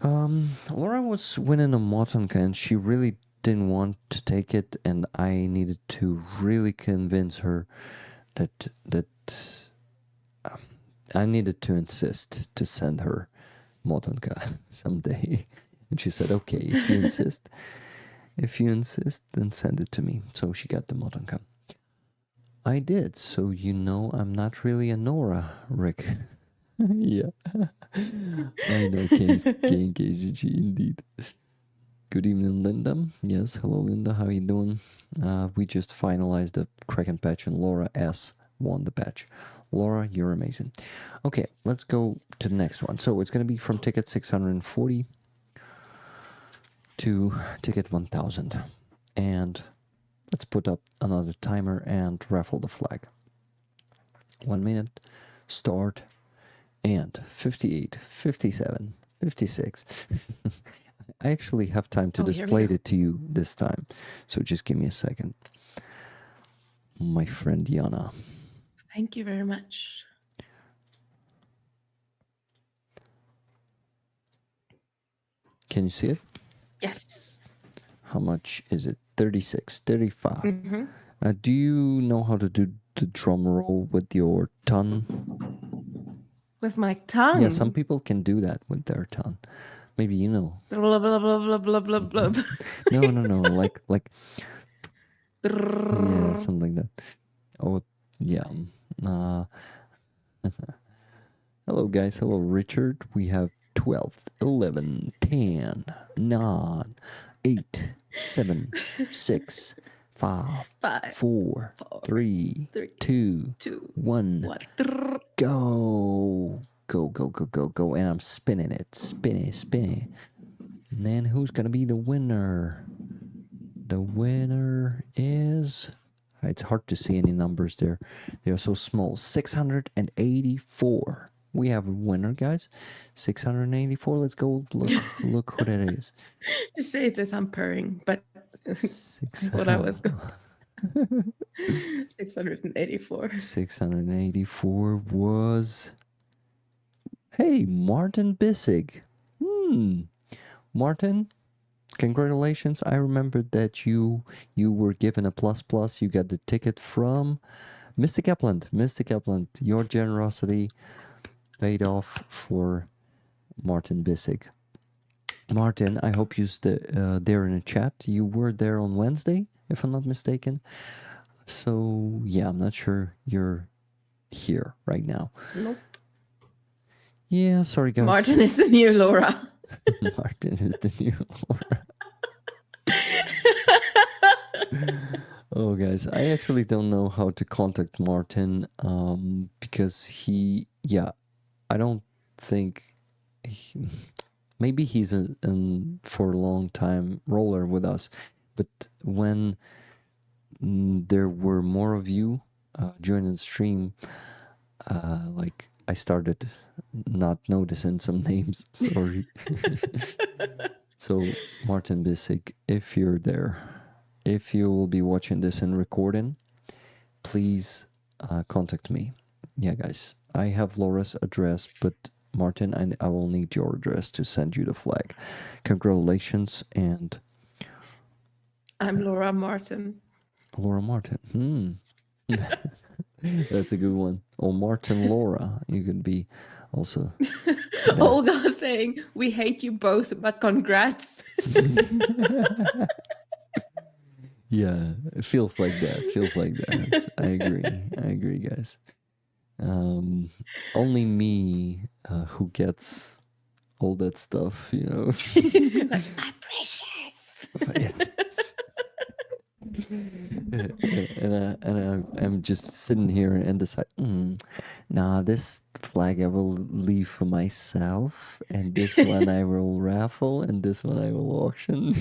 Laura was winning a Motonka and she really didn't want to take it, and I needed to really convince her that I needed to insist to send her Motonka someday. And she said, okay, if you insist, then send it to me. So she got the Motonka. I did, so I'm not really a Nora, Rick. Yeah. I know, KGG, indeed. Good evening, Linda. Yes, hello, Linda. How you doing? We just finalized the Kraken patch, and Laura S. won the patch. Laura, you're amazing. Okay, let's go to the next one. So it's going to be from ticket 640 to ticket 1000. And let's put up another timer and raffle the flag. 1 minute, start, and 58, 57, 56. I actually have time to display it to you this time. So just give me a second. My friend Jana. Thank you very much. Can you see it? Yes. How much is it? 36, 35. Do you know how to do the drum roll with your tongue? With my tongue? Yeah, some people can do that with their tongue. Maybe you know. Blah, blah, blah, blah, blah, blah, blah. No. Like yeah, something like that. Oh, yeah. Hello, guys. Hello, Richard. We have 12, 11, 10, 9, 8, 7, 6, 5, 4, 3, 2, 1. Go. Go. And I'm spinning it. Spinning. And then who's going to be the winner? The winner is... It's hard to see any numbers there. They are so small. 684. We have a winner, guys. 684. Let's go look who that is. Just say it as I'm purring, but what I was going. 684. 684 was... Hey, Martin Bissig. Martin, congratulations. I remembered that you were given a plus. You got the ticket from Mystic Upland. Your generosity paid off for Martin Bissig. Martin, I hope you're there in the chat. You were there on Wednesday, if I'm not mistaken. So, yeah, I'm not sure you're here right now. Nope. Yeah, sorry, guys. Martin is the new Laura. Martin is the new Laura. Oh, guys, I actually don't know how to contact Martin because I don't think maybe he's for a long time roller with us, but when there were more of you joining the stream, I started not noticing some names. Sorry. So Martin Bissig, if you're there, if you will be watching this and recording, please contact me. Yeah, guys, I have Laura's address, but Martin, I will need your address to send you the flag. Congratulations. And I'm Laura Martin. Laura Martin. That's a good one. Or Martin Laura. You could be also. Olga saying, we hate you both, but congrats. Yeah, it feels like that. Feels like that. I agree, guys. Only me who gets all that stuff, you know. Like, I'm precious. Yes. and I'm just sitting here and decide, nah, this flag I will leave for myself, and this one I will raffle, and this one I will auction.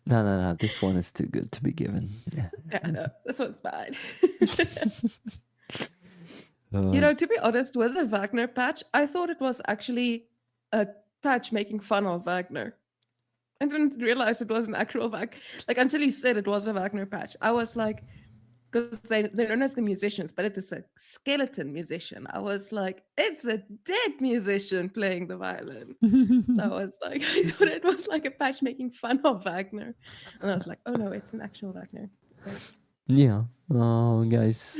No, this one is too good to be given. Yeah, no, this one's bad. You know, to be honest, with the Wagner patch, I thought it was actually a patch making fun of Wagner. I didn't realize it was an actual like until you said it was a Wagner patch. I was like, because they're known as the musicians, but it is a skeleton musician. I was like, it's a dead musician playing the violin. So I was like, I thought it was like a patch making fun of Wagner. And I was like, oh no, it's an actual Wagner. Okay. Yeah, guys,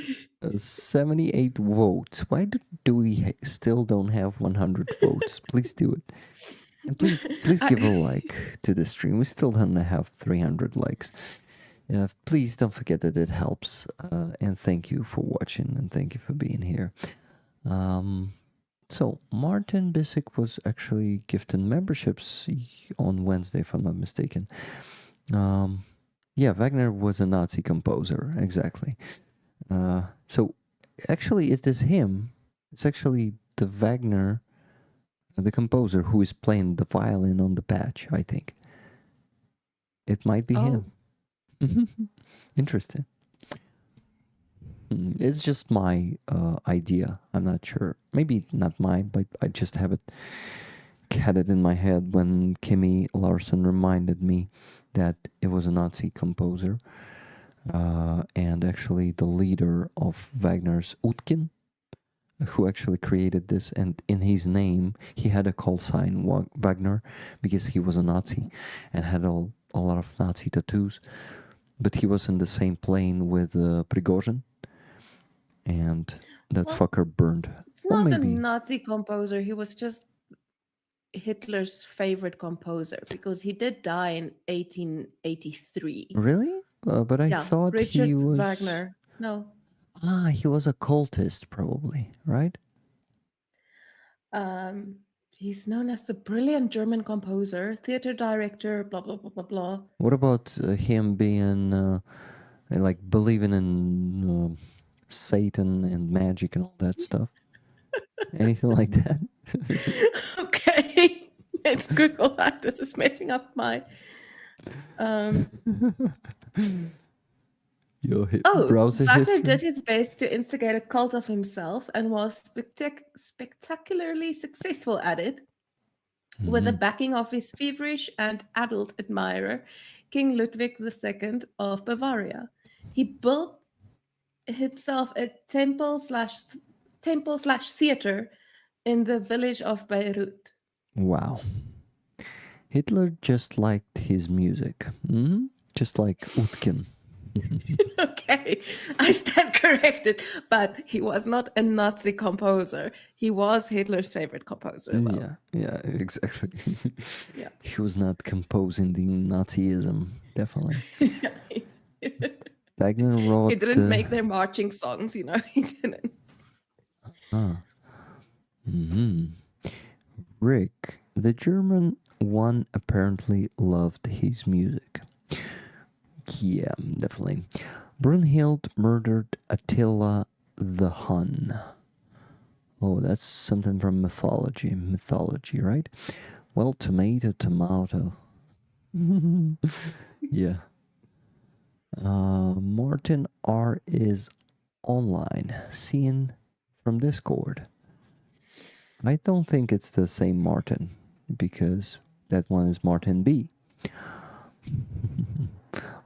78 votes. Why do we still don't have 100 votes? Please do it. And please give a like to the stream. We still don't have 300 likes. Please don't forget that it helps. And thank you for watching, and thank you for being here. So Martin Bissek was actually gifted memberships on Wednesday, if I'm not mistaken. Yeah, Wagner was a Nazi composer, exactly. So actually it is him. It's actually the Wagner, the composer, who is playing the violin on the patch, I think. It might be him. Interesting. It's just my idea. I'm not sure. Maybe not mine, but I just had it in my head when Kimi Larsson reminded me that it was a Nazi composer. And actually the leader of Wagner's, Utkin, who actually created this, and in his name he had a call sign Wagner because he was a Nazi and had a lot of Nazi tattoos. But he was in the same plane with Prigozhin, and that fucker burned. It's not a Nazi composer. He was just Hitler's favorite composer because he did die in 1883. Really? But I thought Richard he was... Wagner. No. He was a cultist, probably, right? He's known as the brilliant German composer, theater director, blah, blah, blah, blah, blah. What about him being, like, believing in Satan and magic and all that stuff? Anything like that? Okay. Let's Google that. This is messing up my... browser Wagner history? did his best to instigate a cult of himself and was spectacularly successful at it, with the backing of his feverish and adult admirer, King Ludwig II of Bavaria. He built himself a temple/theater in the village of Beirut. Wow. Hitler just liked his music. Just like Utkin. Okay, I stand corrected, but he was not a Nazi composer. He was Hitler's favorite composer. Well. Yeah, exactly. Yeah. He was not composing the Nazism, definitely. Wagner wrote... He didn't make their marching songs, you know, he didn't. Rick, the German one, apparently loved his music. Yeah, definitely. Brunhild murdered Attila the Hun. Oh, that's something from mythology, right? Well, tomato. Yeah. Martin R is online, seen from Discord. I don't think it's the same Martin, because that one is Martin B.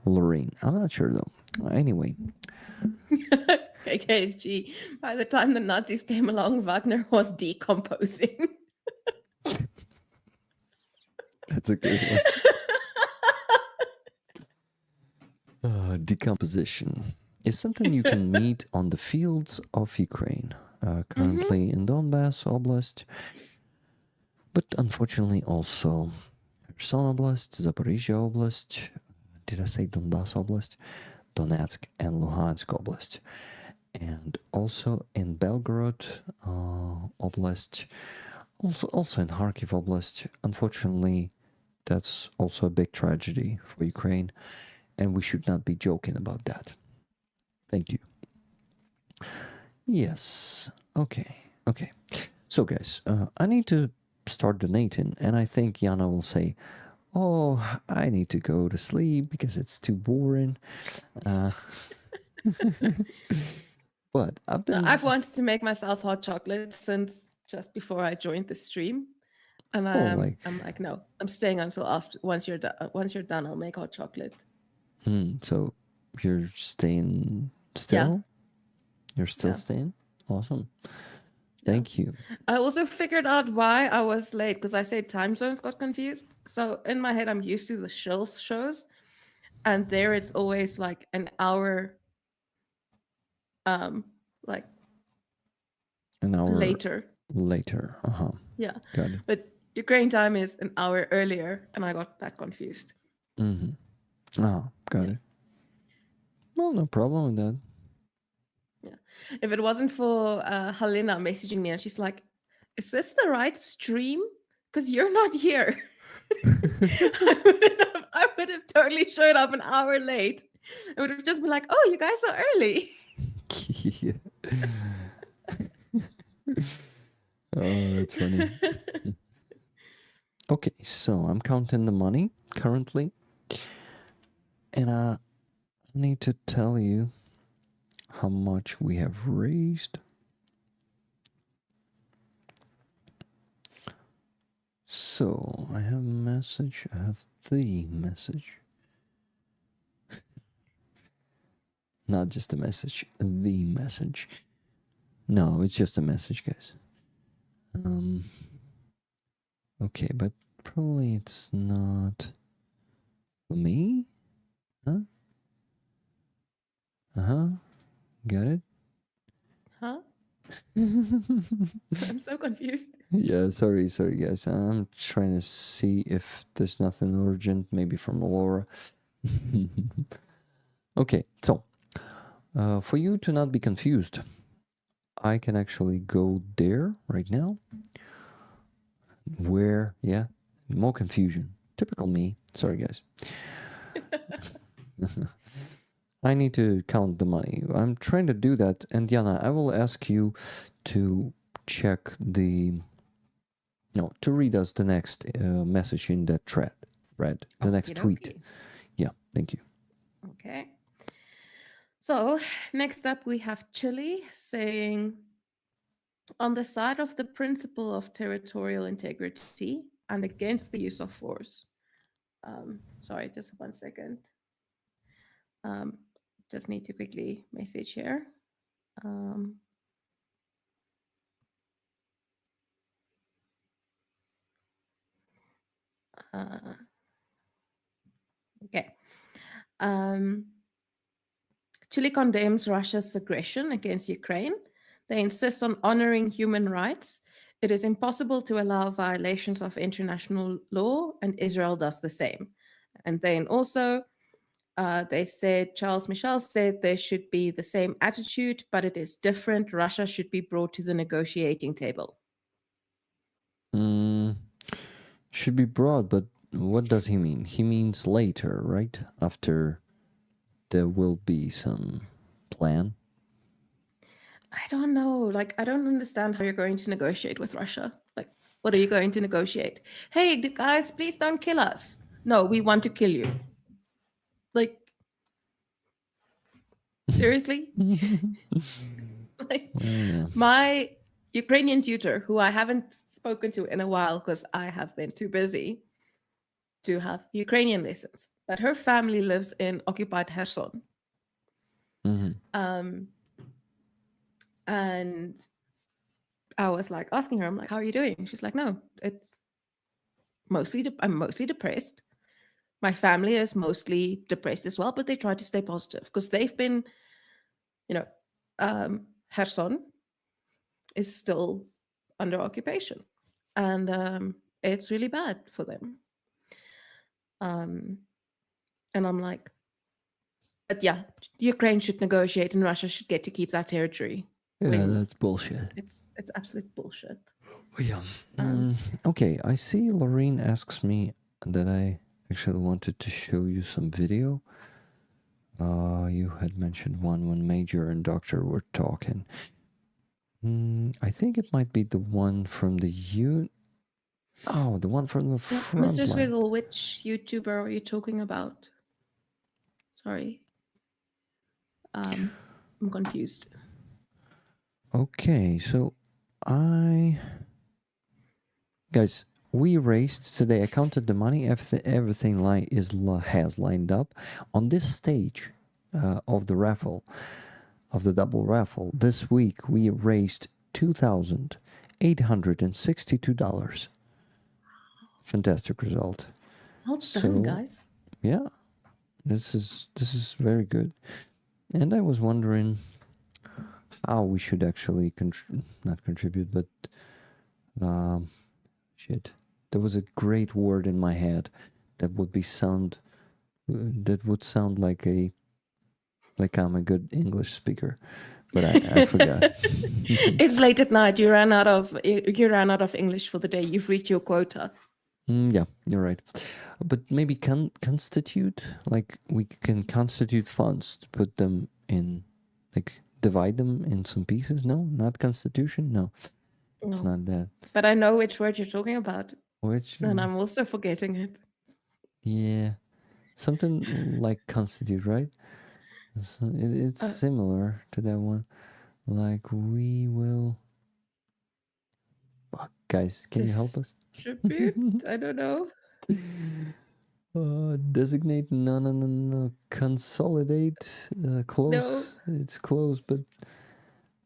Lorraine. I'm not sure though. Anyway. KKSG. By the time the Nazis came along, Wagner was decomposing. That's a good one. Decomposition is something you can meet on the fields of Ukraine, currently in Donbass Oblast, but unfortunately also Kherson Oblast, Zaporizhia Oblast, did I say Donbass Oblast? Donetsk and Luhansk Oblast. And also in Belgorod Oblast, also in Kharkiv Oblast. Unfortunately, that's also a big tragedy for Ukraine, and we should not be joking about that. Thank you. Yes, okay. So guys, I need to start donating, and I think Jana will say, oh, I need to go to sleep because it's too boring. But I've wanted to make myself hot chocolate since just before I joined the stream, and I'm like, no, I'm staying until after. Once you're done, I'll make hot chocolate. So you're staying still? Yeah. You're still staying? Awesome. Thank you. I also figured out why I was late, because I said time zones got confused. So in my head, I'm used to the Shills shows, and there it's always like an hour, like an hour later. Yeah. Got it. But Ukraine time is an hour earlier, and I got that confused. Oh, got it. Well, no problem with that. Yeah. If it wasn't for Halina messaging me, and she's like, is this the right stream? Because you're not here. I would have totally showed up an hour late. I would have just been like, oh, you guys are early. Oh, that's funny. Okay, so I'm counting the money currently. And I need to tell you how much we have raised. So I have a message. I have the message. Not just a message, the message. No, it's just a message, guys. Okay, but probably it's not for me. Huh? Got it? Huh? I'm so confused. Yeah, sorry guys. I'm trying to see if there's nothing urgent, maybe from Laura. Okay, so for you to not be confused, I can actually go there right now. Where, yeah, more confusion. Typical me. Sorry, guys. I need to count the money. I'm trying to do that. And Jana, I will ask you to check to read us the next message in that thread, the next tweet. Yeah, thank you. Okay. So next up we have Chile saying, on the side of the principle of territorial integrity and against the use of force. Sorry, just 1 second. Just need to quickly message here. Okay. Chile condemns Russia's aggression against Ukraine. They insist on honoring human rights. It is impossible to allow violations of international law, and Israel does the same. And then also, they said, Charles Michel said there should be the same attitude, but it is different. Russia should be brought to the negotiating table. Should be brought, but what does he mean? He means later, right? After there will be some plan. I don't know. Like, I don't understand how you're going to negotiate with Russia. Like, what are you going to negotiate? Hey, guys, please don't kill us. No, we want to kill you. Like, seriously? Like, my Ukrainian tutor, who I haven't spoken to in a while because I have been too busy to have Ukrainian lessons, but her family lives in occupied Kherson. And I was like asking her, I'm like, how are you doing? She's like, no, it's mostly, I'm mostly depressed. My family is mostly depressed as well, but they try to stay positive because they've been, Kherson is still under occupation, and it's really bad for them. And I'm like, but yeah, Ukraine should negotiate and Russia should get to keep that territory. Yeah, that's bullshit. It's absolute bullshit. Yeah. Okay, I see Lorraine asks me that I actually wanted to show you some video. You had mentioned one when Major and Doctor were talking. I think it might be the one from the the one from the front Mr. line. Swiggle, which YouTuber are you talking about? Sorry. I'm confused. Okay, so guys, we raised today. I counted the money. Everything has lined up on this stage of the raffle, of the double raffle. This week we raised $2,862. Fantastic result. Well done, guys. Yeah, this is very good. And I was wondering how we should actually not contribute, but shit. There was a great word in my head that would sound like I'm a good English speaker, but I forgot. It's late at night. You ran out of English for the day. You've reached your quota. Yeah, you're right. But maybe constitute, like we can constitute funds to put them in, like divide them in some pieces. No, not constitution. No, it's not that. But I know which word you're talking about. Which? And I'm also forgetting it. Yeah, something like constitute, right? So it's similar to that one. Like we will. Guys, can you help us? Tribute? I don't know. Designate? No. Consolidate? Close? No. It's close, but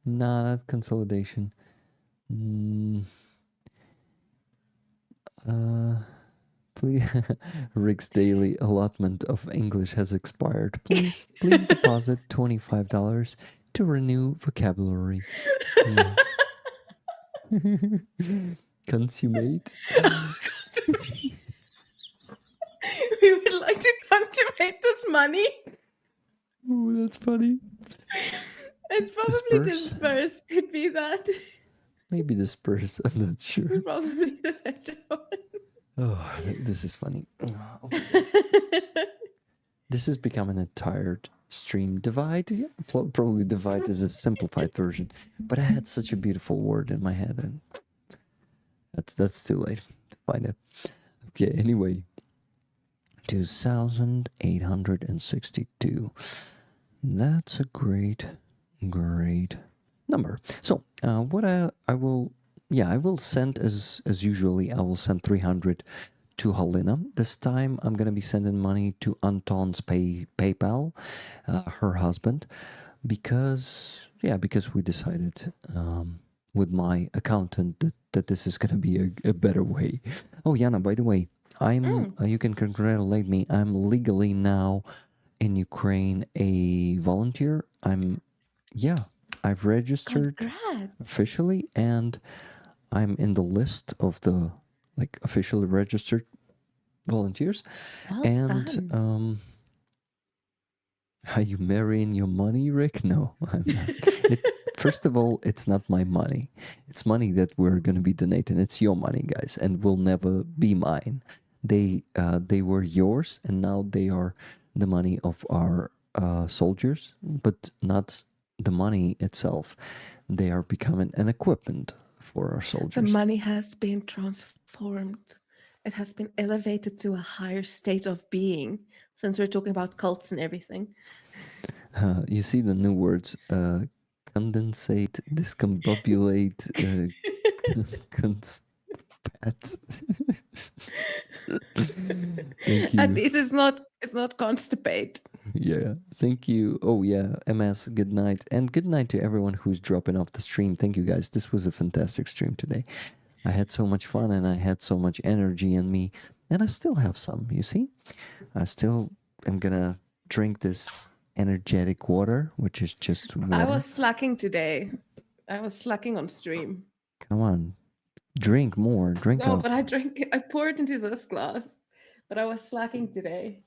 not consolidation. Please, Rick's daily allotment of English has expired. Please deposit $25 to renew vocabulary. Consummate. We would like to consummate this money. Oh, that's funny. And probably disperse could be that. Maybe disperse, I'm not sure. Probably the better one. Oh, this is funny. Okay. This is becoming a tired stream. Divide? Yeah, probably divide is a simplified version. But I had such a beautiful word in my head, and that's too late to find it. Okay, anyway. 2,862. That's a great number. So, what I will send as usually. I will send 300 to Helena. This time, I'm gonna be sending money to Anton's PayPal, her husband, because we decided with my accountant that this is gonna be a better way. Oh, Jana, by the way, you can congratulate me. I'm legally now in Ukraine a volunteer. I've registered officially, and I'm in the list of the officially registered volunteers. Well done. Are you marrying your money, Rick? No, I'm not. First of all, it's not my money. It's money that we're going to be donating. It's your money, guys, and will never be mine. They were yours, and now they are the money of our soldiers, but not the money itself. They are becoming an equipment for our soldiers. The money has been transformed. It has been elevated to a higher state of being, since we're talking about cults and everything. You see the new words, condensate, discombobulate, Pat. Thank you. At least it's not constipate. Yeah, thank you. Oh yeah, MS, good night. And good night to everyone who's dropping off the stream. Thank you guys. This was a fantastic stream today. I had so much fun and I had so much energy in me. And I still have some, you see? I still am gonna drink this energetic water, which is just water. I was slacking today. I was slacking on stream. Come on. Drink more. Drink No, up. but I poured into this glass. but I was slacking today.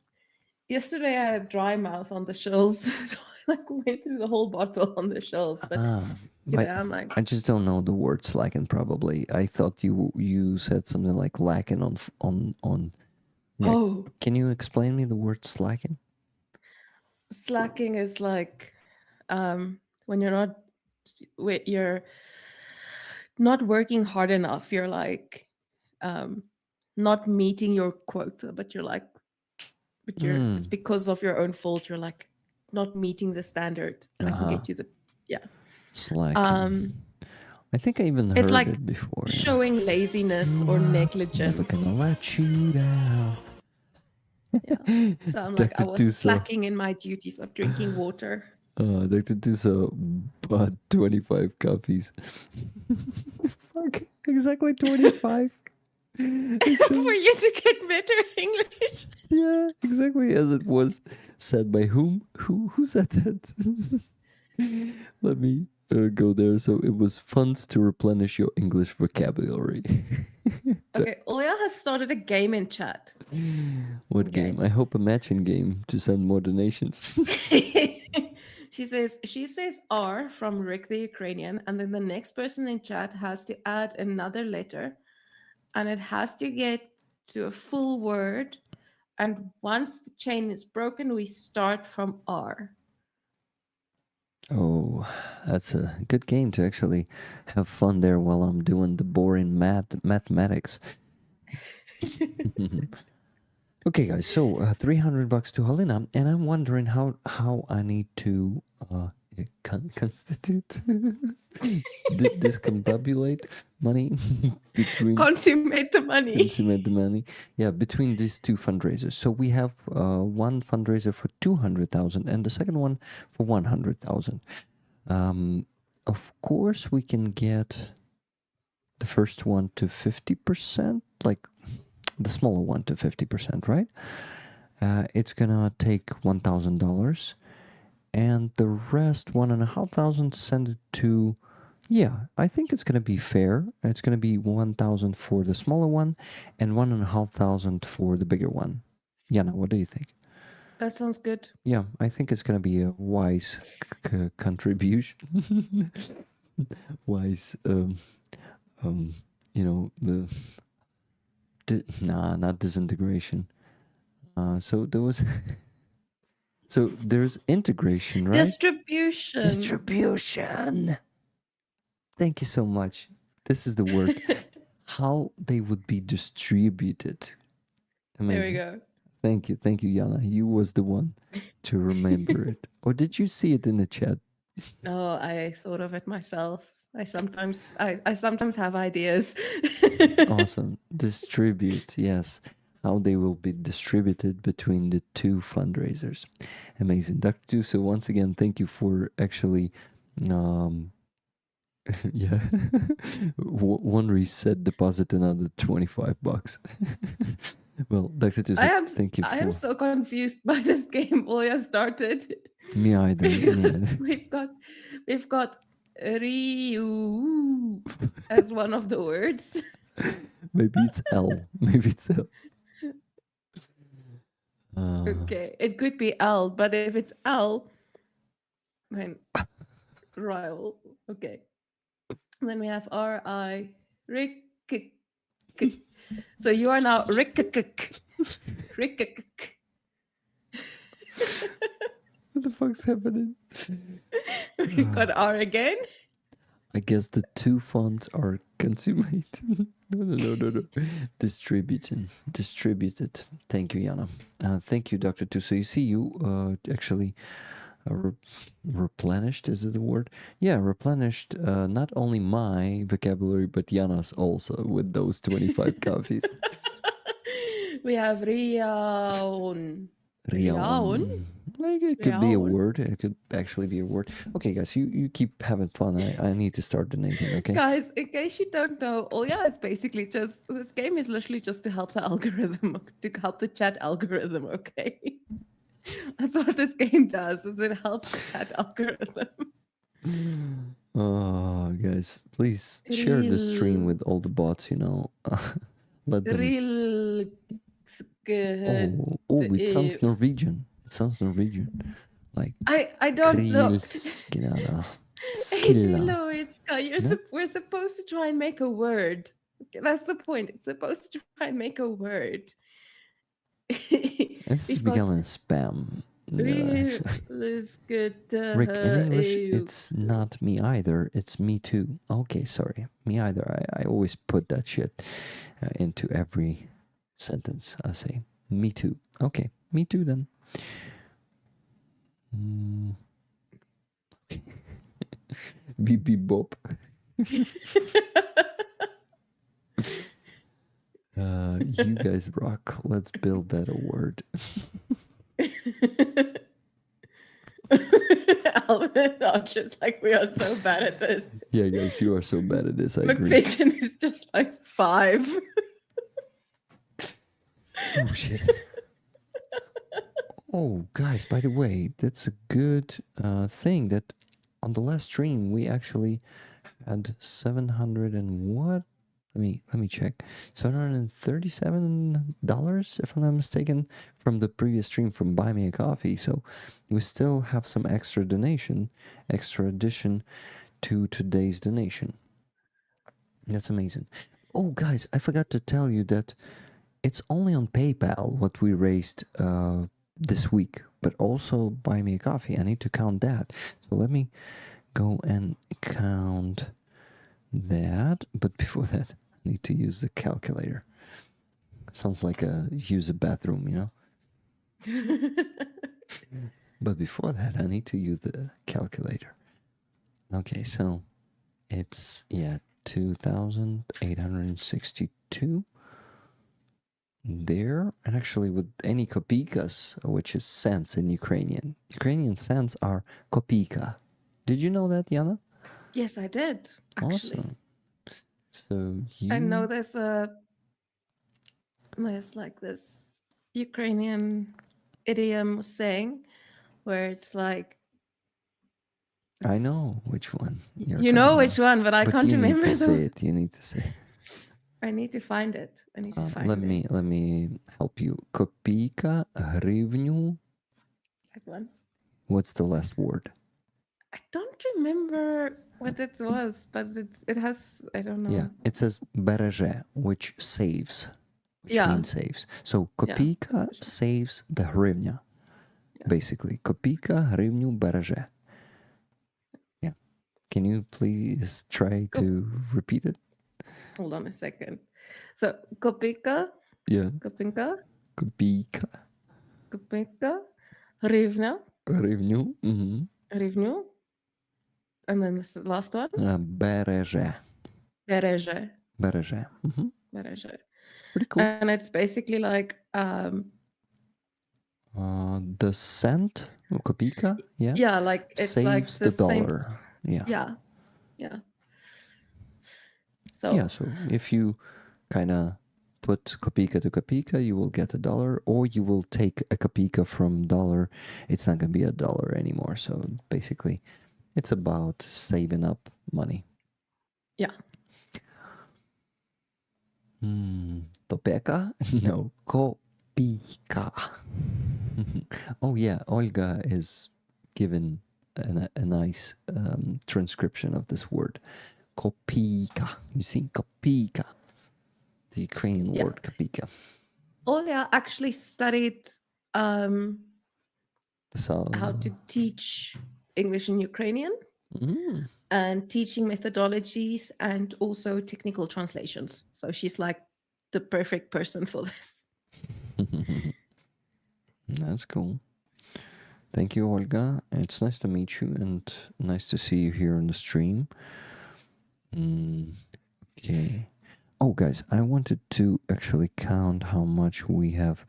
Yesterday I had dry mouth on the shells, so I like went through the whole bottle on the shells. But today I'm like, I just don't know the word slacking. Probably, I thought you said something like lacking on. Yeah. oh, Can you explain me the word slacking? slacking is like when you're not working hard enough. You're like not meeting your quota, but you're like, it's because of your own fault. You're like not meeting the standard. I can get you the slacking. I think I even it's heard like it before. showing laziness or negligence. Never gonna let you down. Yeah. So I'm like, I was Tuso. slacking in my duties of drinking water. Dr. Tuso bought 25 copies. Fuck, exactly 25. For you to get better English. Yeah, exactly as it was said by whom? Who said that? Let me go there. So it was funds to replenish your English vocabulary. Okay, Olya has started a game in chat. What game? I hope a matching game to send more donations. She says R from Rick the Ukrainian, and then the next person in chat has to add another letter, and it has to get to a full word. And once the chain is broken, we start from R. Oh, that's a good game to actually have fun there while I'm doing the boring mathematics. Okay, guys, so $300 to Halina, and I'm wondering how I need to constitute, discombobulate money between... Consummate the money. Consummate the money. Yeah, between these two fundraisers. So we have one fundraiser for 200,000 and the second one for 100,000. Of course, we can get the first one to 50%, like the smaller one to 50%, right? It's gonna take $1,000, and the rest, 1,500, send it to... Yeah, I think it's gonna be fair. It's gonna be 1,000 for the smaller one and 1,500 for the bigger one. Jana, what do you think? That sounds good. Yeah, I think it's gonna be a wise contribution. Wise, you know, not disintegration. So there was... So there's integration, right? Distribution. Distribution. Thank you so much. This is the word. How they would be distributed. Amazing. There we go. Thank you, Jana. You was the one to remember it. Or did you see it in the chat? No, I thought of it myself. I sometimes have ideas. Awesome. Distribute, yes. How they will be distributed between the two fundraisers. Amazing. Dr. Tuso, once again, thank you for actually... yeah. One reset deposit, another $25. Well, Dr. Tuso, thank you for... I am so confused by this game Olya started. Me either. We've got Ryu as one of the words. Maybe it's L. Okay, it could be L, but if it's L, then Ryle. Okay. Then we have R-I, Rick. So you are now Rick. What the fuck's happening? We got R again. I guess the two funds are consummated. No. Distributed. Thank you, Jana. Thank you, Dr. Tuso. You see, you actually replenished, is it the word? Yeah, replenished not only my vocabulary, but Jana's also with those 25 copies. We have Riaun. Like it could be a word. It could actually be a word. Okay, guys, you keep having fun. I need to start donating, okay? Guys, in case you don't know, Olya is basically just... This game is literally just to help the algorithm, to help the chat algorithm, okay? That's what this game does, is it helps the chat algorithm. Oh, guys, please share the stream with all the bots, you know. Let them... it sounds Norwegian. It sounds Norwegian. Like I don't know. Krillsknara. We're supposed to try and make a word. That's the point. It's supposed to try and make a word. It's becoming spam. Let's get Rick, in English, it's not me either. It's me too. Okay, sorry. Me either. I always put that shit into every sentence. I say, me too. Okay, me too then. Okay. Beep beep bop. You guys rock. Let's build that a word. I'm just like, we are so bad at this. Yeah, guys, you are so bad at this. I agree. McFision is just like 5. Oh shit. Oh, guys, by the way, that's a good thing that on the last stream we actually had 700 and what? Let me check. $737, if I'm not mistaken, from the previous stream from Buy Me a Coffee. So we still have some extra addition to today's donation. That's amazing. Oh, guys, I forgot to tell you that it's only on PayPal what we raised this week, but also Buy Me a Coffee. I need to count that. So let me go and count that. But before that, I need to use the calculator. Sounds like use a bathroom, you know? But before that, I need to use the calculator. Okay, so it's, 2,862 there. And actually with any kopykas, which is cents in Ukrainian cents are kopyka. Did you know that, Jana? Yes, I did, actually. Awesome. So I know there's like this Ukrainian idiom saying where it's like, I know which one. You know which one, but I can't remember. You need to say it. You need to say it. I need to find it. Let me help you. Kopyka, hryvnyu. That one. What's the last word? I don't remember what it was, but it has, I don't know. Yeah, it says bereže, which saves, which means saves. So kopyka saves the hryvnia, basically. Kopyka, hryvnyu, bereže. Yeah. Can you please try to repeat it? Hold on a second. So kopyka. Yeah. Kopyka. Kopyka. Kopyka. Hryvnia. Hryvnyu. Mm-hmm. Hryvnyu. And then the last one? Bereže. Bereže. Bereže. Mm-hmm. Bereže. Pretty cool. And it's basically like the cent, kopyka, yeah. Yeah, like it's saves like the dollar. Yeah. So if you kind of put kopyka to kopyka, you will get $1, or you will take a kopyka from dollar. It's not gonna be $1 anymore. So basically, it's about saving up money. Yeah. Topeka? No, kopyka. Oh yeah, Olga is given a nice transcription of this word. Kopyka. You see, kopyka. The Ukrainian word, kopyka. Olga actually studied how to teach English in Ukrainian and teaching methodologies and also technical translations. So she's like the perfect person for this. That's cool. Thank you, Olga. It's nice to meet you and nice to see you here on the stream. Okay. Oh, guys, I wanted to actually count how much we have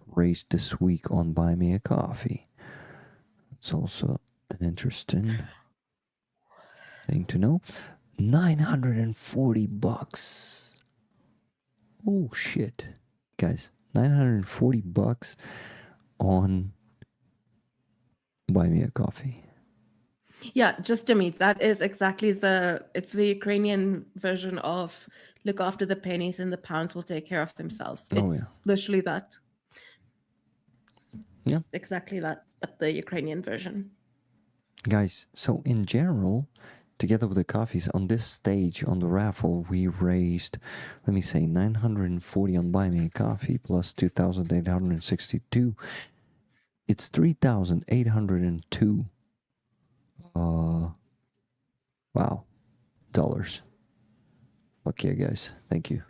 raised this week on Buy Me a Coffee. It's also an interesting thing to know. $940. Oh, shit. Guys, $940 on Buy Me a Coffee. Yeah, just to meet. That is exactly it's the Ukrainian version of look after the pennies and the pounds will take care of themselves. It's literally that. Yeah. exactly that, but the Ukrainian version. Guys, so in general, together with the coffees, on this stage, on the raffle, we raised, let me say, 940 on Buy Me a Coffee plus 2,862. It's 3,802. Wow. Dollars. Fuck yeah, guys. Thank you.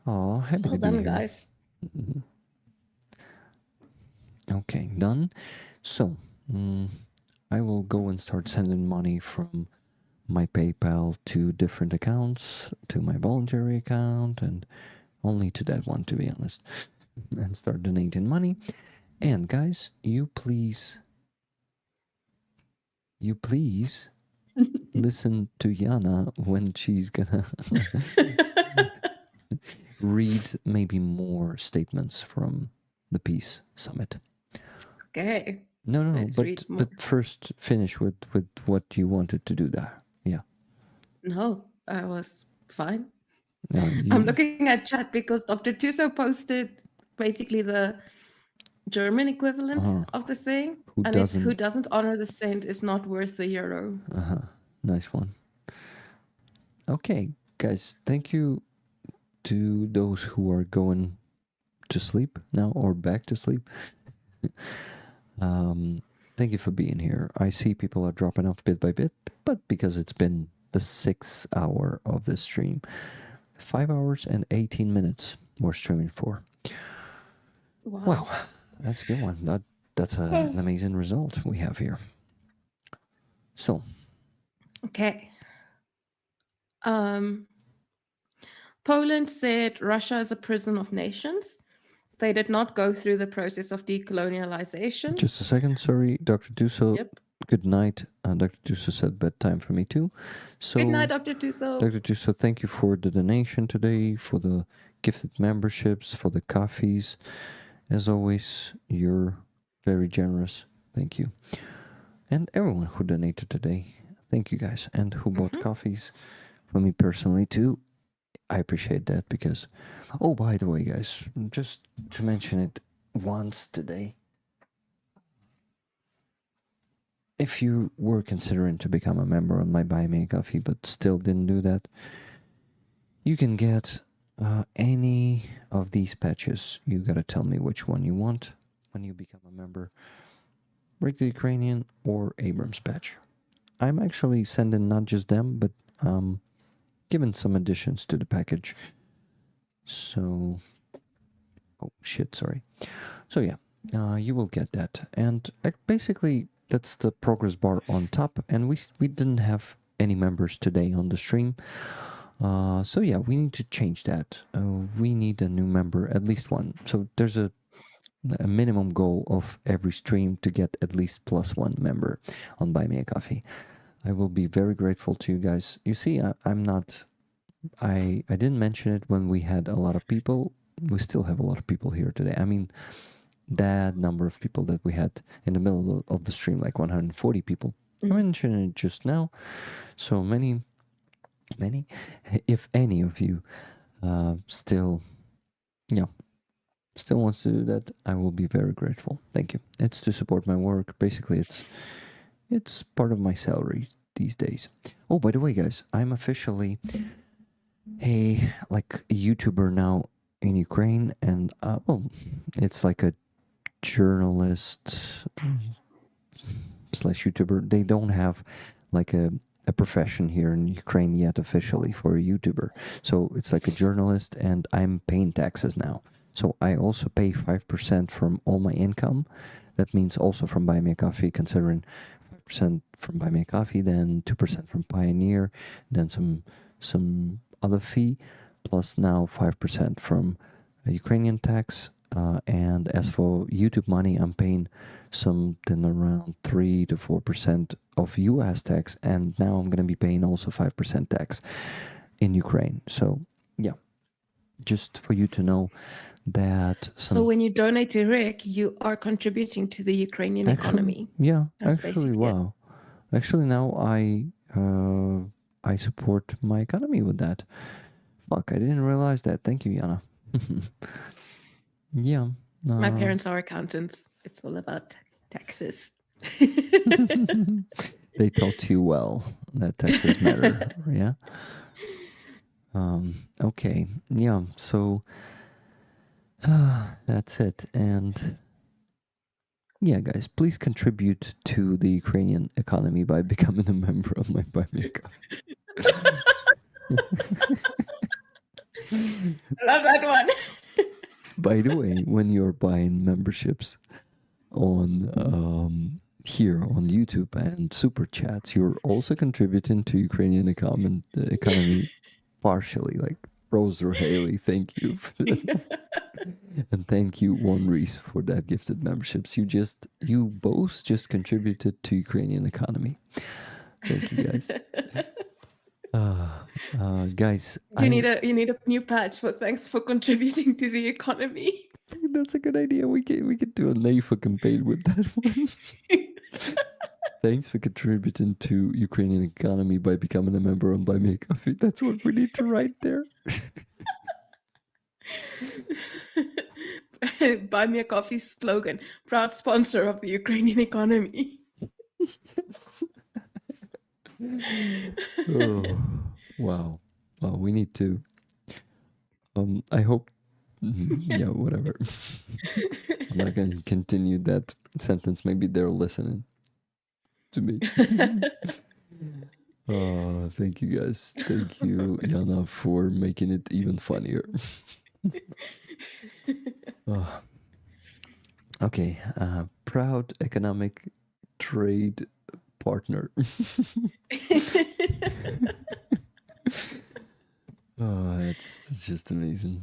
Oh, happy Well to be done, here. guys. Okay, done. So, I will go and start sending money from my PayPal to different accounts, to my voluntary account, and only to that one, to be honest, and start donating money. And guys, you please listen to Jana when she's gonna read maybe more statements from the Peace Summit. Okay. No, Let's read more. but first finish with what you wanted to do there. Yeah. No, I was fine. No, I'm looking at chat because Dr. Tuso posted basically the German equivalent of the saying. And it's who doesn't honor the saint is not worth the euro. Nice one. Okay, guys, thank you to those who are going to sleep now or back to sleep. Thank you for being here. I see people are dropping off bit by bit, but because it's been the 6th hour of this stream, 5 hours and 18 minutes we're streaming for. Wow, that's a good one. That's an amazing result we have here. So, okay. Poland said Russia is a prison of nations. They did not go through the process of decolonialization. Just a second, sorry, Dr. Duso. Yep. Good night. Dr. Duso said bedtime for me too. So, good night, Dr. Duso. Dr. Duso, thank you for the donation today, for the gifted memberships, for the coffees. As always, you're very generous. Thank you. And everyone who donated today, thank you guys. And who bought coffees for me personally too. I appreciate that because, oh, by the way, guys, just to mention it once today, if you were considering to become a member on my Buy Me a Coffee but still didn't do that, you can get any of these patches. You gotta tell me which one you want when you become a member. Break the Ukrainian or Abrams patch. I'm actually sending not just them, but given some additions to the package. So, oh shit, sorry. So yeah, you will get that. And basically, that's the progress bar on top. And we didn't have any members today on the stream. So yeah, we need to change that. We need a new member, at least one. So there's a minimum goal of every stream to get at least +1 member on Buy Me a Coffee. I will be very grateful to you guys. You see, I didn't mention it when we had a lot of people. We still have a lot of people here today. I mean, that number of people that we had in the middle of the stream, like 140 people. I mentioned it just now. So many, if any of you still wants to do that, I will be very grateful. Thank you. It's to support my work. Basically, it's part of my salary these days. Oh, by the way, guys, I'm officially a YouTuber now in Ukraine, and well, it's like a journalist / YouTuber. They don't have like a profession here in Ukraine yet officially for a YouTuber. So it's like a journalist, and I'm paying taxes now. So I also pay 5% from all my income. That means also from Buy Me a Coffee, considering 5% from Buy Me a Coffee, then 2% from Pioneer, then some other fee, plus now 5% from Ukrainian tax. And as for YouTube money, I'm paying something around 3 to 4% of US tax, and now I'm going to be paying also 5% tax in Ukraine. So yeah, just for you to know that. So when you donate to Rick, you are contributing to the Ukrainian economy. Yeah, That's actually, wow. Actually, now I support my economy with that. Fuck, I didn't realize that. Thank you, Jana. Yeah, My parents are accountants. It's all about taxes. They taught you well that taxes matter. Yeah. Okay. Yeah. So that's it. And yeah, guys, please contribute to the Ukrainian economy by becoming a member of my Buy Me a Coffee. Love that one. By the way, when you're buying memberships on here on YouTube and Super Chats, you're also contributing to Ukrainian economy partially. Like Rose or Haley, thank you for that. And thank you, One Reese, for that gifted memberships. You both just contributed to Ukrainian economy. Thank you, guys. Guys, You need a new patch, but thanks for contributing to the economy. That's a good idea. We could do a NAFA campaign with that one. Thanks for contributing to Ukrainian economy by becoming a member on Buy Me a Coffee. That's what we need to write there. Buy Me a Coffee slogan: proud sponsor of the Ukrainian economy. Yes. Oh, wow. Well, we need to. I hope. Yeah, whatever. I'm not going to continue that sentence. Maybe they're listening to me. Thank you, guys. Thank you, Jana, for making it even funnier. Okay. Proud economic trade partner. It's just amazing.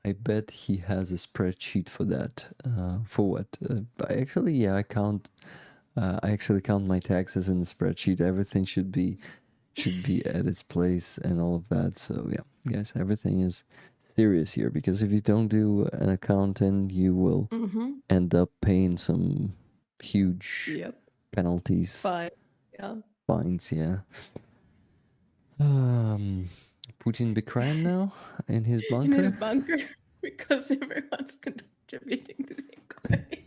I bet he has a spreadsheet for that. For what? I count. I actually count my taxes in the spreadsheet. Everything should be at its place and all of that. So yeah, guys, everything is serious here, because if you don't do an accountant, you will end up paying some huge penalties. Fine. Yeah. Fines, yeah. Putin be crying now in his bunker? In his bunker, because everyone's contributing to the economy.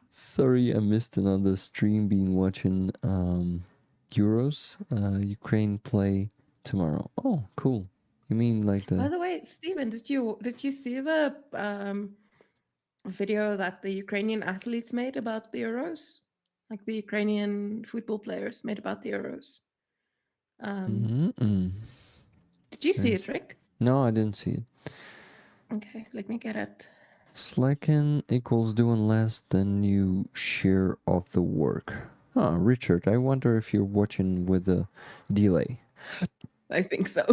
Sorry, I missed another stream. Been watching Euros. Ukraine play tomorrow. Oh, cool. You mean like the? By the way, Steven, did you see the video that the Ukrainian athletes made about the Euros? Like the Ukrainian football players made about the Euros. Did you see it, Rick? No, I didn't see it. Okay, let me get it. Slacking equals doing less than you share of the work. Richard, I wonder if you're watching with a delay. I think so.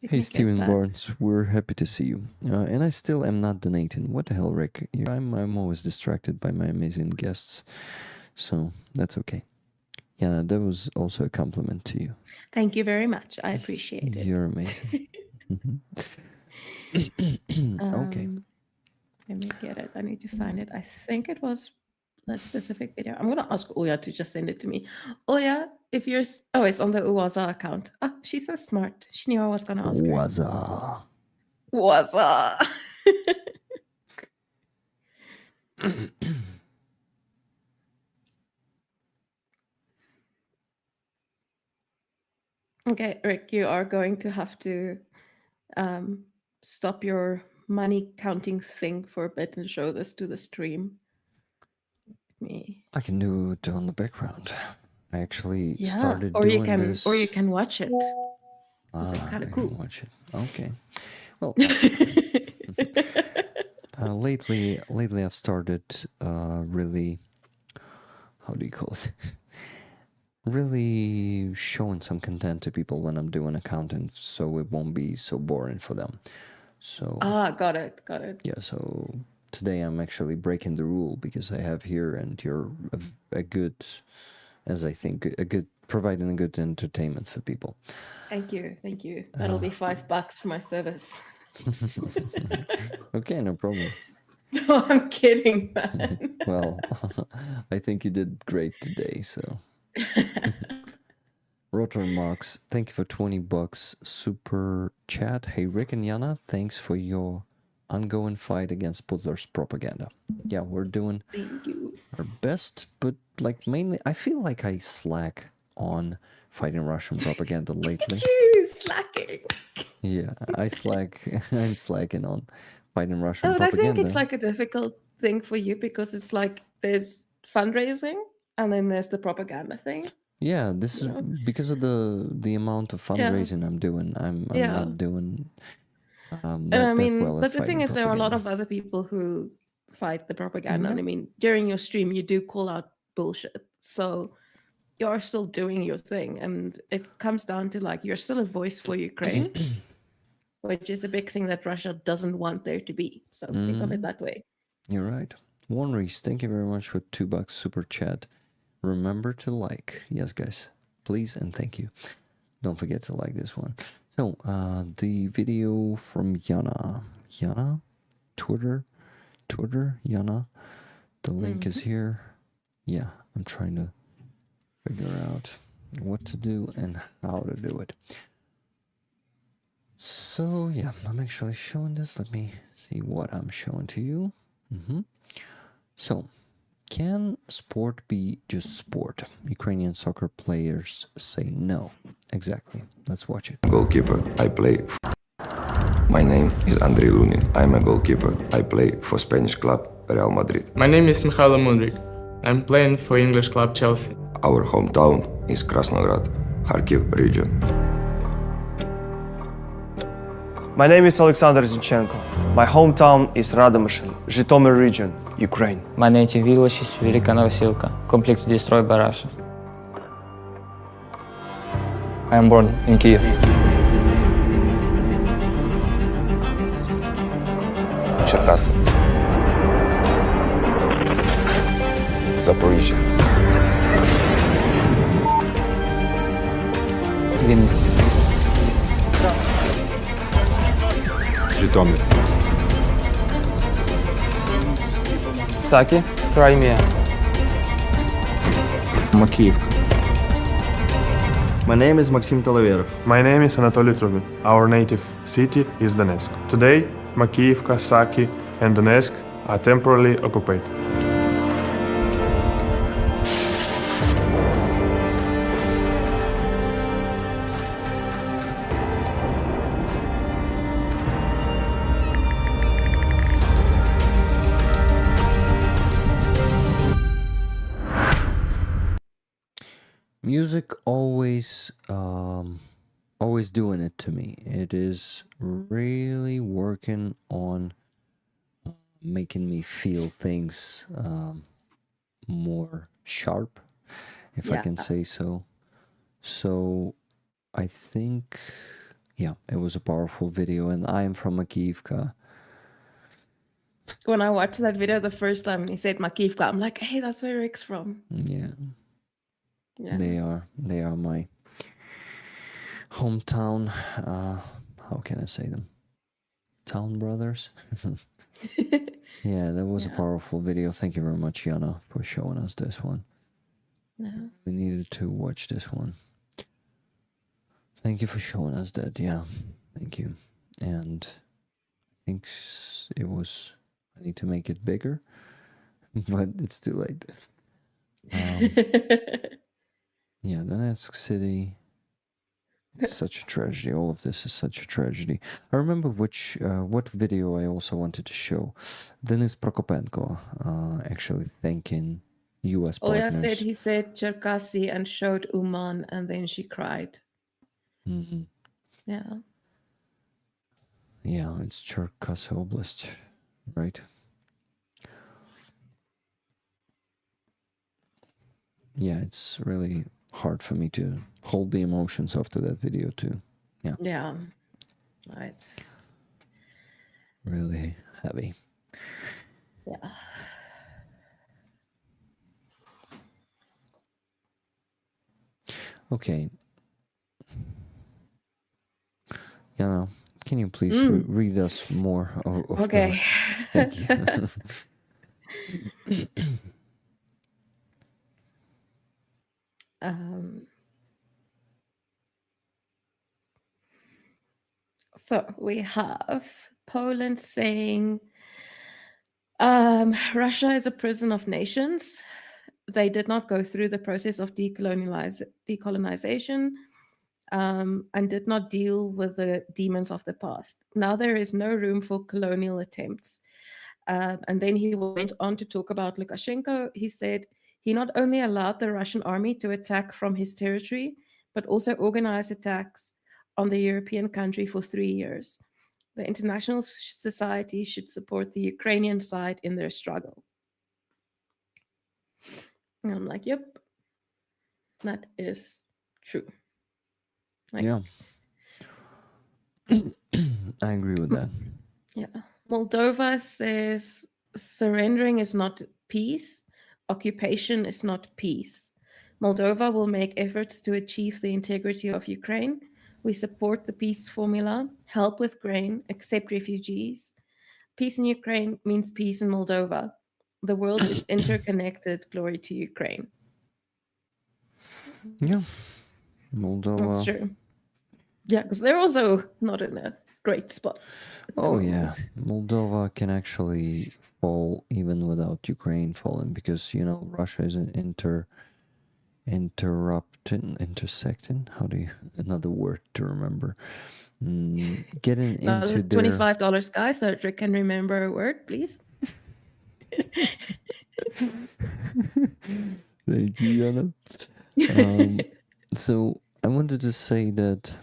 Hey, Stephen Barnes, we're happy to see you. And I still am not donating. What the hell, Rick? I'm always distracted by my amazing guests. So that's okay. Jana, that was also a compliment to you. Thank you very much. I appreciate it. You're amazing. Okay. Let me get it. I need to find it. I think it was that specific video. I'm going to ask Oya to just send it to me. Oya, if you're... Oh, it's on the Uwaza account. Ah, she's so smart. She knew I was going to ask her. Uwaza. Uwaza. Okay, Rick, you are going to have to stop your money counting thing for a bit and show this to the stream. I can do it on the background. I actually started doing this. Or you can watch it. It's kind of cool. Watch it. Okay. Well, lately I've started really, how do you call it? Really showing some content to people when I'm doing accounting, so it won't be so boring for them. So got it. Yeah, so today I'm actually breaking the rule because I have here, and you're a good, as I think, providing a good entertainment for people. Thank you. That'll be $5 for my service. Okay, no problem. No, I'm kidding, man. Well, I think you did great today, so. Rotormax, thank you for $20 super chat. Hey Rick and Jana, thanks for your ongoing fight against Putler's propaganda. Yeah, we're doing Thank you. our best, but like mainly I feel like I slack on fighting Russian propaganda lately. You slacking. Yeah, I'm slacking on fighting Russian No, but I propaganda. think it's like a difficult thing for you because it's like there's fundraising and then there's the propaganda thing. Yeah, this is because of the amount of fundraising I'm doing. I'm not doing that well but at the thing fighting is, there are a lot propaganda. of other people who fight the propaganda. And I Yeah. mean, during your stream, you do call out bullshit. So you're still doing your thing. And it comes down to like, you're still a voice for Ukraine, which is a big thing that Russia doesn't want there to be. So think of it that way. You're right. Warren Reese, thank you very much for $2 super chat. Remember to like. Yes, guys. Please and thank you. Don't forget to like this one. So, the video from Jana. Jana? Twitter, Jana. The link is here. Yeah, I'm trying to figure out what to do and how to do it. So, yeah, I'm actually showing this. Let me see what I'm showing to you. So, can sport be just sport? Ukrainian soccer players say no. Exactly. Let's watch it. Goalkeeper, I play. My name is Andrei Lunin. I'm a goalkeeper. I play for Spanish club Real Madrid. My name is Mikhailo Mudrik. I'm playing for English club Chelsea. Our hometown is Krasnograd, Kharkiv region. My name is Oleksandr Zinchenko. My hometown is Radomyshl, Zhytomyr region, Ukraine. My native village is Velika Novosilka, completely destroyed by Russia. I am born in Kiev. Черкас. Запоріжжя. Вінниця. Житомир. Саки, Crimea. Макіївка. My name is Maxim Talaverov. My name is Anatoly Trubin. Our native city is Donetsk. Today, Makiivka, Saki, and Donetsk are temporarily occupied. Music always doing it to me. It is really working on making me feel things more sharp, if I can say so. So I think, yeah, it was a powerful video, and I am from Makiivka. When I watched that video the first time and he said Makiivka, I'm like, hey, that's where Rick's from. Yeah. Yeah. They are my hometown, how can I say them? Town brothers. Yeah, that was a powerful video. Thank you very much, Jana, for showing us this one. No. We needed to watch this one. Thank you for showing us that. Yeah, thank you. And I think it was, I need to make it bigger, but it's too late. Yeah, Donetsk City. It's such a tragedy. All of this is such a tragedy. I remember what video I also wanted to show. Denis Prokopenko actually thanking U.S. partners. Oya said he said Cherkasy and showed Uman, and then she cried. Mm-hmm. Yeah. Yeah, it's Cherkasy Oblast, right? Yeah, it's really hard for me to hold the emotions after that video too. Yeah. Yeah. Right. Really heavy. Yeah. Okay. Jana, can you please read us more of Okay. those? Thank you. So we have Poland saying Russia is a prison of nations. They did not go through the process of decolonization and did not deal with the demons of the past. Now there is no room for colonial attempts. And then he went on to talk about Lukashenko. He said he not only allowed the Russian army to attack from his territory, but also organized attacks on the European country for 3 years. The international society should support the Ukrainian side in their struggle. And I'm like, yep, that is true. Like, yeah. I agree with that. Yeah. Moldova says surrendering is not peace, occupation is not peace. Moldova will make efforts to achieve the integrity of Ukraine. We support the peace formula, help with grain, accept refugees. Peace in Ukraine means peace in Moldova. The world is interconnected. Glory to Ukraine. Yeah. Moldova. That's true. Yeah, because they're also not in a great spot. Oh yeah, Moldova can actually fall even without Ukraine falling, because Russia is an intersecting. How do you, another word to remember? Getting into their $25 guy, so Rick can remember a word, please. Thank you, Jana. So I wanted to say that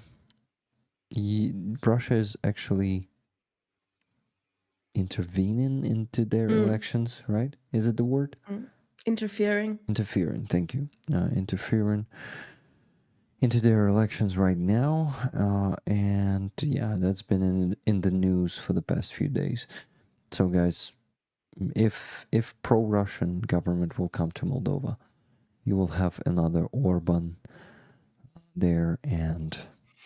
Russia is actually intervening into their elections, right? Is it the word? Interfering. Interfering, thank you. Interfering into their elections right now. And yeah, that's been in the news for the past few days. So guys, if pro-Russian government will come to Moldova, you will have another Orban there, and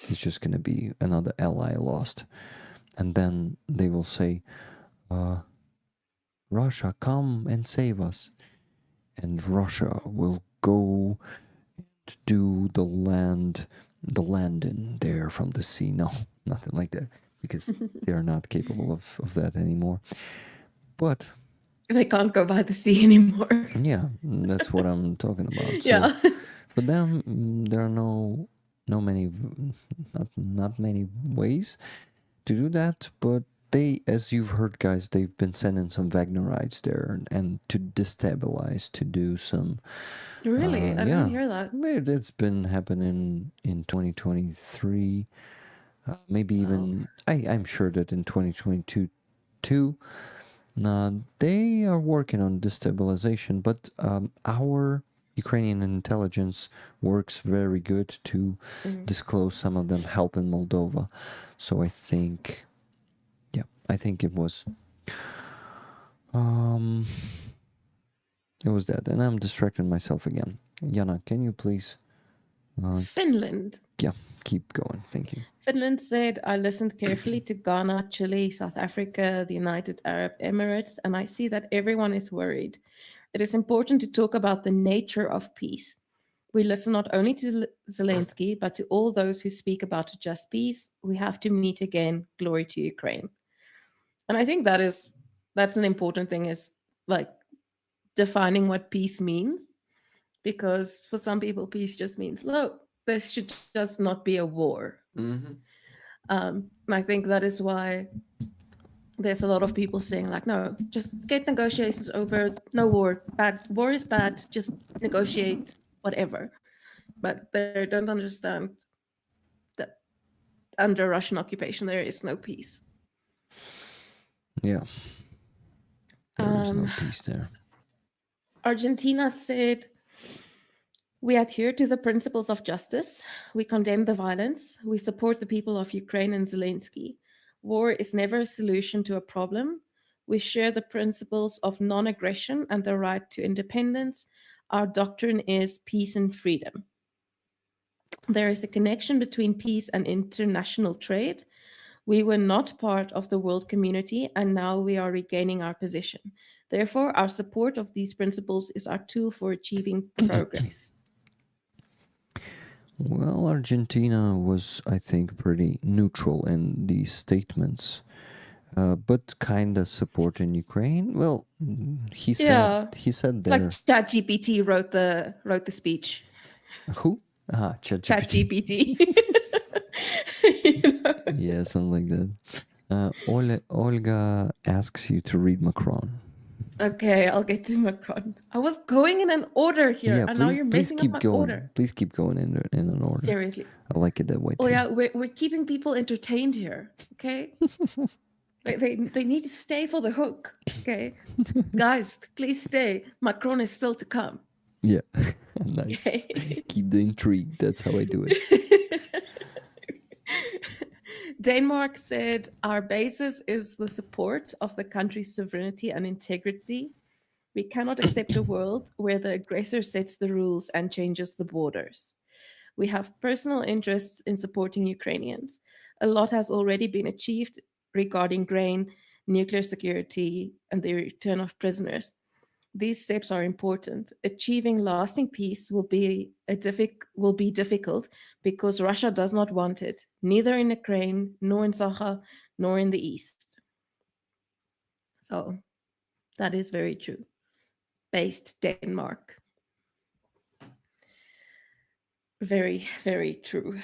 it's just going to be another ally lost. And then they will say, Russia, come and save us. And Russia will go and do the landing there from the sea. No, nothing like that, because they are not capable of that anymore. But they can't go by the sea anymore. Yeah, that's what I'm talking about. So yeah. For them, there are not many ways to do that, but they, as you've heard, guys, they've been sending some Wagnerites there and to destabilize, to do some. Really, I didn't hear that. It's been happening in 2023, maybe even. I'm sure that in 2022 too. They are working on destabilization, but our Ukrainian intelligence works very good to disclose some of them help in Moldova. So I think it was that. And I'm distracting myself again. Jana, can you please? Finland. Yeah, keep going. Thank you. Finland said, I listened carefully to Ghana, Chile, South Africa, the United Arab Emirates, and I see that everyone is worried. It is important to talk about the nature of peace. We listen not only to Zelensky, but to all those who speak about a just peace. We have to meet again. Glory to Ukraine. And I think that's an important thing, is like defining what peace means. Because for some people, peace just means, look, there should just not be a war. And I think that is why there's a lot of people saying, like, no, just get negotiations over, no war, bad, war is bad, just negotiate, whatever. But they don't understand that under Russian occupation, there is no peace. Yeah. There is no peace there. Argentina said, we adhere to the principles of justice. We condemn the violence. We support the people of Ukraine and Zelensky. War is never a solution to a problem. We share the principles of non-aggression and the right to independence. Our doctrine is peace and freedom. There is a connection between peace and international trade. We were not part of the world community, and now we are regaining our position. Therefore, our support of these principles is our tool for achieving progress. Well, Argentina was, I think, pretty neutral in these statements, but kind of supporting Ukraine. Well, he said It's there. like ChatGPT wrote the speech. Who? ChatGPT. ChatGPT. Yeah, something like that. Olga asks you to read Macron. Okay, I'll get to Macron. I was going in an order here, and now you're messing up my order. Please keep going in an order. Seriously. I like it that way too. Oh yeah, we're keeping people entertained here. Okay. They need to stay for the hook. Okay, guys, please stay. Macron is still to come. Yeah, nice. Okay. Keep the intrigue. That's how I do it. Denmark said, our basis is the support of the country's sovereignty and integrity. We cannot accept a world where the aggressor sets the rules and changes the borders. We have personal interests in supporting Ukrainians. A lot has already been achieved regarding grain, nuclear security, and the return of prisoners. These steps are important. Achieving lasting peace will be difficult because Russia does not want it, neither in Ukraine, nor in Sakha, nor in the east. So that is very true. Based Denmark. Very, very true.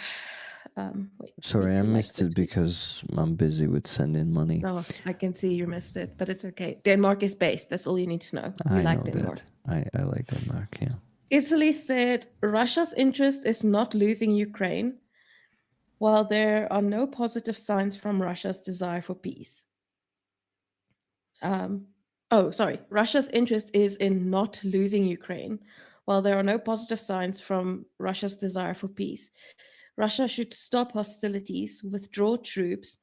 Sorry, I missed it because I'm busy with sending money. No, I can see you missed it, but it's okay. Denmark is based. That's all you need to know. I like know Denmark. that. I like Denmark, yeah. Italy said Russia's interest is not losing Ukraine, while there are no positive signs from Russia's desire for peace. Russia's interest is in not losing Ukraine, while there are no positive signs from Russia's desire for peace. Russia should stop hostilities, withdraw troops.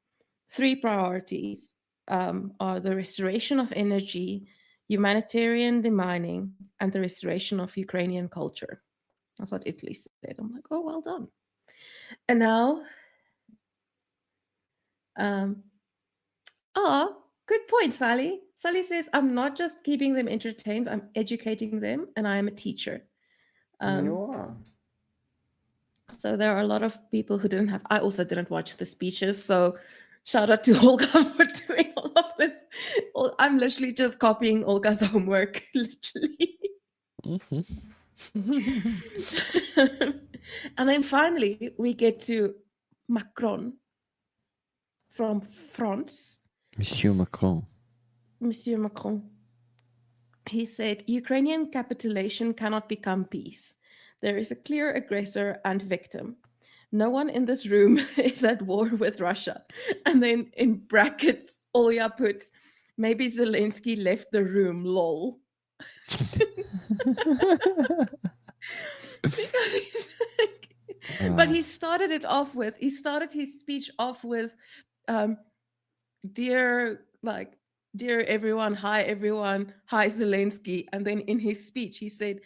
3 priorities are the restoration of energy, humanitarian demining, and the restoration of Ukrainian culture. That's what Italy said. I'm like, oh, well done. And now, good point, Sally. Sally says, I'm not just keeping them entertained, I'm educating them, and I am a teacher. You are. So there are a lot of people who didn't have, I also didn't watch the speeches, so shout out to Olga for doing all of them. I'm literally just copying Olga's homework, literally. Mm-hmm. And then finally, we get to Macron from France. Monsieur Macron. Monsieur Macron. He said, Ukrainian capitulation cannot become peace. There is a clear aggressor and victim. No one in this room is at war with Russia. And then in brackets, Olya puts, maybe Zelensky left the room, lol. Because he's like, but he started his speech off with, dear everyone, hi Zelensky. And then in his speech, he said,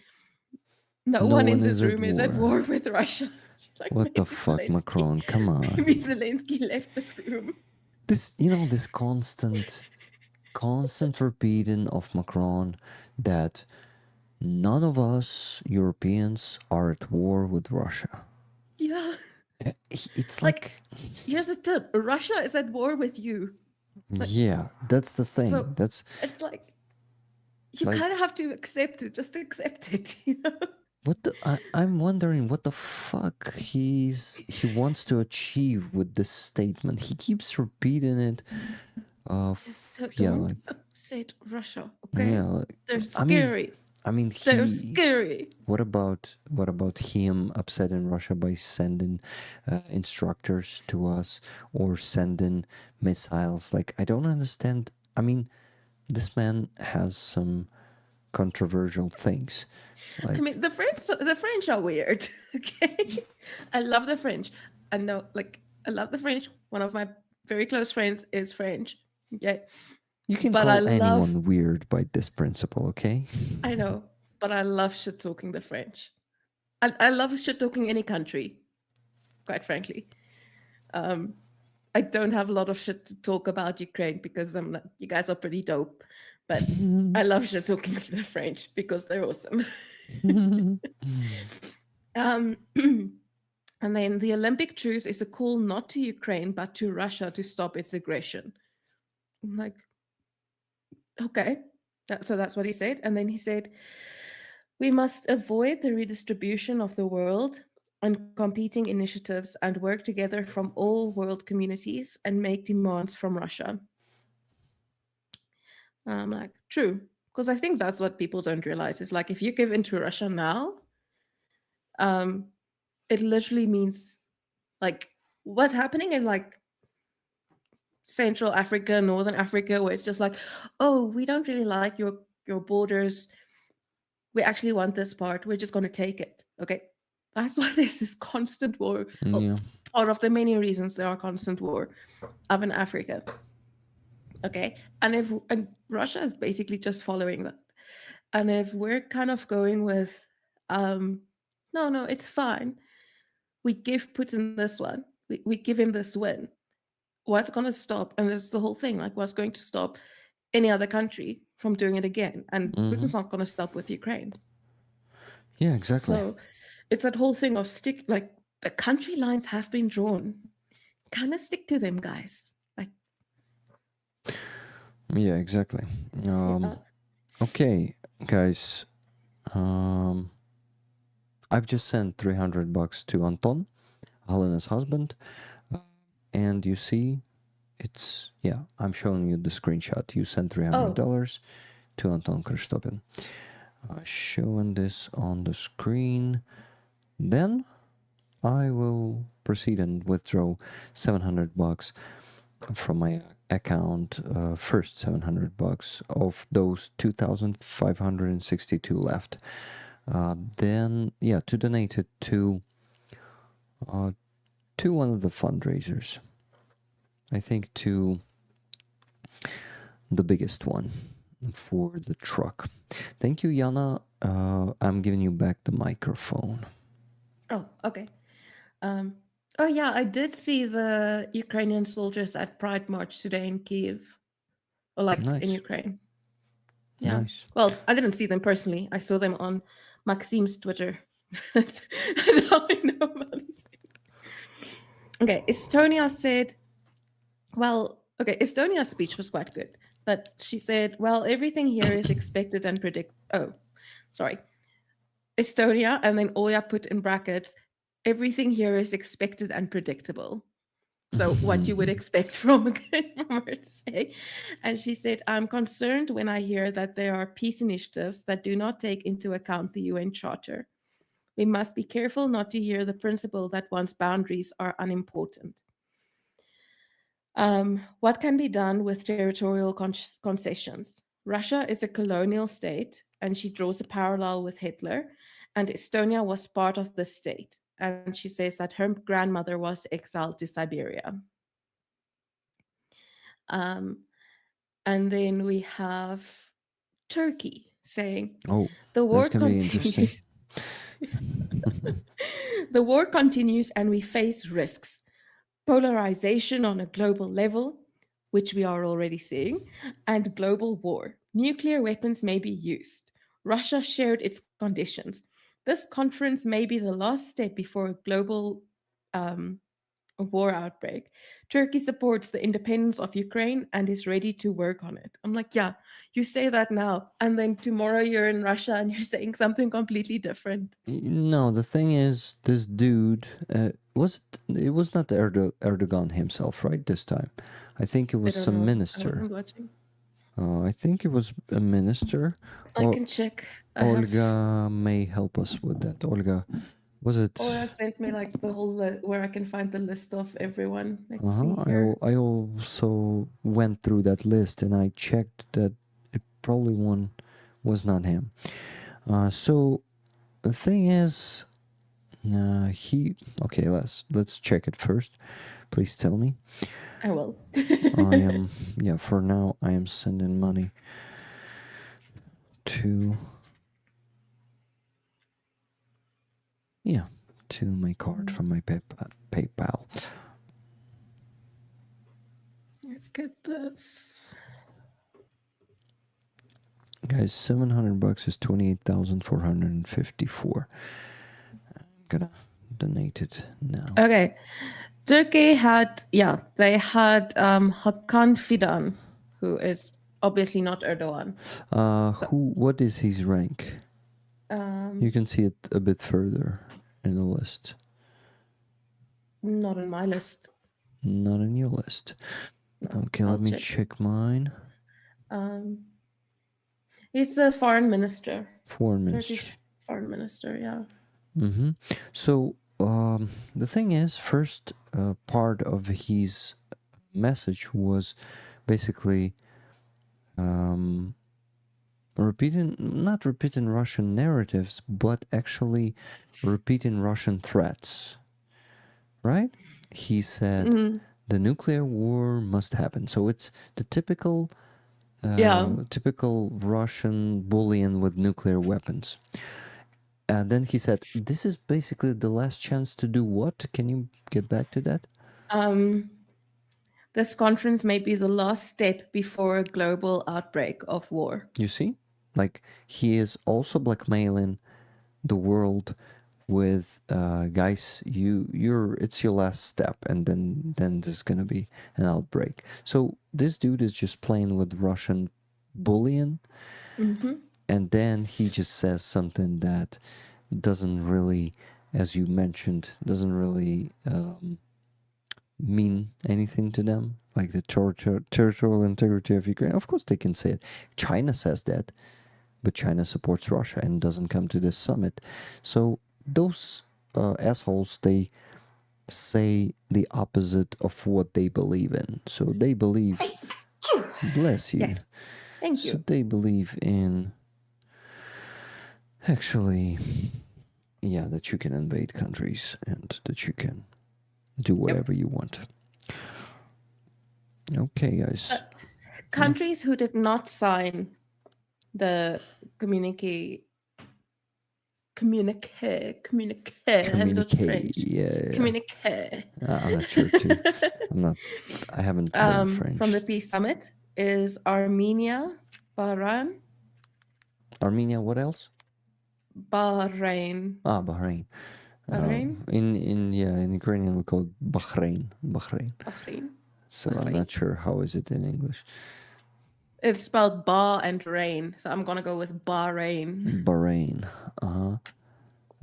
no one in this room is at war with Russia. She's like, what the fuck, Zelensky, Macron? Come on. Maybe Zelensky left the room. This constant repeating of Macron that none of us Europeans are at war with Russia. Yeah. It's like here's the tip. Russia is at war with you. Yeah, that's the thing. So that's it's like you kind of have to accept it. Just accept it, you know. I'm wondering what the fuck he wants to achieve with this statement. He keeps repeating it. Don't upset Russia, okay? Yeah, they're scary. They're scary. What about him upsetting Russia by sending instructors to us or sending missiles? Like, I don't understand. This man has some controversial things. Like, the French are weird. Okay, I love the French. I love the French. One of my very close friends is French. Okay, you can call anyone weird by this principle. Okay, I know, but I love shit talking the French. I love shit talking any country. Quite frankly, I don't have a lot of shit to talk about Ukraine because I'm like, you guys are pretty dope. But I love shit talking the French because they're awesome. And then the Olympic truce is a call not to Ukraine, but to Russia to stop its aggression. I'm like, okay. So that's what he said. And then he said, we must avoid the redistribution of the world and competing initiatives and work together from all world communities and make demands from Russia. I'm like, true. Because I think that's what people don't realize is like, if you give in to Russia now, it literally means like what's happening in like Central Africa, Northern Africa, where it's just like, oh, we don't really like your borders. We actually want this part. We're just going to take it. Okay. That's why there's this constant war. Yeah. Part of the many reasons there are constant war up in Africa. Okay. And Russia is basically just following that. And if we're kind of going with, no, it's fine. We give Putin this one. We give him this win. What's going to stop? And it's the whole thing. Like, what's going to stop any other country from doing it again? And Putin's not going to stop with Ukraine. Yeah, exactly. So it's that whole thing of like the country lines have been drawn. Kind of stick to them, guys. Like, yeah, exactly. Okay, guys. I've just sent $300 to Anton, Helena's husband, and you see, I'm showing you the screenshot. You sent $300 to Anton Krystopin. Showing this on the screen. Then I will proceed and withdraw $700 from my account. First $700 of those 2,562 left. Then to donate it to one of the fundraisers. I think to the biggest one for the truck. Thank you, Jana. I'm giving you back the microphone. Oh, okay. I did see the Ukrainian soldiers at Pride March today in Kyiv, or like in Ukraine. Yeah. Nice. Well, I didn't see them personally. I saw them on Maxim's Twitter. That's how I know about these things. Okay, Estonia said, Estonia's speech was quite good, but she said, well, everything here is expected and Estonia, and then Olya put in brackets, everything here is expected and predictable. So what you would expect from her to say. And she said, I'm concerned when I hear that there are peace initiatives that do not take into account the UN Charter. We must be careful not to hear the principle that one's boundaries are unimportant. What can be done with territorial concessions? Russia is a colonial state, and she draws a parallel with Hitler, and Estonia was part of the state. And she says that her grandmother was exiled to Siberia. And then we have Turkey saying, the war continues. The war continues and we face risks. Polarization on a global level, which we are already seeing, and global war. Nuclear weapons may be used. Russia shared its conditions. This conference may be the last step before a global war outbreak. Turkey supports the independence of Ukraine and is ready to work on it. I'm like, yeah, you say that now, and then tomorrow you're in Russia and you're saying something completely different. No, the thing is, this dude, it was not Erdogan himself, right, this time? I think it was some minister. I think it was a minister. I can check. Olga may help us with that. Olga, was it? Olga sent me like the whole where I can find the list of everyone. Let's see here. I also went through that list and I checked that it probably was not him. So the thing is, let's check it first. Please tell me. I will. For now, I am sending money to my card from my PayPal. Let's get this. Guys, $700 is 28,454. I'm gonna donated now. Okay. Turkey had, they had Hakan Fidan, who is obviously not Erdogan. What is his rank? You can see it a bit further in the list. Not in my list. Not in your list. No, Okay, I'll let me check. check mine. He's the foreign minister. Foreign minister. Turkish foreign minister, yeah. Mm-hmm. So the thing is, first part of his message was basically not repeating Russian narratives, but actually repeating Russian threats. Right? He said the nuclear war must happen. So it's the typical Russian bullying with nuclear weapons. And then he said, this is basically the last chance to do what? Can you get back to that? This conference may be the last step before a global outbreak of war. You see? Like, he is also blackmailing the world with, guys, it's your last step, and then there's gonna be an outbreak. So this dude is just playing with Russian bullying, and then he just says something that doesn't really, as you mentioned, doesn't really mean anything to them, like the territorial integrity of Ukraine. Of course they can say it. China says that, but China supports Russia and doesn't come to this summit. So those assholes, they say the opposite of what they believe in. So they believe, bless you. Yes, thank you. So they believe in, actually, that you can invade countries and that you can do whatever you want. Okay, guys. Countries who did not sign the communique. Communique, yeah. Communique. I'm not sure too. I haven't learned French. From the peace summit is Armenia, Bahrain. Armenia, what else? Bahrain. Bahrain. Bahrain? In Ukrainian we call it Bahrain. So Bahrain. I'm not sure how is it in English. It's spelled Ba and Rain, so I'm gonna go with Bahrain. Bahrain.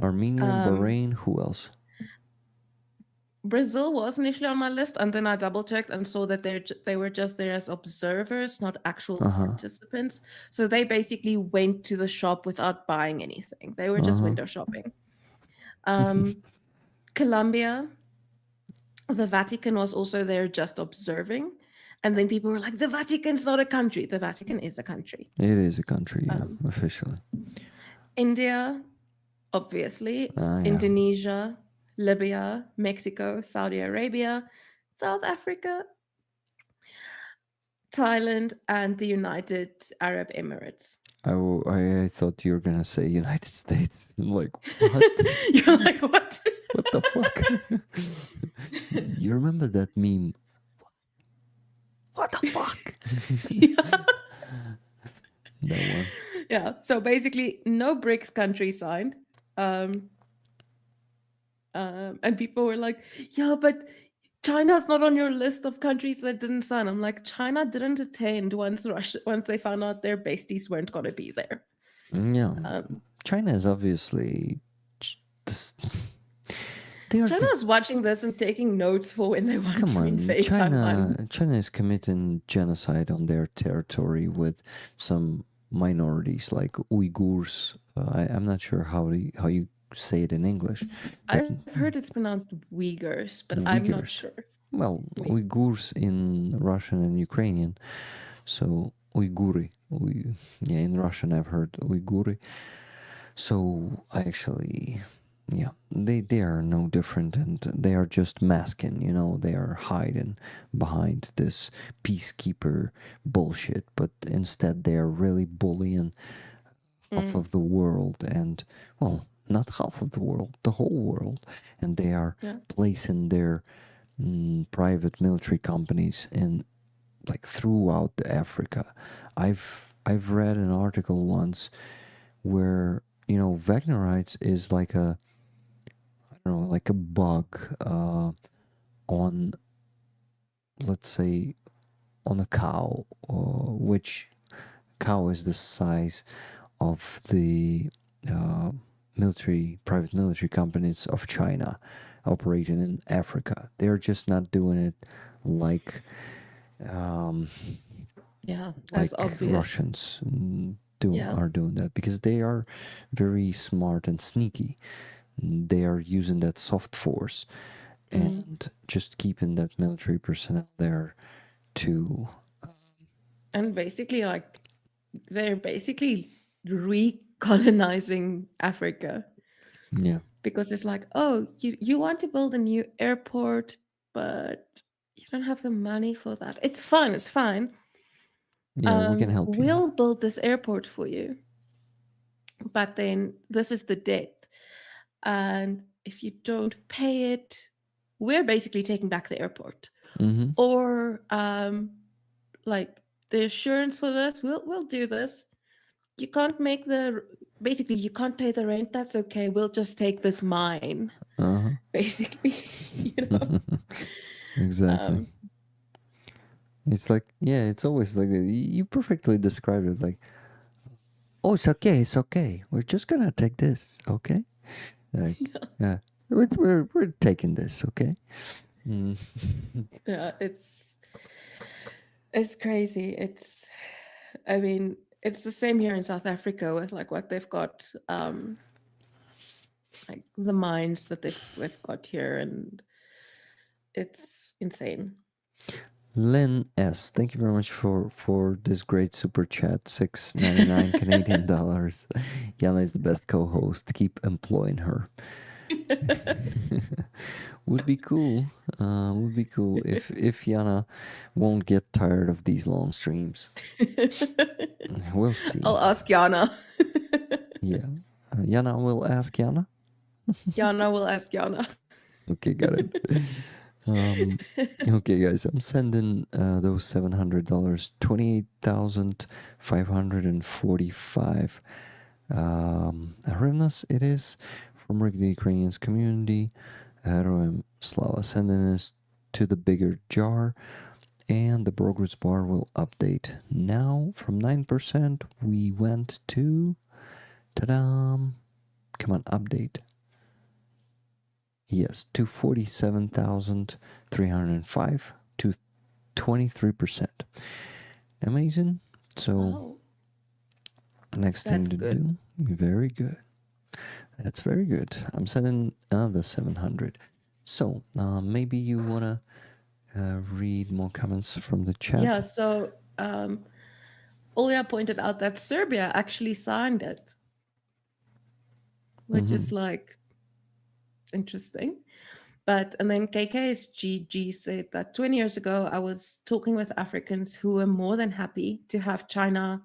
Armenia, Bahrain. Who else? Brazil was initially on my list, and then I double checked and saw that they were just there as observers, not actual participants. So they basically went to the shop without buying anything. They were just window shopping. Colombia, the Vatican was also there just observing. And then people were like, the Vatican's not a country. The Vatican is a country. It is a country, officially. India, obviously. Indonesia, Libya, Mexico, Saudi Arabia, South Africa, Thailand, and the United Arab Emirates. I thought you were going to say United States. I'm like, what? You're like, what? What the fuck? You remember that meme? What the fuck? No one. Yeah, so basically no BRICS country signed. And people were like, yeah, but China's not on your list of countries that didn't sign. I'm like, China didn't attend once they found out their besties weren't going to be there. Yeah. China is obviously... China's watching this and taking notes for when they want to invade Taiwan. China is committing genocide on their territory with some minorities like Uyghurs. I'm not sure how you say it in English. I've heard it's pronounced Uyghurs, but I'm not sure. Well, Uyghurs in Russian and Ukrainian. So Uyguri. In Russian I've heard Uyguri. So actually... Yeah, they are no different, and they are just masking, they are hiding behind this peacekeeper bullshit, but instead they are really bullying half of the world, and, well, not half of the world, the whole world, and they are placing their private military companies in, like, throughout Africa. I've read an article once where, Wagnerites is like a, don't know, like a bug on, let's say, on a cow, which cow is the size of the private military companies of China operating in Africa. They're just not doing it like as obvious. Russians Yeah. are doing that, because they are very smart and sneaky. They are using that soft force and just keeping that military personnel there to And basically, like, they're basically recolonizing Africa. yeah. Because it's like, oh, you want to build a new airport, but you don't have the money for that. It's fine. It's fine. Yeah, we can help you. We'll build this airport for you. But then this is the debt. And if you don't pay it, we're basically taking back the airport. Mm-hmm. Or like the assurance for this, we'll do this. You can't make basically you can't pay the rent. That's okay. We'll just take this mine. Uh-huh. Basically, you know. Exactly. It's like, yeah, it's always like you perfectly described it. Like, oh, it's okay. We're just gonna take this, okay? Like, yeah, we're taking this, okay? Yeah, it's crazy. I mean, it's the same here in South Africa with like what they've got, like the mines that we've got here, and it's insane. Lynn S, thank you very much for this great super chat, $6.99 Canadian dollars. Jana is the best co-host. Keep employing her. Would be cool. Would be cool if Jana won't get tired of these long streams. We'll see. I'll ask Jana. Yeah, Jana will ask Jana. Jana will ask Jana. Okay, got it. Okay, guys, I'm sending those $700, 28,545 hryvnias. It is from the Ukrainians community. Heroim Slava, sending this to the bigger jar, and the progress bar will update now. From 9%, we went to, ta-da! Come on, update. Yes, to 47,305 to 23%. Amazing. So next thing to do, very good. That's very good. I'm sending another 700. So maybe you wanna read more comments from the chat. Yeah. So Olya pointed out that Serbia actually signed it, which is like interesting. And then KK's GG said that 20 years ago, I was talking with Africans who were more than happy to have China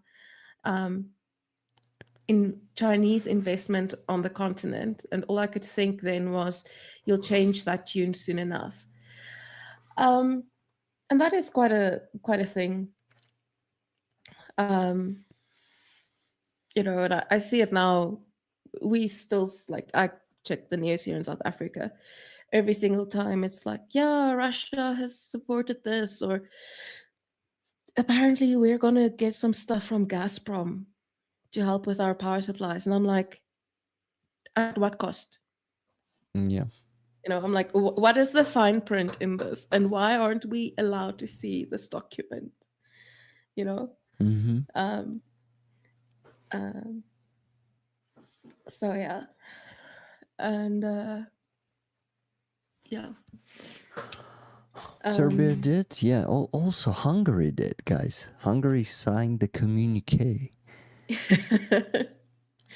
in Chinese investment on the continent. And all I could think then was, you'll change that tune soon enough. And that is quite a thing. You know, and I see it now. We still, like, I check the news here in South Africa. Every single time it's like, yeah, Russia has supported this, or apparently we're going to get some stuff from Gazprom to help with our power supplies. And I'm like, at what cost? Yeah. You know, I'm like, what is the fine print in this? And why aren't we allowed to see this document? You know? So, yeah. And, yeah. Serbia did? Yeah. Also, Hungary did, guys. Hungary signed the communique.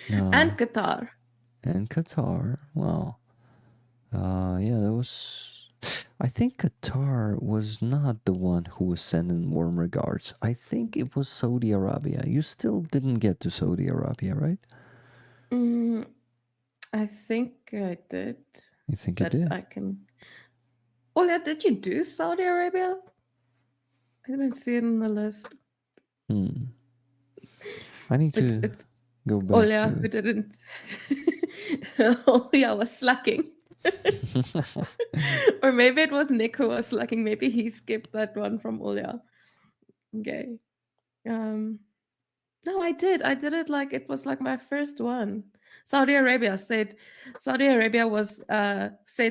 And Qatar. And Qatar. Wow. Yeah, that was... I think Qatar was not the one who was sending warm regards. I think it was Saudi Arabia. You still didn't get to Saudi Arabia, right? I think I did. You think you did? I can... Oh, yeah, did you do Saudi Arabia? I didn't see it in the list. I need to it's go back Olya to who it. didn't. Olya was slacking. Or maybe it was Nick who was slacking. Maybe he skipped that one from Olya. Okay. No, I did. I did it like it was like my first one. Saudi Arabia was said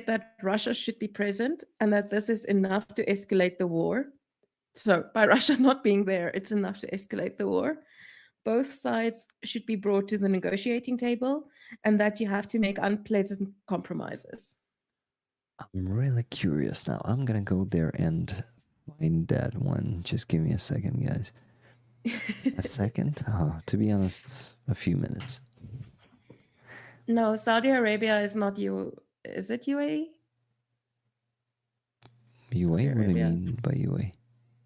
that Russia should be present and that this is enough to escalate the war. So by Russia not being there, it's enough to escalate the war. Both sides should be brought to the negotiating table, and that you have to make unpleasant compromises. I'm really curious now. I'm gonna go there and find that one. Just give me a second, guys. A second? To be honest, a few minutes. No, Saudi Arabia is not you. Is it UAE? UAE? What do you mean by UAE?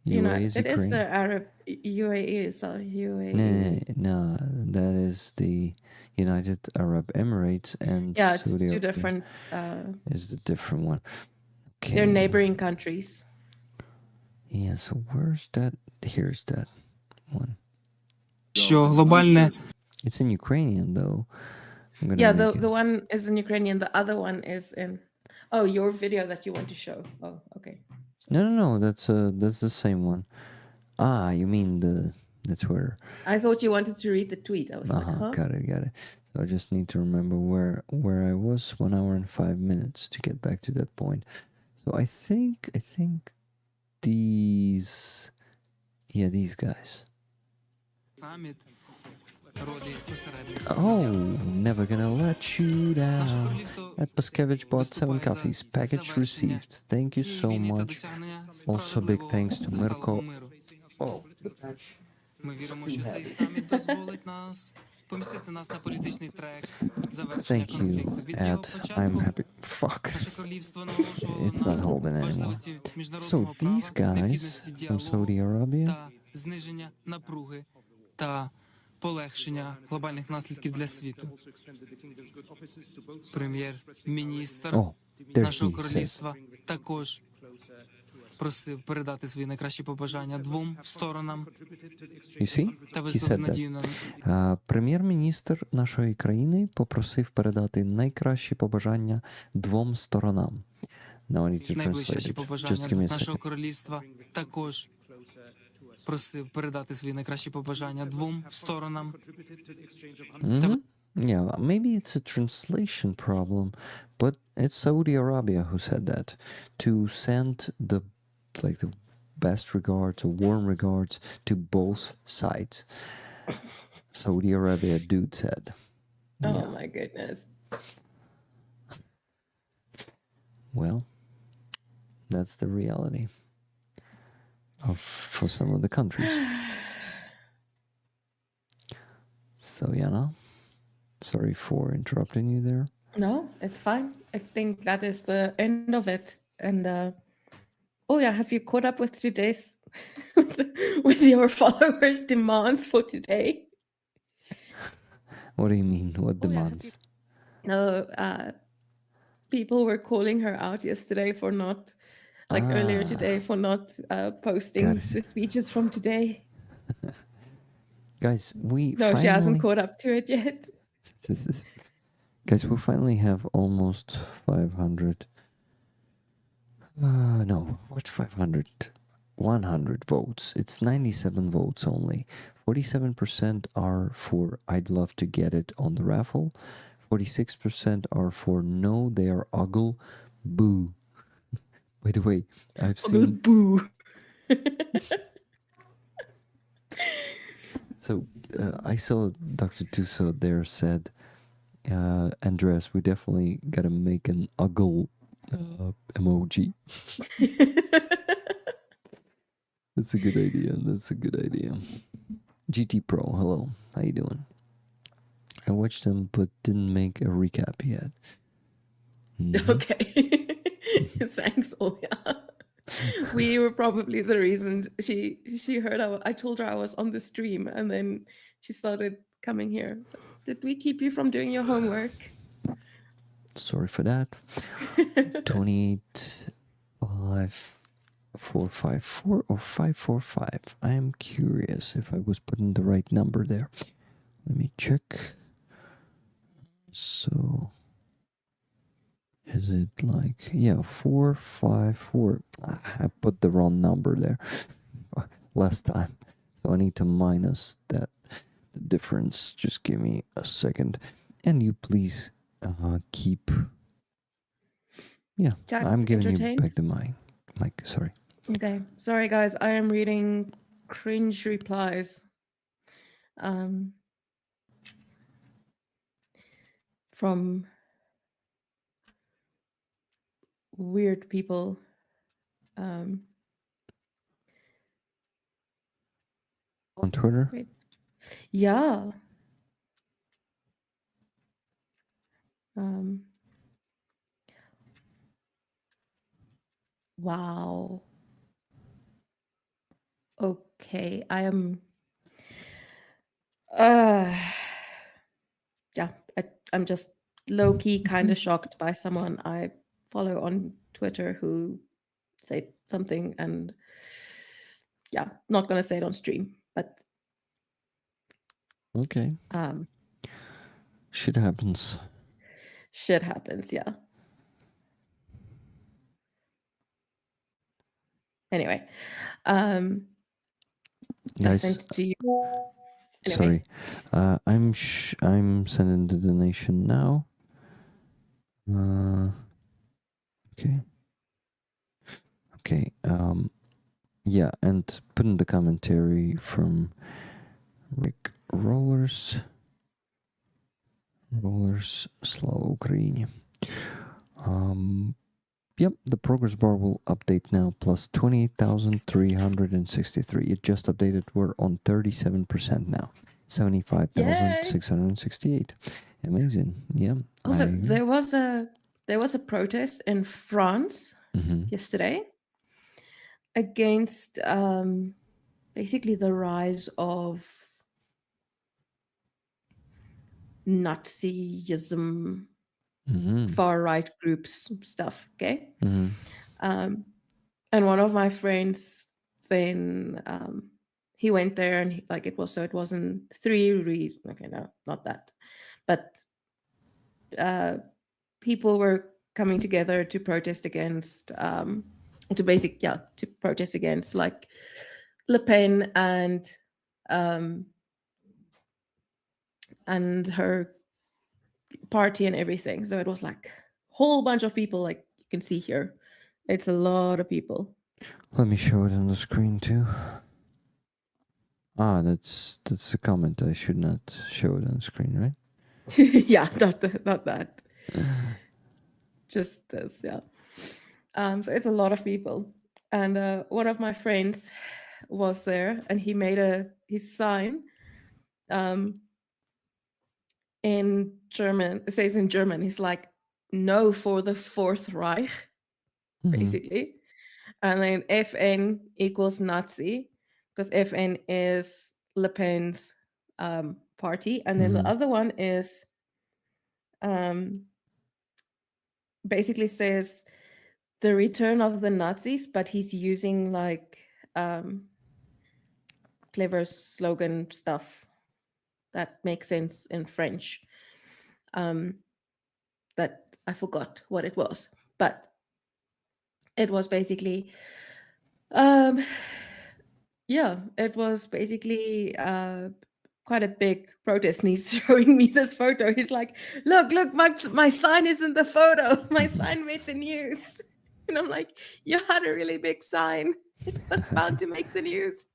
UAE is it Ukraine? is the Arab UAE. Is UAE. No, that is the United Arab Emirates, and Yeah, it's Saudi two Arabia different. is the different one. Okay. They're neighboring countries. Yeah, so where's that? Here's that one. It's in Ukrainian though. Yeah, the one is in Ukrainian. The other one is in. Oh, your video that you want to show. Oh, okay. No, that's the same one. You mean the Twitter. I thought you wanted to read the tweet. I was like, huh? Got it. So I just need to remember where I was. 1 hour and 5 minutes to get back to that point. So I think these guys. Oh, never gonna let you down. At Paskevich bought 7 coffees. Package received. Thank you so much. Also big thanks to Mirko. Oh, thank you, Ed. I'm happy. Fuck. It's not holding anymore. So these guys from Saudi Arabia. Полегшення глобальних наслідків для світу. Прем'єр-міністр нашого королівства також просив передати свої найкращі побажання двом сторонам. You see? He said that. Прем'єр-міністр нашої країни попросив передати найкращі побажання двом сторонам. Now I need to translate it. Just give me a second. Нашого королівства також просив передати свої найкращі побажання двом сторонам. Yeah, maybe it's a translation problem, but it's Saudi Arabia who said that, to send the best regards or warm regards to both sides. Saudi Arabia dude said. Oh my goodness. Well, that's the reality for some of the countries. So, Jana, sorry for interrupting you there. No, it's fine. I think that is the end of it. And have you caught up with today's with your followers' demands for today? What do you mean? What demands? People were calling her out yesterday for not, earlier today, for not posting the speeches from today. Guys, she hasn't caught up to it yet. Guys, we finally have almost 500. No, what 500? 100 votes. It's 97 votes only. 47% are for I'd love to get it on the raffle. 46% are for no, they are ugly. Boo. By the way, I've seen... Boo. So, I saw Dr. Tuso there said, Andreas, we definitely gotta make an ugly emoji. That's a good idea. GT Pro, hello. How you doing? I watched them, but didn't make a recap yet. Okay. Thanks, Olya. We were probably the reason she heard I told her I was on the stream, and then she started coming here. So, did we keep you from doing your homework? Sorry for that. 285454 or 545. I am curious if I was putting the right number there. Let me check. So Is it like, yeah, 454? I put the wrong number there last time. So I need to minus that, the difference. Just give me a second. And you please keep... Yeah, Chat I'm giving you entertained? back the mic. Sorry. Okay. Sorry, guys. I am reading cringe replies. From weird people. On Twitter? Wait. Yeah. Wow. Okay, I am. Yeah, I'm just low key kind of shocked by someone I follow on Twitter who said something, and yeah, not gonna say it on stream, but okay. Shit happens. Shit happens, yeah. Anyway, I Guys, sent it to you. sorry. Anyway. I'm sending the donation now. Okay. Okay. Yeah, and put in the commentary from Rick Rollers. Slava Ukraini. Yep, the progress bar will update now, plus 28,363. It just updated. We're on 37% now. 75,668. Amazing. Yeah. Also, there was a protest in France yesterday against basically the rise of Nazism, far right groups stuff. Okay. And one of my friends then he went there, and it wasn't three okay, no, not that, but people were coming together to protest against to protest against like Le Pen and her party and everything. So it was like a whole bunch of people, like you can see here. It's a lot of people. Let me show it on the screen too. That's a comment. I should not show it on the screen, right? Yeah, not that. Just this, yeah. So it's a lot of people. And one of my friends was there, and he made his sign in German. It says in German, he's like, "No for the Fourth Reich," basically. And then FN equals Nazi, because FN is Le Pen's party. And then the other one is basically says the return of the Nazis, but he's using like clever slogan stuff that makes sense in French. That I forgot what it was, but it was basically it was basically quite a big protest, and he's showing me this photo. He's like, look, my sign is in the photo. My sign made the news. And I'm like, you had a really big sign. It was bound to make the news.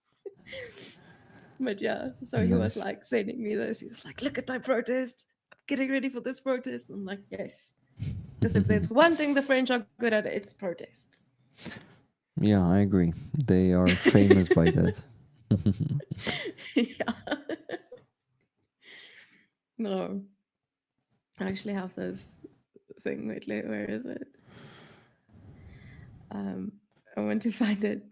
But yeah, so he was like sending me this. He was like, look at my protest. I'm getting ready for this protest. I'm like, yes. Because if there's one thing the French are good at, it's protests. Yeah, I agree. They are famous by that. Yeah. No. I actually have this thing. Wait, where is it? I want to find it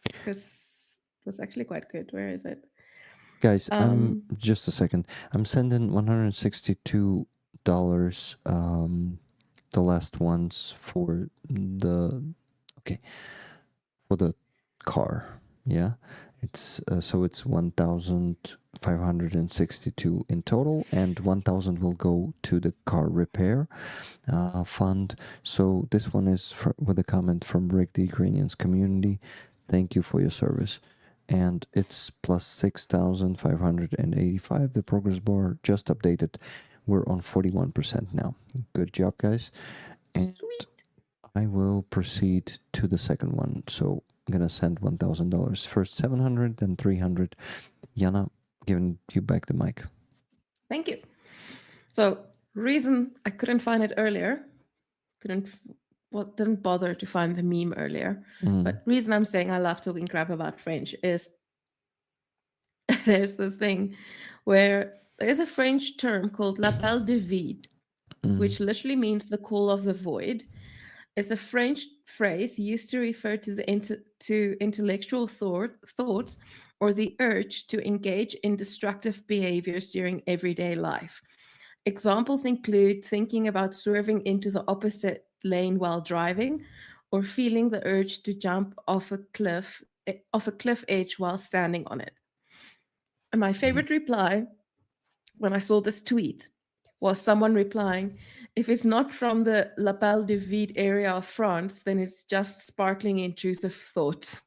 because it was actually quite good. Where is it? Guys, just a second. I'm sending $162 the last ones for the car. Yeah, It's so it's 1,562 in total, and 1,000 will go to the car repair fund. So this one is with a comment from Rick, the Ukrainians community. Thank you for your service. And it's plus 6,585. The progress bar just updated. We're on 41% now. Good job, guys. And I will proceed to the second one. So I'm gonna send $1,000. First 700, then 300. Jana, giving you back the mic. Thank you. So reason I couldn't find it earlier, didn't bother to find the meme earlier. But reason I'm saying I love talking crap about French is there's this thing where there's a French term called l'appel du vide, which literally means the call of the void. It's a French phrase used to refer to the intellectual thoughts or the urge to engage in destructive behaviors during everyday life. Examples include thinking about swerving into the opposite lane while driving, or feeling the urge to jump off a cliff edge while standing on it. And my favorite reply when I saw this tweet was someone replying, if it's not from the l'appel du vide area of France, then it's just sparkling intrusive thought.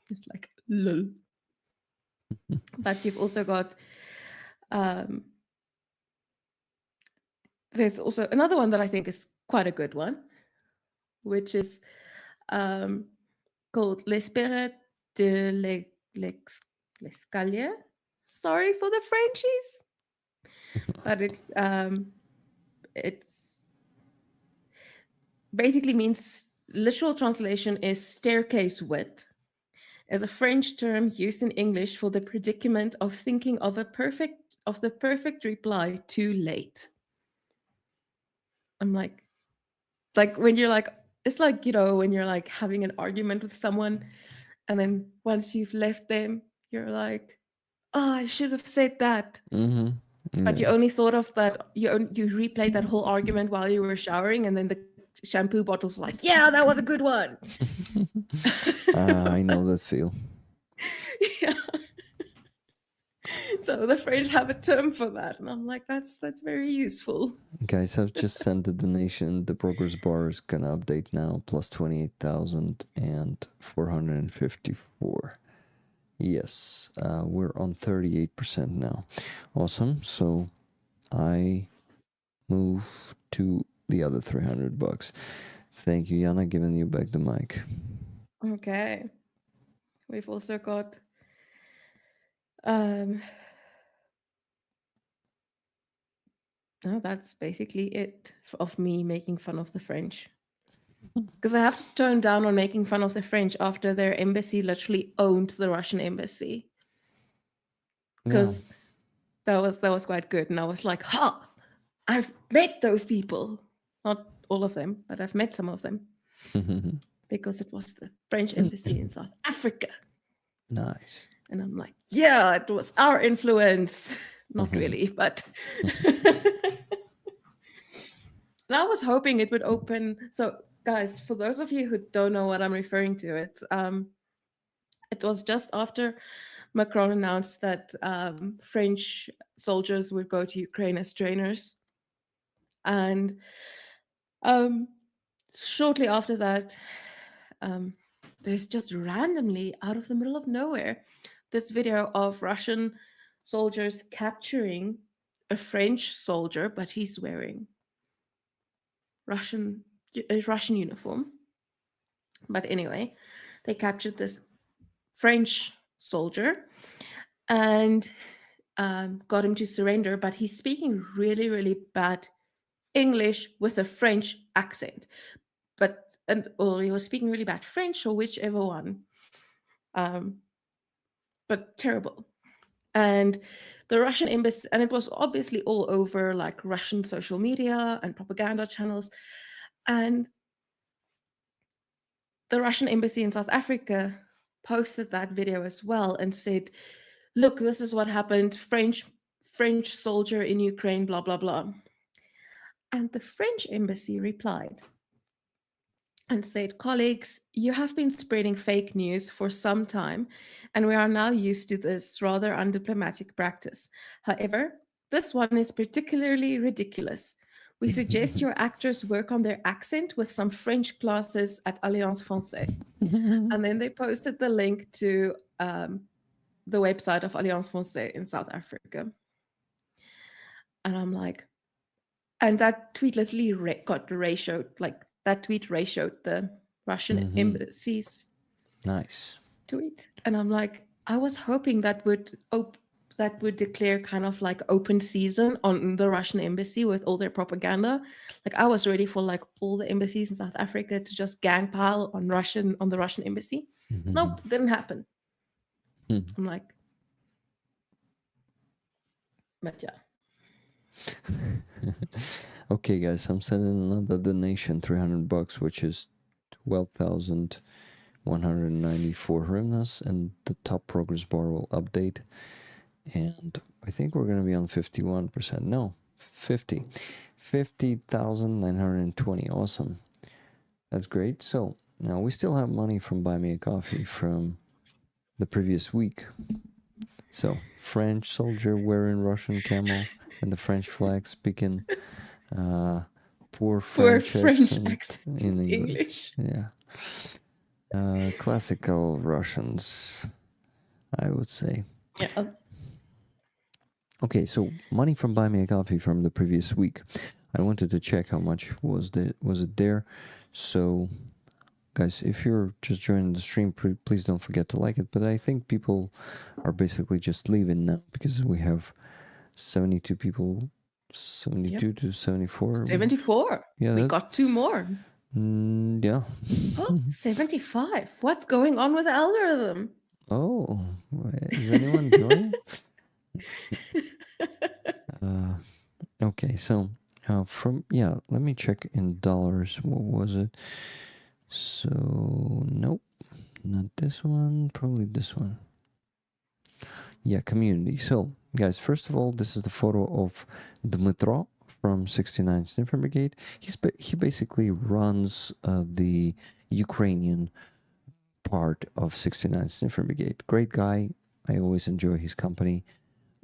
It's like, lol. But you've also got, there's also another one that I think is quite a good one, which is called L'esprit de l'escalier. Sorry for the Frenchies. But it's basically means, literal translation is staircase wit, as a French term used in English for the predicament of thinking of the perfect reply too late. I'm like when you're like, it's like, you know, when you're like having an argument with someone, and then once you've left them, you're like, oh, I should have said that. But you only thought of that, you replayed that whole argument while you were showering, and then the shampoo bottle's like, yeah, that was a good one. I know that feel. Yeah. So the French have a term for that, and I'm like, that's very useful. Guys, I've just sent the donation. The progress bar is gonna update now, plus 28,454. Yes, we're on 38% now. Awesome. So I move to the other $300. Thank you, Jana, giving you back the mic. Okay. We've also got no, that's basically it of me making fun of the French. Because I have to tone down on making fun of the French after their embassy literally owned the Russian embassy. Because that was quite good. And I was like, ha, I've met those people. Not all of them, but I've met some of them. Because it was the French embassy in South Africa. Nice. And I'm like, yeah, it was our influence. Not really, but... And I was hoping it would open... So, guys, for those of you who don't know what I'm referring to, it was just after Macron announced that French soldiers would go to Ukraine as trainers. And shortly after that, there's just randomly, out of the middle of nowhere, this video of Russian soldiers capturing a French soldier, but he's wearing a Russian uniform. But anyway, they captured this French soldier and got him to surrender, but he's speaking really, really bad English with a French accent. Or he was speaking really bad French, or whichever one. But terrible. And the Russian embassy, and it was obviously all over like Russian social media and propaganda channels. And the Russian embassy in South Africa posted that video as well and said, look, this is what happened. French soldier in Ukraine, blah, blah, blah. And the French embassy replied, and said, colleagues, you have been spreading fake news for some time, and we are now used to this rather undiplomatic practice. However, this one is particularly ridiculous. We suggest your actors work on their accent with some French classes at Alliance Française. And then they posted the link to the website of Alliance Française in South Africa. And I'm like, and that tweet literally got ratioed, like that tweet ratioed the Russian embassy's tweet. And I'm like, I was hoping that would declare kind of like open season on the Russian embassy with all their propaganda. Like I was ready for like all the embassies in South Africa to just gang pile on the Russian embassy. Nope, didn't happen. I'm like, but yeah. Okay, guys, I'm sending another donation, $300, which is 12,194 hryvnias, and the top progress bar will update. And I think we're going to be on 51%. No, 50. 50,920. Awesome. That's great. So now we still have money from Buy Me a Coffee from the previous week. So French soldier wearing Russian camo and the French flag speaking poor French accent in English. Yeah. Classical Russians, I would say. Yeah. Okay, so money from Buy Me a Coffee from the previous week. I wanted to check how much was it there. So, guys, if you're just joining the stream, please don't forget to like it. But I think people are basically just leaving now because we have 72 people, 72 to 74. 74. Yeah, we got 2 more. Yeah. Oh, 75. What's going on with the algorithm? Oh, is anyone joining? Okay, so let me check in dollars. What was it? So nope, not this one. Probably this one. Yeah, community. So guys, first of all, this is the photo of Dmitro from 69th Sniper Brigade. He basically runs the Ukrainian part of 69th Sniper Brigade. Great guy. I always enjoy his company.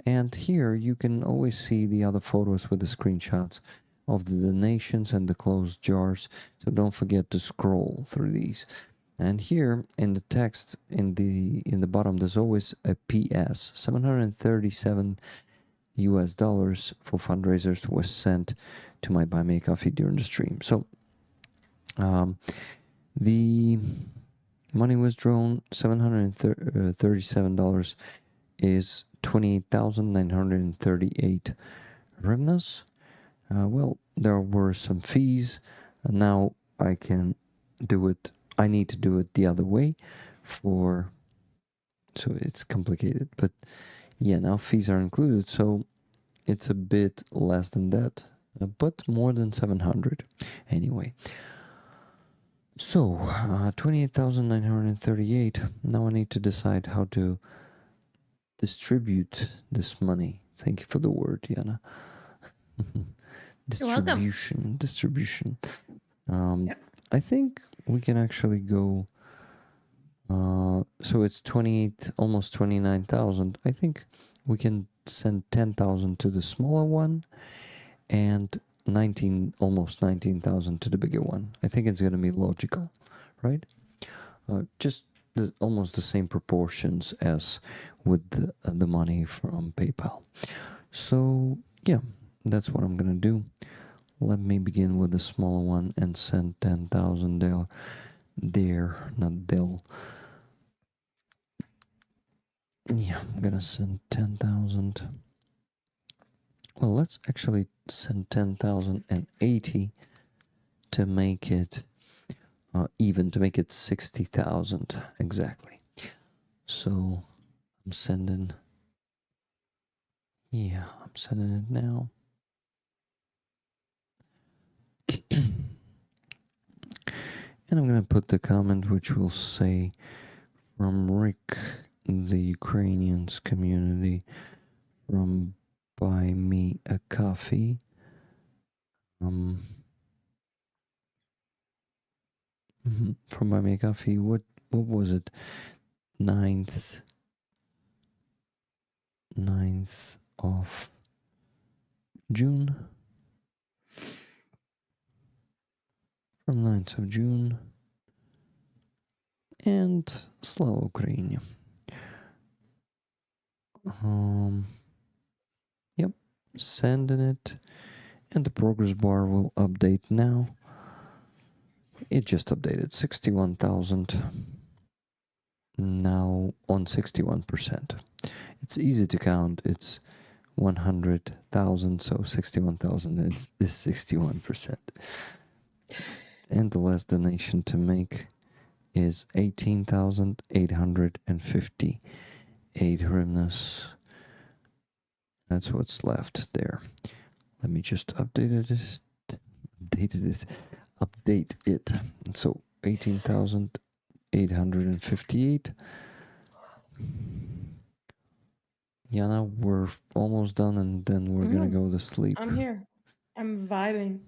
And here you can always see the other photos with the screenshots of the donations and the closed jars. So don't forget to scroll through these. And here in the text in the bottom there's always a PS. $737 for fundraisers was sent to my Buy Me a Coffee during the stream. So the money withdrawn, $737 is 28,938 hryvnias. Well, there were some fees. Now I can do it. I need to do it the other way so it's complicated. But yeah, now fees are included, so it's a bit less than that, but more than 700 anyway. So 28,938. Now I need to decide how to distribute this money. Thank you for the word, Jana. Distribution. Yep. I think we can actually go. So it's 28, almost 29,000. I think we can send 10,000 to the smaller one, and almost 19,000 to the bigger one. I think it's going to be logical, right? Just almost the same proportions as with the money from PayPal. So yeah, that's what I'm gonna do. Let me begin with the smaller one and send 10,000 there, not del. Yeah, I'm gonna send 10,000. Well, let's actually send 10,080 to make it even, to make it 60,000 exactly. So I'm sending it now. And I'm gonna put the comment which will say from Rick, the Ukrainians community, from Buy Me a Coffee. From Buy Me a Coffee. What was it? 9th of June. From 9th of June. And Slava Ukraini. Yep, sending it. And the progress bar will update now. It just updated 61,000. Now on 61%. It's easy to count. It's 100,000, so 61,000 is 61%. And the last donation to make is 18,858 hryvnias. That's what's left there. Let me just update it. So 18,858. Jana, we're almost done, and then we're gonna go to sleep. I'm here. I'm vibing.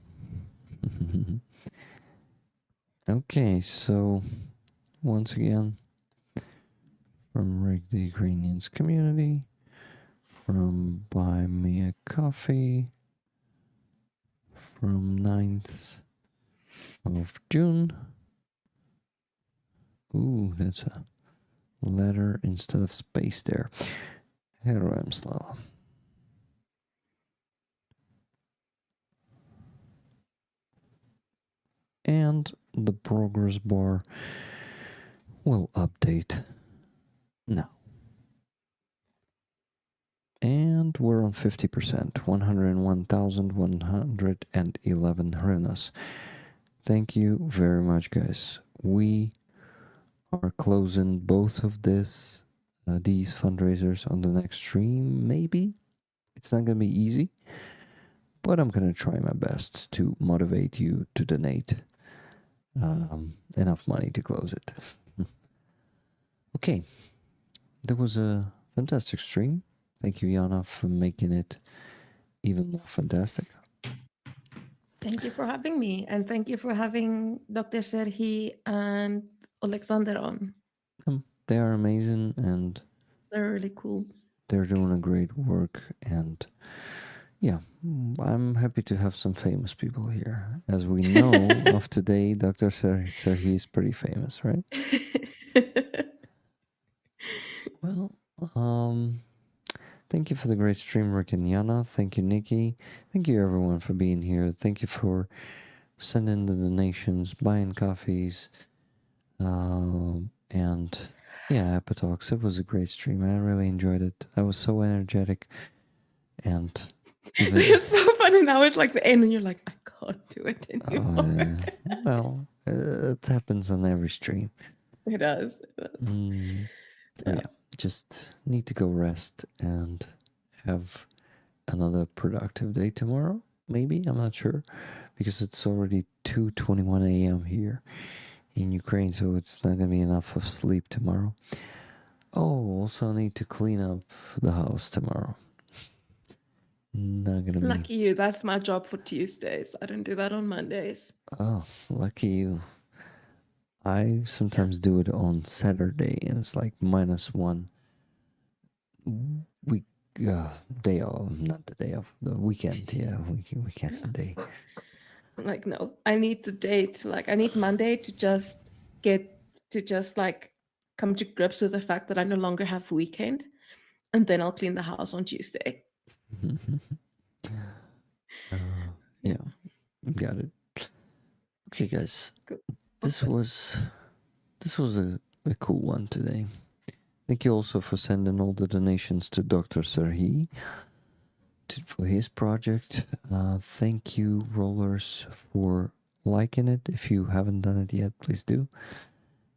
Okay, so once again, from Rick the Ukrainians community, from Buy Me a Coffee, from 9th of June. Ooh, that's a letter instead of space there. Heroem Slava. And the progress bar will update now. And we're on 50%, 101,111 hryvnias. Thank you very much, guys. We are closing both of these fundraisers on the next stream, maybe. It's not going to be easy, but I'm going to try my best to motivate you to donate enough money to close it. Okay, that was a fantastic stream. Thank you, Jana, for making it even more fantastic. Thank you for having me, and thank you for having Dr. Serhii and Oleksandr on. They are amazing, and they're really cool. They're doing a great work, and yeah, I'm happy to have some famous people here. As we know of today, Dr. Serhii is pretty famous, right? Well, thank you for the great stream, Rick and Jana. Thank you, Nikki. Thank you, everyone, for being here. Thank you for sending the donations, buying coffees, and yeah, Apotalks. It was a great stream. I really enjoyed it. I was so energetic, and it's so funny now. It's like the end, and you're like, I can't do it anymore. Well, it happens on every stream. It does. So yeah, just need to go rest and have another productive day tomorrow. Maybe, I'm not sure, because it's already 2:21 a.m. here in Ukraine, so it's not gonna be enough of sleep tomorrow. Oh, also I need to clean up the house tomorrow. Not gonna be. Lucky you. That's my job for Tuesdays. I don't do that on Mondays. Oh, lucky you. I sometimes do it on Saturday, and it's like -1 week day off, not the day off, the weekend. Yeah, weekend day. Like, no, I need the date. Like, I need Monday to just like come to grips with the fact that I no longer have weekend, and then I'll clean the house on Tuesday. Yeah, got it. Okay, guys, this was a cool one today. Thank you also for sending all the donations to Dr. Serhii for his project. Thank you, Rollers, for liking it. If you haven't done it yet, please do.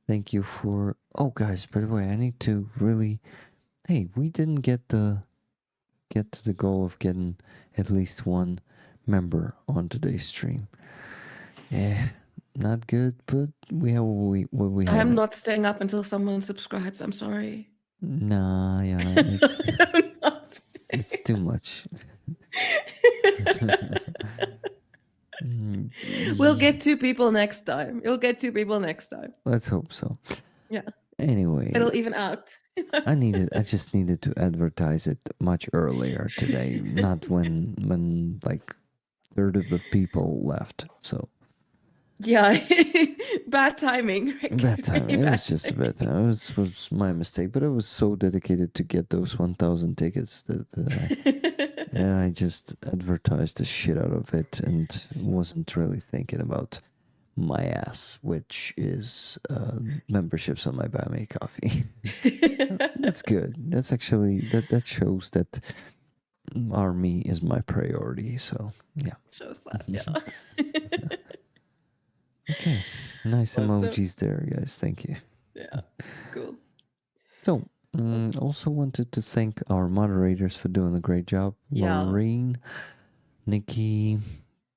Thank you for... Oh, guys, by the way, I need to really... Hey, we didn't get to the goal of getting at least one member on today's stream. Yeah, not good, but we have what we have. I'm not staying up until someone subscribes. I'm sorry. Nah, yeah, it's too much. We'll get 2 people next time. You'll get 2 people next time. Let's hope so. Yeah. Anyway, It'll even out. I just needed to advertise it much earlier today, not when like third of the people left. So Yeah. Bad timing. Rick. bad time. Really It bad was just a timing. bad time. It was my mistake, but I was so dedicated to get those 1,000 tickets that I just advertised the shit out of it and wasn't really thinking about my ass, which is memberships on my Buy Me Coffee. That's good. That's actually that shows that army is my priority. So yeah. Shows that, yeah. Okay. Nice Awesome. emojis there, guys. Thank you. Yeah. Cool. So also wanted to thank our moderators for doing a great job. Yeah. Maureen, Nikki,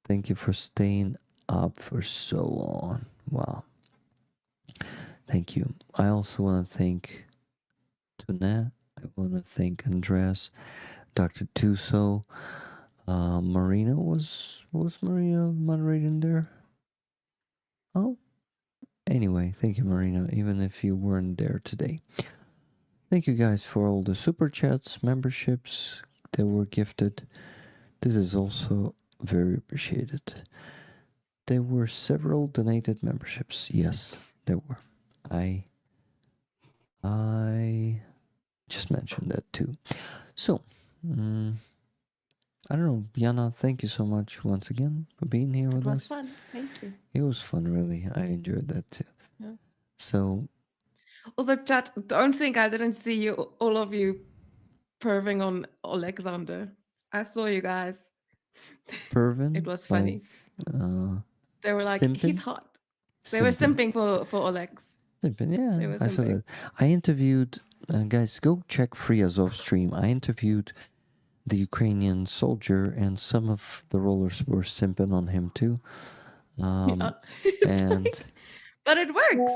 thank you for staying up for so long. Wow. Thank you. I also want to thank Tuna. I want to thank Andreas, Dr. Tuso, Marina. Was Marina moderating there? Oh. Anyway, thank you, Marina, even if you weren't there today. Thank you guys for all the super chats, memberships that were gifted. This is also very appreciated. There were several donated memberships. Yes, there were. I just mentioned that too. So, I don't know, Jana, thank you so much once again for being here with It was us. fun. Thank you. It was fun, really. I enjoyed that too. Yeah. So, Also, chat, don't think I didn't see you, all of you, perving on Oleksandr. I saw you guys. Pervin, It was funny. Like, They were like, simping? he's hot. They were simping for Olex. Simping, They yeah, were I saw simping. that. I interviewed, guys, go check Free Azov stream. I interviewed the Ukrainian soldier, and some of the rollers were simping on him too. Yeah. And But it works.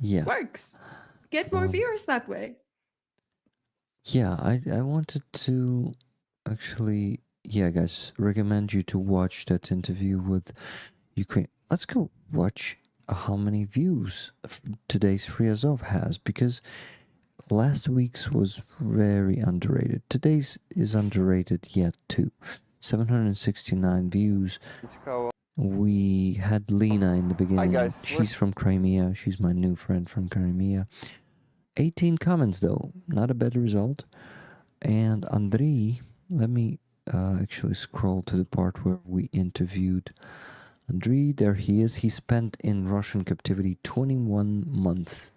yeah, Works. Get more viewers that way. yeah, I wanted to actually, yeah, guys, recommend you to watch that interview with Ukraine. Let's go watch how many views today's Free Azov has, because last week's was very underrated. Today's is underrated yet too. 769 views. We had Lena in the beginning. guys. She's from Crimea. She's my new friend from Crimea. 18 comments though, not a bad result. And Andriy, let me actually scroll to the part where we interviewed Andriy. There he is. He spent in Russian captivity 21 months.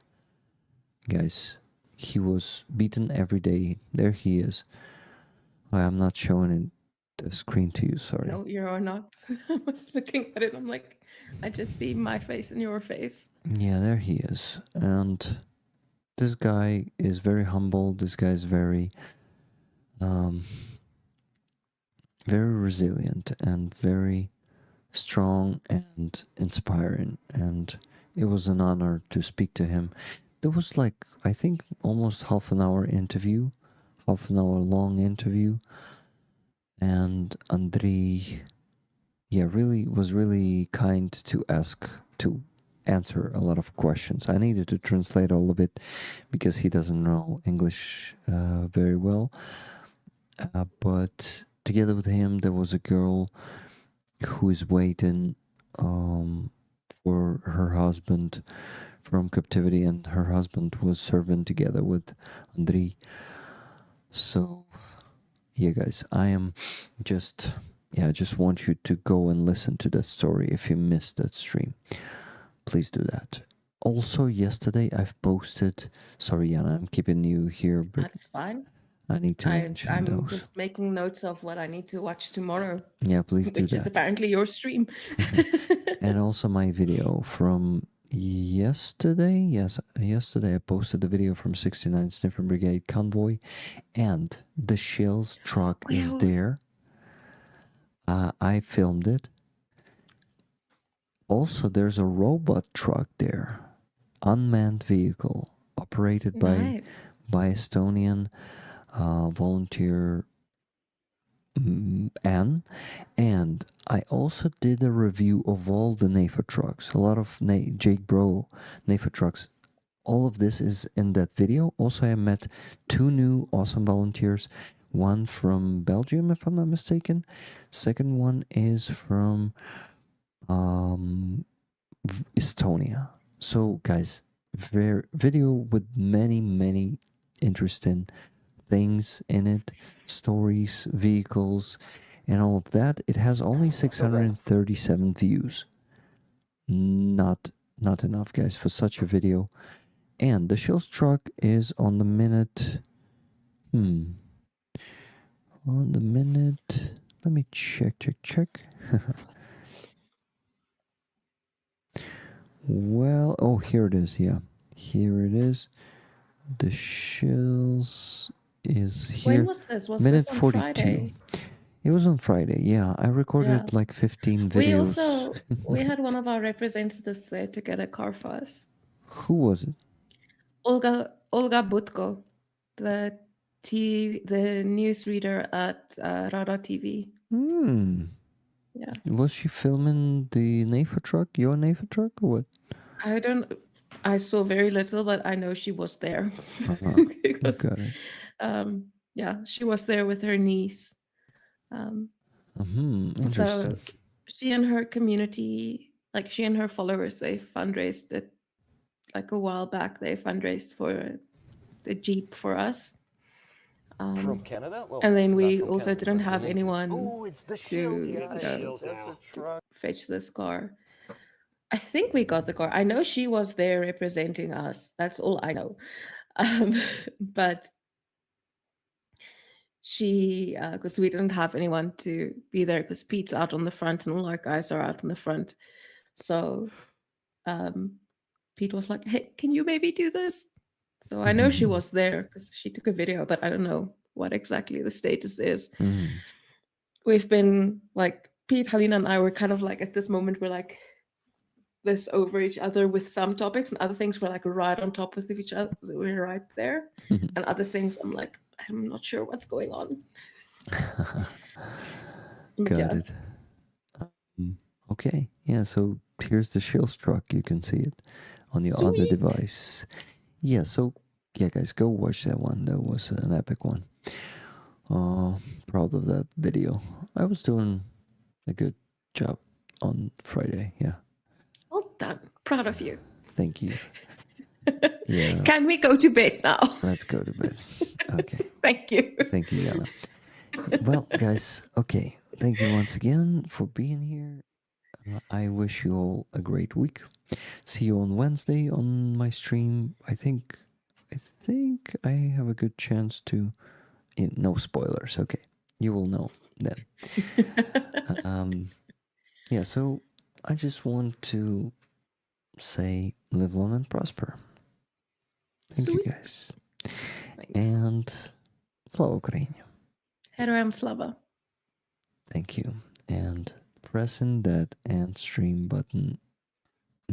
Guys, he was beaten every day. There he is. I'm not showing it the screen to you, sorry. No, you're not. I was looking at it. I'm like, I just see my face and your face. Yeah, there he is. And this guy is very humble. This guy is very very resilient and very strong and inspiring. And it was an honor to speak to him. There was like, I think, almost half an hour long interview. And Andriy, yeah, was really kind to answer a lot of questions. I needed to translate all of it because he doesn't know English very well. But together with him, there was a girl who is waiting for her husband from captivity, and her husband was serving together with Andriy. So, yeah, guys, I just want you to go and listen to that story if you missed that stream. Please do that. Also, yesterday I've posted. Sorry, Jana, I'm keeping you here, but That's fine. I need to mention I'm those. just making notes of what I need to watch tomorrow. Yeah, please do Which that. is apparently your stream. And also my video from yesterday. Yes, yesterday I posted a video from 69th Sniper Brigade convoy, and the Shell's truck is there. I filmed it. Also, there's a robot truck there, unmanned vehicle operated by Estonian volunteer Anne, and I also did a review of all the NAFA trucks, a lot of Jake Bro NAFA trucks. All of this is in that video. Also, I met 2 new awesome volunteers, one from Belgium, if I'm not mistaken. Second one is from Estonia. So guys, video with many interesting things in it, stories, vehicles, and all of that. It has only 637 views. Not enough, guys, for such a video. And the Shills truck is on the minute. On the minute. Let me check. Well, oh, here it is. Yeah, here it is. The Shills is here. When was this? Was minute this on 42. Friday? It was on Friday. Yeah, I recorded like 15 videos. We had one of our representatives there to get a car for us. Who was it? Olga Butko, the newsreader at Rada TV. Yeah. Was she filming the NAFA truck? Your NAFA truck, or what? I saw very little, but I know she was there. Because, got it. Yeah, she was there with her niece. Interesting. So she and her community, like she and her followers, they fundraised it like a while back. They fundraised for the Jeep for us. From Canada? Well, and then we not from also Canada, didn't but have from anyone it's the Shills. to fetch this car. I think we got the car. I know she was there representing us. That's all I know. But she, because we didn't have anyone to be there because Pete's out on the front and all our guys are out in the front. So Pete was like, hey, can you maybe do this? So I know she was there because she took a video, but I don't know what exactly the status is. We've been like, Pete, Halina, and I were kind of like at this moment, we're like this over each other with some topics, and other things we're like right on top with each other. We're right there. And other things I'm like, I'm not sure what's going on. Got it. Okay. Yeah, so here's the Shills truck. You can see it on your other device. Yeah, so yeah, guys, go watch that one. That was an epic one. Proud of that video. I was doing a good job on Friday. Yeah. Well done. Proud of you. Thank you. Yeah. Can we go to bed now? Let's go to bed. Okay. Thank you. Thank you, Jana. Well, guys, okay. Thank you once again for being here. I wish you all a great week. See you on Wednesday on my stream. I think I have a good chance to. No spoilers. Okay, you will know then. Yeah. So I just want to say, live long and prosper. Thank you, guys. Thanks. And Slava Ukraini. Heroям slava. Thank you. And pressing that end stream button